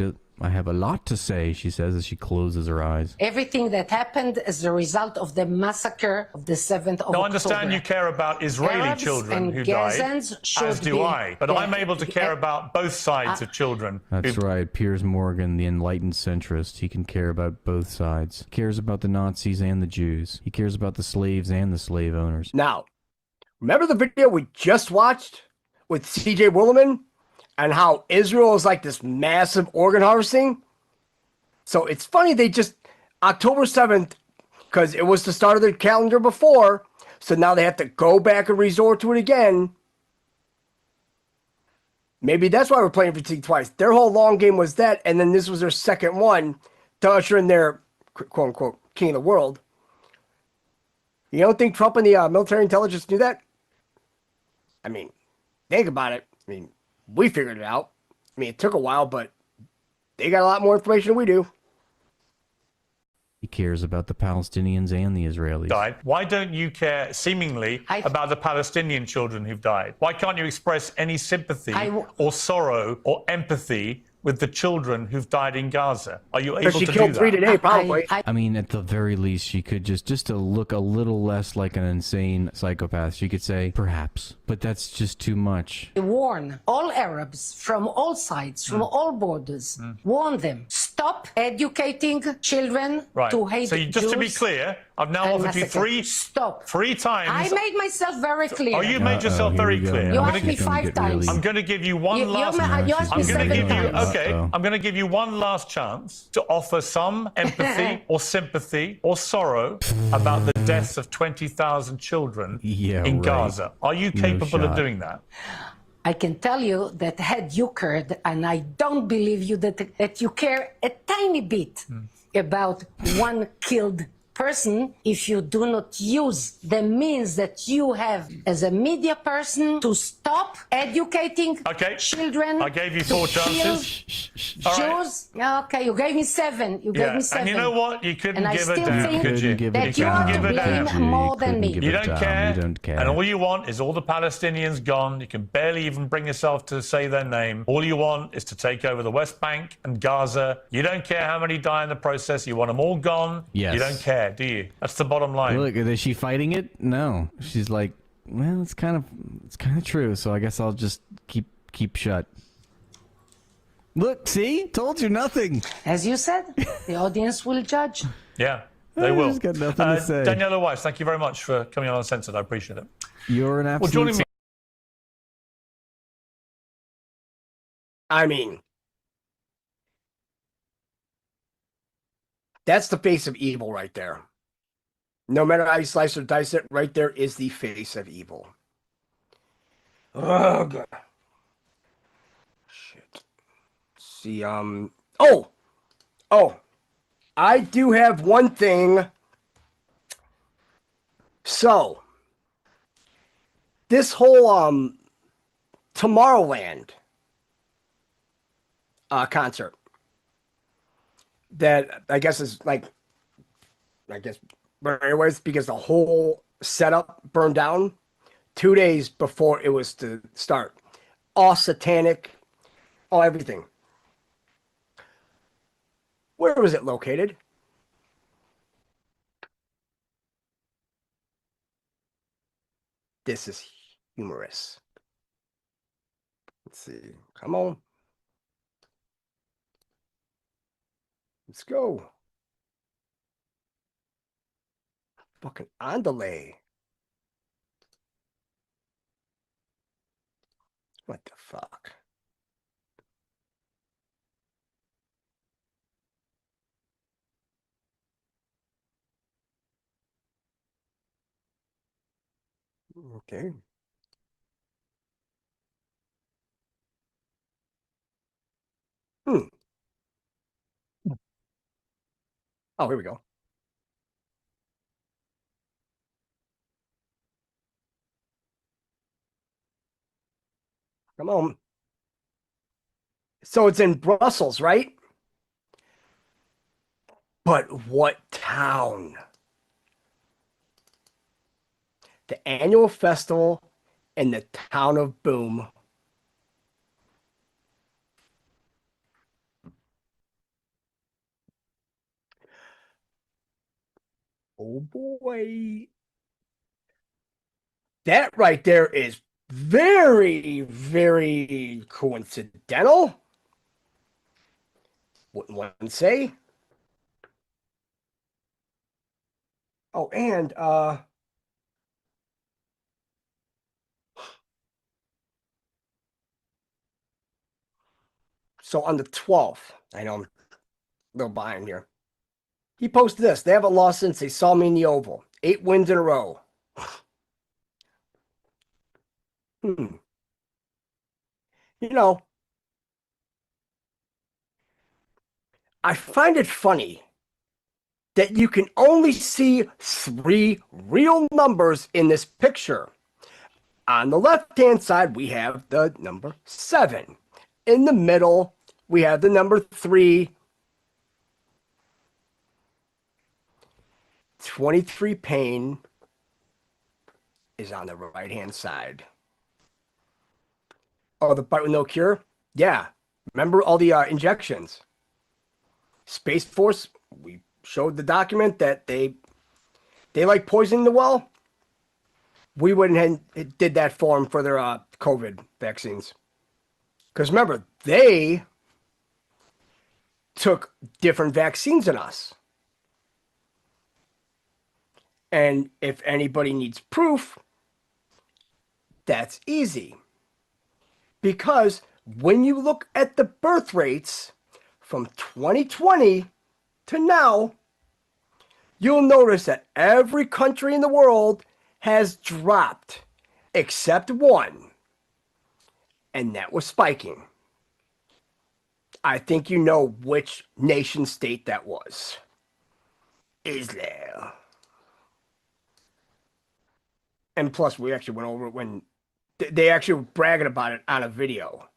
I have a lot to say, she says as she closes her eyes. Everything that happened as a result of the massacre of the 7th of October. I understand you care about Israeli Arabs children and who died, Gazans as do I. But I'm able to care about both sides of children. That's right. Piers Morgan, the enlightened centrist, he can care about both sides. He cares about the Nazis and the Jews. He cares about the slaves and the slave owners. Now, remember the video we just watched with CJ Williman? And how Israel is like this massive organ harvesting. So it's funny they just October 7th, because it was the start of their calendar before. So now they have to go back and resort to it again. Maybe that's why we're playing fatigue twice. Their whole long game was that, and then this was their second one to usher in their quote unquote king of the world. You don't think Trump and the military intelligence knew that? I mean, think about it. I mean, we figured it out. I mean, it took a while, but they got a lot more information than we do. He cares about the Palestinians and the Israelis. Died. Why don't you care, seemingly, about the Palestinian children who've died? Why can't you express any sympathy or sorrow or empathy with the children who've died in Gaza? Are you able to do that? She killed 3 today, probably. I mean, at the very least, she could just to look a little less like an insane psychopath, she could say, perhaps. But that's just too much. Warn all Arabs from all sides, from all borders. Warn them. Stop educating children to hate So just to be clear, I've now offered you three times. I made myself very clear. Oh, you made yourself very clear. You asked me 5 times. I'm going to give you one last. You asked me 7 times. Okay, I'm going to give you one last chance to offer some empathy or sympathy or sorrow about the deaths of 20,000 children in Gaza. Are you capable of doing that? I can tell you that had you cared, and I don't believe you that you care a tiny bit about one killed person, if you do not use the means that you have as a media person to stop educating children. I gave you 4 chances. Jews. Okay, you gave me 7. You gave me 7. And you know what? You couldn't and give I a still damn, could you? think that you are to blame more than me. You don't care. And all you want is all the Palestinians gone. You can barely even bring yourself to say their name. All you want is to take over the West Bank and Gaza. You don't care how many die in the process. You want them all gone. Yes. You don't care, do you? That's the bottom line. Look, is she fighting it? No. She's like, well, it's kind of true, so I guess I'll just keep shut. Look, see? Told you nothing. As you said, the audience will judge. Yeah, they will. Just got nothing to say. Daniela Weiss, thank you very much for coming on Uncensored. I appreciate it. You're an absolute... Well, joining me... I mean, that's the face of evil right there. No matter how you slice or dice it, right there is the face of evil. Oh, God. Shit. See, Oh, I do have one thing. So, this whole Tomorrowland concert that I guess is like, but anyways, because the whole setup burned down 2 days before it was to start. All satanic, all everything. Where was it located? This is humorous. Let's see. Come on. Let's go. Fucking on delay. What the fuck? Okay. Oh, here we go. Come on. So it's in Brussels, right? But what town? The annual festival in the town of Boom. Oh boy. That right there is very, very coincidental. Wouldn't one say? Oh, and so on the 12th, I know I'm a little behind here. He posted this. They haven't lost since they saw me in the Oval. 8 wins in a row. You know, I find it funny that you can only see 3 real numbers in this picture. On the left-hand side, we have the number 7. In the middle, we have the number 3. 23 pain is on the right-hand side. Oh, the bite with no cure? Yeah. Remember all the injections. Space Force, we showed the document that they like poisoning the well. We wouldn't have did that for them for their COVID vaccines. Because remember, they took different vaccines than us. And if anybody needs proof, that's easy. Because when you look at the birth rates from 2020 to now, you'll notice that every country in the world has dropped except one. And that was spiking. I think you know which nation state that was. Israel. And plus, we actually went over it when they actually were bragging about it on a video.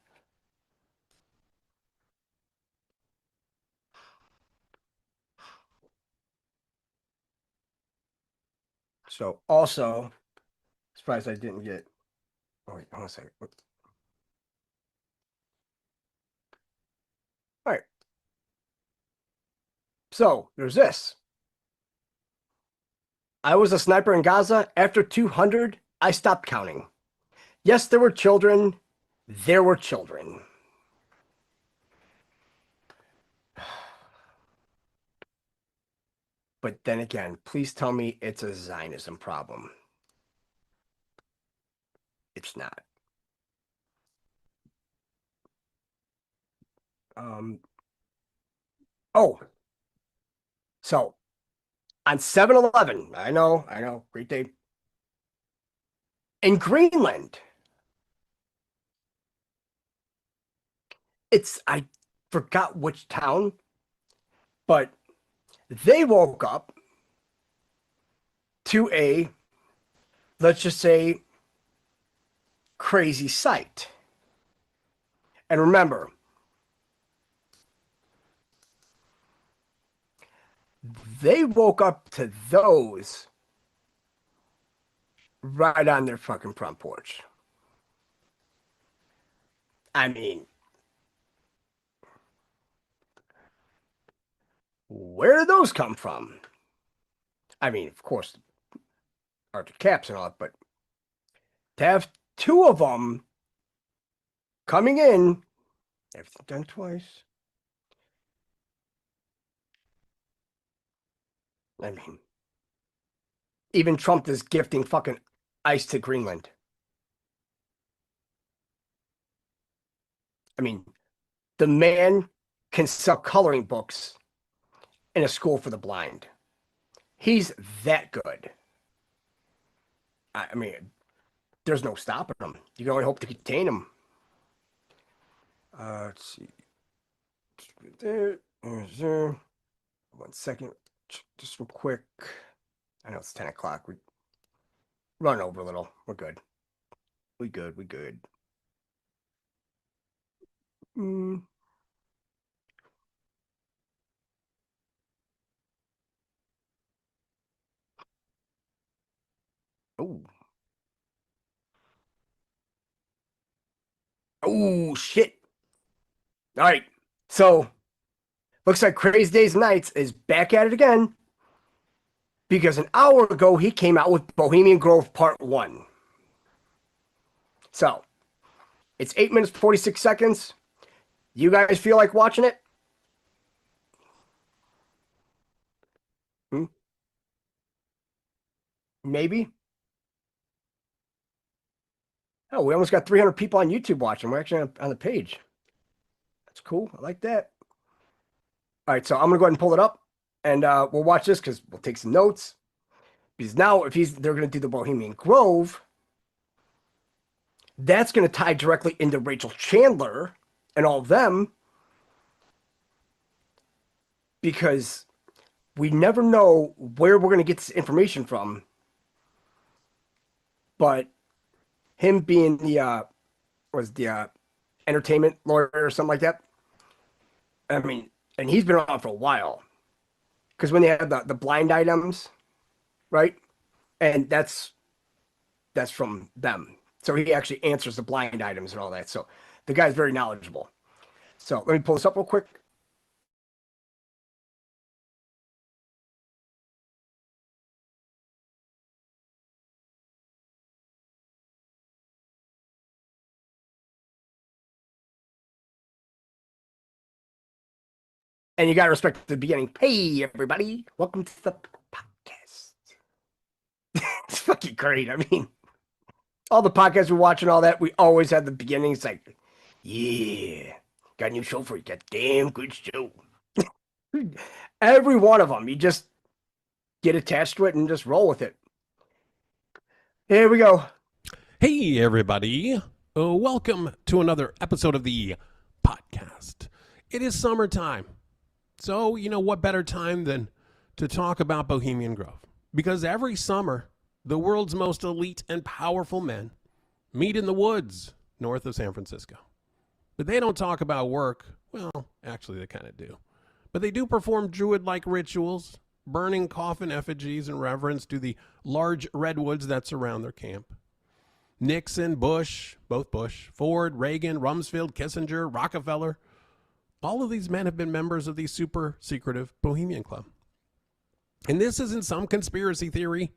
So also, surprised I didn't get. Oh wait, hold on a second. All right. So there's this. I was a sniper in Gaza. After 200, I stopped counting. Yes, there were children. There were children. But then again, please tell me it's a Zionism problem. It's not. Oh. So, on 7/11, I know, great day. In Greenland, I forgot which town, but they woke up to let's just say, crazy sight. And remember, they woke up to those right on their fucking front porch. I mean, where did those come from? I mean, of course, Arctic caps and all that, but to have two of them coming in, everything done twice. I mean, even Trump is gifting fucking ice to Greenland. I mean, the man can sell coloring books in a school for the blind. He's that good. I mean, there's no stopping him. You can only hope to contain him. Let's see. There's there. 1 second. Just real quick. I know it's 10 o'clock. We run over a little. We're good. We good. Oh, shit. All right. So, looks like Crazy Days and Nights is back at it again. Because an hour ago, he came out with Bohemian Grove Part 1. So, it's 8 minutes, 46 seconds. You guys feel like watching it? Maybe? Oh, we almost got 300 people on YouTube watching. We're actually on the page. That's cool. I like that. All right, so I'm going to go ahead and pull it up. And we'll watch this because we'll take some notes. Because now, if they're going to do the Bohemian Grove, that's going to tie directly into Rachel Chandler and all of them. Because we never know where we're going to get this information from. But him being the entertainment lawyer or something like that. I mean, and he's been around for a while. Because when they have the blind items, right? And that's from them. So he actually answers the blind items and all that. So the guy's very knowledgeable. So let me pull this up real quick. And you got to respect the beginning. Hey, everybody. Welcome to the podcast. It's fucking great. I mean, all the podcasts we're watching, all that, we always have the beginning. It's like, yeah, got a new show for you. Got damn good show. Every one of them. You just get attached to it and just roll with it. Here we go. Hey, everybody. Welcome to another episode of the podcast. It is summertime. So, you know what better time than to talk about Bohemian Grove? Because every summer, the world's most elite and powerful men meet in the woods north of San Francisco. But they don't talk about work. Well, actually, they kind of do. But they do perform druid-like rituals, burning coffin effigies in reverence to the large redwoods that surround their camp. Nixon, Bush, both Bush, Ford, Reagan, Rumsfeld, Kissinger, Rockefeller, all of these men have been members of the super secretive Bohemian Club. And this isn't some conspiracy theory.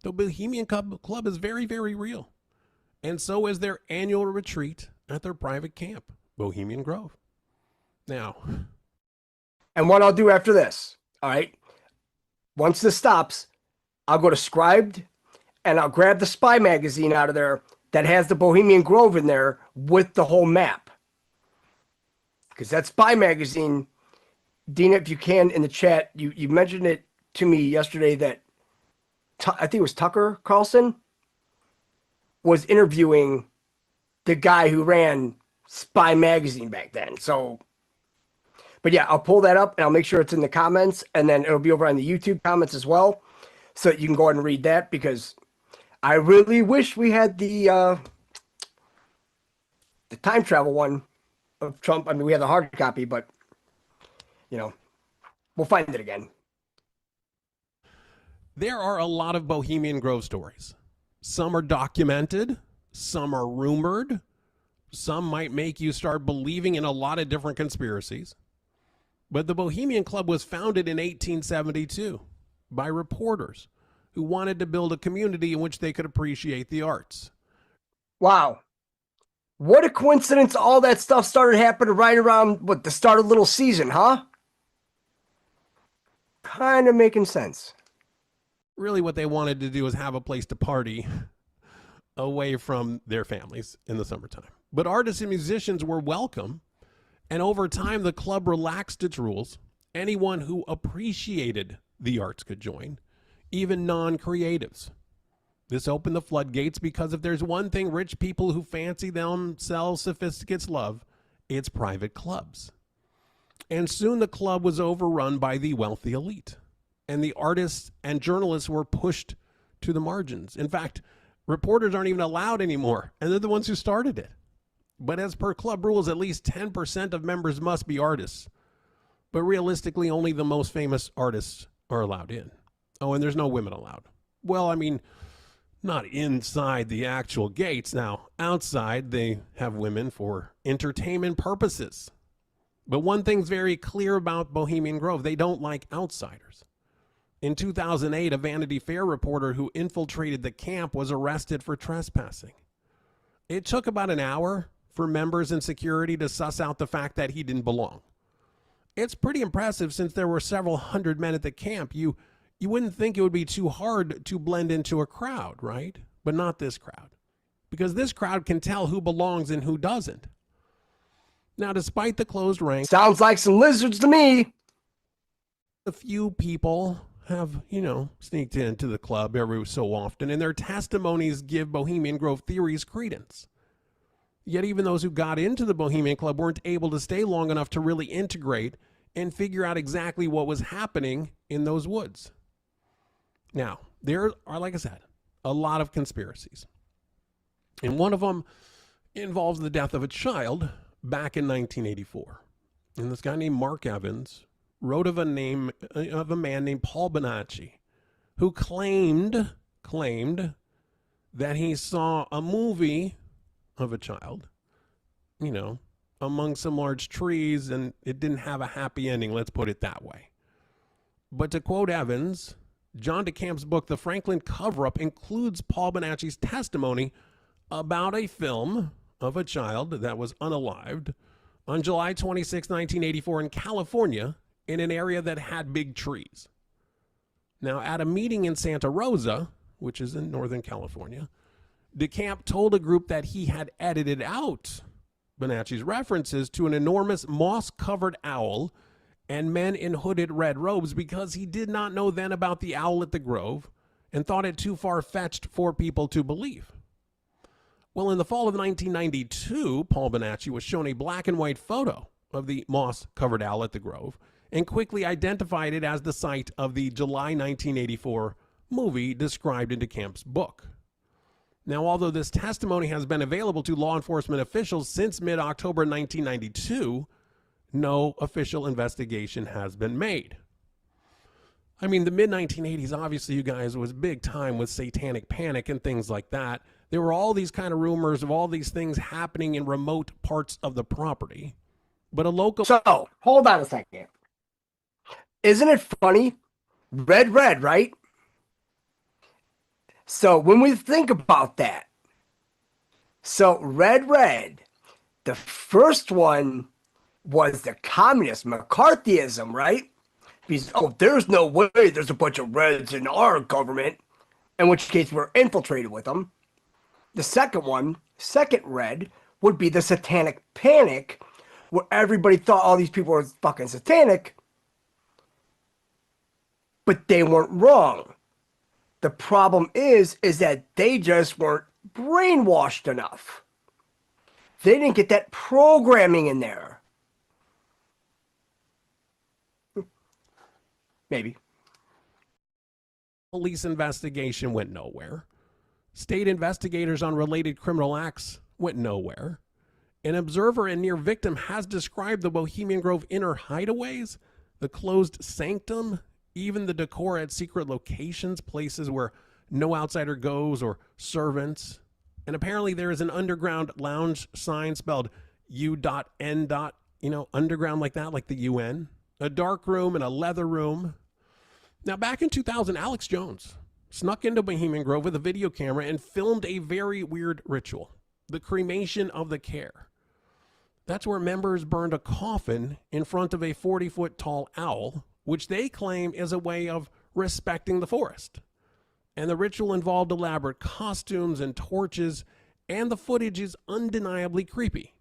The Bohemian Club is very, very real. And so is their annual retreat at their private camp, Bohemian Grove. Now. And what I'll do after this, all right, once this stops, I'll go to Scribed and I'll grab the Spy magazine out of there that has the Bohemian Grove in there with the whole map. Because that Spy magazine, Dina, if you can, in the chat, you mentioned it to me yesterday that I think it was Tucker Carlson was interviewing the guy who ran Spy magazine back then. So, but yeah, I'll pull that up and I'll make sure it's in the comments, and then it'll be over on the YouTube comments as well, so that you can go ahead and read that, because I really wish we had the the time travel one of Trump. I mean, we have the hard copy, but you know, we'll find it again. There are a lot of Bohemian Grove stories. Some are documented, some are rumored, some might make you start believing in a lot of different conspiracies. But the Bohemian Club was founded in 1872 by reporters who wanted to build a community in which they could appreciate the arts. Wow. What a coincidence all that stuff started happening right around, the start of Little Season, huh? Kind of making sense. Really what they wanted to do was have a place to party away from their families in the summertime. But artists and musicians were welcome, and over time the club relaxed its rules. Anyone who appreciated the arts could join, even non-creatives. This opened the floodgates because if there's one thing rich people who fancy themselves sophisticates love, it's private clubs. And soon the club was overrun by the wealthy elite, and the artists and journalists were pushed to the margins. In fact, reporters aren't even allowed anymore, and they're the ones who started it. But as per club rules, at least 10% of members must be artists. But realistically, only the most famous artists are allowed in. Oh, and there's no women allowed. Well, I mean, not inside the actual gates. Now, outside, they have women for entertainment purposes. But one thing's very clear about Bohemian Grove: they don't like outsiders. In 2008, a Vanity Fair reporter who infiltrated the camp was arrested for trespassing. It took about an hour for members and security to suss out the fact that he didn't belong. It's pretty impressive since there were several hundred men at the camp. You wouldn't think it would be too hard to blend into a crowd, right? But not this crowd, because this crowd can tell who belongs and who doesn't. Now, despite the closed ranks, sounds like some lizards to me. A few people have, sneaked into the club every so often, and their testimonies give Bohemian Grove theories credence. Yet even those who got into the Bohemian Club weren't able to stay long enough to really integrate and figure out exactly what was happening in those woods. Now, there are, like I said, a lot of conspiracies. And one of them involves the death of a child back in 1984. And this guy named Mark Evans wrote of a man named Paul Bonacci, who claimed that he saw a movie of a child, among some large trees, and it didn't have a happy ending, let's put it that way. But to quote Evans, John DeCamp's book, The Franklin Cover-Up, includes Paul Bonacci's testimony about a film of a child that was unalived on July 26, 1984 in California, in an area that had big trees. Now, at a meeting in Santa Rosa, which is in Northern California, DeCamp told a group that he had edited out Bonacci's references to an enormous moss-covered owl and men in hooded red robes because he did not know then about the owl at the Grove and thought it too far-fetched for people to believe. Well, in the fall of 1992, Paul Bonacci was shown a black and white photo of the moss-covered owl at the Grove and quickly identified it as the site of the July 1984 movie described in DeCamp's book. Now, although this testimony has been available to law enforcement officials since mid-October 1992, no official investigation has been made. I mean, the mid-1980s, obviously, you guys, was big time with satanic panic and things like that. There were all these kind of rumors of all these things happening in remote parts of the property. But a local... So, hold on a second. Isn't it funny? Red, right? So when we think about that, so red, the first one was the communist McCarthyism, right? Because, there's no way there's a bunch of reds in our government, in which case we're infiltrated with them. The second red, would be the satanic panic, where everybody thought all these people were fucking satanic, but they weren't wrong. The problem is that they just weren't brainwashed enough. They didn't get that programming in there. Maybe. Police investigation went nowhere. State investigators on related criminal acts went nowhere. An observer and near victim has described the Bohemian Grove inner hideaways, the closed sanctum, even the decor at secret locations, places where no outsider goes or servants. And apparently there is an underground lounge sign spelled U.N. Underground like that, like the UN. A dark room and a leather room. Now, back in 2000, Alex Jones snuck into Bohemian Grove with a video camera and filmed a very weird ritual, the cremation of the care. That's where members burned a coffin in front of a 40-foot tall owl, which they claim is a way of respecting the forest. And the ritual involved elaborate costumes and torches, and the footage is undeniably creepy.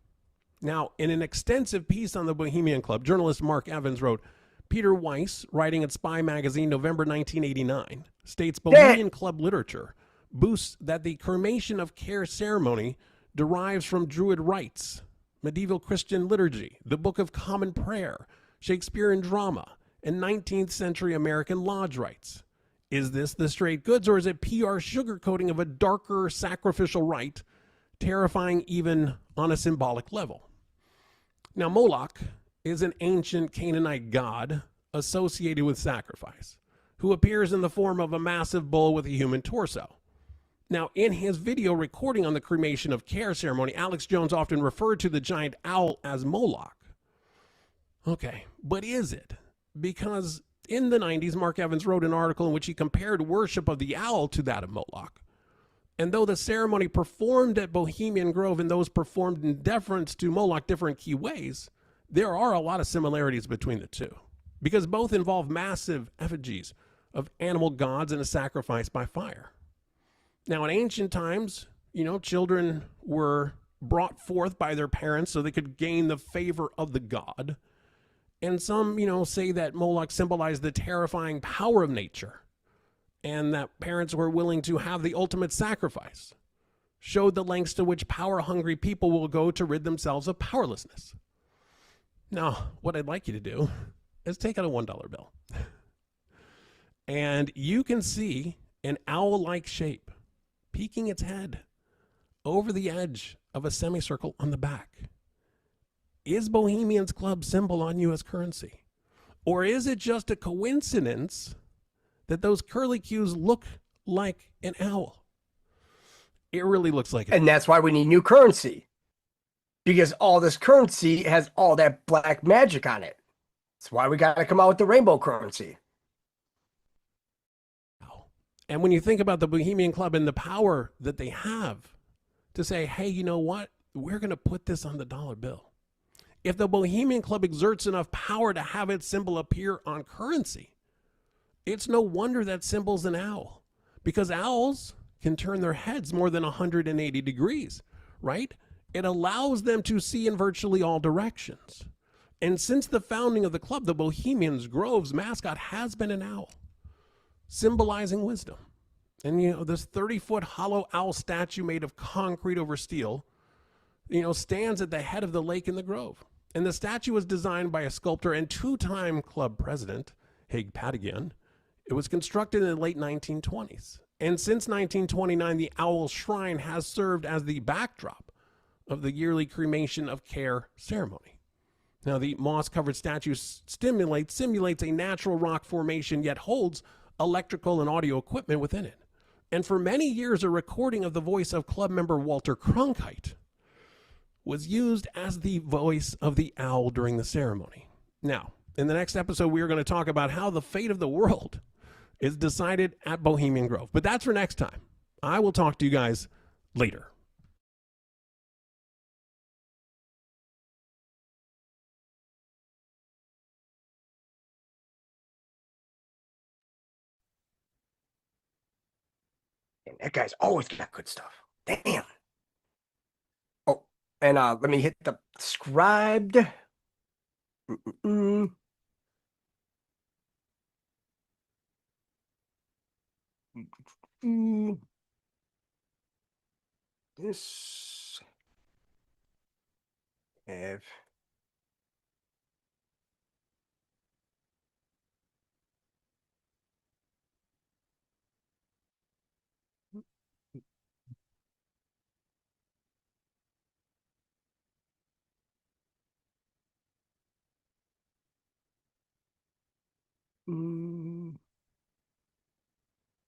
Now, in an extensive piece on the Bohemian Club, journalist Mark Evans wrote, Peter Weiss, writing at Spy Magazine November 1989, states Bohemian Club literature boasts that the cremation of care ceremony derives from Druid rites, medieval Christian liturgy, the Book of Common Prayer, Shakespearean drama, and 19th century American lodge rites. Is this the straight goods, or is it PR sugarcoating of a darker sacrificial rite, terrifying even on a symbolic level? Now, Moloch is an ancient Canaanite god associated with sacrifice, who appears in the form of a massive bull with a human torso. Now, in his video recording on the cremation of care ceremony, Alex Jones often referred to the giant owl as Moloch. Okay, but is it? Because in the 90s, Mark Evans wrote an article in which he compared worship of the owl to that of Moloch. And though the ceremony performed at Bohemian Grove and those performed in deference to Moloch different key ways, there are a lot of similarities between the two, because both involve massive effigies of animal gods and a sacrifice by fire. Now, in ancient times, children were brought forth by their parents so they could gain the favor of the god. And some, say that Moloch symbolized the terrifying power of nature, and that parents were willing to have the ultimate sacrifice, showed the lengths to which power-hungry people will go to rid themselves of powerlessness. Now, what I'd like you to do is take out a $1 bill. And you can see an owl-like shape peeking its head over the edge of a semicircle on the back. Is Bohemian's Club symbol on U.S. currency? Or is it just a coincidence that those curlicues look like an owl? It really looks like it. And that's why we need new currency. Because all this currency has all that black magic on it. That's why we got to come out with the rainbow currency. And when you think about the Bohemian Club and the power that they have to say, hey, you know what? We're going to put this on the dollar bill. If the Bohemian Club exerts enough power to have its symbol appear on currency, it's no wonder that symbol's an owl, because owls can turn their heads more than 180 degrees, right? It allows them to see in virtually all directions. And since the founding of the club, the Bohemian Grove's mascot has been an owl, symbolizing wisdom. And, this 30-foot hollow owl statue made of concrete over steel, stands at the head of the lake in the Grove. And the statue was designed by a sculptor and two-time club president, Haig Patagian. It was constructed in the late 1920s. And since 1929, the Owl Shrine has served as the backdrop of the yearly cremation of care ceremony. Now, the moss-covered statue simulates a natural rock formation, yet holds electrical and audio equipment within it. And for many years, a recording of the voice of club member Walter Cronkite was used as the voice of the owl during the ceremony. Now, in the next episode, we are going to talk about how the fate of the world is decided at Bohemian Grove. But that's for next time. I will talk to you guys later. And that guy's always got good stuff. Damn. Oh, and let me hit the subscribed. This have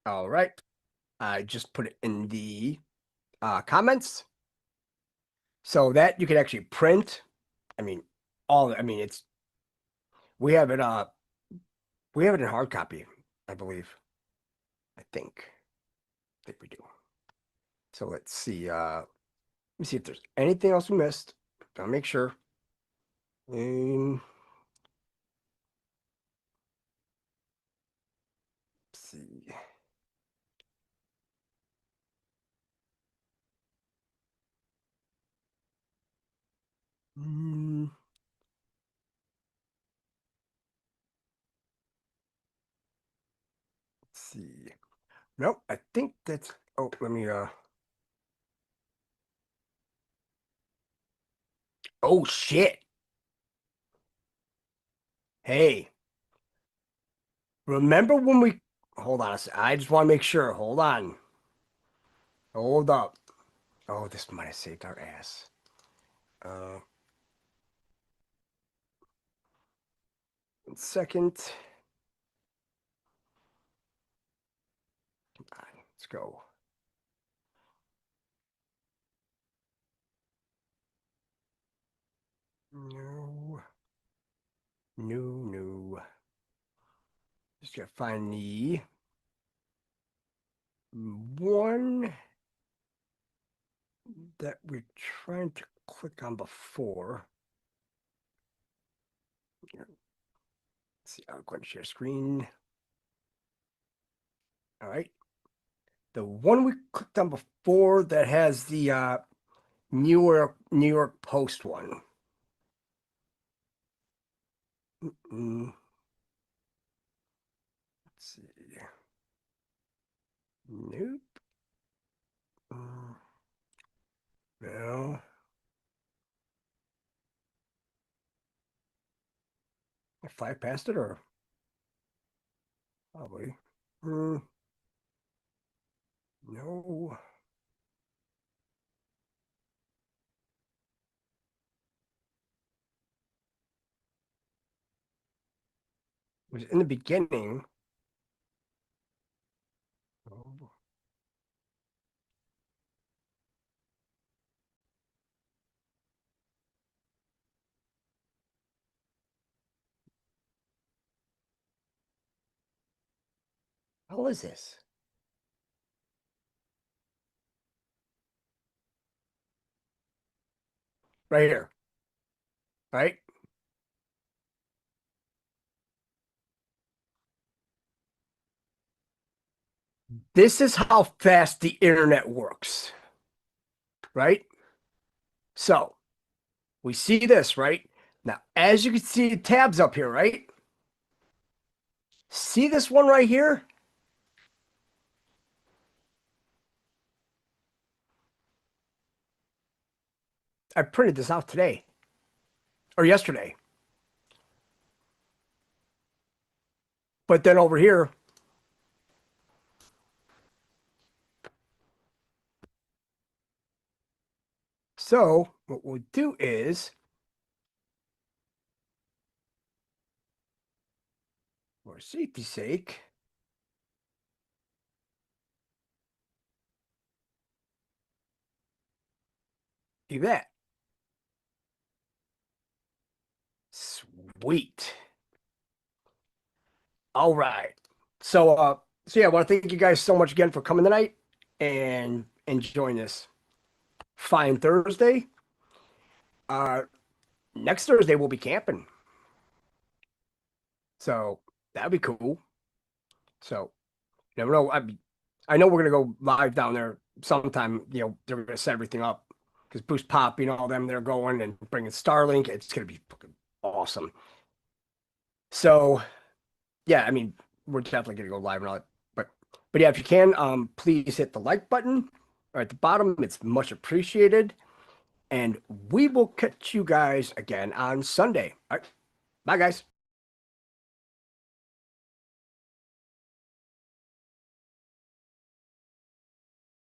All right. I just put it in the comments. So that you can actually print. I mean, we have it in hard copy, I believe. I think we do. So let's see. Let me see if there's anything else we missed. I'll make sure. Let's see. Let's see. Nope, I think that's. Oh, let me. Oh shit. Hey. Remember when we. Hold on a second. I just want to make sure. Hold on. Hold up. Oh, this might have saved our ass. One second. Come on, let's go. No. No. Just gotta find the one that we're trying to click on before. Let's see, I'll go ahead and share screen. All right. The one we clicked on before that has the New York Post one. Let's see. Nope. No. I fly past it or probably. No. It was in the beginning. Oh. How is this? Right here. Right? This is how fast the internet works. Right? So, we see this, right? Now, as you can see the tabs up here, right? See this one right here? I printed this out today or yesterday. But then over here, so what we'll do is, for safety's sake, do that. Sweet. All right. So yeah, I want to thank you guys so much again for coming tonight and enjoying this fine Thursday. Next Thursday we'll be camping. So that'd be cool. So you never know. I know we're gonna go live down there sometime. You know, they're gonna set everything up because Boost Pop, you know, all them they're going and bringing Starlink. It's gonna be fucking awesome. So yeah, I mean, we're definitely gonna go live and all that. But yeah, if you can, please hit the like button or at the bottom. It's much appreciated. And we will catch you guys again on Sunday. All right. Bye, guys.